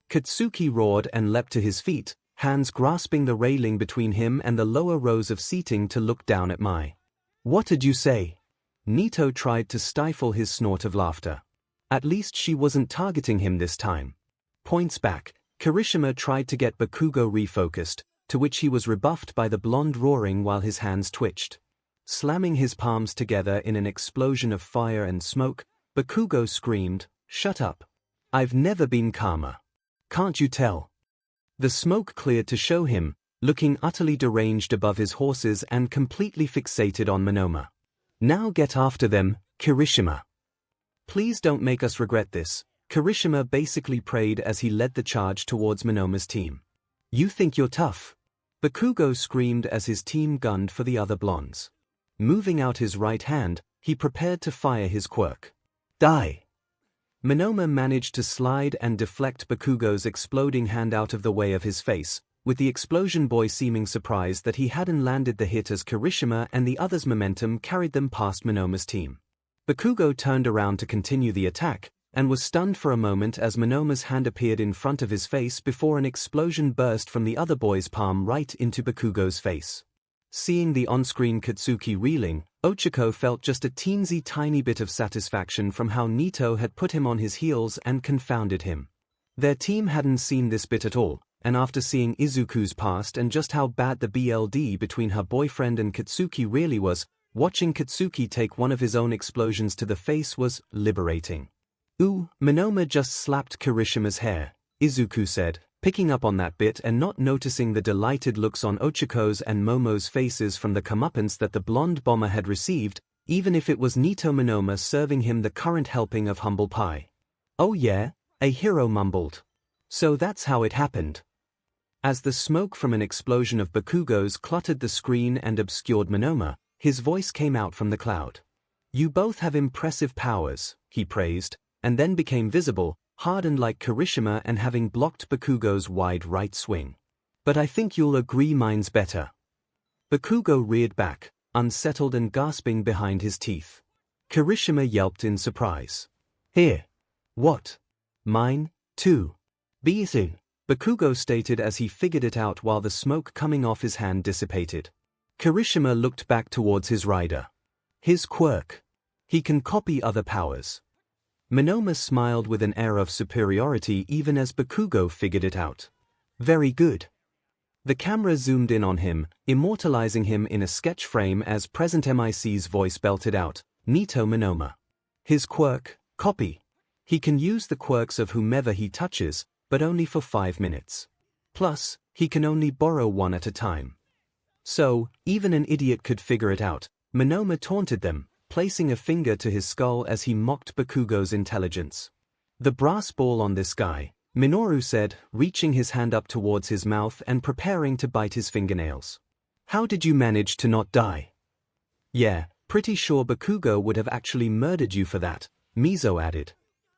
Katsuki roared and leapt to his feet, hands grasping the railing between him and the lower rows of seating to look down at Mai. What did you say? Nito tried to stifle his snort of laughter. At least she wasn't targeting him this time. Points back, Kirishima tried to get Bakugo refocused, to which he was rebuffed by the blonde roaring while his hands twitched. Slamming his palms together in an explosion of fire and smoke, Bakugo screamed, "Shut up. I've never been calmer. Can't you tell?" The smoke cleared to show him, looking utterly deranged above his horses and completely fixated on Monoma. "Now get after them, Kirishima. Please don't make us regret this," Kirishima basically prayed as he led the charge towards Monoma's team. "You think you're tough?" Bakugo screamed as his team gunned for the other blondes. Moving out his right hand, he prepared to fire his quirk. Die! Monoma managed to slide and deflect Bakugo's exploding hand out of the way of his face, with the explosion boy seeming surprised that he hadn't landed the hit as Kirishima and the others' momentum carried them past Monoma's team. Bakugo turned around to continue the attack, and was stunned for a moment as Monoma's hand appeared in front of his face before an explosion burst from the other boy's palm right into Bakugo's face. Seeing the on-screen Katsuki reeling, Ochako felt just a teensy tiny bit of satisfaction from how Nito had put him on his heels and confounded him. Their team hadn't seen this bit at all, and after seeing Izuku's past and just how bad the BLD between her boyfriend and Katsuki really was, watching Katsuki take one of his own explosions to the face was liberating. "Ooh, Monoma just slapped Kirishima's hair," Izuku said, picking up on that bit and not noticing the delighted looks on Ochiko's and Momo's faces from the comeuppance that the blonde bomber had received, even if it was Nito Monoma serving him the current helping of humble pie. "Oh yeah," a hero mumbled. "So that's how it happened." As the smoke from an explosion of Bakugo's cluttered the screen and obscured Monoma, his voice came out from the cloud. "You both have impressive powers," he praised, and then became visible, hardened like Kirishima and having blocked Bakugo's wide right swing. "But I think you'll agree mine's better." Bakugo reared back, unsettled and gasping behind his teeth. Kirishima yelped in surprise. "Here. What? Mine, too." "Be soon," Bakugo stated as he figured it out while the smoke coming off his hand dissipated. Kirishima looked back towards his rider. "His quirk. He can copy other powers." Monoma smiled with an air of superiority even as Bakugo figured it out. "Very good." The camera zoomed in on him, immortalizing him in a sketch frame as present MIC's voice belted out, "Nito Monoma. His quirk, copy. He can use the quirks of whomever he touches, but only for 5 minutes. Plus, he can only borrow one at a time." So, even an idiot could figure it out, Monoma taunted them, placing a finger to his skull as he mocked Bakugo's intelligence. "The brass ball on this guy," Minoru said, reaching his hand up towards his mouth and preparing to bite his fingernails. "How did you manage to not die?" "Yeah, pretty sure Bakugo would have actually murdered you for that," Mizo added.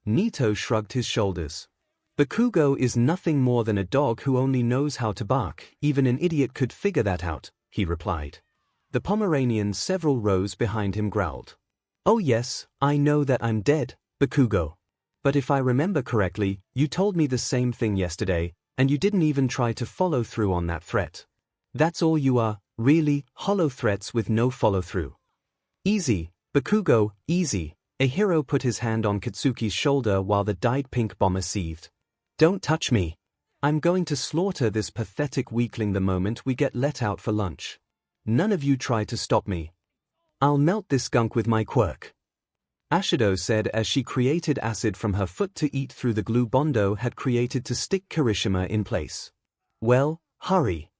Nito shrugged his shoulders. "Bakugo is nothing more than a dog who only knows how to bark, even an idiot could figure that out," he replied. The Pomeranian several rows behind him growled. "Oh yes, I know that I'm dead, Bakugo. But if I remember correctly, you told me the same thing yesterday, and you didn't even try to follow through on that threat. That's all you are, really, hollow threats with no follow-through." "Easy, Bakugo, easy." A hero put his hand on Katsuki's shoulder while the dyed pink bomber seethed. "Don't touch me. I'm going to slaughter this pathetic weakling the moment we get let out for lunch. None of you try to stop me. I'll melt this skunk with my quirk." Ashido said as she created acid from her foot to eat through the glue Bondo had created to stick Kirishima in place. "Well, hurry."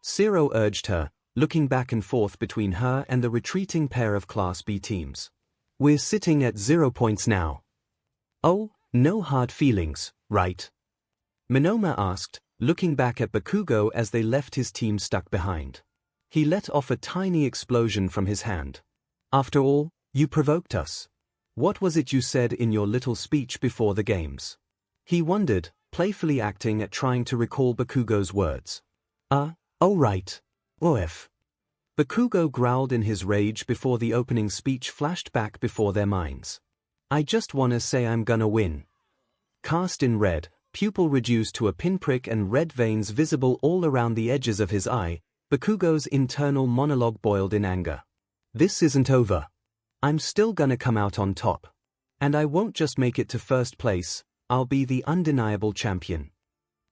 Zero urged her, looking back and forth between her and the retreating pair of Class B teams. "We're sitting at 0 points now." "Oh, no hard feelings, right?" Monoma asked, looking back at Bakugo as they left his team stuck behind. He let off a tiny explosion from his hand. "After all, you provoked us. What was it you said in your little speech before the games?" He wondered, playfully acting at trying to recall Bakugo's words. Oh right. OF. Bakugo growled in his rage before the opening speech flashed back before their minds. "I just wanna say I'm gonna win." Cast in red, pupil reduced to a pinprick and red veins visible all around the edges of his eye, Bakugo's internal monologue boiled in anger. "This isn't over. I'm still gonna come out on top. And I won't just make it to first place, I'll be the undeniable champion."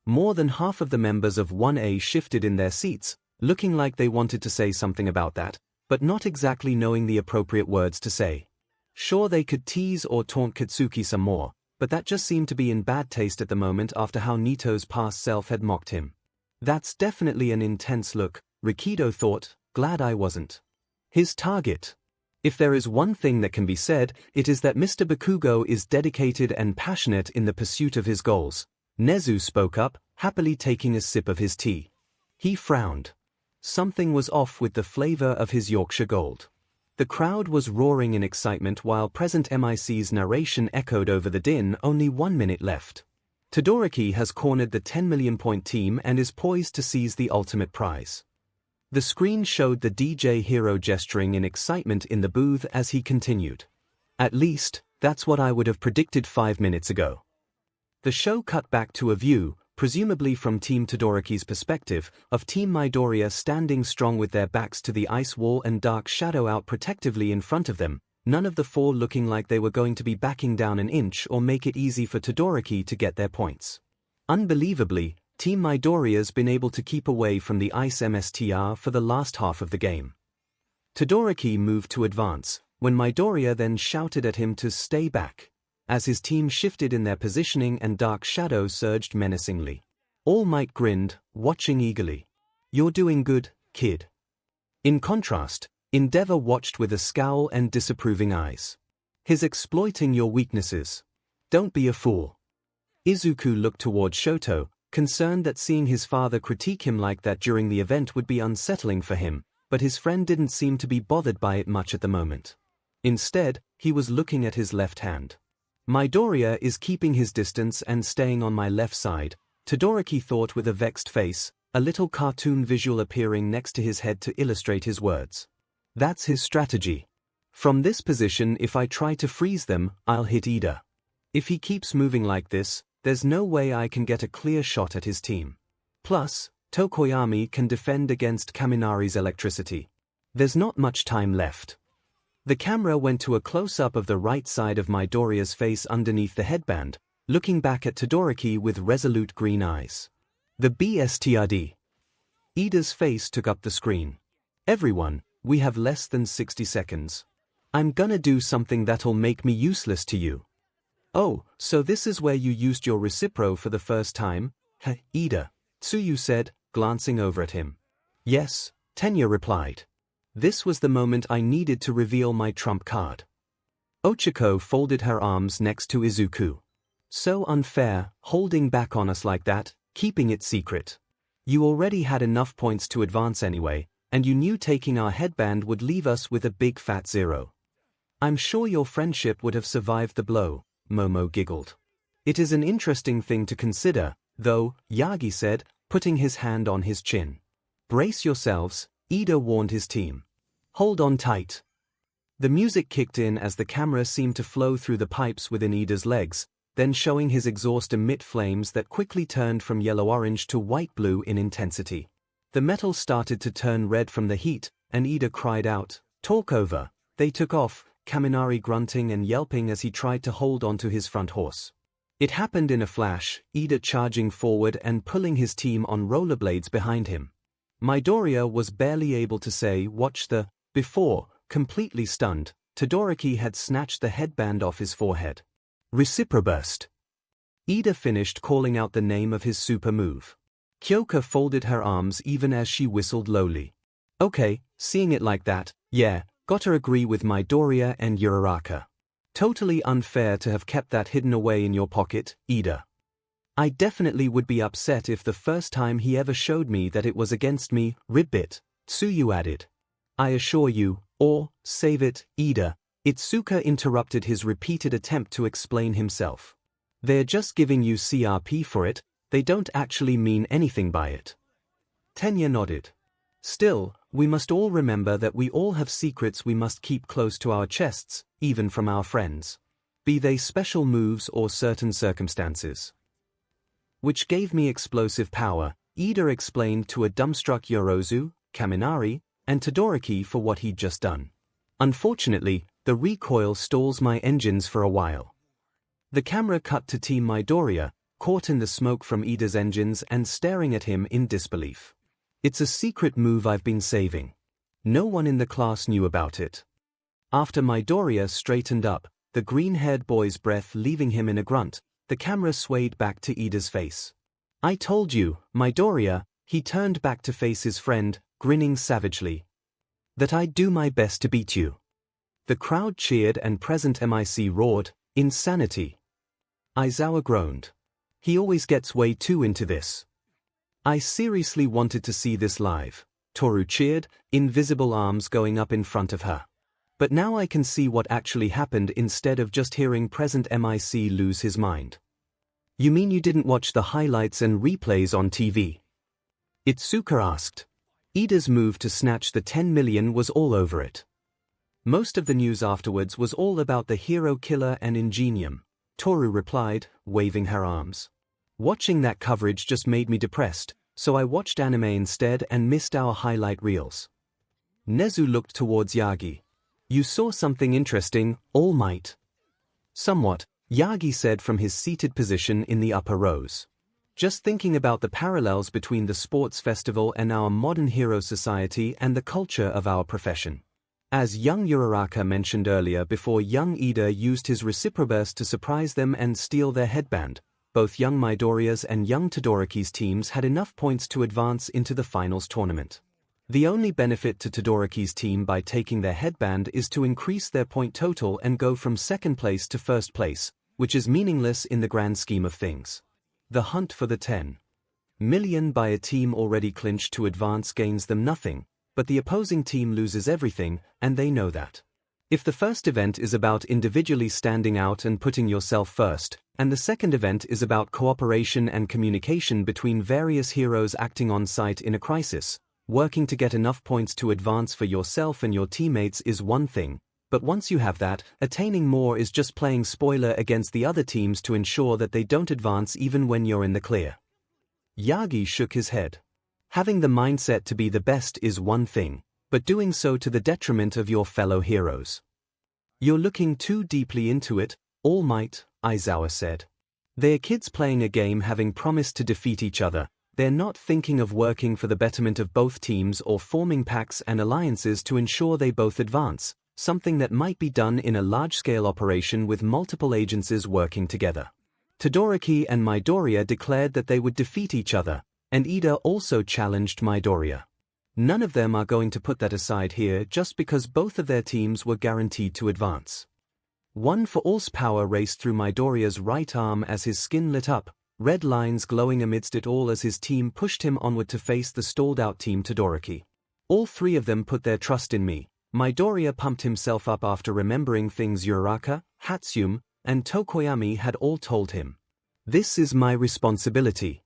More than half of the members of 1A shifted in their seats, looking like they wanted to say something about that, but not exactly knowing the appropriate words to say. Sure, they could tease or taunt Katsuki some more, but that just seemed to be in bad taste at the moment after how Nito's past self had mocked him. That's definitely an intense look, Rikido thought, glad I wasn't his target. If there is one thing that can be said, it is that Mr. Bakugo is dedicated and passionate in the pursuit of his goals. Nezu spoke up, happily taking a sip of his tea. He frowned. Something was off with the flavor of his Yorkshire Gold. The crowd was roaring in excitement while present MIC's narration echoed over the din. Only 1 minute left. Todoroki has cornered the 10 million point team and is poised to seize the ultimate prize. The screen showed the DJ hero gesturing in excitement in the booth as he continued. At least, that's what I would have predicted 5 minutes ago. The show cut back to a view, presumably from Team Todoroki's perspective, of Team Midoriya standing strong with their backs to the ice wall and dark shadow out protectively in front of them, none of the four looking like they were going to be backing down an inch or make it easy for Todoroki to get their points. Unbelievably, Team Midoriya's been able to keep away from the ice MSTR for the last half of the game. Todoroki moved to advance, when Midoriya then shouted at him to stay back. As his team shifted in their positioning and dark shadow surged menacingly. All Might grinned, watching eagerly. You're doing good, kid. In contrast, Endeavor watched with a scowl and disapproving eyes. He's exploiting your weaknesses. Don't be a fool. Izuku looked toward Shoto, concerned that seeing his father critique him like that during the event would be unsettling for him, but his friend didn't seem to be bothered by it much at the moment. Instead, he was looking at his left hand. Midoriya is keeping his distance and staying on my left side, Todoroki thought with a vexed face, a little cartoon visual appearing next to his head to illustrate his words. That's his strategy. From this position, if I try to freeze them, I'll hit Ida. If he keeps moving like this, there's no way I can get a clear shot at his team. Plus, Tokoyami can defend against Kaminari's electricity. There's not much time left. The camera went to a close-up of the right side of Midoriya's face underneath the headband, looking back at Todoroki with resolute green eyes. The BSTRD. Ida's face took up the screen. Everyone, we have less than 60 seconds. I'm gonna do something that'll make me useless to you. Oh, so this is where you used your recipro for the first time? Ida, Tsuyu said, glancing over at him. Yes, Tenya replied. This was the moment I needed to reveal my trump card. Ochako folded her arms next to Izuku. So unfair, holding back on us like that, keeping it secret. You already had enough points to advance anyway, and you knew taking our headband would leave us with a big fat 0. I'm sure your friendship would have survived the blow, Momo giggled. It is an interesting thing to consider, though, Yagi said, putting his hand on his chin. Brace yourselves, Ida warned his team. Hold on tight. The music kicked in as the camera seemed to flow through the pipes within Ida's legs, then showing his exhaust emit flames that quickly turned from yellow-orange to white-blue in intensity. The metal started to turn red from the heat, and Ida cried out, "Talk over." They took off, Kaminari grunting and yelping as he tried to hold onto his front horse. It happened in a flash, Ida charging forward and pulling his team on rollerblades behind him. Midoriya was barely able to say "watch the" before, completely stunned, Todoroki had snatched the headband off his forehead. Reciproburst. Ida finished calling out the name of his super move. Kyoka folded her arms even as she whistled lowly. Okay, seeing it like that, yeah, gotta agree with Midoriya and Uraraka. Totally unfair to have kept that hidden away in your pocket, Ida. I definitely would be upset if the first time he ever showed me that it was against me, Ribbit, Tsuyu added. I assure you, or, save it, Ida, Itsuka interrupted his repeated attempt to explain himself. They're just giving you CRP for it, they don't actually mean anything by it. Tenya nodded. Still, we must all remember that we all have secrets we must keep close to our chests, even from our friends. Be they special moves or certain circumstances. Which gave me explosive power, Ida explained to a dumbstruck Yorozu, Kaminari, and Todoroki for what he'd just done. Unfortunately, the recoil stalls my engines for a while. The camera cut to Team Midoriya, caught in the smoke from 𝐸𝐴's engines and staring at him in disbelief. "It's a secret move I've been saving. No one in the class knew about it." After Midoriya straightened up, the green-haired boy's breath leaving him in a grunt, the camera swayed back to 𝐸𝐴's face. "I told you, Midoriya," he turned back to face his friend, grinning savagely, "that I'd do my best to beat you." The crowd cheered and present MIC roared, "Insanity." Aizawa groaned. "He always gets way too into this. I seriously wanted to see this live." Toru cheered, invisible arms going up in front of her. "But now I can see what actually happened instead of just hearing present MIC lose his mind." "You mean you didn't watch the highlights and replays on TV?" Itsuka asked. 𝐸𝐴's move to snatch the 10 million was all over it. "Most of the news afterwards was all about the hero killer and Ingenium," Toru replied, waving her arms. "Watching that coverage just made me depressed, so I watched anime instead and missed our highlight reels." Nezu looked towards Yagi. "You saw something interesting, All Might?" "Somewhat," Yagi said from his seated position in the upper rows. "Just thinking about the parallels between the sports festival and our modern hero society and the culture of our profession. As young Uraraka mentioned earlier, before young 𝐸𝐴 used his reciproburst to surprise them and steal their headband, both young Midoriya's and young Todoroki's teams had enough points to advance into the finals tournament. The only benefit to Todoroki's team by taking their headband is to increase their point total and go from second place to first place, which is meaningless in the grand scheme of things. The hunt for the 10 million by a team already clinched to advance gains them nothing, but the opposing team loses everything, and they know that. If the first event is about individually standing out and putting yourself first, and the second event is about cooperation and communication between various heroes acting on site in a crisis, working to get enough points to advance for yourself and your teammates is one thing, but once you have that, attaining more is just playing spoiler against the other teams to ensure that they don't advance even when you're in the clear." Yagi shook his head. "Having the mindset to be the best is one thing, but doing so to the detriment of your fellow heroes. You're looking too deeply into it, All Might," Aizawa said. "They're kids playing a game having promised to defeat each other. They're not thinking of working for the betterment of both teams or forming pacts and alliances to ensure they both advance, something that might be done in a large-scale operation with multiple agencies working together. Todoroki and Midoriya declared that they would defeat each other, and 𝐸𝐴 also challenged Midoriya. None of them are going to put that aside here just because both of their teams were guaranteed to advance." One for All's power raced through Midoriya's right arm as his skin lit up, red lines glowing amidst it all as his team pushed him onward to face the stalled-out team Todoroki. "All three of them put their trust in me." Midoriya pumped himself up after remembering things Uraraka, Hatsume, and Tokoyami had all told him. "This is my responsibility."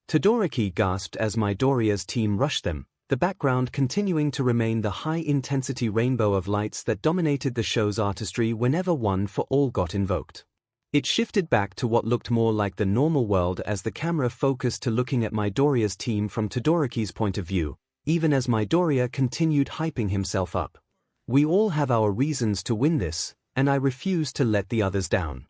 Todoroki gasped as Midoriya's team rushed them, the background continuing to remain the high-intensity rainbow of lights that dominated the show's artistry whenever One for All got invoked. It shifted back to what looked more like the normal world as the camera focused to looking at Midoriya's team from Todoroki's point of view, even as Midoriya continued hyping himself up. "We all have our reasons to win this, and I refuse to let the others down."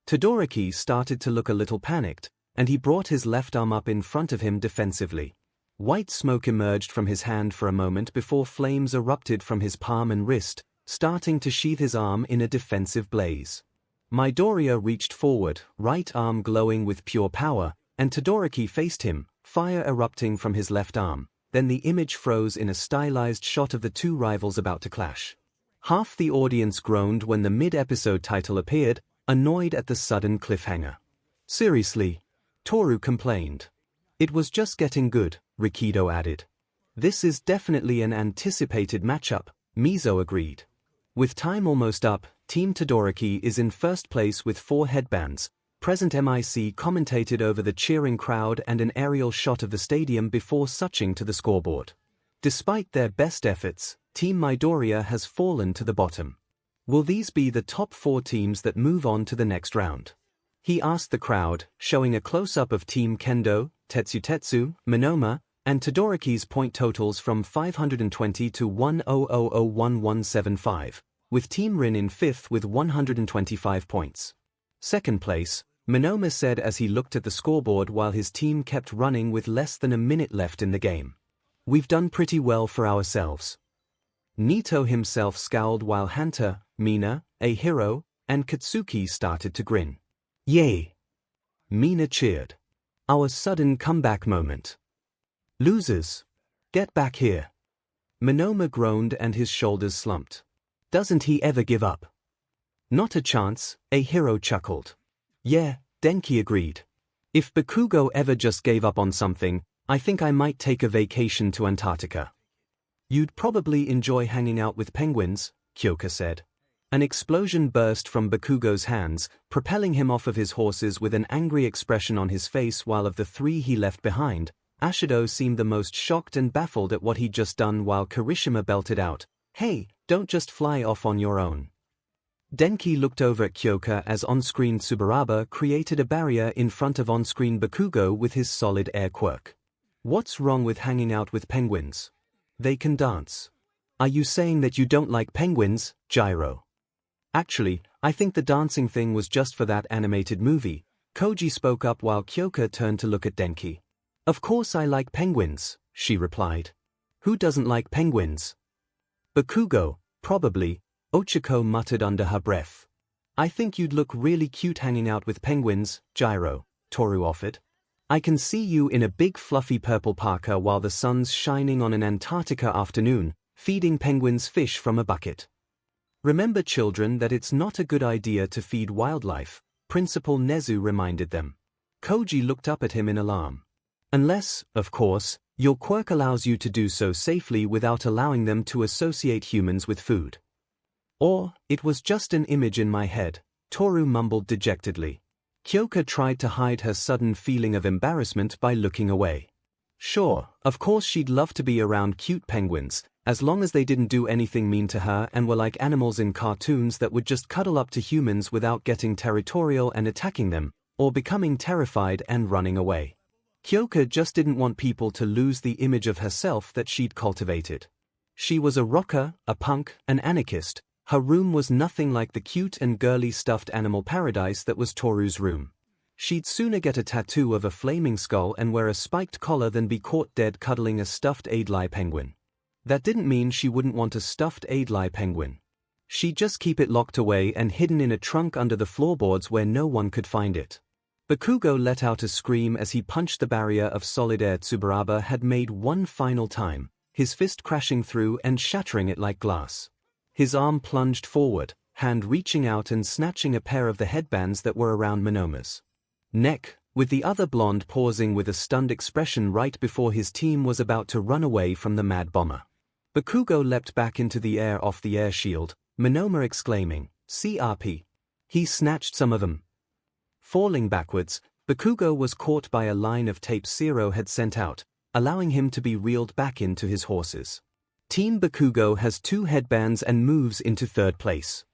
Todoroki started to look a little panicked, and he brought his left arm up in front of him defensively. White smoke emerged from his hand for a moment before flames erupted from his palm and wrist, starting to sheathe his arm in a defensive blaze. Midoriya reached forward, right arm glowing with pure power, and Todoroki faced him, fire erupting from his left arm. Then the image froze in a stylized shot of the two rivals about to clash. Half the audience groaned when the mid-episode title appeared, annoyed at the sudden cliffhanger. "Seriously?" Toru complained. "It was just getting good," Rikido added. "This is definitely an anticipated matchup," Mizo agreed. With time almost up, Team Todoroki is in first place with 4 headbands. Present MIC commentated over the cheering crowd and an aerial shot of the stadium before switching to the scoreboard. Despite their best efforts, Team Midoriya has fallen to the bottom. Will these be the top 4 teams that move on to the next round? He asked the crowd, showing a close-up of Team Kendo, Tetsu, Monoma, and Todoroki's point totals from 520 to 1001175, with Team Rin in 5th with 125 points. Second place, Monoma said as he looked at the scoreboard while his team kept running with less than a minute left in the game. We've done pretty well for ourselves. Nito himself scowled while Hanta, Mina, 𝐴 and Katsuki started to grin. Yay! Mina cheered. Our sudden comeback moment. Losers! Get back here. Monoma groaned and his shoulders slumped. Doesn't he ever give up? Not a chance, 𝐴 chuckled. Yeah, Denki agreed. If Bakugo ever just gave up on something, I think I might take a vacation to Antarctica. You'd probably enjoy hanging out with penguins, Kyoka said. An explosion burst from Bakugo's hands, propelling him off of his horses with an angry expression on his face while of the three he left behind, Ashido seemed the most shocked and baffled at what he'd just done while Kirishima belted out, "Hey, don't just fly off on your own." Denki looked over at Kyoka as on-screen Tsuburaba created a barrier in front of on-screen Bakugo with his solid air quirk. What's wrong with hanging out with penguins? They can dance. Are you saying that you don't like penguins, Gyro? Actually, I think the dancing thing was just for that animated movie. Koji spoke up while Kyoka turned to look at Denki. Of course I like penguins, she replied. Who doesn't like penguins? Bakugo, probably, Ochako muttered under her breath. I think you'd look really cute hanging out with penguins, Gyro, Toru offered. I can see you in a big fluffy purple parka while the sun's shining on an Antarctica afternoon, feeding penguins fish from a bucket. Remember children that it's not a good idea to feed wildlife, Principal Nezu reminded them. Koji looked up at him in alarm. Unless, of course, your quirk allows you to do so safely without allowing them to associate humans with food. Or, it was just an image in my head, Toru mumbled dejectedly. Kyoka tried to hide her sudden feeling of embarrassment by looking away. Sure, of course she'd love to be around cute penguins, as long as they didn't do anything mean to her and were like animals in cartoons that would just cuddle up to humans without getting territorial and attacking them, or becoming terrified and running away. Kyoka just didn't want people to lose the image of herself that she'd cultivated. She was a rocker, a punk, an anarchist. Her room was nothing like the cute and girly stuffed animal paradise that was Toru's room. She'd sooner get a tattoo of a flaming skull and wear a spiked collar than be caught dead cuddling a stuffed 𝐴 penguin. That didn't mean she wouldn't want a stuffed 𝐴 penguin. She'd just keep it locked away and hidden in a trunk under the floorboards where no one could find it. Bakugo let out a scream as he punched the barrier of solid air Tsuburaba had made one final time, his fist crashing through and shattering it like glass. His arm plunged forward, hand reaching out and snatching a pair of the headbands that were around Monoma's neck, with the other blonde pausing with a stunned expression right before his team was about to run away from the mad bomber. Bakugo leapt back into the air off the air shield, Monoma exclaiming, "CRP. He snatched some of them." Falling backwards, Bakugo was caught by a line of tape Zero had sent out, allowing him to be reeled back into his horses. Team Bakugo has 2 headbands and moves into 3rd place.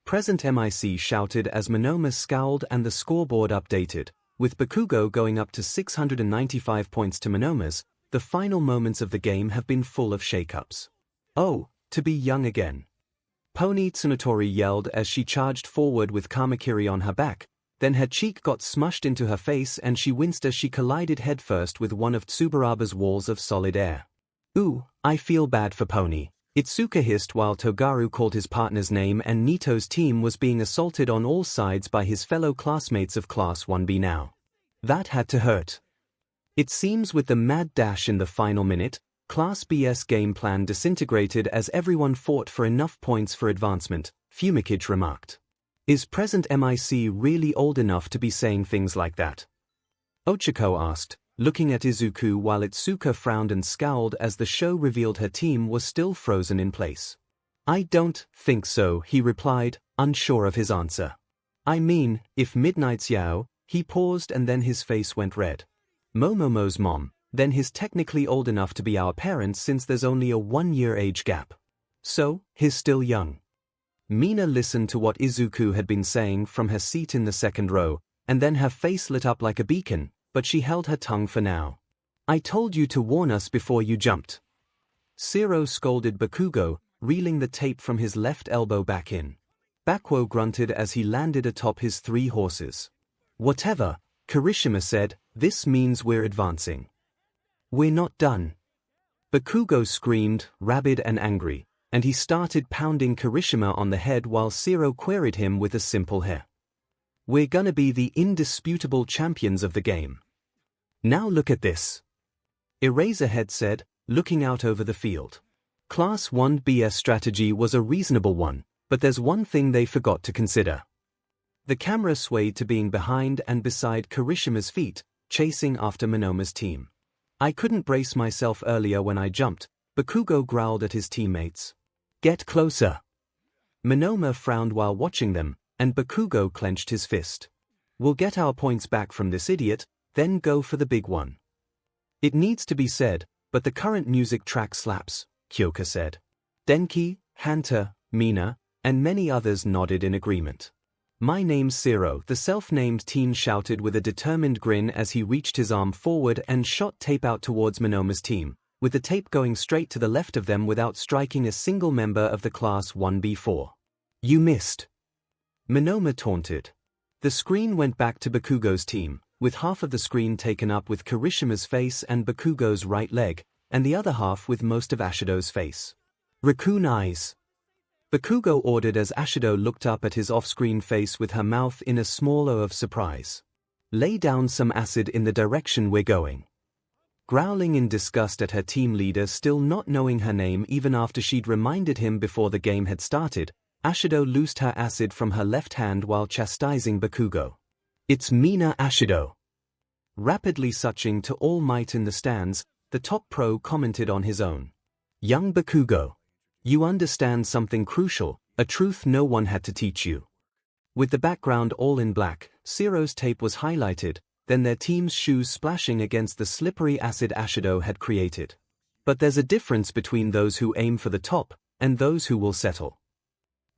Present MIC shouted as Monoma scowled and the scoreboard updated, with Bakugo going up to 695 points to Monoma's. The final moments of the game have been full of shakeups. Oh, to be young again. Pony Tsunotori yelled as she charged forward with Kamakiri on her back, then her cheek got smushed into her face and she winced as she collided headfirst with one of Tsuburaba's walls of solid air. Ooh, I feel bad for Pony, Itsuka hissed while Togaru called his partner's name and Nito's team was being assaulted on all sides by his fellow classmates of Class 1B now. That had to hurt. It seems with the mad dash in the final minute, Class B's game plan disintegrated as everyone fought for enough points for advancement, Fumikage remarked. Is present MIC really old enough to be saying things like that? Ochako asked, looking at Izuku while Itsuka frowned and scowled as the show revealed her team was still frozen in place. I don't think so, he replied, unsure of his answer. I mean, if Midnight's Yao, he paused and then his face went red. Momomo's mom, then he's technically old enough to be our parents since there's only a 1-year age gap. So, he's still young. Mina listened to what Izuku had been saying from her seat in the 2nd row, and then her face lit up like a beacon, but she held her tongue for now. I told you to warn us before you jumped. Zero scolded Bakugo, reeling the tape from his left elbow back in. Bakwo grunted as he landed atop his 3 horses. Whatever, Kirishima said, this means we're advancing. We're not done. Bakugo screamed, rabid and angry, and he started pounding Kirishima on the head while 𝐬𝐿 queried him with a simple "Hey, we're gonna be the indisputable champions of the game. Now look at this." Eraserhead said, looking out over the field. Class 1B's strategy was a reasonable one, but there's one thing they forgot to consider. The camera swayed to being behind and beside Kirishima's feet, chasing after Monoma's team. "I couldn't brace myself earlier when I jumped," Bakugo growled at his teammates. "Get closer." Monoma frowned while watching them, and Bakugo clenched his fist. "We'll get our points back from this idiot, then go for the big one." "It needs to be said, but the current music track slaps," Kyoka said. Denki, Hanta, Mina, and many others nodded in agreement. "My name's 𝐬𝐿," the self-named teen shouted with a determined grin as he reached his arm forward and shot tape out towards Monoma's team, with the tape going straight to the left of them without striking a single member of the Class 1B4. "You missed," Monoma taunted. The screen went back to Bakugo's team, with half of the screen taken up with Kirishima's face and Bakugo's right leg, and the other half with most of Ashido's face. "Raccoon eyes," Bakugo ordered as Ashido looked up at his off-screen face with her mouth in a small O of surprise. "Lay down some acid in the direction we're going." Growling in disgust at her team leader still not knowing her name even after she'd reminded him before the game had started, Ashido loosed her acid from her left hand while chastising Bakugo. "It's Mina Ashido." Rapidly suching to all might in the stands, the top pro commented on his own. "Young Bakugo, you understand something crucial, a truth no one had to teach you." With the background all in black, 𝐬𝐿's tape was highlighted, then their team's shoes splashing against the slippery acid Ashido had created. "But there's a difference between those who aim for the top, and those who will settle."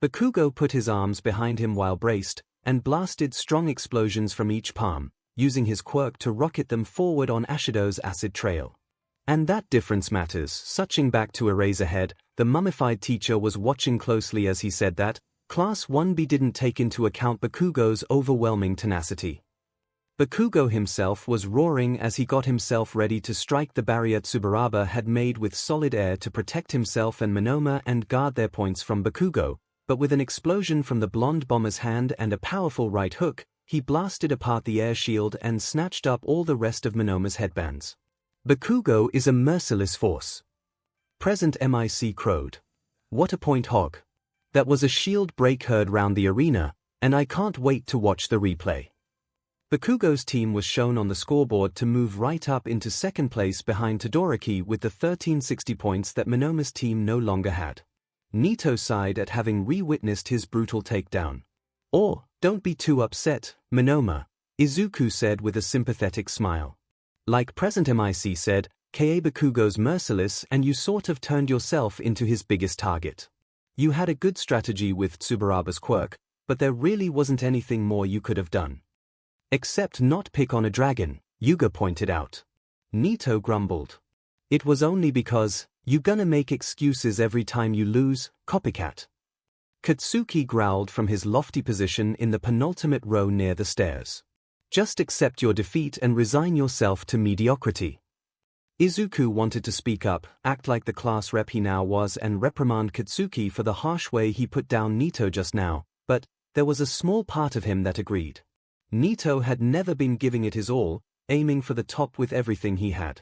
Bakugo put his arms behind him while braced, and blasted strong explosions from each palm, using his quirk to rocket them forward on Ashido's acid trail. "And that difference matters," suching back to Eraserhead. The mummified teacher was watching closely as he said that. Class 1B didn't take into account Bakugo's overwhelming tenacity. Bakugo himself was roaring as he got himself ready to strike the barrier Tsubaraba had made with solid air to protect himself and Monoma and guard their points from Bakugo, but with an explosion from the blonde bomber's hand and a powerful right hook, he blasted apart the air shield and snatched up all the rest of Monoma's headbands. "Bakugo is a merciless force." Present MIC crowed. "What a point hog. That was a shield break heard round the arena, and I can't wait to watch the replay." Bakugo's team was shown on the scoreboard to move right up into second place behind Todoroki with the 1360 points that Monoma's team no longer had. Nito sighed at having re-witnessed his brutal takedown. "Oh, don't be too upset, Monoma," Izuku said with a sympathetic smile. "Like present MIC said, Bakugo's merciless and you sort of turned yourself into his biggest target. You had a good strategy with Tsubaraba's quirk, but there really wasn't anything more you could have done. Except not pick on a dragon," Yuga pointed out. Nito grumbled. "It was only because, you gonna make excuses every time you lose, copycat." Katsuki growled from his lofty position in the penultimate row near the stairs. "Just accept your defeat and resign yourself to mediocrity." Izuku wanted to speak up, act like the class rep he now was and reprimand Katsuki for the harsh way he put down Nito just now, but there was a small part of him that agreed. Nito had never been giving it his all, aiming for the top with everything he had.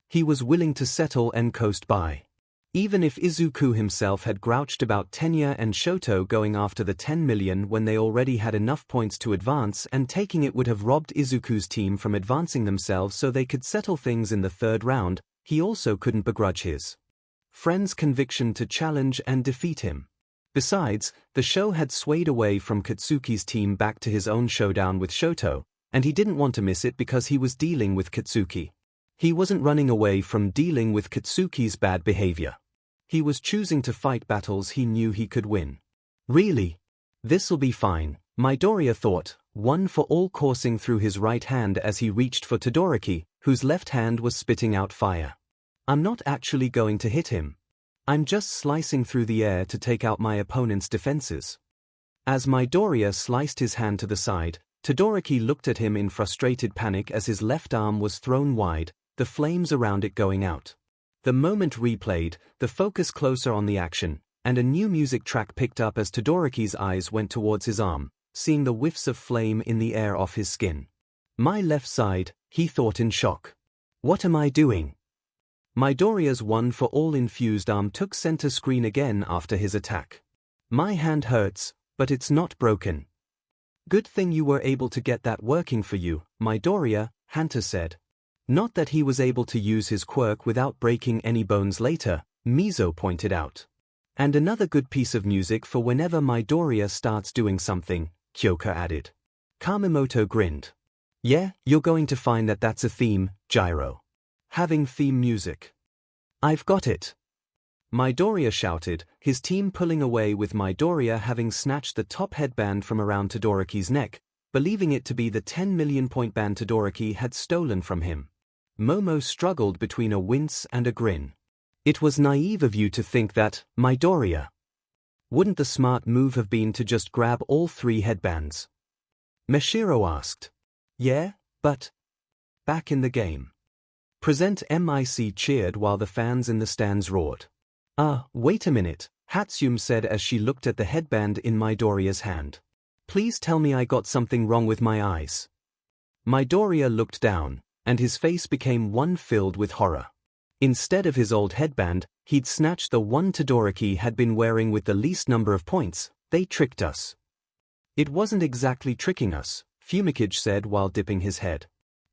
He was willing to settle and coast by. Even if Izuku himself had grouched about Tenya and Shoto going after the 10 million when they already had enough points to advance, and taking it would have robbed Izuku's team from advancing themselves so they could settle things in the third round, he also couldn't begrudge his friend's conviction to challenge and defeat him. Besides, the show had swayed away from Katsuki's team back to his own showdown with Shoto, and he didn't want to miss it because he was dealing with Katsuki. He wasn't running away from dealing with Katsuki's bad behavior. He was choosing to fight battles he knew he could win. "Really? This'll be fine," Midoriya thought, one for all coursing through his right hand as he reached for Todoroki, whose left hand was spitting out fire. "I'm not actually going to hit him. I'm just slicing through the air to take out my opponent's defenses." As Midoriya sliced his hand to the side, Todoroki looked at him in frustrated panic as his left arm was thrown wide, the flames around it going out. The moment replayed, the focus closer on the action, and a new music track picked up as Todoroki's eyes went towards his arm, seeing the whiffs of flame in the air off his skin. My left side, he thought in shock. What am I doing? Midoriya's one-for-all infused arm took center screen again after his attack. My hand hurts, but it's not broken. Good thing you were able to get that working for you, Midoriya, Hunter said. Not that he was able to use his quirk without breaking any bones later, Mizo pointed out. And another good piece of music for whenever Midoriya starts doing something, Kyoka added. Kamemoto grinned. Yeah, you're going to find that that's a theme, Gyro. Having theme music. I've got it. Midoriya shouted, his team pulling away with Midoriya having snatched the top headband from around Todoroki's neck, believing it to be the 10 million point band Todoroki had stolen from him. Momo struggled between a wince and a grin. It was naive of you to think that, Midoriya. Wouldn't the smart move have been to just grab all 3 headbands? Meshiro asked. Yeah, but... Back in the game. Present MIC cheered while the fans in the stands roared. Wait a minute, Hatsune said as she looked at the headband in Midoriya's hand. Please tell me I got something wrong with my eyes. Midoriya looked down, and his face became one filled with horror. Instead of his old headband, he'd snatched the one Todoroki had been wearing with the least number of points. They tricked us. It wasn't exactly tricking us, 𝐒𝐭𝐴𝐽 said while dipping his head.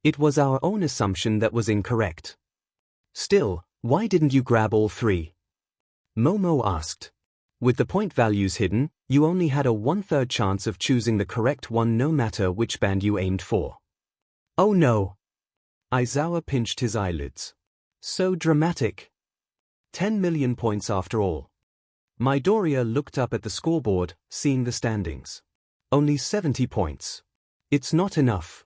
It was our own assumption that was incorrect. Still, why didn't you grab all 3? Momo asked. With the point values hidden, you only had a 1/3 chance of choosing the correct one no matter which band you aimed for. Oh no! Aizawa pinched his eyelids. So dramatic. 10 million points after all. Midoriya looked up at the scoreboard, seeing the standings. Only 70 points. It's not enough.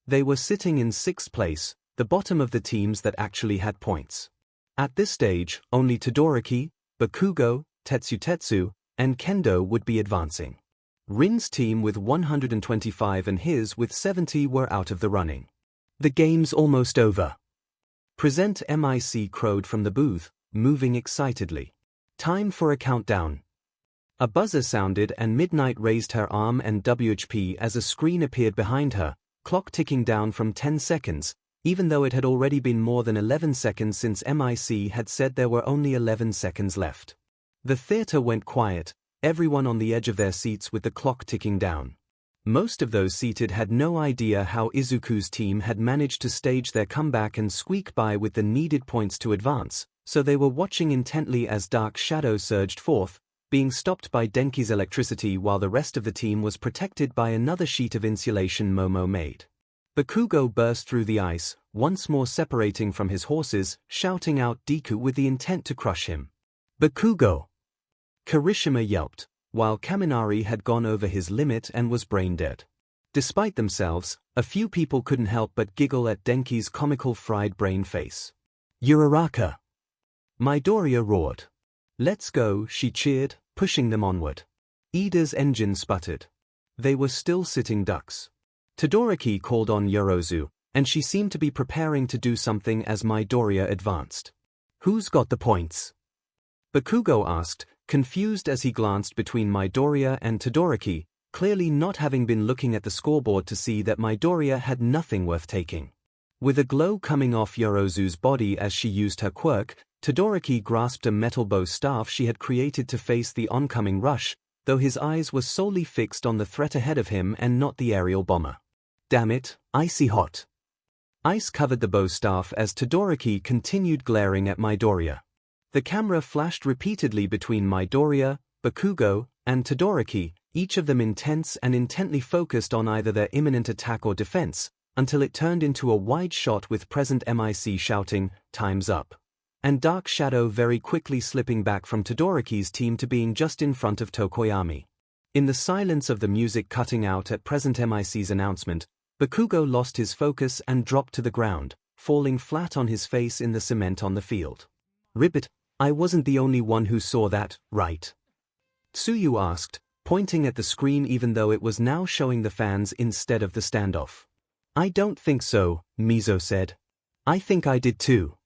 They were sitting in 6th place, the bottom of the teams that actually had points. At this stage, only Todoroki, Bakugo, Tetsu, and Kendo would be advancing. Rin's team with 125 and his with 70 were out of the running. The game's almost over. Present MIC crowed from the booth, moving excitedly. Time for a countdown. A buzzer sounded and Midnight raised her arm and WHP as a screen appeared behind her, clock ticking down from 10 seconds, even though it had already been more than 11 seconds since MIC had said there were only 11 seconds left. The theater went quiet, everyone on the edge of their seats with the clock ticking down. Most of those seated had no idea how Izuku's team had managed to stage their comeback and squeak by with the needed points to advance, so they were watching intently as Dark Shadow surged forth, being stopped by Denki's electricity while the rest of the team was protected by another sheet of insulation Momo made. Bakugo burst through the ice, once more separating from his horses, shouting out Deku with the intent to crush him. Bakugo! Kirishima yelped, while Kaminari had gone over his limit and was brain dead. Despite themselves, a few people couldn't help but giggle at Denki's comical fried brain face. Uraraka! Midoriya roared. Let's go, she cheered, pushing them onward. Ida's engine sputtered. They were still sitting ducks. Todoroki called on Yorozu, and she seemed to be preparing to do something as Midoriya advanced. Who's got the points? Bakugo asked, confused as he glanced between Midoriya and Todoroki, clearly not having been looking at the scoreboard to see that Midoriya had nothing worth taking. With a glow coming off Yorozu's body as she used her quirk, Todoroki grasped a metal bow staff she had created to face the oncoming rush, though his eyes were solely fixed on the threat ahead of him and not the aerial bomber. Damn it, icy hot. Ice covered the bow staff as Todoroki continued glaring at Midoriya. The camera flashed repeatedly between Midoriya, Bakugo, and Todoroki, each of them intense and intently focused on either their imminent attack or defense, until it turned into a wide shot with present MIC shouting, "Time's up," and Dark Shadow very quickly slipping back from Todoroki's team to being just in front of Tokoyami. In the silence of the music cutting out at present MIC's announcement, Bakugo lost his focus and dropped to the ground, falling flat on his face in the cement on the field. Ribbit, I wasn't the only one who saw that, right? Tsuyu asked, pointing at the screen even though it was now showing the fans instead of the standoff. I don't think so, 𝐒𝐻𝐻 said. I think I did too.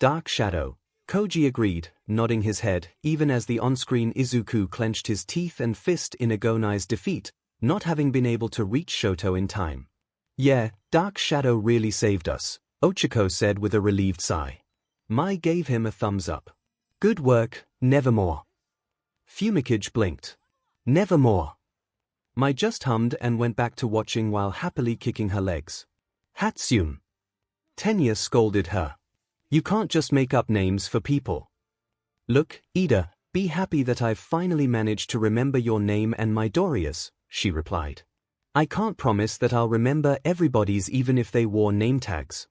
Dark Shadow. Koji agreed, nodding his head, even as the on-screen Izuku clenched his teeth and fist in agonize defeat, not having been able to reach Shoto in time. Yeah, Dark Shadow really saved us, 𝐒𝐿𝐵 said with a relieved sigh. Mai gave him a thumbs up. Good work, nevermore. 𝐵𝐵𝐾𝐽 blinked. Nevermore. Mai just hummed and went back to watching while happily kicking her legs. Hatsume. Tenya scolded her. You can't just make up names for people. Look, Ida, be happy that I've finally managed to remember your name and Midoriya's, she replied. I can't promise that I'll remember everybody's even if they wore name tags.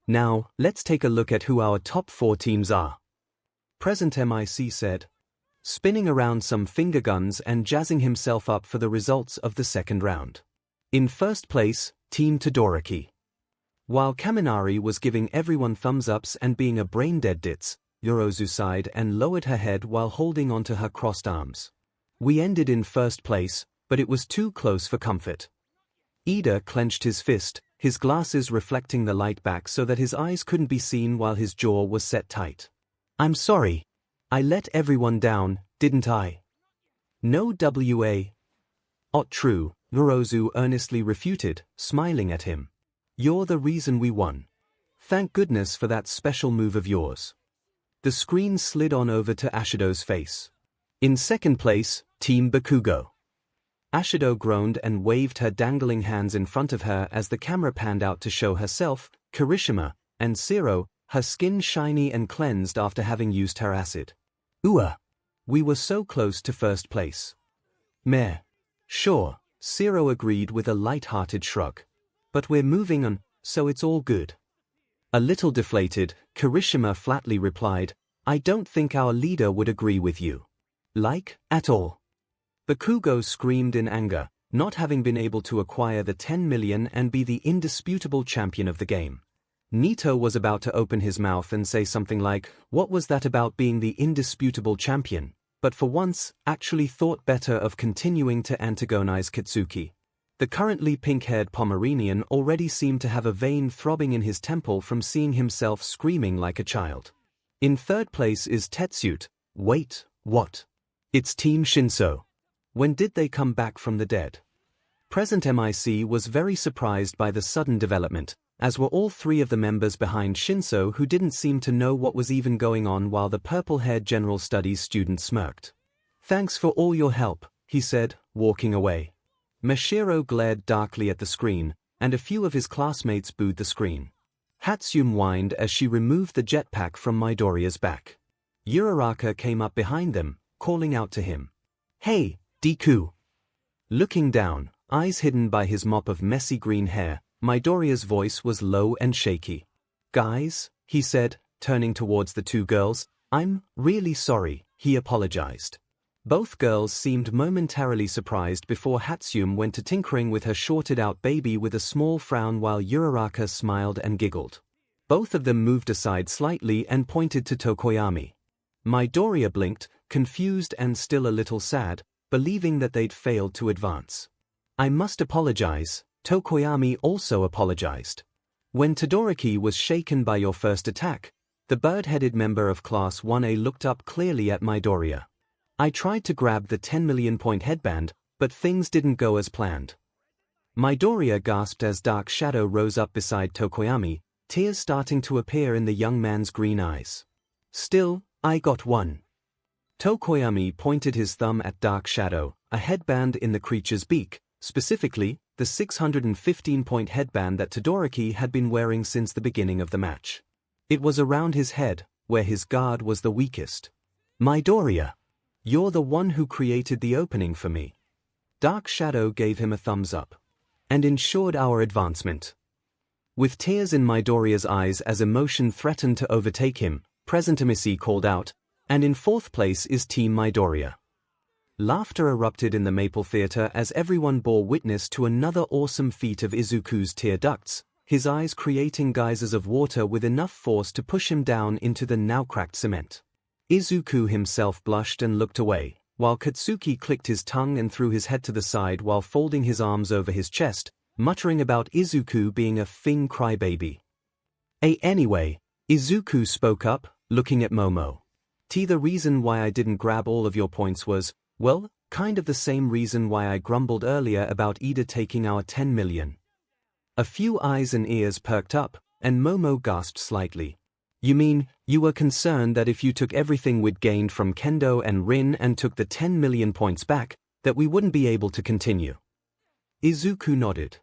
Now, let's take a look at who our top 4 teams are. Present MIC said, spinning around some finger guns and jazzing himself up for the results of the second round. In first place, Team Todoroki. While Kaminari was giving everyone thumbs-ups and being a brain-dead ditz, Yorozu sighed and lowered her head while holding onto her crossed arms. We ended in first place, but it was too close for comfort. Ida clenched his fist, his glasses reflecting the light back so that his eyes couldn't be seen while his jaw was set tight. I'm sorry. I let everyone down, didn't I? No WA. True, Yorozu earnestly refuted, smiling at him. You're the reason we won. Thank goodness for that special move of yours. The screen slid on over to Ashido's face. In second place, Team Bakugo. Ashido groaned and waved her dangling hands in front of her as the camera panned out to show herself, Kirishima, and Zero, her skin shiny and cleansed after having used her acid. We were so close to first place. Meh. Sure, Zero agreed with a light-hearted shrug. But we're moving on, so it's all good. A little deflated, Kirishima flatly replied, I don't think our leader would agree with you. Like, at all. Bakugo screamed in anger, not having been able to acquire the 10 million and be the indisputable champion of the game. Nito was about to open his mouth and say something like, what was that about being the indisputable champion, but for once, actually thought better of continuing to antagonize Katsuki. The currently pink-haired Pomeranian already seemed to have a vein throbbing in his temple from seeing himself screaming like a child. In third place is Tetsuya. Wait, what? It's Team Shinso. When did they come back from the dead? Present MIC was very surprised by the sudden development, as were all 3 of the members behind Shinso who didn't seem to know what was even going on while the purple-haired general studies student smirked. Thanks for all your help, he said, walking away. Mashiro glared darkly at the screen, and a few of his classmates booed the screen. Hatsume whined as she removed the jetpack from Midoriya's back. Uraraka came up behind them, calling out to him. Hey, Deku! Looking down, eyes hidden by his mop of messy green hair, Midoriya's voice was low and shaky. Guys, he said, turning towards the 2 girls, I'm really sorry, he apologized. Both girls seemed momentarily surprised before Hatsume went to tinkering with her shorted-out baby with a small frown while Uraraka smiled and giggled. Both of them moved aside slightly and pointed to Tokoyami. Midoriya blinked, confused and still a little sad, believing that they'd failed to advance. I must apologize, Tokoyami also apologized. When Todoroki was shaken by your first attack, the bird-headed member of Class 1A looked up clearly at Midoriya. I tried to grab the 10 million point headband, but things didn't go as planned. Midoriya gasped as Dark Shadow rose up beside Tokoyami, tears starting to appear in the young man's green eyes. Still, I got one. Tokoyami pointed his thumb at Dark Shadow, a headband in the creature's beak, specifically, the 615-point headband that Todoroki had been wearing since the beginning of the match. It was around his head, where his guard was the weakest. Midoriya! You're the one who created the opening for me. Dark Shadow gave him a thumbs up. And ensured our advancement. With tears in Midoriya's eyes as emotion threatened to overtake him, Present MIC called out, and in 4th place is Team Midoriya. Laughter erupted in the Maple Theater as everyone bore witness to another awesome feat of Izuku's tear ducts, his eyes creating geysers of water with enough force to push him down into the now cracked cement. Izuku himself blushed and looked away, while Katsuki clicked his tongue and threw his head to the side while folding his arms over his chest, muttering about Izuku being a f***ing crybaby. Anyway, Izuku spoke up, looking at Momo. The reason why I didn't grab all of your points was, well, kind of the same reason why I grumbled earlier about Ida taking our 10 million. A few eyes and ears perked up, and Momo gasped slightly. You mean, you were concerned that if you took everything we'd gained from Kendo and Rin and took the 10 million points back, that we wouldn't be able to continue? Izuku nodded.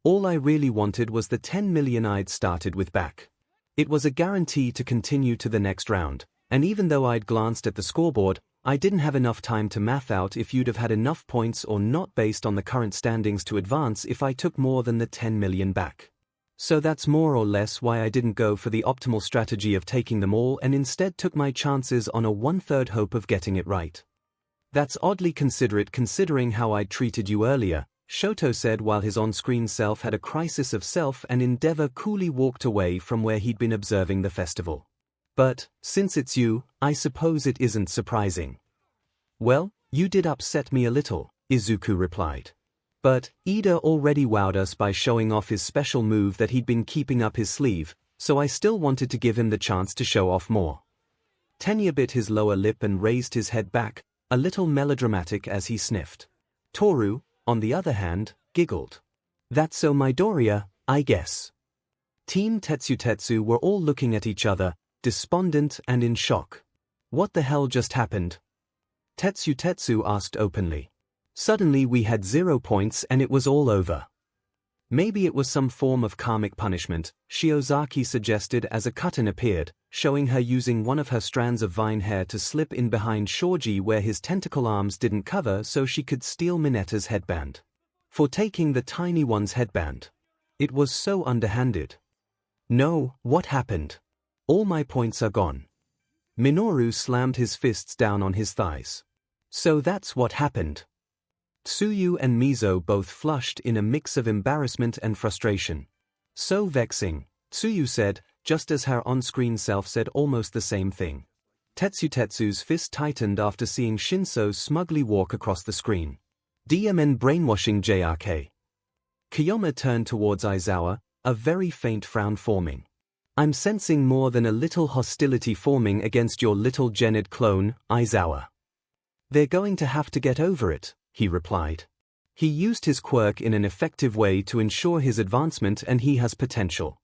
All I really wanted was the 10 million I'd started with back. It was a guarantee to continue to the next round, and even though I'd glanced at the scoreboard, I didn't have enough time to math out if you'd have had enough points or not based on the current standings to advance if I took more than the 10 million back. So that's more or less why I didn't go for the optimal strategy of taking them all and instead took my chances on a 1/3 hope of getting it right. That's oddly considerate considering how I'd treated you earlier, Shoto said while his on-screen self had a crisis of self and Endeavor coolly walked away from where he'd been observing the festival. But, since it's you, I suppose it isn't surprising. Well, you did upset me a little, Izuku replied. But, Ida already wowed us by showing off his special move that he'd been keeping up his sleeve, so I still wanted to give him the chance to show off more. Tenya bit his lower lip and raised his head back, a little melodramatic as he sniffed. Toru, on the other hand, giggled. That's so Midoriya, I guess. Team Tetsu were all looking at each other, despondent and in shock. What the hell just happened? Tetsu asked openly. Suddenly we had 0 points and it was all over. Maybe it was some form of karmic punishment, Shiozaki suggested as a Kutten appeared, showing her using one of her strands of vine hair to slip in behind Shoji where his tentacle arms didn't cover so she could steal Minata's headband. For taking the tiny one's headband. It was so underhanded. No, what happened? All my points are gone. Minoru slammed his fists down on his thighs. So that's what happened. Tsuyu and Mizo both flushed in a mix of embarrassment and frustration. So vexing, Tsuyu said, just as her on-screen self said almost the same thing. Tetsu's fist tightened after seeing Shinso smugly walk across the screen. DMN brainwashing JRK. Kiyoma turned towards Aizawa, a very faint frown forming. I'm sensing more than a little hostility forming against your little Genet clone, Aizawa. They're going to have to get over it, he replied. He used his quirk in an effective way to ensure his advancement and he has potential.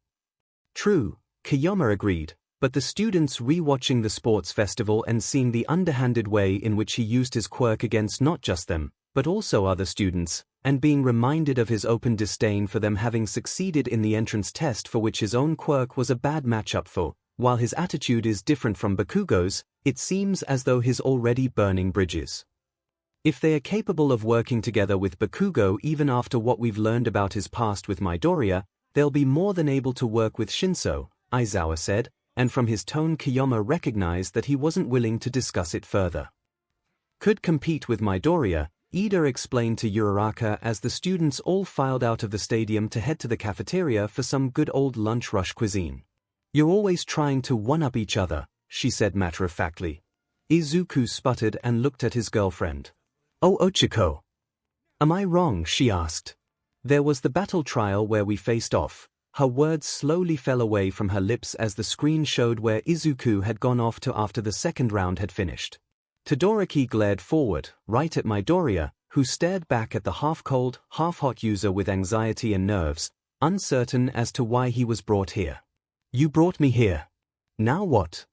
True, Kiyoma agreed, but the students re-watching the sports festival and seeing the underhanded way in which he used his quirk against not just them, but also other students, and being reminded of his open disdain for them having succeeded in the entrance test for which his own quirk was a bad matchup for, while his attitude is different from Bakugo's, it seems as though he's already burning bridges. If they are capable of working together with Bakugo even after what we've learned about his past with Midoriya, they'll be more than able to work with Shinso, Aizawa said, and from his tone Kiyoma recognized that he wasn't willing to discuss it further. Could compete with Midoriya, Ida explained to Uraraka as the students all filed out of the stadium to head to the cafeteria for some good old lunch rush cuisine. You're always trying to one-up each other, she said matter-of-factly. Izuku sputtered and looked at his girlfriend. Oh Ochiko. Am I wrong, she asked. There was the battle trial where we faced off. Her words slowly fell away from her lips as the screen showed where Izuku had gone off to after the second round had finished. Todoroki glared forward, right at Midoriya, who stared back at the half-cold, half-hot user with anxiety and nerves, uncertain as to why he was brought here. You brought me here. Now what?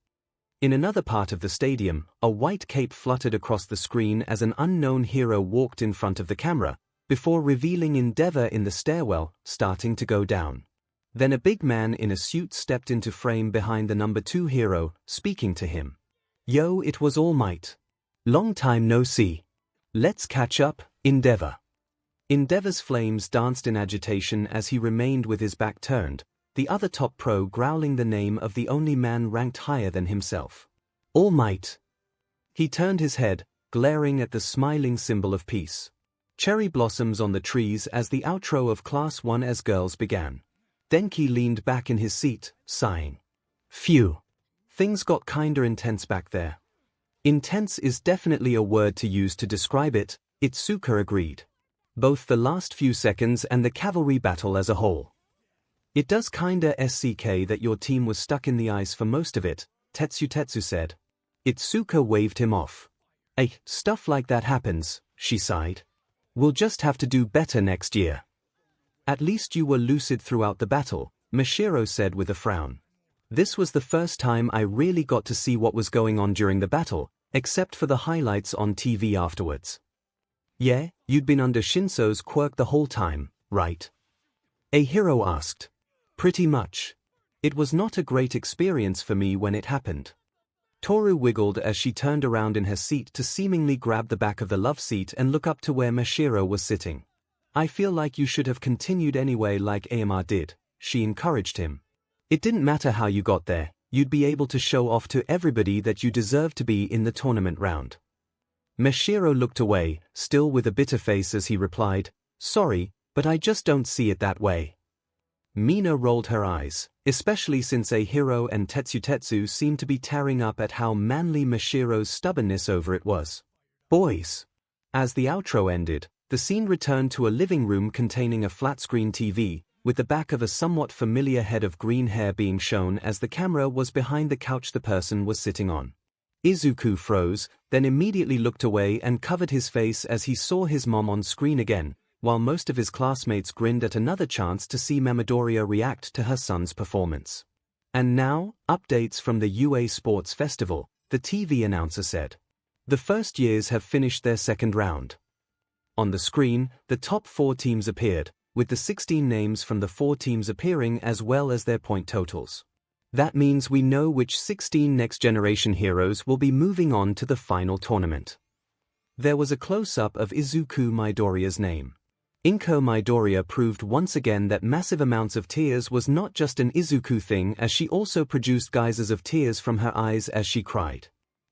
In another part of the stadium, a white cape fluttered across the screen as an unknown hero walked in front of the camera, before revealing Endeavor in the stairwell, starting to go down. Then a big man in a suit stepped into frame behind the number 2 hero, speaking to him. Yo, it was All Might. Long time no see. Let's catch up, Endeavor. Endeavor's flames danced in agitation as he remained with his back turned, the other top pro growling the name of the only man ranked higher than himself. All Might. He turned his head, glaring at the smiling symbol of peace. Cherry blossoms on the trees as the outro of Class 1 as girls began. Denki leaned back in his seat, sighing. Phew. Things got kinda intense back there. Intense is definitely a word to use to describe it, Izuku agreed. Both the last few seconds and the cavalry battle as a whole. It does kinda SCK that your team was stuck in the ice for most of it, Tetsu said. Izuku waved him off. Stuff like that happens, she sighed. We'll just have to do better next year. At least you were lucid throughout the battle, Myhero said with a frown. This was the first time I really got to see what was going on during the battle, except for the highlights on TV afterwards. Yeah, you'd been under Shinso's quirk the whole time, right? A hero asked. Pretty much. It was not a great experience for me when it happened. Toru wiggled as she turned around in her seat to seemingly grab the back of the love seat and look up to where Myhero was sitting. I feel like you should have continued anyway like Aomar did, she encouraged him. It didn't matter how you got there, you'd be able to show off to everybody that you deserve to be in the tournament round. Myhero looked away, still with a bitter face as he replied, sorry, but I just don't see it that way. Mina rolled her eyes, especially since a hero and Tetsu seemed to be tearing up at how manly Myhero's stubbornness over it was. Boys. As the outro ended, the scene returned to a living room containing a flat-screen TV, with the back of a somewhat familiar head of green hair being shown as the camera was behind the couch the person was sitting on. Izuku froze, then immediately looked away and covered his face as he saw his mom on screen again, while most of his classmates grinned at another chance to see Midoriya react to her son's performance. And now, updates from the UA Sports Festival, the TV announcer said. The first years have finished their second round. On the screen, the top 4 teams appeared, with the 16 names from the 4 teams appearing as well as their point totals. That means we know which 16 next-generation heroes will be moving on to the final tournament. There was a close-up of Izuku Midoriya's name. Inko Midoriya proved once again that massive amounts of tears was not just an Izuku thing, as she also produced geysers of tears from her eyes as she cried.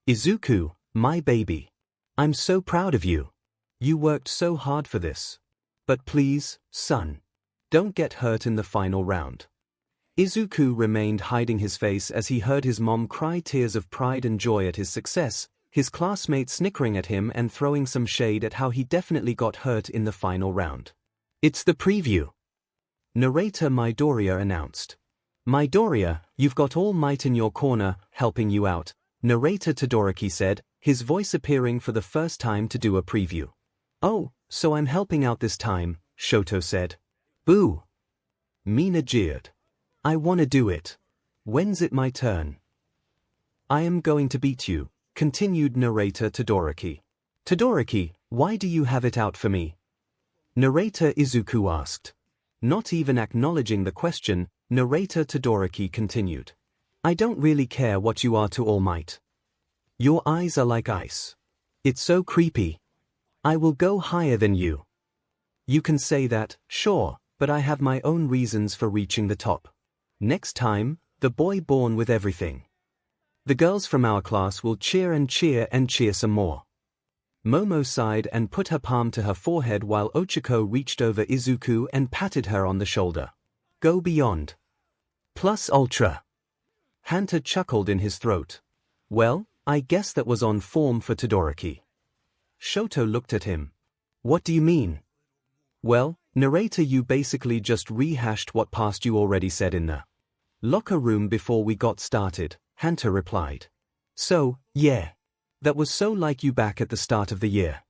Izuku, my baby. I'm so proud of you. You worked so hard for this. But please, son, don't get hurt in the final round. Izuku remained hiding his face as he heard his mom cry tears of pride and joy at his success, his classmates snickering at him and throwing some shade at how he definitely got hurt in the final round. It's the preview. Narrator Midoriya announced. Midoriya, you've got All Might in your corner, helping you out, narrator Todoroki said, his voice appearing for the first time to do a preview. Oh, so I'm helping out this time, Shoto said. Boo. Mina jeered. I wanna do it. When's it my turn? I am going to beat you, continued narrator Todoroki. Todoroki, why do you have it out for me? Narrator Izuku asked. Not even acknowledging the question, narrator Todoroki continued. I don't really care what you are to All Might. Your eyes are like ice. It's so creepy. I will go higher than you. You can say that, sure, but I have my own reasons for reaching the top. Next time, the boy born with everything. The girls from our class will cheer and cheer and cheer some more. Momo sighed and put her palm to her forehead while Ochako reached over Izuku and patted her on the shoulder. Go beyond. Plus ultra. Hanta chuckled in his throat. Well, I guess that was on form for Todoroki. Shoto looked at him. What do you mean? Well, narrator, you basically just rehashed what past you already said in the locker room before we got started, Hanta replied. So, yeah. That was so like you back at the start of the year.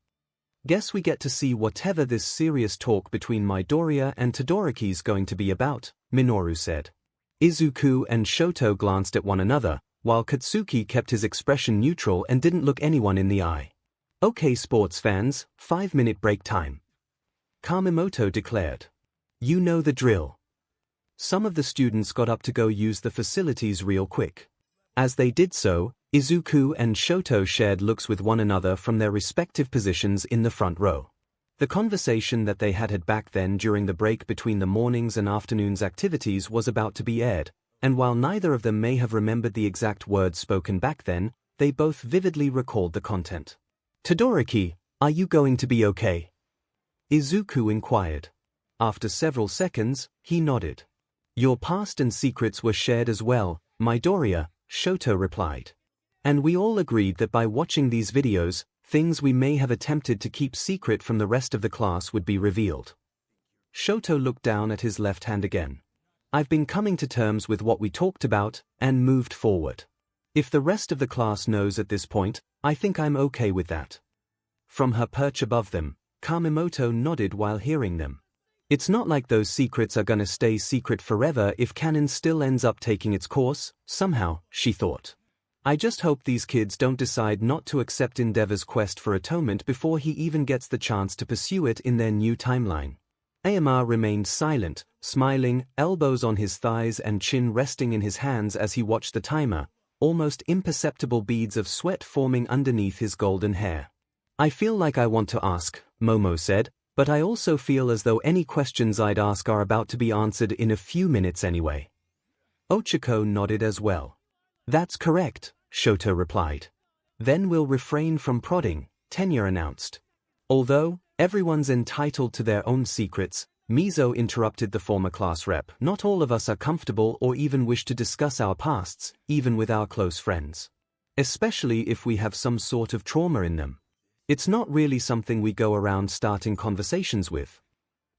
Guess we get to see whatever this serious talk between Midoriya and Todoroki's going to be about, Minoru said. Izuku and Shoto glanced at one another, while Katsuki kept his expression neutral and didn't look anyone in the eye. Okay sports fans, 5-minute break time. Kamemoto declared. You know the drill. Some of the students got up to go use the facilities real quick. As they did so, Izuku and Shoto shared looks with one another from their respective positions in the front row. The conversation that they had back then during the break between the mornings and afternoons activities was about to be aired, and while neither of them may have remembered the exact words spoken back then, they both vividly recalled the content. Todoroki, are you going to be okay? Izuku inquired. After several seconds, he nodded. Your past and secrets were shared as well, Midoriya, Shoto replied. And we all agreed that by watching these videos, things we may have attempted to keep secret from the rest of the class would be revealed. Shoto looked down at his left hand again. I've been coming to terms with what we talked about, and moved forward. If the rest of the class knows at this point, I think I'm okay with that. From her perch above them, Kamemoto nodded while hearing them. It's not like those secrets are gonna stay secret forever if canon still ends up taking its course, somehow, she thought. I just hope these kids don't decide not to accept Endeavor's quest for atonement before he even gets the chance to pursue it in their new timeline. Aomar remained silent, smiling, elbows on his thighs and chin resting in his hands as he watched the timer, almost imperceptible beads of sweat forming underneath his golden hair. I feel like I want to ask, Momo said, but I also feel as though any questions I'd ask are about to be answered in a few minutes anyway. Ochako nodded as well. That's correct, Shoto replied. Then we'll refrain from prodding, Tenya announced. Although everyone's entitled to their own secrets, Mizo interrupted the former class rep. Not all of us are comfortable or even wish to discuss our pasts, even with our close friends. Especially if we have some sort of trauma in them. It's not really something we go around starting conversations with.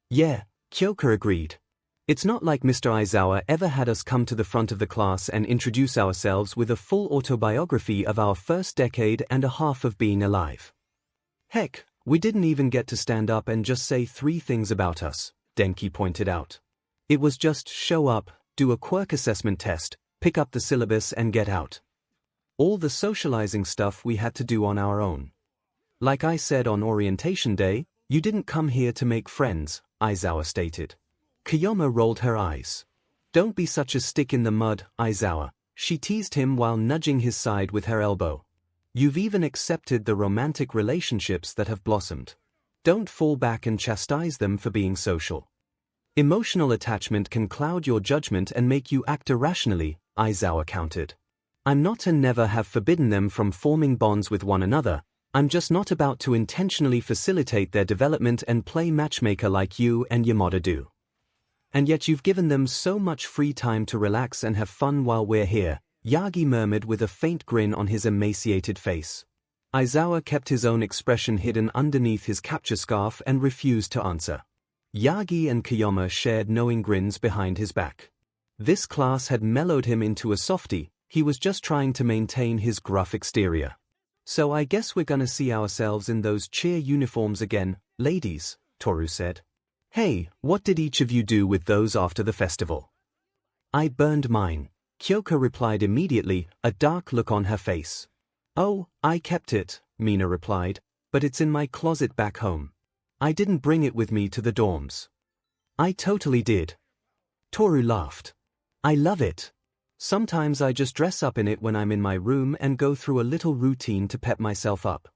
Yeah, Kyoka agreed. It's not like Mr. Aizawa ever had us come to the front of the class and introduce ourselves with a full autobiography of our first decade and a half of being alive. Heck, we didn't even get to stand up and just say 3 things about us, Denki pointed out. It was just show up, do a quirk assessment test, pick up the syllabus and get out. All the socializing stuff we had to do on our own. Like I said on orientation day, you didn't come here to make friends, Aizawa stated. Kiyoma rolled her eyes. Don't be such a stick in the mud, Aizawa, she teased him while nudging his side with her elbow. You've even accepted the romantic relationships that have blossomed. Don't fall back and chastise them for being social. Emotional attachment can cloud your judgment and make you act irrationally, Aizawa countered. I'm not and never have forbidden them from forming bonds with one another. I'm just not about to intentionally facilitate their development and play matchmaker like you and Yamada do. And yet you've given them so much free time to relax and have fun while we're here, Yagi murmured with a faint grin on his emaciated face. Aizawa kept his own expression hidden underneath his capture scarf and refused to answer. Yagi and Kiyoma shared knowing grins behind his back. This class had mellowed him into a softie, he was just trying to maintain his gruff exterior. So I guess we're gonna see ourselves in those cheer uniforms again, ladies, Toru said. Hey, what did each of you do with those after the festival? I burned mine, Kyoka replied immediately, a dark look on her face. Oh, I kept it, Mina replied, but it's in my closet back home. I didn't bring it with me to the dorms. I totally did. Toru laughed. I love it. Sometimes I just dress up in it when I'm in my room and go through a little routine to pep myself up.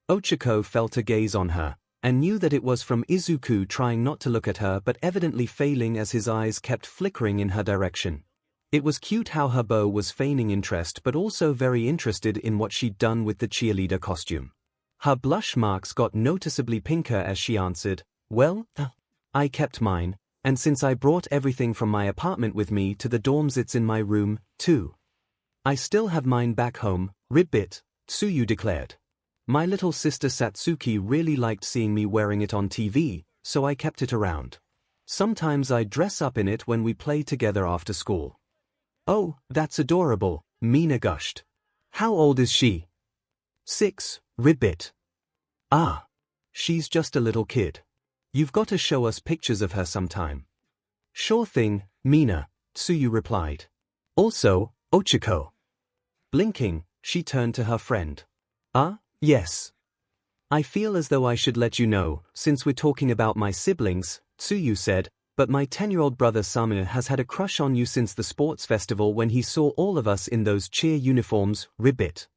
Ochako felt a gaze on her, and knew that it was from Izuku trying not to look at her but evidently failing as his eyes kept flickering in her direction. It was cute how her beau was feigning interest but also very interested in what she'd done with the cheerleader costume. Her blush marks got noticeably pinker as she answered, well, I kept mine. And since I brought everything from my apartment with me to the dorms it's in my room, too. I still have mine back home, ribbit, Tsuyu declared. My little sister Satsuki really liked seeing me wearing it on TV, so I kept it around. Sometimes I dress up in it when we play together after school. Oh, that's adorable, Mina gushed. How old is she? 6, ribbit. Ah. She's just a little kid. You've got to show us pictures of her sometime. Sure thing, Mina, Tsuyu replied. Also, Ochako. Blinking, she turned to her friend. Yes. I feel as though I should let you know, since we're talking about my siblings, Tsuyu said, but my 10-year-old brother Samir has had a crush on you since the sports festival when he saw all of us in those cheer uniforms, ribbit.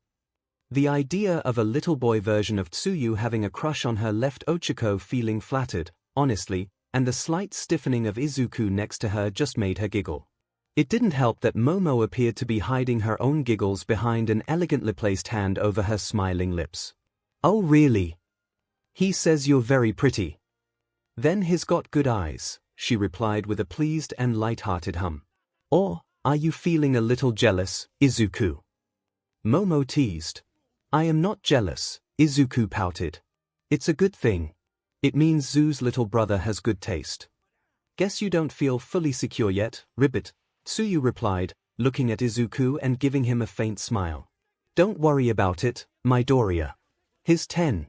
The idea of a little boy version of Tsuyu having a crush on her left Ochako feeling flattered, honestly, and the slight stiffening of Izuku next to her just made her giggle. It didn't help that Momo appeared to be hiding her own giggles behind an elegantly placed hand over her smiling lips. Oh really? He says you're very pretty. Then he's got good eyes, she replied with a pleased and light-hearted hum. Or, are you feeling a little jealous, Izuku? Momo teased. I am not jealous, Izuku pouted. It's a good thing. It means Zoo's little brother has good taste. Guess you don't feel fully secure yet, Ribbit, Tsuyu replied, looking at Izuku and giving him a faint smile. Don't worry about it, Midoriya. He's 10.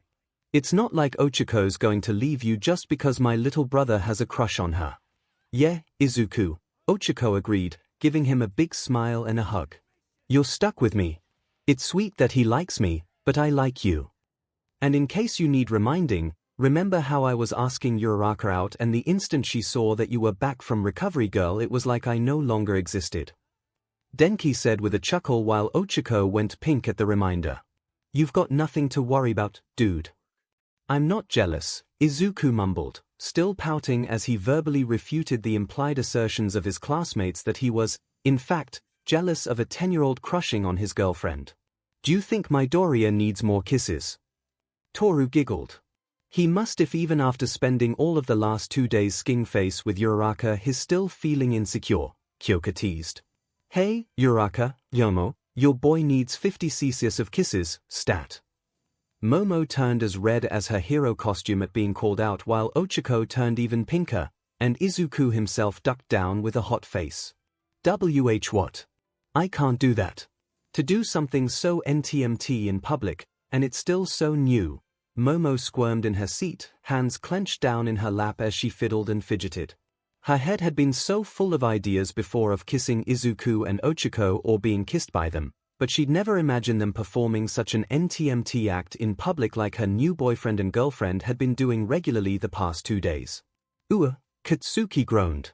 It's not like Ochiko's going to leave you just because my little brother has a crush on her. Yeah, Izuku, Ochiko agreed, giving him a big smile and a hug. You're stuck with me. It's sweet that he likes me, but I like you. And in case you need reminding, remember how I was asking Uraraka out and the instant she saw that you were back from recovery girl it was like I no longer existed. Denki said with a chuckle while Ochiko went pink at the reminder. You've got nothing to worry about, dude. I'm not jealous, Izuku mumbled, still pouting as he verbally refuted the implied assertions of his classmates that he was, in fact, jealous of a 10-year-old crushing on his girlfriend. Do you think Midoriya needs more kisses? Toru giggled. He must if even after spending all of the last 2 days sking face with Uraraka he's still feeling insecure, Kyoka teased. Hey, Uraraka, Yomo, your boy needs 50 cc of kisses, stat. Momo turned as red as her hero costume at being called out while Ochiko turned even pinker, and Izuku himself ducked down with a hot face. What? I can't do that. To do something so NTMT in public, and it's still so new. Momo squirmed in her seat, hands clenched down in her lap as she fiddled and fidgeted. Her head had been so full of ideas before of kissing Izuku and Ochiko or being kissed by them, but she'd never imagined them performing such an NTMT act in public like her new boyfriend and girlfriend had been doing regularly the past 2 days. Katsuki groaned.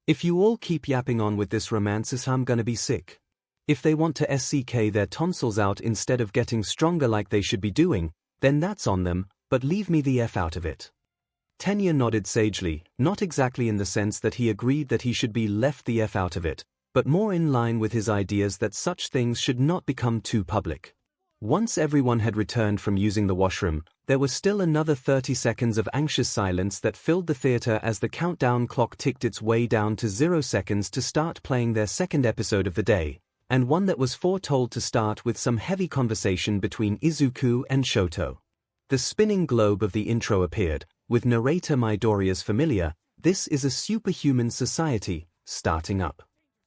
If you all keep yapping on with this romance I'm gonna be sick. If they want to SCK their tonsils out instead of getting stronger like they should be doing, then that's on them, but leave me the F out of it. Tenya nodded sagely, not exactly in the sense that he agreed that he should be left the F out of it, but more in line with his ideas that such things should not become too public. Once everyone had returned from using the washroom, there was still another 30 seconds of anxious silence that filled the theater as the countdown clock ticked its way down to 0 seconds to start playing their second episode of the day, and one that was foretold to start with some heavy conversation between Izuku and Shoto. The spinning globe of the intro appeared, with narrator Midoriya's familiar, "This is a superhuman society," starting up.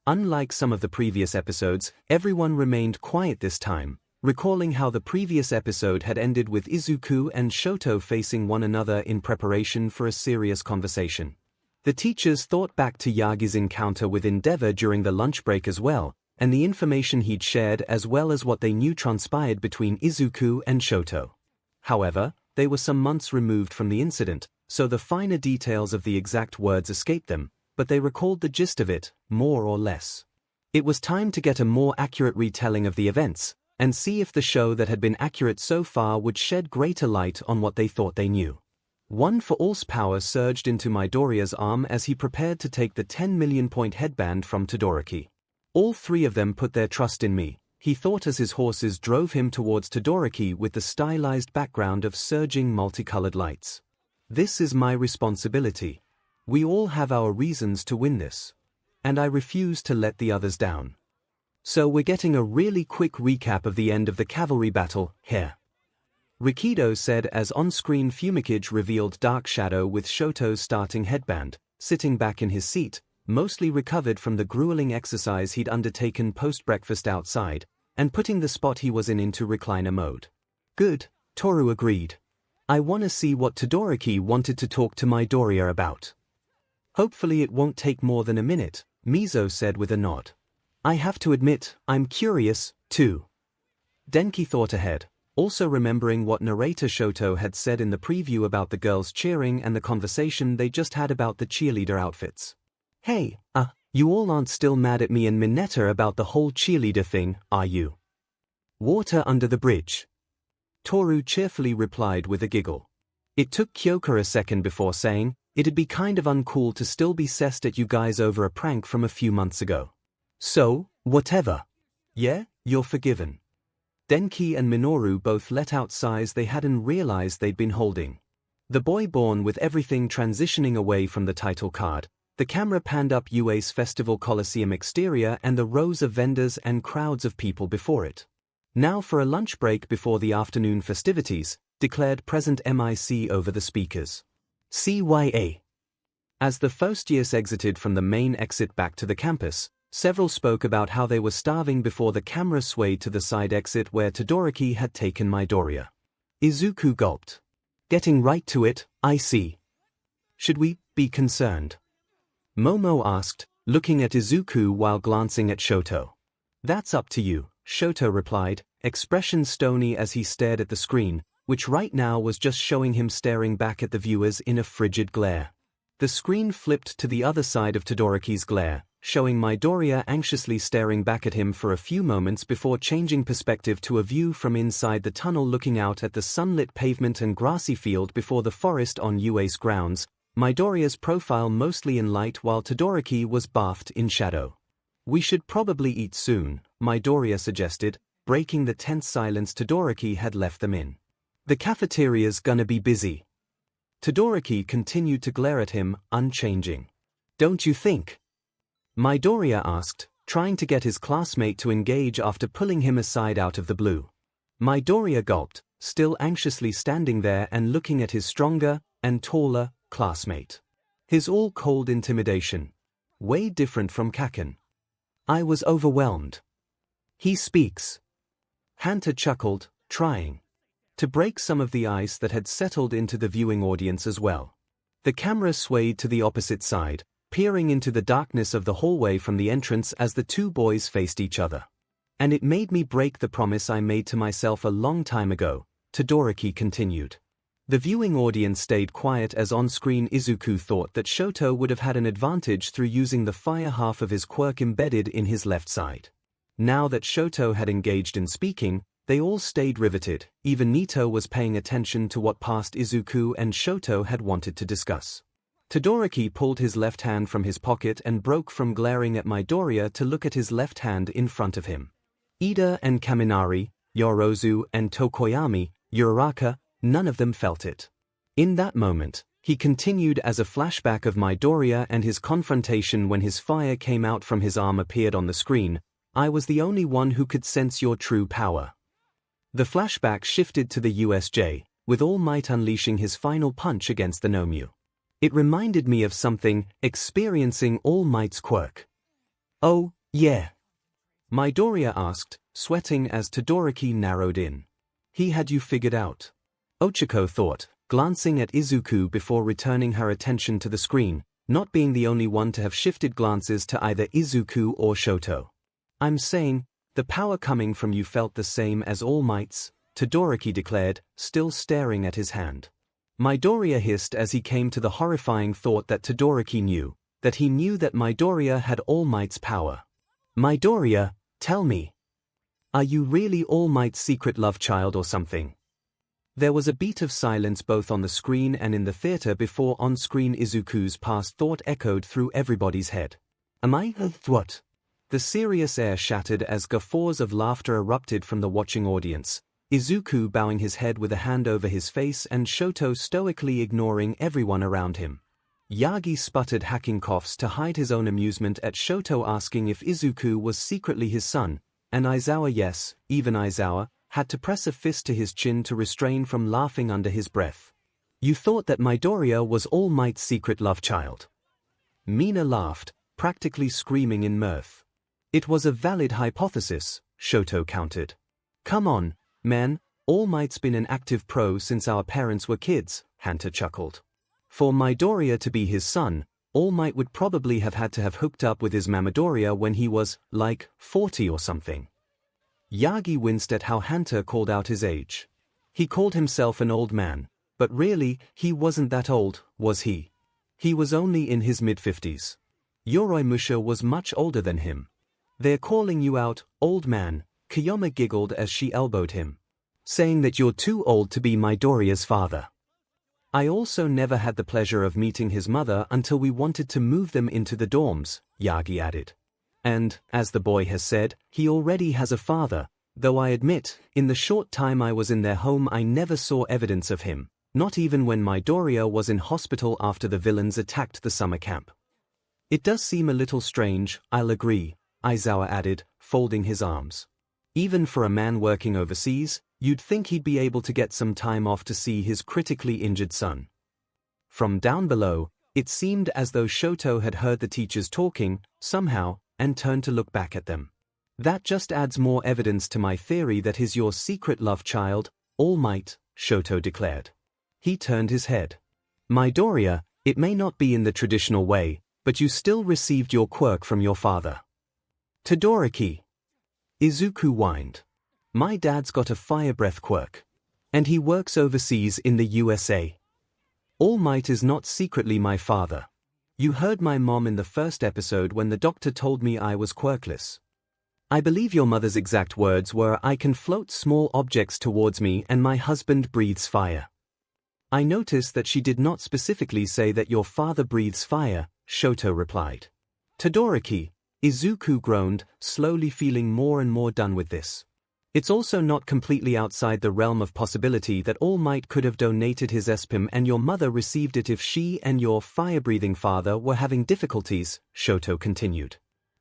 Unlike some of the previous episodes, everyone remained quiet this time, recalling how the previous episode had ended with Izuku and Shoto facing one another in preparation for a serious conversation. The teachers thought back to Yagi's encounter with Endeavor during the lunch break as well, and the information he'd shared as well as what they knew transpired between Izuku and Shoto. However, they were some months removed from the incident, so the finer details of the exact words escaped them, but they recalled the gist of it, more or less. It was time to get a more accurate retelling of the events, and see if the show that had been accurate so far would shed greater light on what they thought they knew. One for all's power surged into Midoriya's arm as he prepared to take the 10 million point headband from Todoroki. All 3 of them put their trust in me, he thought as his horses drove him towards Todoroki with the stylized background of surging multicolored lights. This is my responsibility. We all have our reasons to win this. And I refuse to let the others down. So we're getting a really quick recap of the end of the cavalry battle here. Rikido said as on-screen fumigage revealed Dark Shadow with Shoto's starting headband, sitting back in his seat, mostly recovered from the grueling exercise he'd undertaken post-breakfast outside, and putting the spot he was in into recliner mode. Good, Toru agreed. I wanna see what Todoroki wanted to talk to Midoriya about. Hopefully it won't take more than a minute, Mizo said with a nod. I have to admit, I'm curious, too. Denki thought ahead, also remembering what narrator Shoto had said in the preview about the girls cheering and the conversation they just had about the cheerleader outfits. Hey, you all aren't still mad at me and Mineta about the whole cheerleader thing, are you? Water under the bridge. Toru cheerfully replied with a giggle. It took Kyoka a second before saying, it'd be kind of uncool to still be cessed at you guys over a prank from a few months ago. So, whatever. Yeah, you're forgiven. Denki and Minoru both let out sighs they hadn't realized they'd been holding. The boy born with everything transitioning away from the title card. The camera panned up UA's Festival Coliseum exterior and the rows of vendors and crowds of people before it. Now for a lunch break before the afternoon festivities, declared President MIC over the speakers. CYA. As the first years exited from the main exit back to the campus, several spoke about how they were starving before the camera swayed to the side exit where Todoroki had taken Midoriya. Izuku gulped. Getting right to it, I see. Should we be concerned? Momo asked, looking at Izuku while glancing at Shoto. That's up to you, Shoto replied, expression stony as he stared at the screen, which right now was just showing him staring back at the viewers in a frigid glare. The screen flipped to the other side of Todoroki's glare, showing Midoriya anxiously staring back at him for a few moments before changing perspective to a view from inside the tunnel looking out at the sunlit pavement and grassy field before the forest on UA's grounds, Midoriya's profile mostly in light while Todoroki was bathed in shadow. We should probably eat soon, Midoriya suggested, breaking the tense silence Todoroki had left them in. The cafeteria's gonna be busy. Todoroki continued to glare at him, unchanging. Don't you think? Midoriya asked, trying to get his classmate to engage after pulling him aside out of the blue. Midoriya gulped, still anxiously standing there and looking at his stronger and taller classmate. His all-cold intimidation. Way different from Kaken. I was overwhelmed. He speaks. Hunter chuckled, trying to break some of the ice that had settled into the viewing audience as well. The camera swayed to the opposite side, peering into the darkness of the hallway from the entrance as the two boys faced each other. And it made me break the promise I made to myself a long time ago, Todoroki continued. The viewing audience stayed quiet as on-screen Izuku thought that Shoto would have had an advantage through using the fire half of his quirk embedded in his left side. Now that Shoto had engaged in speaking, they all stayed riveted. Even Nito was paying attention to what past Izuku and Shoto had wanted to discuss. Todoroki pulled his left hand from his pocket and broke from glaring at Midoriya to look at his left hand in front of him. Ida and Kaminari, Yorozu and Tokoyami, Uraraka, none of them felt it. In that moment, he continued as a flashback of Midoriya and his confrontation when his fire came out from his arm appeared on the screen. I was the only one who could sense your true power. The flashback shifted to the USJ, with All Might unleashing his final punch against the Nomyu. It reminded me of something, experiencing All Might's quirk. Oh, yeah? Midoriya asked, sweating as Todoroki narrowed in. He had you figured out. Ochako thought, glancing at Izuku before returning her attention to the screen, not being the only one to have shifted glances to either Izuku or Shoto. I'm saying, the power coming from you felt the same as All Might's, Todoroki declared, still staring at his hand. Midoriya hissed as he came to the horrifying thought that Todoroki knew, that he knew that Midoriya had All Might's power. Midoriya, tell me. Are you really All Might's secret love child or something? There was a beat of silence both on the screen and in the theater before on-screen Izuku's past thought echoed through everybody's head. Am I what? The serious air shattered as guffaws of laughter erupted from the watching audience, Izuku bowing his head with a hand over his face and Shoto stoically ignoring everyone around him. Yagi sputtered hacking coughs to hide his own amusement at Shoto asking if Izuku was secretly his son, and Aizawa yes, even Aizawa, had to press a fist to his chin to restrain from laughing under his breath. You thought that Midoriya was All Might's secret love child. Mina laughed, practically screaming in mirth. It was a valid hypothesis, Shoto countered. Come on, man, All Might's been an active pro since our parents were kids, Hunter chuckled. For Midoriya to be his son, All Might would probably have had to have hooked up with his Midoriya when he was, like, 40 or something. Yagi winced at how Hunter called out his age. He called himself an old man, but really, he wasn't that old, was he? He was only in his mid-50s. Yoroimusha was much older than him. They're calling you out, old man, Kiyoma giggled as she elbowed him. Saying that you're too old to be Midoriya's father. I also never had the pleasure of meeting his mother until we wanted to move them into the dorms, Yagi added. And, as the boy has said, he already has a father, though I admit, in the short time I was in their home I never saw evidence of him, not even when Midoriya was in hospital after the villains attacked the summer camp. It does seem a little strange, I'll agree, Aizawa added, folding his arms. Even for a man working overseas, you'd think he'd be able to get some time off to see his critically injured son. From down below, it seemed as though Shoto had heard the teachers talking, somehow, and turned to look back at them. That just adds more evidence to my theory that he's your secret love child, All Might, Shoto declared. He turned his head. Midoriya, it may not be in the traditional way, but you still received your quirk from your father. Todoroki. Izuku whined. My dad's got a fire breath quirk. And he works overseas in the USA. All Might is not secretly my father. You heard my mom in the first episode when the doctor told me I was quirkless. I believe your mother's exact words were, I can float small objects towards me and my husband breathes fire. I noticed that she did not specifically say that your father breathes fire, Shoto replied. Todoroki. Izuku groaned, slowly feeling more and more done with this. It's also not completely outside the realm of possibility that All Might could have donated his 𝐆𝐵𝐻 and your mother received it if she and your fire-breathing father were having difficulties, Shoto continued.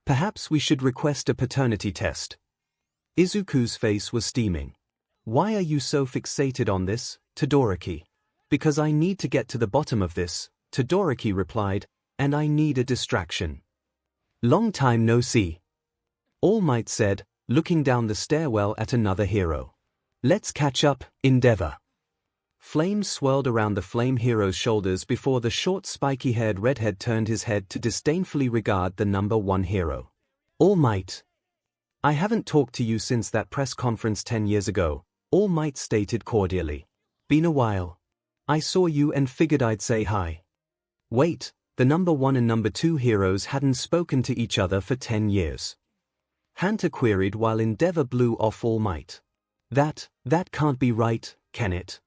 Perhaps we should request a paternity test. Izuku's face was steaming. Why are you so fixated on this, Todoroki? Because I need to get to the bottom of this, Todoroki replied, and I need a distraction. Long time no see. All Might said, looking down the stairwell at another hero. Let's catch up, Endeavor. Flames swirled around the flame hero's shoulders before the short spiky-haired redhead turned his head to disdainfully regard the number one hero. All Might. I haven't talked to you since that press conference 10 years ago, All Might stated cordially. Been a while. I saw you and figured I'd say hi. Wait, the number one and number two heroes hadn't spoken to each other for 10 years. Hunter queried while Endeavor blew off All Might. That can't be right, can it?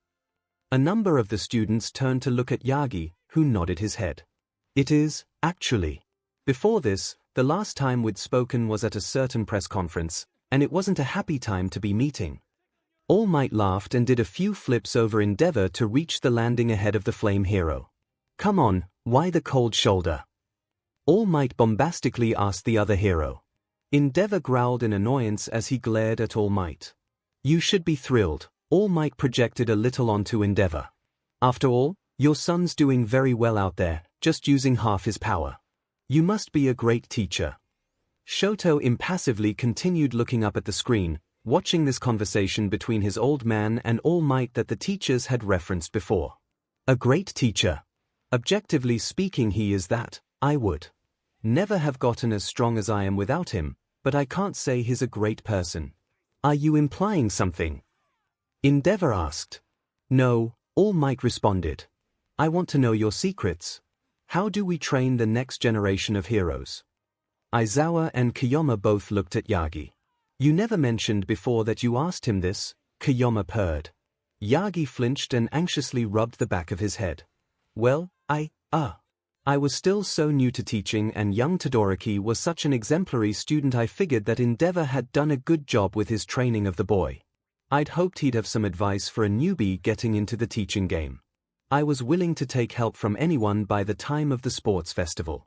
A number of the students turned to look at Yagi, who nodded his head. It is, actually. Before this, the last time we'd spoken was at a certain press conference, and it wasn't a happy time to be meeting. All Might laughed and did a few flips over Endeavor to reach the landing ahead of the flame hero. Come on, why the cold shoulder? All Might bombastically asked the other hero. Endeavor growled in annoyance as he glared at All Might. You should be thrilled, All Might projected a little onto Endeavor. After all, your son's doing very well out there, just using half his power. You must be a great teacher. Shoto impassively continued looking up at the screen, watching this conversation between his old man and All Might that the teachers had referenced before. A great teacher. Objectively speaking, he is that. I would never have gotten as strong as I am without him, but I can't say he's a great person. Are you implying something? Endeavor asked. No, All Might responded. I want to know your secrets. How do we train the next generation of heroes? Aizawa and Kiyoma both looked at Yagi. You never mentioned before that you asked him this, Kiyoma purred. Yagi flinched and anxiously rubbed the back of his head. Well, I was still so new to teaching and young Todoroki was such an exemplary student I figured that Endeavor had done a good job with his training of the boy. I'd hoped he'd have some advice for a newbie getting into the teaching game. I was willing to take help from anyone by the time of the sports festival.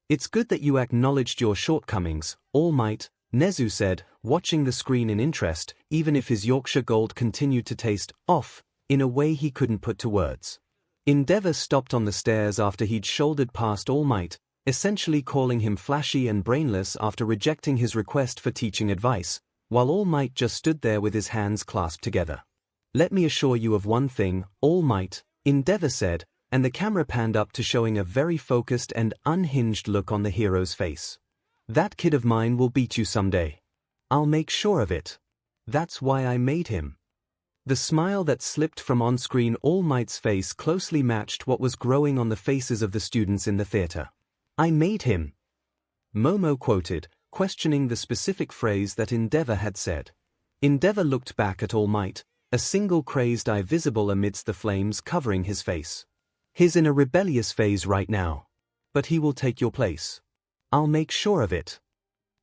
It's good that you acknowledged your shortcomings, All Might, Nezu said, watching the screen in interest, even if his Yorkshire Gold continued to taste off, in a way he couldn't put to words. Endeavor stopped on the stairs after he'd shouldered past All Might, essentially calling him flashy and brainless after rejecting his request for teaching advice, while All Might just stood there with his hands clasped together. Let me assure you of one thing, All Might, Endeavor said, and the camera panned up to showing a very focused and unhinged look on the hero's face. That kid of mine will beat you someday. I'll make sure of it. That's why I made him. The smile that slipped from on-screen All Might's face closely matched what was growing on the faces of the students in the theater. I made him. Momo quoted, questioning the specific phrase that Endeavor had said. Endeavor looked back at All Might, a single crazed eye visible amidst the flames covering his face. He's in a rebellious phase right now. But he will take your place. I'll make sure of it.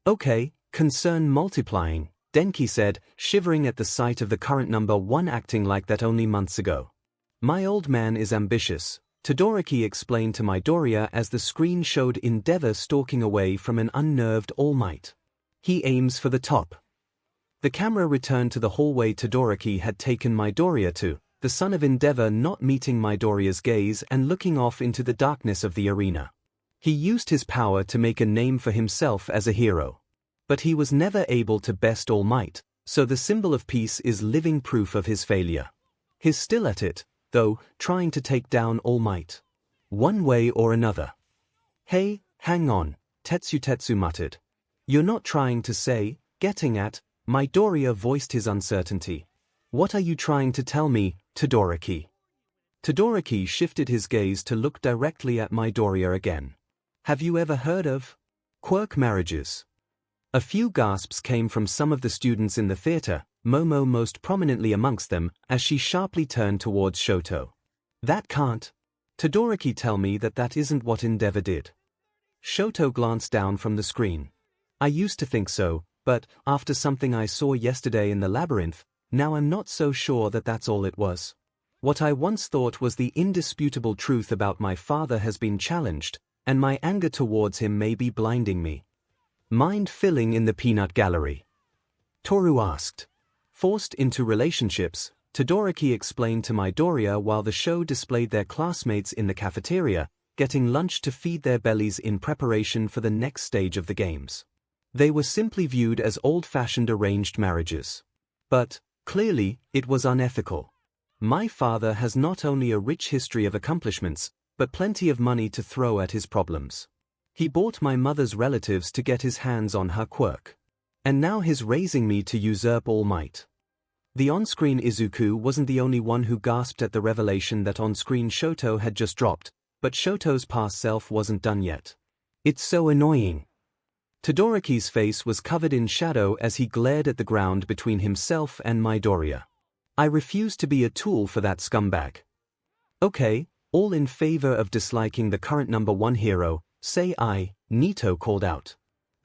Okay, concern multiplying, Denki said, shivering at the sight of the current number one acting like that only months ago. My old man is ambitious, Todoroki explained to Midoriya as the screen showed Endeavor stalking away from an unnerved All Might. He aims for the top. The camera returned to the hallway Todoroki had taken Midoriya to, the son of Endeavor not meeting Midoriya's gaze and looking off into the darkness of the arena. He used his power to make a name for himself as a hero. But he was never able to best All Might, so the symbol of peace is living proof of his failure. He's still at it, though, trying to take down All Might. One way or another. Hey, hang on, Tetsu muttered. You're not trying to say, getting at, Midoriya voiced his uncertainty. What are you trying to tell me, Todoroki? Todoroki shifted his gaze to look directly at Midoriya again. Have you ever heard of quirk marriages? A few gasps came from some of the students in the theater, Momo most prominently amongst them, as she sharply turned towards Shoto. That can't. Todoroki tell me that isn't what Endeavor did. Shoto glanced down from the screen. I used to think so, but, after something I saw yesterday in the labyrinth, now I'm not so sure that that's all it was. What I once thought was the indisputable truth about my father has been challenged, and my anger towards him may be blinding me. Mind filling in the peanut gallery? Toru asked. Forced into relationships, Todoroki explained to Midoriya while the show displayed their classmates in the cafeteria, getting lunch to feed their bellies in preparation for the next stage of the games. They were simply viewed as old-fashioned arranged marriages. But, clearly, it was unethical. My father has not only a rich history of accomplishments, but plenty of money to throw at his problems. He bought my mother's relatives to get his hands on her quirk. And now he's raising me to usurp All Might. The on-screen Izuku wasn't the only one who gasped at the revelation that on-screen Shoto had just dropped, but Shoto's past self wasn't done yet. It's so annoying. Todoroki's face was covered in shadow as he glared at the ground between himself and Midoriya. I refuse to be a tool for that scumbag. Okay, all in favor of disliking the current #1 hero, say aye, Nito called out.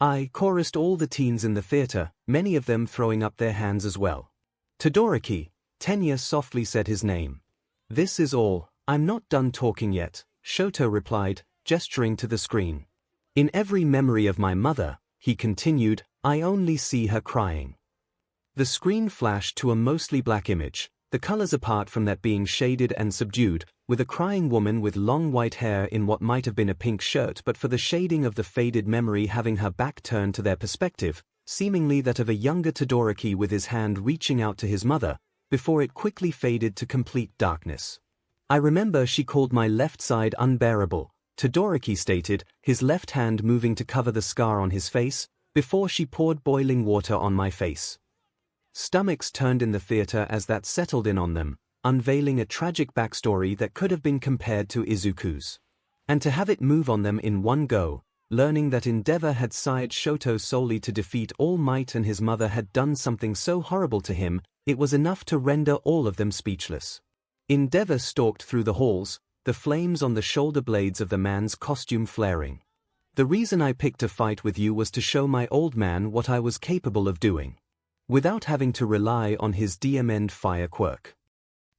I chorused all the teens in the theater, many of them throwing up their hands as well. Todoroki, Tenya softly said his name. This is all, I'm not done talking yet, Shoto replied, gesturing to the screen. In every memory of my mother, he continued, I only see her crying. The screen flashed to a mostly black image, the colors apart from that being shaded and subdued, with a crying woman with long white hair in what might have been a pink shirt but for the shading of the faded memory having her back turned to their perspective, seemingly that of a younger Todoroki with his hand reaching out to his mother, before it quickly faded to complete darkness. I remember she called my left side unbearable, Todoroki stated, his left hand moving to cover the scar on his face, before she poured boiling water on my face. Stomachs turned in the theater as that settled in on them, unveiling a tragic backstory that could have been compared to Izuku's. And to have it move on them in one go, learning that Endeavor had sired Shoto solely to defeat All Might and his mother had done something so horrible to him, it was enough to render all of them speechless. Endeavor stalked through the halls, the flames on the shoulder blades of the man's costume flaring. The reason I picked a fight with you was to show my old man what I was capable of doing. Without having to rely on his diamond fire quirk.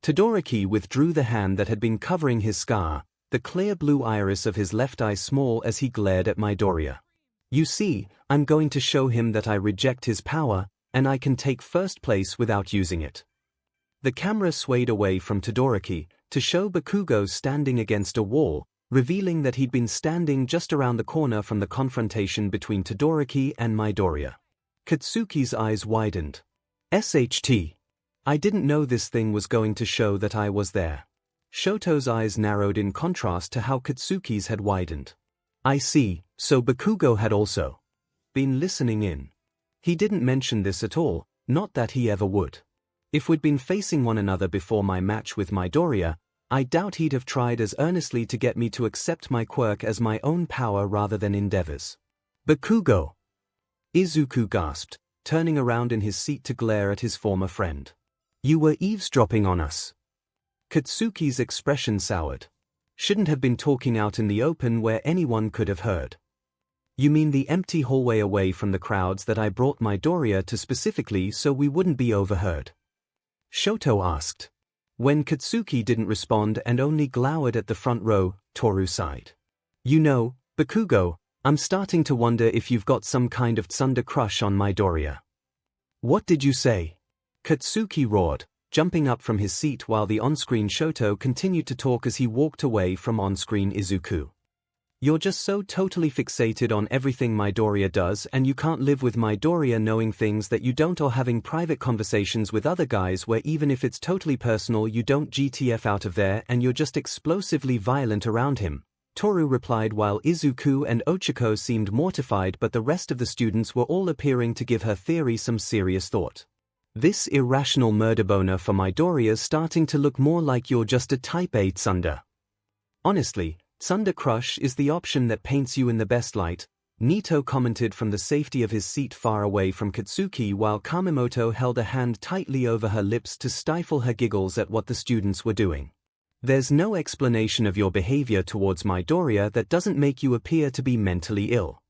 Todoroki withdrew the hand that had been covering his scar, the clear blue iris of his left eye small as he glared at Midoriya. You see, I'm going to show him that I reject his power, and I can take first place without using it. The camera swayed away from Todoroki, to show Bakugo standing against a wall, revealing that he'd been standing just around the corner from the confrontation between Todoroki and Midoriya. Katsuki's eyes widened. SHT. I didn't know this thing was going to show that I was there. Shoto's eyes narrowed in contrast to how Katsuki's had widened. I see, so Bakugo had also been listening in. He didn't mention this at all, not that he ever would. If we'd been facing one another before my match with Midoriya, I doubt he'd have tried as earnestly to get me to accept my quirk as my own power rather than Endeavor's. Bakugo! Izuku gasped, turning around in his seat to glare at his former friend. You were eavesdropping on us. Katsuki's expression soured. Shouldn't have been talking out in the open where anyone could have heard. You mean the empty hallway away from the crowds that I brought Midoriya to specifically so we wouldn't be overheard? Shoto asked. When Katsuki didn't respond and only glowered at the front row, Toru sighed. You know, Bakugo, I'm starting to wonder if you've got some kind of tsundere crush on Midoriya. What did you say? Katsuki roared, jumping up from his seat while the on-screen Shoto continued to talk as he walked away from on-screen Izuku. You're just so totally fixated on everything Midoriya does, and you can't live with Midoriya knowing things that you don't, or having private conversations with other guys where even if it's totally personal you don't GTF out of there, and you're just explosively violent around him, Toru replied while Izuku and Ochako seemed mortified, but the rest of the students were all appearing to give her theory some serious thought. This irrational murder boner for Midoriya's starting to look more like you're just a type A tsundere. Honestly, tsundere crush is the option that paints you in the best light, Nito commented from the safety of his seat far away from Katsuki while Kamemoto held a hand tightly over her lips to stifle her giggles at what the students were doing. There's no explanation of your behavior towards Midoriya that doesn't make you appear to be mentally ill.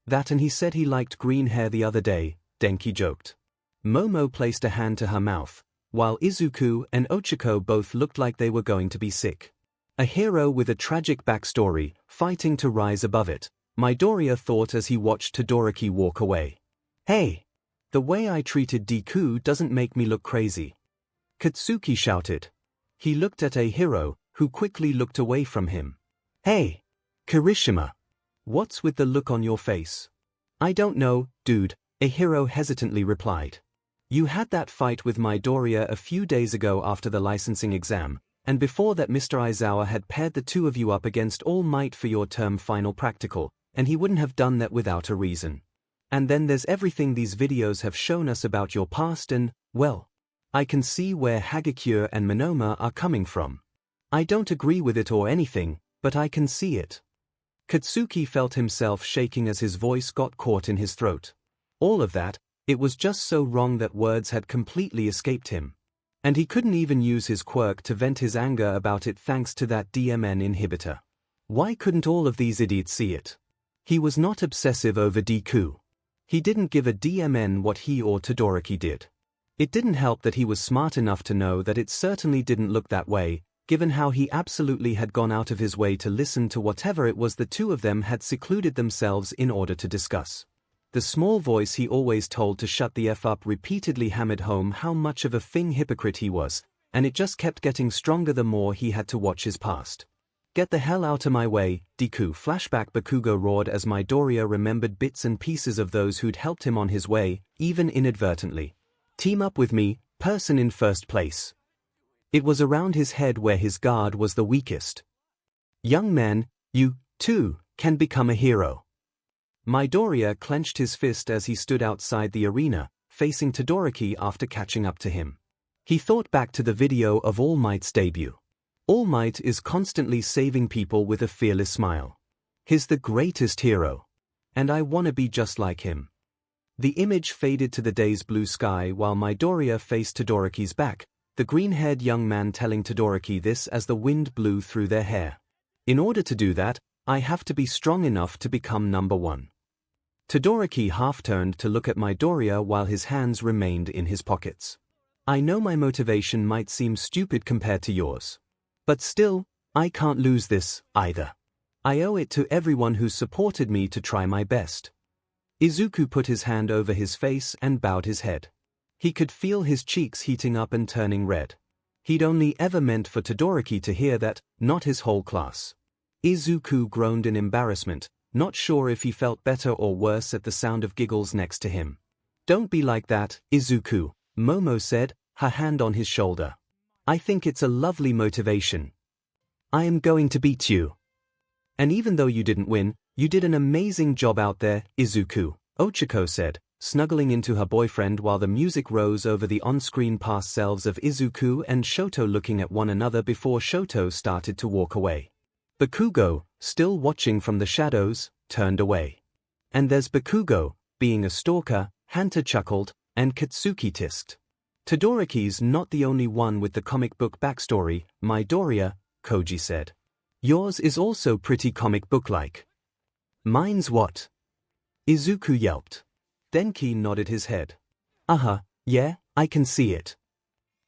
That, and he said he liked green hair the other day, Denki joked. Momo placed a hand to her mouth, while Izuku and Ochako both looked like they were going to be sick. A hero with a tragic backstory, fighting to rise above it, Midoriya thought as he watched Todoroki walk away. Hey! The way I treated Deku doesn't make me look crazy. Katsuki shouted. He looked at a hero, who quickly looked away from him. Hey! Kirishima! What's with the look on your face? I don't know, dude, a hero hesitantly replied. You had that fight with Midoriya a few days ago after the licensing exam, and before that Mr. Aizawa had paired the two of you up against All Might for your term final practical, and he wouldn't have done that without a reason. And then there's everything these videos have shown us about your past, and, well, I can see where Hagakure and Monoma are coming from. I don't agree with it or anything, but I can see it. Katsuki felt himself shaking as his voice got caught in his throat. All of that, it was just so wrong that words had completely escaped him. And he couldn't even use his quirk to vent his anger about it thanks to that DMN inhibitor. Why couldn't all of these idiots see it? He was not obsessive over Deku. He didn't give a DMN what he or Todoroki did. It didn't help that he was smart enough to know that it certainly didn't look that way, given how he absolutely had gone out of his way to listen to whatever it was the two of them had secluded themselves in order to discuss. The small voice he always told to shut the F up repeatedly hammered home how much of a fing hypocrite he was, and it just kept getting stronger the more he had to watch his past. Get the hell out of my way, Deku! Flashback Bakugo roared as Midoriya remembered bits and pieces of those who'd helped him on his way, even inadvertently. Team up with me, person in first place. It was around his head where his guard was the weakest. Young man, you, too, can become a hero. Midoriya clenched his fist as he stood outside the arena, facing Todoroki after catching up to him. He thought back to the video of All Might's debut. All Might is constantly saving people with a fearless smile. He's the greatest hero. And I wanna be just like him. The image faded to the day's blue sky while Midoriya faced Todoroki's back, the green-haired young man telling Todoroki this as the wind blew through their hair. In order to do that, I have to be strong enough to become number one. Todoroki half-turned to look at Midoriya while his hands remained in his pockets. I know my motivation might seem stupid compared to yours. But still, I can't lose this, either. I owe it to everyone who supported me to try my best. Izuku put his hand over his face and bowed his head. He could feel his cheeks heating up and turning red. He'd only ever meant for Todoroki to hear that, not his whole class. Izuku groaned in embarrassment, not sure if he felt better or worse at the sound of giggles next to him. Don't be like that, Izuku, Momo said, her hand on his shoulder. I think it's a lovely motivation. I am going to beat you. And even though you didn't win, you did an amazing job out there, Izuku, Ochako said, snuggling into her boyfriend while the music rose over the on-screen past selves of Izuku and Shoto looking at one another before Shoto started to walk away. Bakugo, still watching from the shadows, turned away. And there's Bakugo, being a stalker, Hanta chuckled, and Katsuki tisked. Todoroki's not the only one with the comic book backstory, Midoriya, Koji said. Yours is also pretty comic book-like. Mine's what? Izuku yelped. Denki nodded his head. Yeah, I can see it.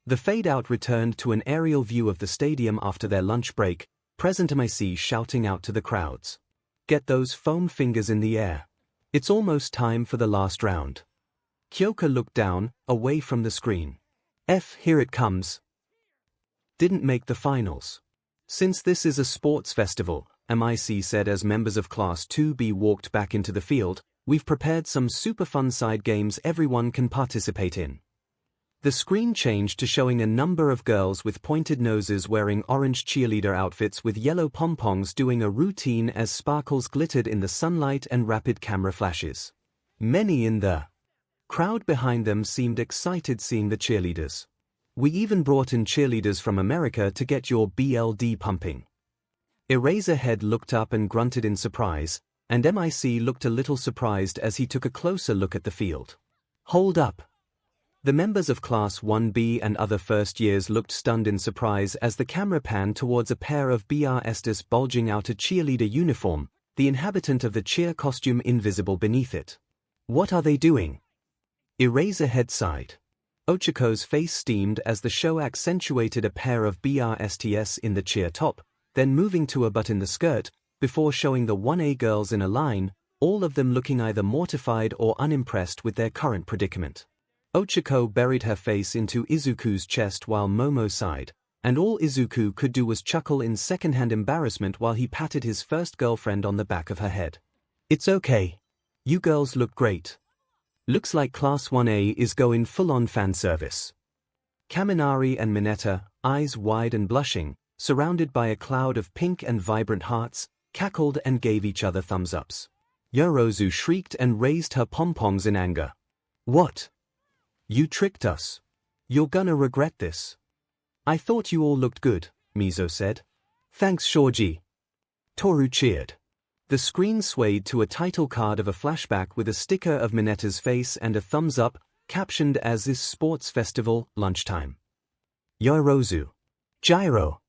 The fade-out returned to an aerial view of the stadium after their lunch break, Present MIC shouting out to the crowds. Get those foam fingers in the air. It's almost time for the last round. Kyoka looked down, away from the screen. Here it comes. Didn't make the finals. Since this is a sports festival, MIC said as members of Class 2B walked back into the field, we've prepared some super fun side games everyone can participate in. The screen changed to showing a number of girls with pointed noses wearing orange cheerleader outfits with yellow pom-poms doing a routine as sparkles glittered in the sunlight and rapid camera flashes. Many in the crowd behind them seemed excited seeing the cheerleaders. We even brought in cheerleaders from America to get your BLD pumping. Eraserhead looked up and grunted in surprise, and MIC looked a little surprised as he took a closer look at the field. Hold up. The members of Class 1B and other first years looked stunned in surprise as the camera panned towards a pair of BRSTs bulging out a cheerleader uniform, the inhabitant of the cheer costume invisible beneath it. What are they doing? Eraserhead sighed. Ochiko's face steamed as the show accentuated a pair of BRSTs in the cheer top, then moving to a butt in the skirt, before showing the 1A girls in a line, all of them looking either mortified or unimpressed with their current predicament. Ochiko buried her face into Izuku's chest while Momo sighed, and all Izuku could do was chuckle in secondhand embarrassment while he patted his first girlfriend on the back of her head. It's okay. You girls look great. Looks like Class 1A is going full-on fan service. Kaminari and Mineta, eyes wide and blushing, surrounded by a cloud of pink and vibrant hearts, cackled and gave each other thumbs-ups. Yorozu shrieked and raised her pom-poms in anger. What? You tricked us. You're gonna regret this. I thought you all looked good, Mizo said. Thanks, Shoji. Toru cheered. The screen swayed to a title card of a flashback with a sticker of Mineta's face and a thumbs up, captioned as this sports festival, lunchtime. Yorozu. Gyro.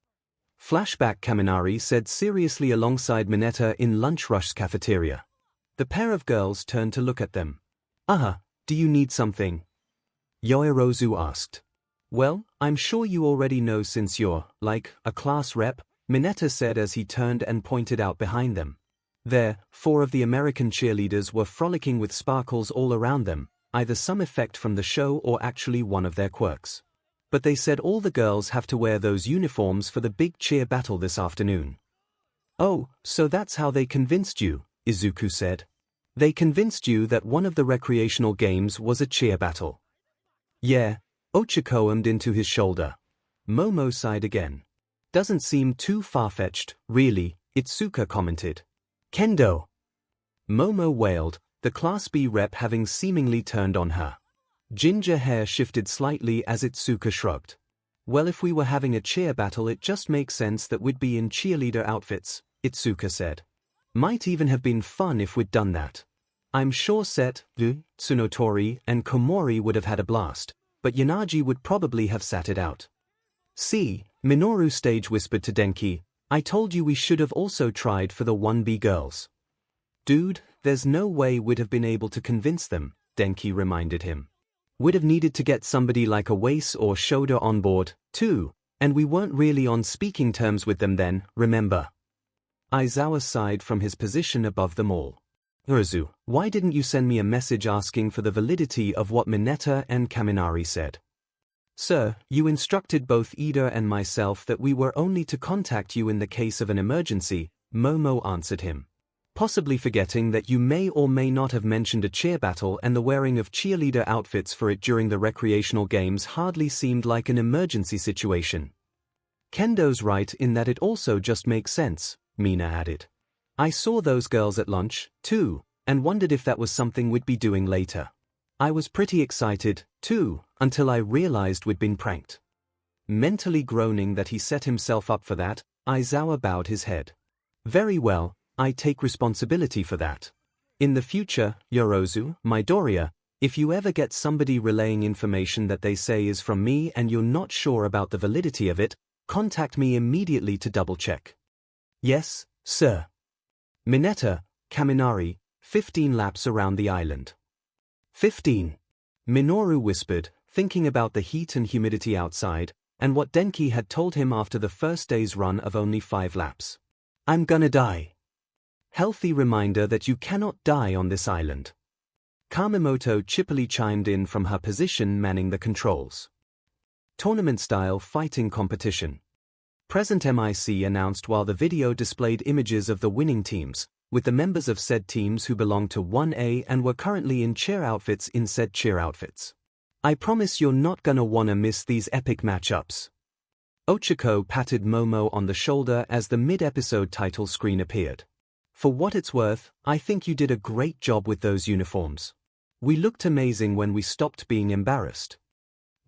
Flashback Kaminari said seriously alongside Mineta in Lunch Rush's cafeteria. The pair of girls turned to look at them. Do you need something? Yorozu asked. Well, I'm sure you already know since you're, like, a class rep, Mineta said as he turned and pointed out behind them. There, 4 of the American cheerleaders were frolicking with sparkles all around them, either some effect from the show or actually one of their quirks. But they said all the girls have to wear those uniforms for the big cheer battle this afternoon. Oh, so that's how they convinced you, Izuku said. They convinced you that one of the recreational games was a cheer battle. Yeah, Ochiko ummed into his shoulder. Momo sighed again. Doesn't seem too far-fetched, really, Itsuka commented. Kendo. Momo wailed, the Class B rep having seemingly turned on her. Ginger hair shifted slightly as Itsuka shrugged. Well, if we were having a cheer battle it just makes sense that we'd be in cheerleader outfits, Itsuka said. Might even have been fun if we'd done that. I'm sure Tsunotori and Komori would have had a blast, but Yanagi would probably have sat it out. See, Minoru stage whispered to Denki, I told you we should have also tried for the 1B girls. Dude, there's no way we'd have been able to convince them, Denki reminded him. We'd have needed to get somebody like Awase or Shoda on board, too, and we weren't really on speaking terms with them then, remember? Aizawa sighed from his position above them all. Uruzu, why didn't you send me a message asking for the validity of what Mineta and Kaminari said? Sir, you instructed both Ida and myself that we were only to contact you in the case of an emergency, Momo answered him. Possibly forgetting that you may or may not have mentioned a cheer battle and the wearing of cheerleader outfits for it during the recreational games hardly seemed like an emergency situation. Kendo's right in that it also just makes sense, Mina added. I saw those girls at lunch, too, and wondered if that was something we'd be doing later. I was pretty excited, too, until I realized we'd been pranked. Mentally groaning that he set himself up for that, Aizawa bowed his head. Very well, I take responsibility for that. In the future, Yorozu, Midoriya, if you ever get somebody relaying information that they say is from me and you're not sure about the validity of it, contact me immediately to double-check. Yes, sir. Mineta, Kaminari, 15 laps around the island. 15. Minoru whispered, thinking about the heat and humidity outside, and what Denki had told him after the first day's run of only 5 laps. I'm gonna die. Healthy reminder that you cannot die on this island. Kawamoto chippily chimed in from her position manning the controls. Tournament-style fighting competition. Present MIC announced while the video displayed images of the winning teams, with the members of said teams who belonged to 1A and were currently in cheer outfits in said cheer outfits. I promise you're not gonna wanna miss these epic matchups. Ochako patted Momo on the shoulder as the mid-episode title screen appeared. For what it's worth, I think you did a great job with those uniforms. We looked amazing when we stopped being embarrassed.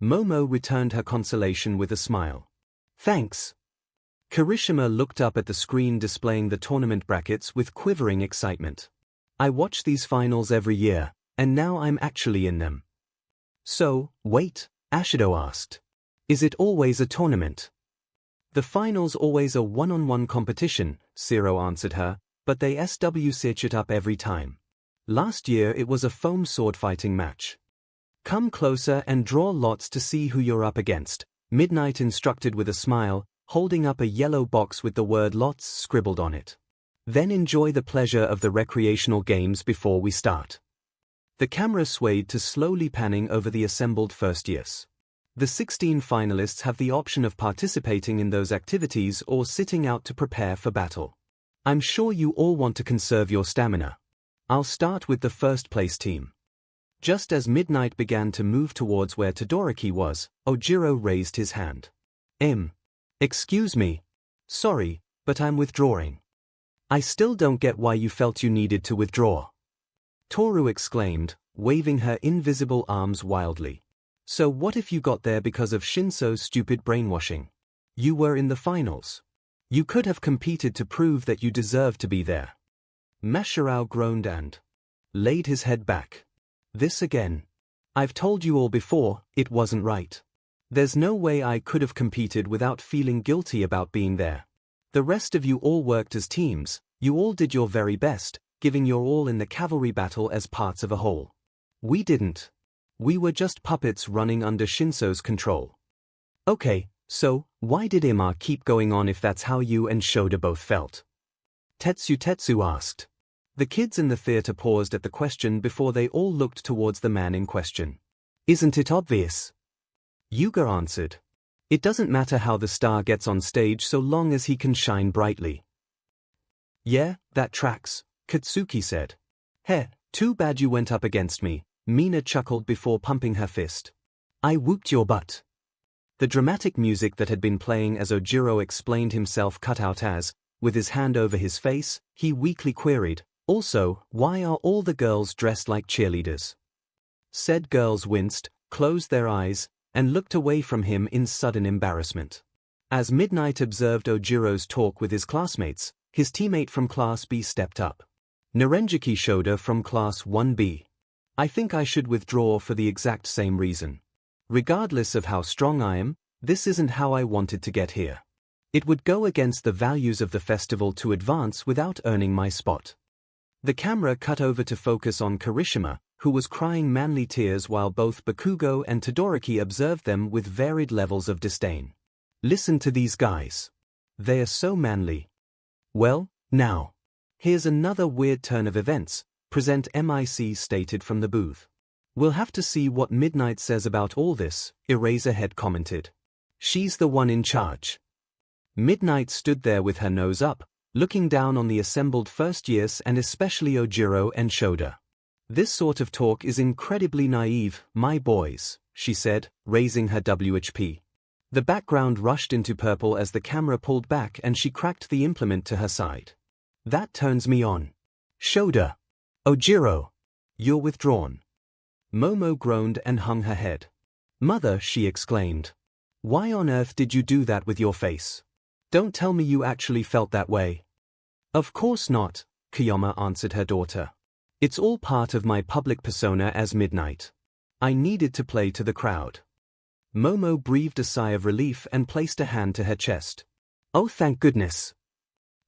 Momo returned her consolation with a smile. Thanks. Kirishima looked up at the screen displaying the tournament brackets with quivering excitement. I watch these finals every year, and now I'm actually in them. So, wait, Ashido asked. Is it always a tournament? The finals always a one-on-one competition, Zero answered her, but they switch it up every time. Last year it was a foam sword fighting match. Come closer and draw lots to see who you're up against, Midnight instructed with a smile, holding up a yellow box with the word lots scribbled on it. Then enjoy the pleasure of the recreational games before we start. The camera swayed to slowly panning over the assembled first years. The 16 finalists have the option of participating in those activities or sitting out to prepare for battle. I'm sure you all want to conserve your stamina. I'll start with the first place team. Just as Midnight began to move towards where Todoroki was, Ojiro raised his hand. Excuse me. Sorry, but I'm withdrawing. I still don't get why you felt you needed to withdraw. Toru exclaimed, waving her invisible arms wildly. So what if you got there because of Shinso's stupid brainwashing? You were in the finals. You could have competed to prove that you deserved to be there. Masharao groaned and laid his head back. This again. I've told you all before, it wasn't right. There's no way I could have competed without feeling guilty about being there. The rest of you all worked as teams, you all did your very best, giving your all in the cavalry battle as parts of a whole. We didn't. We were just puppets running under Shinso's control. Okay, so, why did Ima keep going on if that's how you and Shoda both felt? Tetsu asked. The kids in the theater paused at the question before they all looked towards the man in question. Isn't it obvious? Yuga answered. It doesn't matter how the star gets on stage so long as he can shine brightly. Yeah, that tracks, Katsuki said. Heh, too bad you went up against me, Mina chuckled before pumping her fist. I whooped your butt. The dramatic music that had been playing as Ojiro explained himself cut out as, with his hand over his face, he weakly queried, also, why are all the girls dressed like cheerleaders? Said girls winced, closed their eyes, and looked away from him in sudden embarrassment. As Midnight observed Ojiro's talk with his classmates, his teammate from Class B stepped up. Narenjiki Shoda from Class 1B. I think I should withdraw for the exact same reason. Regardless of how strong I am, this isn't how I wanted to get here. It would go against the values of the festival to advance without earning my spot. The camera cut over to focus on Kirishima, who was crying manly tears while both Bakugo and Todoroki observed them with varied levels of disdain. Listen to these guys. They are so manly. Well, now. Here's another weird turn of events, present MIC stated from the booth. We'll have to see what Midnight says about all this, Eraserhead commented. She's the one in charge. Midnight stood there with her nose up, looking down on the assembled first years and especially Ojiro and Shoda. This sort of talk is incredibly naive, my boys, she said, raising her WHP. The background rushed into purple as the camera pulled back and she cracked the implement to her side. That turns me on. Shoda. Ojiro. You're withdrawn. Momo groaned and hung her head. Mother, she exclaimed. Why on earth did you do that with your face? Don't tell me you actually felt that way. Of course not, Kiyama answered her daughter. It's all part of my public persona as Midnight. I needed to play to the crowd. Momo breathed a sigh of relief and placed a hand to her chest. Oh, thank goodness.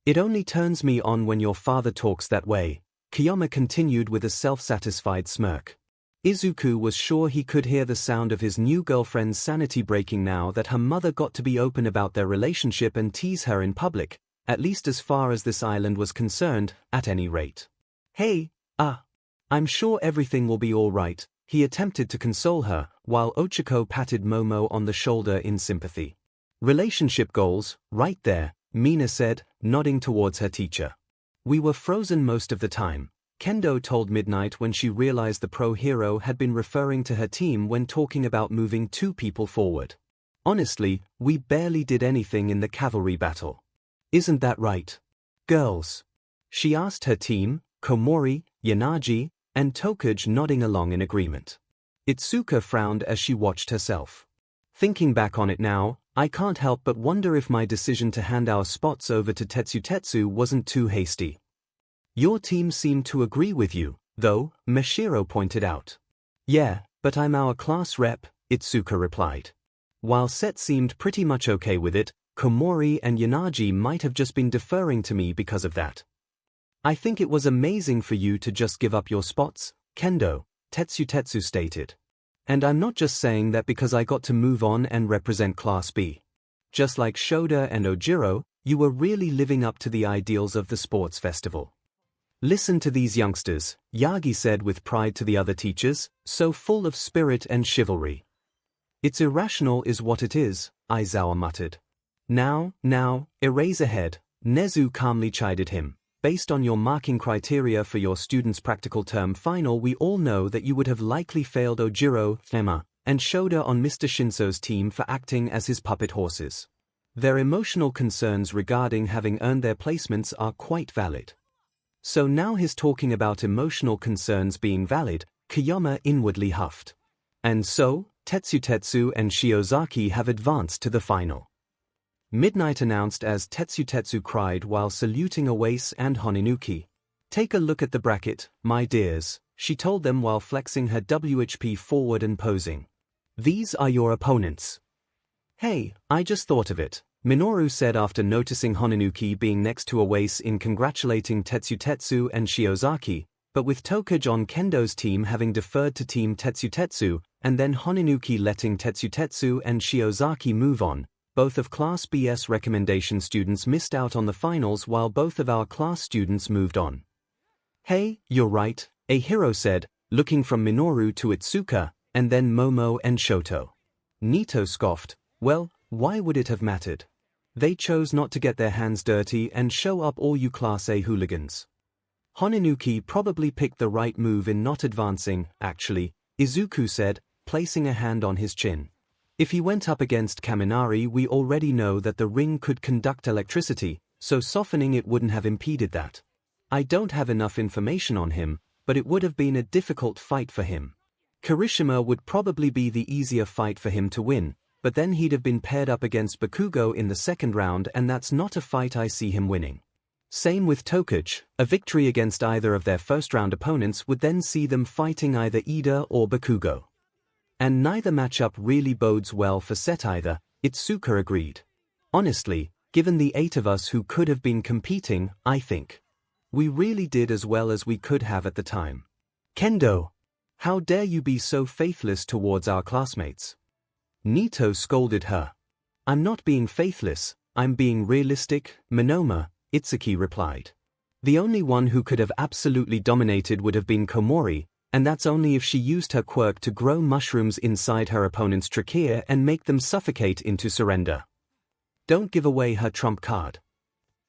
It only turns me on when your father talks that way, Kiyama continued with a self-satisfied smirk. Izuku was sure he could hear the sound of his new girlfriend's sanity breaking now that her mother got to be open about their relationship and tease her in public, at least as far as this island was concerned, at any rate. Hey, I'm sure everything will be all right, he attempted to console her, while Ochako patted Momo on the shoulder in sympathy. Relationship goals, right there, Mina said, nodding towards her teacher. We were frozen most of the time, Kendo told Midnight when she realized the pro hero had been referring to her team when talking about moving 2 people forward. Honestly, we barely did anything in the cavalry battle. Isn't that right, girls? She asked her team, Komori, Yanagi, and Tokuge nodding along in agreement. Itsuka frowned as she watched herself. Thinking back on it now, I can't help but wonder if my decision to hand our spots over to Tetsu wasn't too hasty. Your team seemed to agree with you, though, Mashiro pointed out. Yeah, but I'm our class rep, Itsuka replied. While Set seemed pretty much okay with it, Komori and Yanagi might have just been deferring to me because of that. I think it was amazing for you to just give up your spots, Kendo, Tetsu stated. And I'm not just saying that because I got to move on and represent Class B. Just like Shoda and Ojiro, you were really living up to the ideals of the sports festival. Listen to these youngsters, Yagi said with pride to the other teachers, so full of spirit and chivalry. It's irrational is what it is, Aizawa muttered. Now, Eraserhead, Nezu calmly chided him. Based on your marking criteria for your students' practical term final, we all know that you would have likely failed Ojiro, Emma, and Shoda on Mr. Shinso's team for acting as his puppet horses. Their emotional concerns regarding having earned their placements are quite valid. So now he's talking about emotional concerns being valid, Kiyama inwardly huffed. And so, Tetsu and Shiozaki have advanced to the final. Midnight announced as Tetsu cried while saluting Oase and Honinuki. Take a look at the bracket, my dears, she told them while flexing her WHP forward and posing. These are your opponents. Hey, I just thought of it, Minoru said after noticing Honinuki being next to Oase in congratulating Tetsu and Shiozaki, but with Tokuge on Kendo's team having deferred to Team Tetsu, and then Honinuki letting Tetsu and Shiozaki move on, both of Class BS recommendation students missed out on the finals while both of our class students moved on. Hey, you're right, a hero said, looking from Minoru to Itsuka, and then Momo and Shoto. Nito scoffed, well, why would it have mattered? They chose not to get their hands dirty and show up all you Class A hooligans. Honinuki probably picked the right move in not advancing, actually, Izuku said, placing a hand on his chin. If he went up against Kaminari, we already know that the ring could conduct electricity, so softening it wouldn't have impeded that. I don't have enough information on him, but it would have been a difficult fight for him. Kirishima would probably be the easier fight for him to win, but then he'd have been paired up against Bakugo in the second round, and that's not a fight I see him winning. Same with Tokuge, a victory against either of their first-round opponents would then see them fighting either Ida or Bakugo. And neither matchup really bodes well for Set either, Itsuka agreed. Honestly, given the 8 of us who could have been competing, I think we really did as well as we could have at the time. Kendo, how dare you be so faithless towards our classmates? Nito scolded her. I'm not being faithless, I'm being realistic, Monoma, Itsuki replied. The only one who could have absolutely dominated would have been Komori, and that's only if she used her quirk to grow mushrooms inside her opponent's trachea and make them suffocate into surrender. Don't give away her trump card.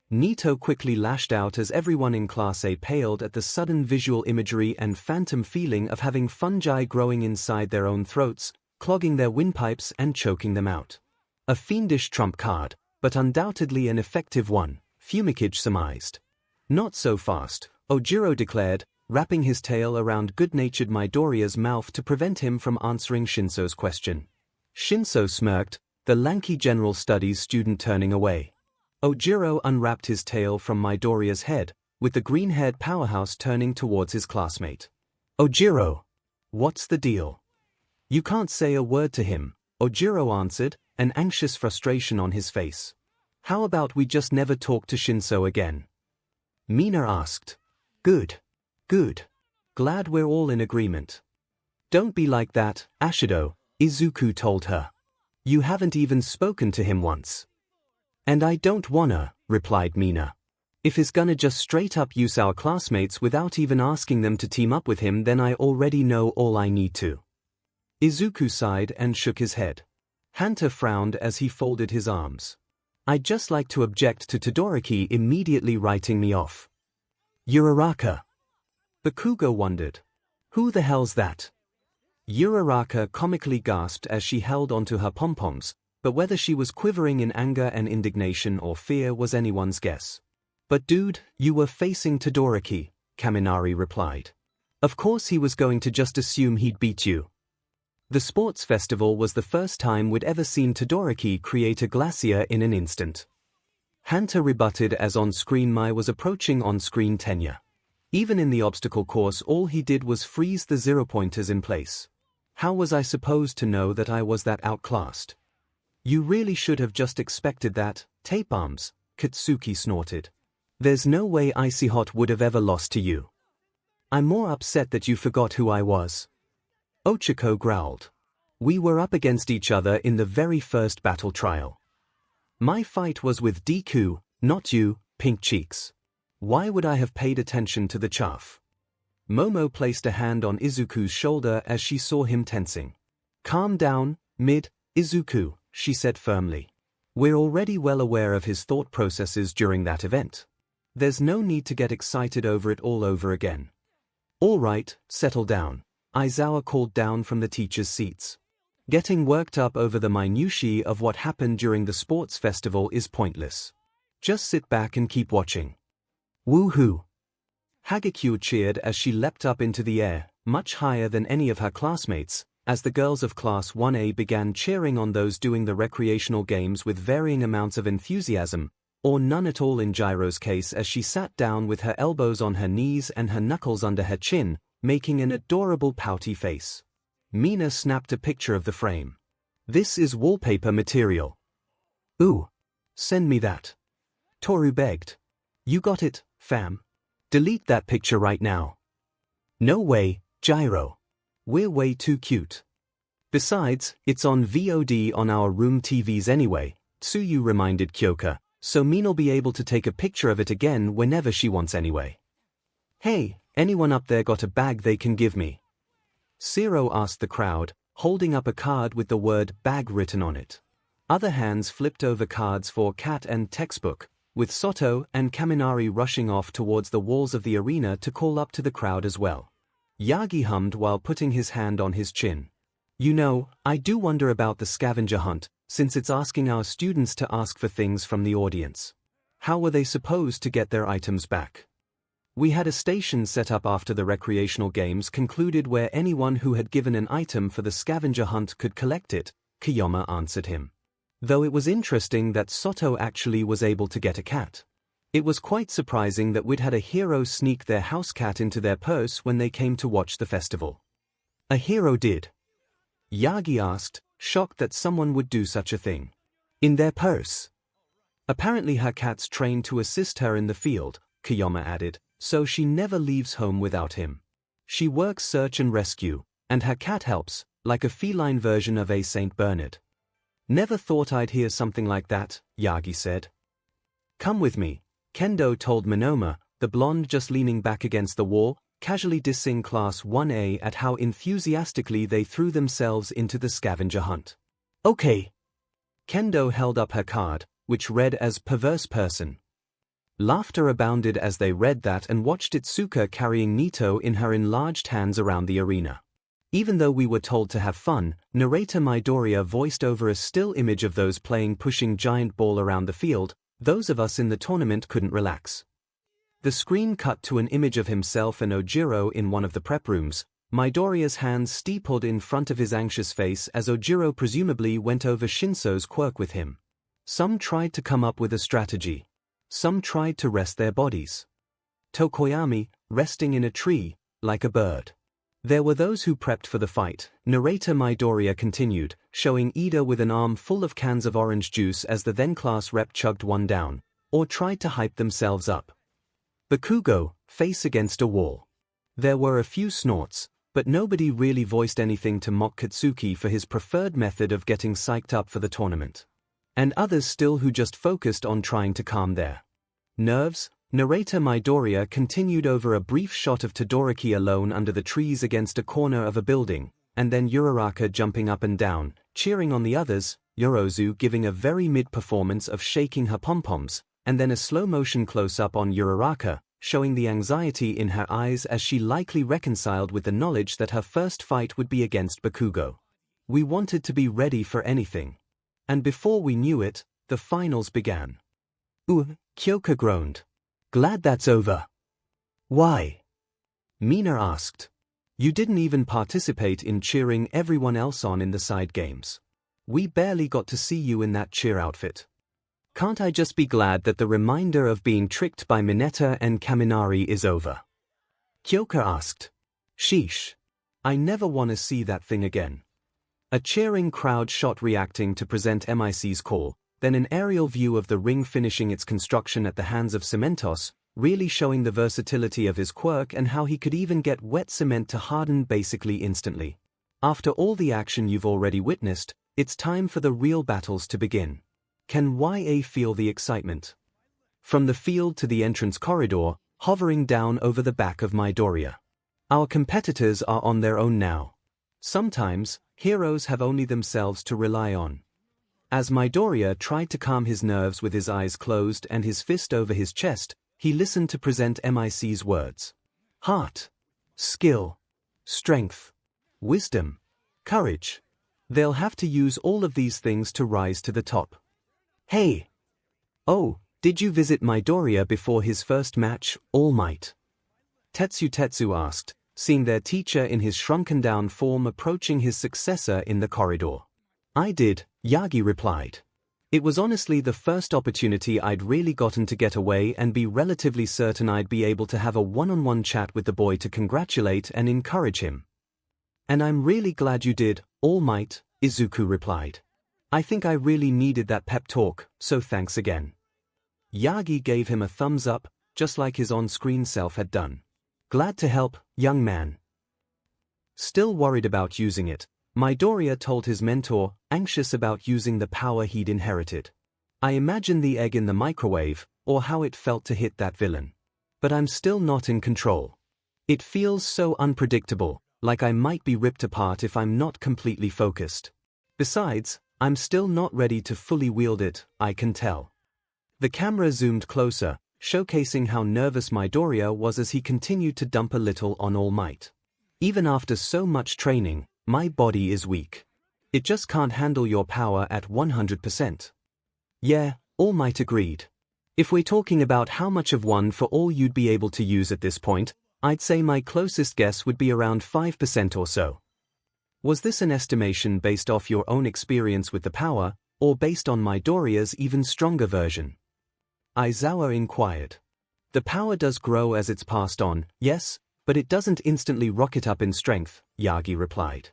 Nito quickly lashed out as everyone in Class A paled at the sudden visual imagery and phantom feeling of having fungi growing inside their own throats, clogging their windpipes and choking them out. A fiendish trump card, but undoubtedly an effective one, Fumikage surmised. Not so fast, Ojiro declared, wrapping his tail around good-natured Midoriya's mouth to prevent him from answering Shinso's question. Shinso smirked, the lanky general studies student turning away. Ojiro unwrapped his tail from Midoriya's head, with the green-haired powerhouse turning towards his classmate. Ojiro! What's the deal? You can't say a word to him, Ojiro answered, an anxious frustration on his face. How about we just never talk to Shinso again? Mina asked. Good. Glad we're all in agreement. Don't be like that, Ashido, Izuku told her. You haven't even spoken to him once. And I don't wanna, replied Mina. If he's gonna just straight up use our classmates without even asking them to team up with him, then I already know all I need to. Izuku sighed and shook his head. Hanta frowned as he folded his arms. I'd just like to object to Todoroki immediately writing me off. Uraraka. Bakugo wondered. Who the hell's that? Uraraka comically gasped as she held onto her pom-poms, but whether she was quivering in anger and indignation or fear was anyone's guess. But dude, you were facing Todoroki, Kaminari replied. Of course he was going to just assume he'd beat you. The sports festival was the first time we'd ever seen Todoroki create a glacier in an instant. Hanta rebutted as on-screen Mai was approaching on-screen tenure. Even in the obstacle course all he did was freeze the 0-pointers in place. How was I supposed to know that I was that outclassed? You really should have just expected that, tape arms, Katsuki snorted. There's no way Icy Hot would have ever lost to you. I'm more upset that you forgot who I was. Ochako growled. We were up against each other in the very first battle trial. My fight was with Deku, not you, Pink Cheeks. Why would I have paid attention to the chaff? Momo placed a hand on Izuku's shoulder as she saw him tensing. Calm down, Izuku, she said firmly. We're already well aware of his thought processes during that event. There's no need to get excited over it all over again. All right, settle down, Aizawa called down from the teachers' seats. Getting worked up over the minutiae of what happened during the sports festival is pointless. Just sit back and keep watching. Woohoo! 𝐔𝐸𝐽 cheered as she leapt up into the air, much higher than any of her classmates, as the girls of Class 1A began cheering on those doing the recreational games with varying amounts of enthusiasm, or none at all in Jiro's case, as she sat down with her elbows on her knees and her knuckles under her chin, making an adorable pouty face. Mina snapped a picture of the frame. This is wallpaper material. Ooh. Send me that. Toru begged. You got it, fam. Delete that picture right now. No way, Jiro. We're way too cute. Besides, it's on VOD on our room TVs anyway, Tsuyu reminded Kyoka, so Mina'll be able to take a picture of it again whenever she wants anyway. Hey, anyone up there got a bag they can give me? Zero asked the crowd, holding up a card with the word bag written on it. Other hands flipped over cards for cat and textbook, with Soto and Kaminari rushing off towards the walls of the arena to call up to the crowd as well. Yagi hummed while putting his hand on his chin. You know, I do wonder about the scavenger hunt, since it's asking our students to ask for things from the audience. How were they supposed to get their items back? We had a station set up after the recreational games concluded where anyone who had given an item for the scavenger hunt could collect it, Kiyama answered him. Though it was interesting that Soto actually was able to get a cat. It was quite surprising that we'd had a hero sneak their house cat into their purse when they came to watch the festival. A hero did? Yagi asked, shocked that someone would do such a thing. In their purse? Apparently her cat's trained to assist her in the field, Kiyama added, so she never leaves home without him. She works search and rescue, and her cat helps, like a feline version of a Saint Bernard. Never thought I'd hear something like that, Yagi said. Come with me, Kendo told Monoma, the blonde just leaning back against the wall, casually dissing Class 1A at how enthusiastically they threw themselves into the scavenger hunt. Okay. Kendo held up her card, which read as perverse person. Laughter abounded as they read that and watched Itsuka carrying Nito in her enlarged hands around the arena. Even though we were told to have fun, narrator Midoriya voiced over a still image of those playing pushing giant ball around the field. Those of us in the tournament couldn't relax. The screen cut to an image of himself and Ojiro in one of the prep rooms, Midoriya's hands steepled in front of his anxious face as Ojiro presumably went over Shinso's quirk with him. Some tried to come up with a strategy. Some tried to rest their bodies. Tokoyami, resting in a tree, like a bird. There were those who prepped for the fight, narrator Midoriya continued, showing Ida with an arm full of cans of orange juice as the then-class rep chugged one down, or tried to hype themselves up. Bakugo, face against a wall. There were a few snorts, but nobody really voiced anything to mock Katsuki for his preferred method of getting psyched up for the tournament. And others still who just focused on trying to calm their nerves, Narrator Midoriya continued over a brief shot of Todoroki alone under the trees against a corner of a building, and then Uraraka jumping up and down, cheering on the others, Yorozu giving a very mid-performance of shaking her pom-poms, and then a slow-motion close-up on Uraraka, showing the anxiety in her eyes as she likely reconciled with the knowledge that her first fight would be against Bakugo. We wanted to be ready for anything. And before we knew it, the finals began. Kyoka groaned. Glad that's over. Why? Mina asked. You didn't even participate in cheering everyone else on in the side games. We barely got to see you in that cheer outfit. Can't I just be glad that the reminder of being tricked by Mineta and Kaminari is over? Kyoka asked. Sheesh. I never want to see that thing again. A cheering crowd shot reacting to present MIC's call, then an aerial view of the ring finishing its construction at the hands of Cementos, really showing the versatility of his quirk and how he could even get wet cement to harden basically instantly. After all the action you've already witnessed, it's time for the real battles to begin. Can YA feel the excitement? From the field to the entrance corridor, hovering down over the back of Midoriya. Our competitors are on their own now. Sometimes, heroes have only themselves to rely on. As Midoriya tried to calm his nerves with his eyes closed and his fist over his chest, he listened to present MIC's words. Heart, skill, strength, wisdom, courage. They'll have to use all of these things to rise to the top. Hey! Oh, did you visit Midoriya before his first match, All Might? Tetsu asked, seeing their teacher in his shrunken-down form approaching his successor in the corridor. I did, Yagi replied. It was honestly the first opportunity I'd really gotten to get away and be relatively certain I'd be able to have a one-on-one chat with the boy to congratulate and encourage him. And I'm really glad you did, All Might, Izuku replied. I think I really needed that pep talk, so thanks again. Yagi gave him a thumbs up, just like his on-screen self had done. Glad to help, young man. Still worried about using it, Midoriya told his mentor, anxious about using the power he'd inherited. I imagine the egg in the microwave, or how it felt to hit that villain. But I'm still not in control. It feels so unpredictable, like I might be ripped apart if I'm not completely focused. Besides, I'm still not ready to fully wield it, I can tell. The camera zoomed closer, showcasing how nervous Midoriya was as he continued to dump a little on All Might. Even after so much training, my body is weak. It just can't handle your power at 100%. Yeah, All Might agreed. If we're talking about how much of one for all you'd be able to use at this point, I'd say my closest guess would be around 5% or so. Was this an estimation based off your own experience with the power, or based on Midoriya's even stronger version? Aizawa inquired. The power does grow as it's passed on, yes, but it doesn't instantly rocket up in strength, Yagi replied.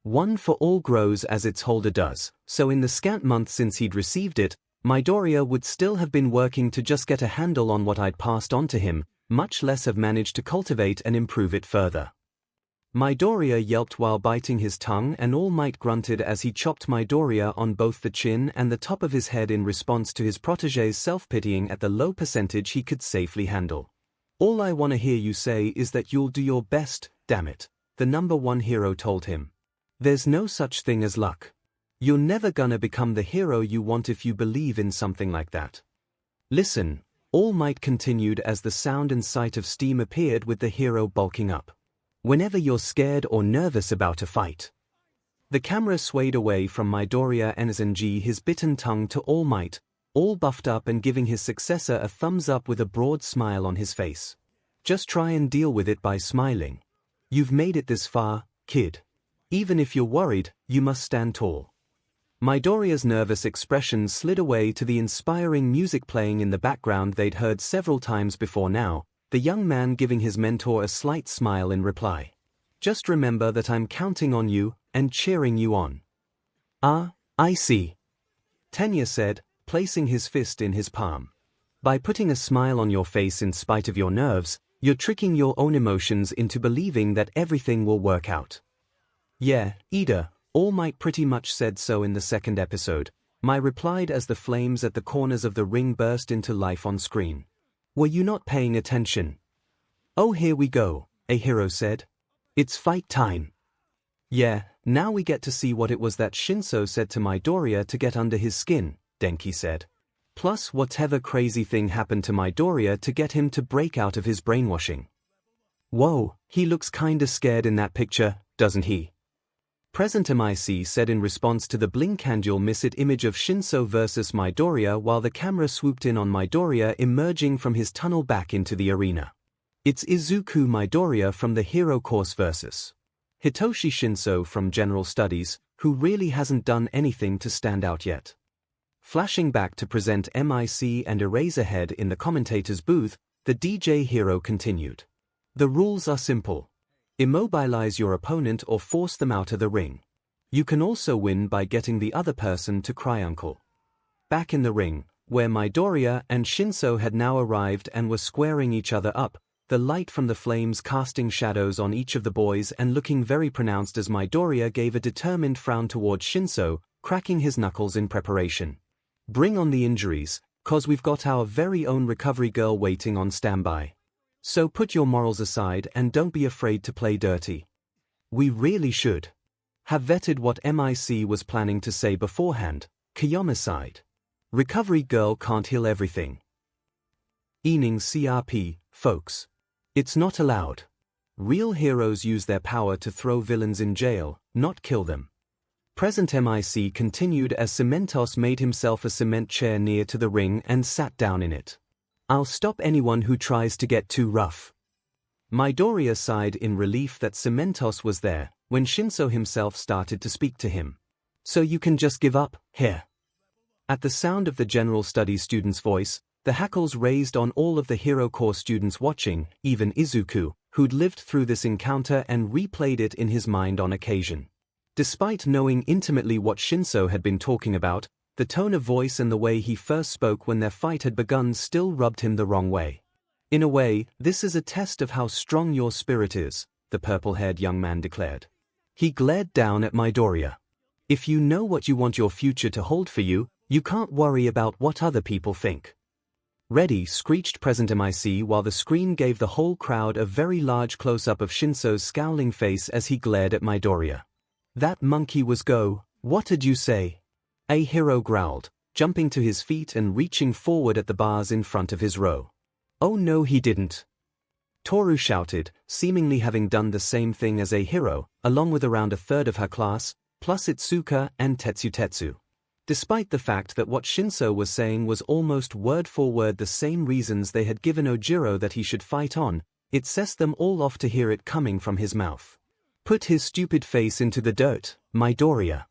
One for all grows as its holder does, so in the scant month since he'd received it, Midoriya would still have been working to just get a handle on what I'd passed on to him, much less have managed to cultivate and improve it further. Midoriya yelped while biting his tongue and All Might grunted as he chopped Midoriya on both the chin and the top of his head in response to his protégé's self-pitying at the low percentage he could safely handle. All I want to hear you say is that you'll do your best, damn it, the number one hero told him. There's no such thing as luck. You're never gonna become the hero you want if you believe in something like that. Listen, All Might continued as the sound and sight of steam appeared with the hero bulking up. Whenever you're scared or nervous about a fight. The camera swayed away from Midoriya and SNG, his bitten tongue, to All Might, all buffed up and giving his successor a thumbs up with a broad smile on his face. Just try and deal with it by smiling. You've made it this far, kid. Even if you're worried, you must stand tall. Midoriya's nervous expression slid away to the inspiring music playing in the background they'd heard several times before now, the young man giving his mentor a slight smile in reply. Just remember that I'm counting on you and cheering you on. Ah, I see. Tenya said, placing his fist in his palm. By putting a smile on your face in spite of your nerves, you're tricking your own emotions into believing that everything will work out. Yeah, Ida, All Might pretty much said so in the second episode, Mai replied as the flames at the corners of the ring burst into life on screen. Were you not paying attention? Oh, here we go, 𝐻ero said. It's fight time. Yeah, now we get to see what it was that Shinso said to Midoriya to get under his skin, Denki said. Plus whatever crazy thing happened to Midoriya to get him to break out of his brainwashing. Whoa, he looks kinda scared in that picture, doesn't he? Present MIC said in response to the blinkangel missit image of Shinso versus Midoriya while the camera swooped in on Midoriya emerging from his tunnel back into the arena. It's Izuku Midoriya from the Hero Course versus Hitoshi Shinso from General Studies, who really hasn't done anything to stand out yet. Flashing back to present MIC and Eraserhead in the commentator's booth, the DJ Hero continued. The rules are simple. Immobilize your opponent or force them out of the ring. You can also win by getting the other person to cry uncle. Back in the ring, where Midoriya and Shinso had now arrived and were squaring each other up, the light from the flames casting shadows on each of the boys and looking very pronounced as Midoriya gave a determined frown towards Shinso, cracking his knuckles in preparation. Bring on the injuries, 'cause we've got our very own recovery girl waiting on standby. So put your morals aside and don't be afraid to play dirty. We really should have vetted what MIC was planning to say beforehand. Kiyomi sighed. Recovery girl can't heal everything. Ening CRP, folks. It's not allowed. Real heroes use their power to throw villains in jail, not kill them. Present MIC continued as Cementos made himself a cement chair near to the ring and sat down in it. I'll stop anyone who tries to get too rough. Midoriya sighed in relief that Cementos was there, when Shinso himself started to speak to him. So you can just give up, here. At the sound of the General Studies student's voice, the hackles raised on all of the Hero Corps students watching, even Izuku, who'd lived through this encounter and replayed it in his mind on occasion. Despite knowing intimately what Shinso had been talking about, the tone of voice and the way he first spoke when their fight had begun still rubbed him the wrong way. In a way, this is a test of how strong your spirit is, the purple-haired young man declared. He glared down at Midoriya. If you know what you want your future to hold for you, you can't worry about what other people think. Ready, screeched Present MIC while the screen gave the whole crowd a very large close-up of Shinso's scowling face as he glared at Midoriya. That monkey was go, what did you say? 𝐻ero growled, jumping to his feet and reaching forward at the bars in front of his row. Oh no he didn't. Toru shouted, seemingly having done the same thing as 𝐻ero, along with around a third of her class, plus Itsuka and Tetsu. Despite the fact that what Shinso was saying was almost word for word the same reasons they had given Ojiro that he should fight on, it sets them all off to hear it coming from his mouth. Put his stupid face into the dirt, Midoriya.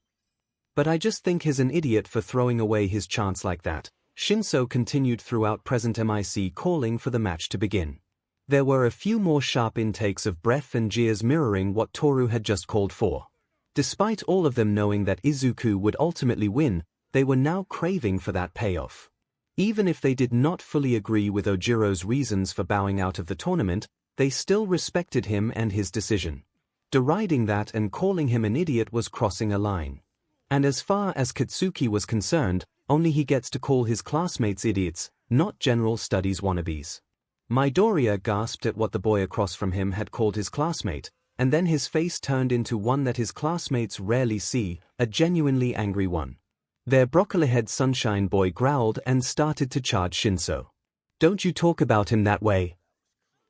But I just think he's an idiot for throwing away his chance like that, Shinso continued throughout Present MIC calling for the match to begin. There were a few more sharp intakes of breath and jeers mirroring what Toru had just called for. Despite all of them knowing that Izuku would ultimately win, they were now craving for that payoff. Even if they did not fully agree with Ojiro's reasons for bowing out of the tournament, they still respected him and his decision. Deriding that and calling him an idiot was crossing a line. And as far as Katsuki was concerned, only he gets to call his classmates idiots, not General Studies wannabes. Midoriya gasped at what the boy across from him had called his classmate, and then his face turned into one that his classmates rarely see, a genuinely angry one. Their broccoli-head sunshine boy growled and started to charge Shinso. Don't you talk about him that way.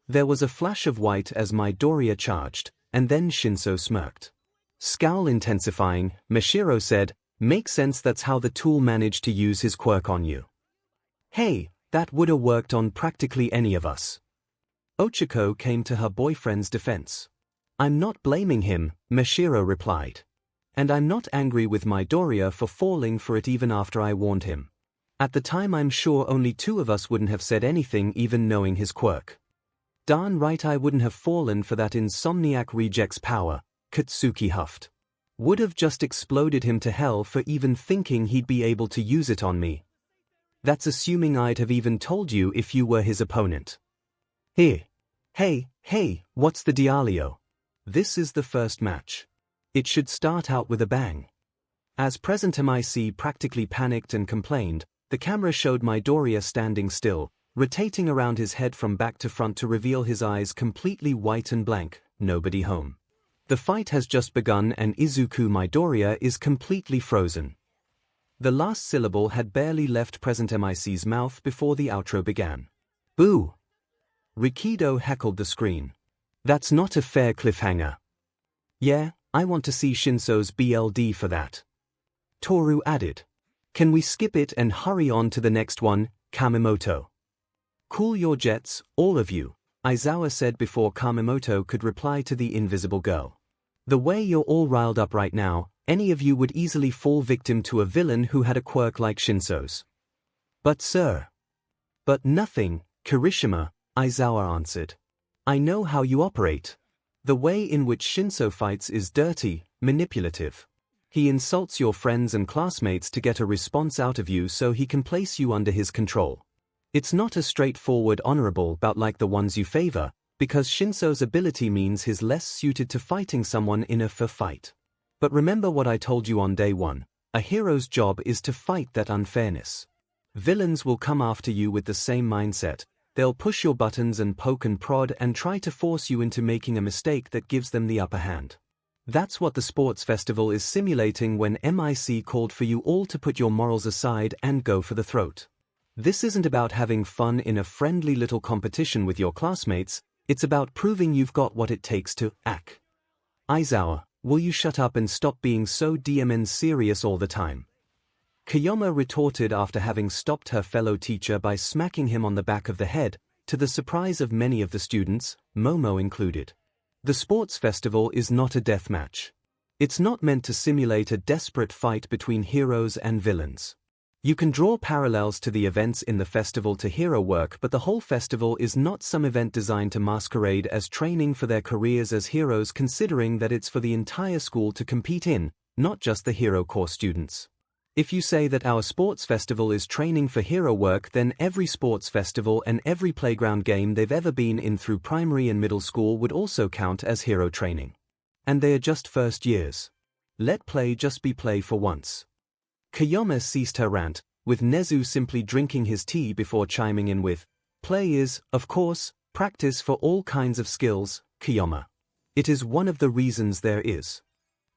There was a flash of white as Midoriya charged, and then Shinso smirked. Scowl intensifying, Mashiro said, makes sense that's how the tool managed to use his quirk on you. Hey, that would've worked on practically any of us. Ochako came to her boyfriend's defense. I'm not blaming him, Mashiro replied. And I'm not angry with Midoriya for falling for it even after I warned him. At the time I'm sure only two of us wouldn't have said anything even knowing his quirk. Darn right I wouldn't have fallen for that insomniac reject's power, Katsuki huffed. Would have just exploded him to hell for even thinking he'd be able to use it on me. That's assuming I'd have even told you if you were his opponent. Hey, what's the dialio? This is the first match. It should start out with a bang. As Present MIC practically panicked and complained, the camera showed Midoriya standing still, rotating around his head from back to front to reveal his eyes completely white and blank. Nobody home. The fight has just begun and Izuku Midoriya is completely frozen. The last syllable had barely left Present MIC's mouth before the outro began. Boo! Rikido heckled the screen. That's not a fair cliffhanger. Yeah, I want to see Shinso's BLD for that. Toru added. Can we skip it and hurry on to the next one, Kamemoto? Cool your jets, all of you, Aizawa said before Kamemoto could reply to the invisible girl. The way you're all riled up right now, any of you would easily fall victim to a villain who had a quirk like Shinso's. But sir. But nothing, Kirishima, Aizawa answered. I know how you operate. The way in which Shinso fights is dirty, manipulative. He insults your friends and classmates to get a response out of you so he can place you under his control. It's not a straightforward honorable bout like the ones you favor, because Shinso's ability means he's less suited to fighting someone in a fair fight. But remember what I told you on day one, a hero's job is to fight that unfairness. Villains will come after you with the same mindset. They'll push your buttons and poke and prod and try to force you into making a mistake that gives them the upper hand. That's what the sports festival is simulating when MIC called for you all to put your morals aside and go for the throat. This isn't about having fun in a friendly little competition with your classmates, it's about proving you've got what it takes to act. Aizawa, will you shut up and stop being so DMN serious all the time? Kiyoma retorted after having stopped her fellow teacher by smacking him on the back of the head, to the surprise of many of the students, Momo included. The sports festival is not a death match. It's not meant to simulate a desperate fight between heroes and villains. You can draw parallels to the events in the festival to hero work, but the whole festival is not some event designed to masquerade as training for their careers as heroes, considering that it's for the entire school to compete in, not just the hero core students. If you say that our sports festival is training for hero work, then every sports festival and every playground game they've ever been in through primary and middle school would also count as hero training. And they are just first years. Let play just be play for once. Kiyoma ceased her rant, with Nezu simply drinking his tea before chiming in with, play is, of course, practice for all kinds of skills, Kiyoma. It is one of the reasons there is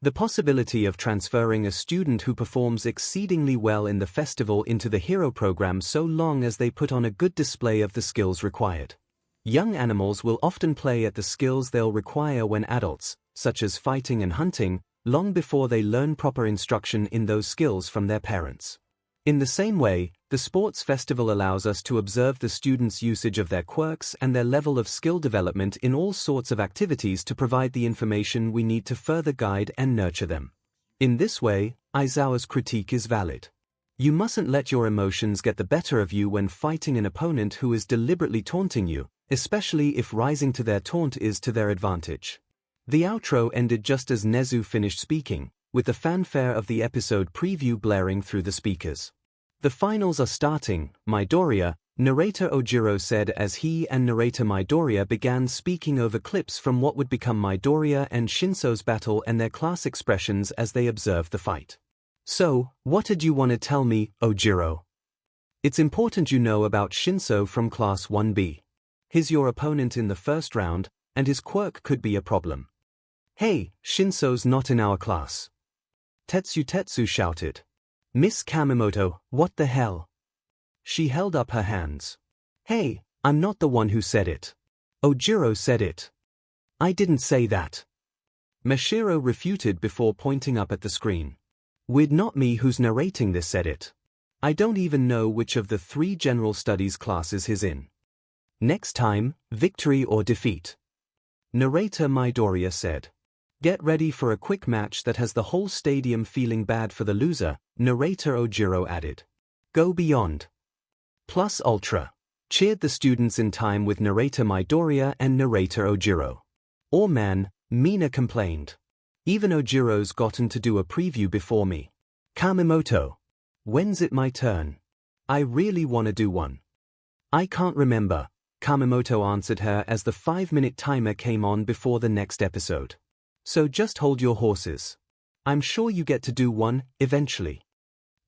the possibility of transferring a student who performs exceedingly well in the festival into the hero program so long as they put on a good display of the skills required. Young animals will often play at the skills they'll require when adults, such as fighting and hunting, long before they learn proper instruction in those skills from their parents. In the same way, the sports festival allows us to observe the students' usage of their quirks and their level of skill development in all sorts of activities to provide the information we need to further guide and nurture them. In this way, Aizawa's critique is valid. You mustn't let your emotions get the better of you when fighting an opponent who is deliberately taunting you, especially if rising to their taunt is to their advantage. The outro ended just as Nezu finished speaking, with the fanfare of the episode preview blaring through the speakers. The finals are starting, Midoriya, narrator Ojiro said as he and narrator Midoriya began speaking over clips from what would become Midoriya and Shinso's battle and their class expressions as they observed the fight. So, what did you want to tell me, Ojiro? It's important you know about Shinso from Class 1B. He's your opponent in the first round, and his quirk could be a problem. Hey, Shinso's not in our class. Tetsu shouted. Miss Kamemoto, what the hell? She held up her hands. Hey, I'm not the one who said it. Ojiro said it. I didn't say that. Mashiro refuted before pointing up at the screen. We'd not me who's narrating this said it. I don't even know which of the 3 general studies classes he's in. Next time, victory or defeat. Narrator Midoriya said. Get ready for a quick match that has the whole stadium feeling bad for the loser, narrator Ojiro added. Go beyond. Plus Ultra. Cheered the students in time with narrator Midoriya and narrator Ojiro. Oh man, Mina complained. Even Ojiro's gotten to do a preview before me. Kamemoto. When's it my turn? I really wanna do one. I can't remember, Kamemoto answered her as the 5-minute timer came on before the next episode. So just hold your horses. I'm sure you get to do one, eventually.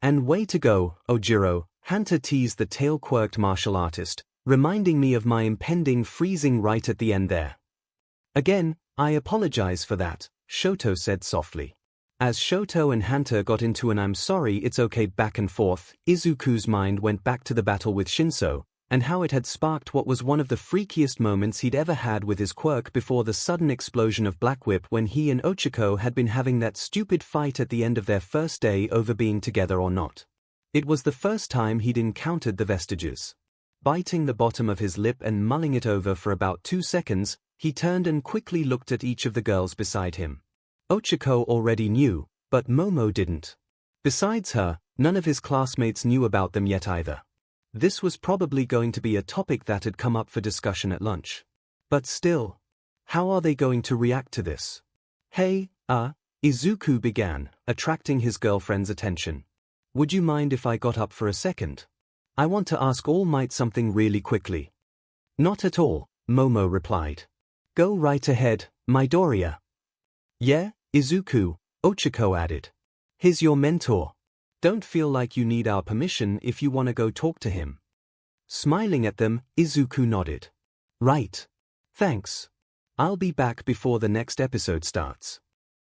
And way to go, Ojiro, Hunter teased the tail-quirked martial artist, reminding me of my impending freezing right at the end there. Again, I apologize for that, Shoto said softly. As Shoto and Hunter got into an I'm sorry it's okay back and forth, Izuku's mind went back to the battle with ♀, and how it had sparked what was one of the freakiest moments he'd ever had with his quirk before the sudden explosion of Black Whip when he and 𝐒𝐿 had been having that stupid fight at the end of their first day over being together or not. It was the first time he'd encountered the vestiges. Biting the bottom of his lip and mulling it over for about 2 seconds, he turned and quickly looked at each of the girls beside him. 𝐒𝐿 already knew, but Momo didn't. Besides her, none of his classmates knew about them yet either. This was probably going to be a topic that had come up for discussion at lunch. But still, how are they going to react to this? Hey, Izuku began, attracting his girlfriend's attention. Would you mind if I got up for a second? I want to ask All Might something really quickly. Not at all, Momo replied. Go right ahead, Midoriya. Yeah, Izuku, 𝐒𝐿 added. He's your mentor. Don't feel like you need our permission if you want to go talk to him. Smiling at them, Izuku nodded. Right. Thanks. I'll be back before the next episode starts.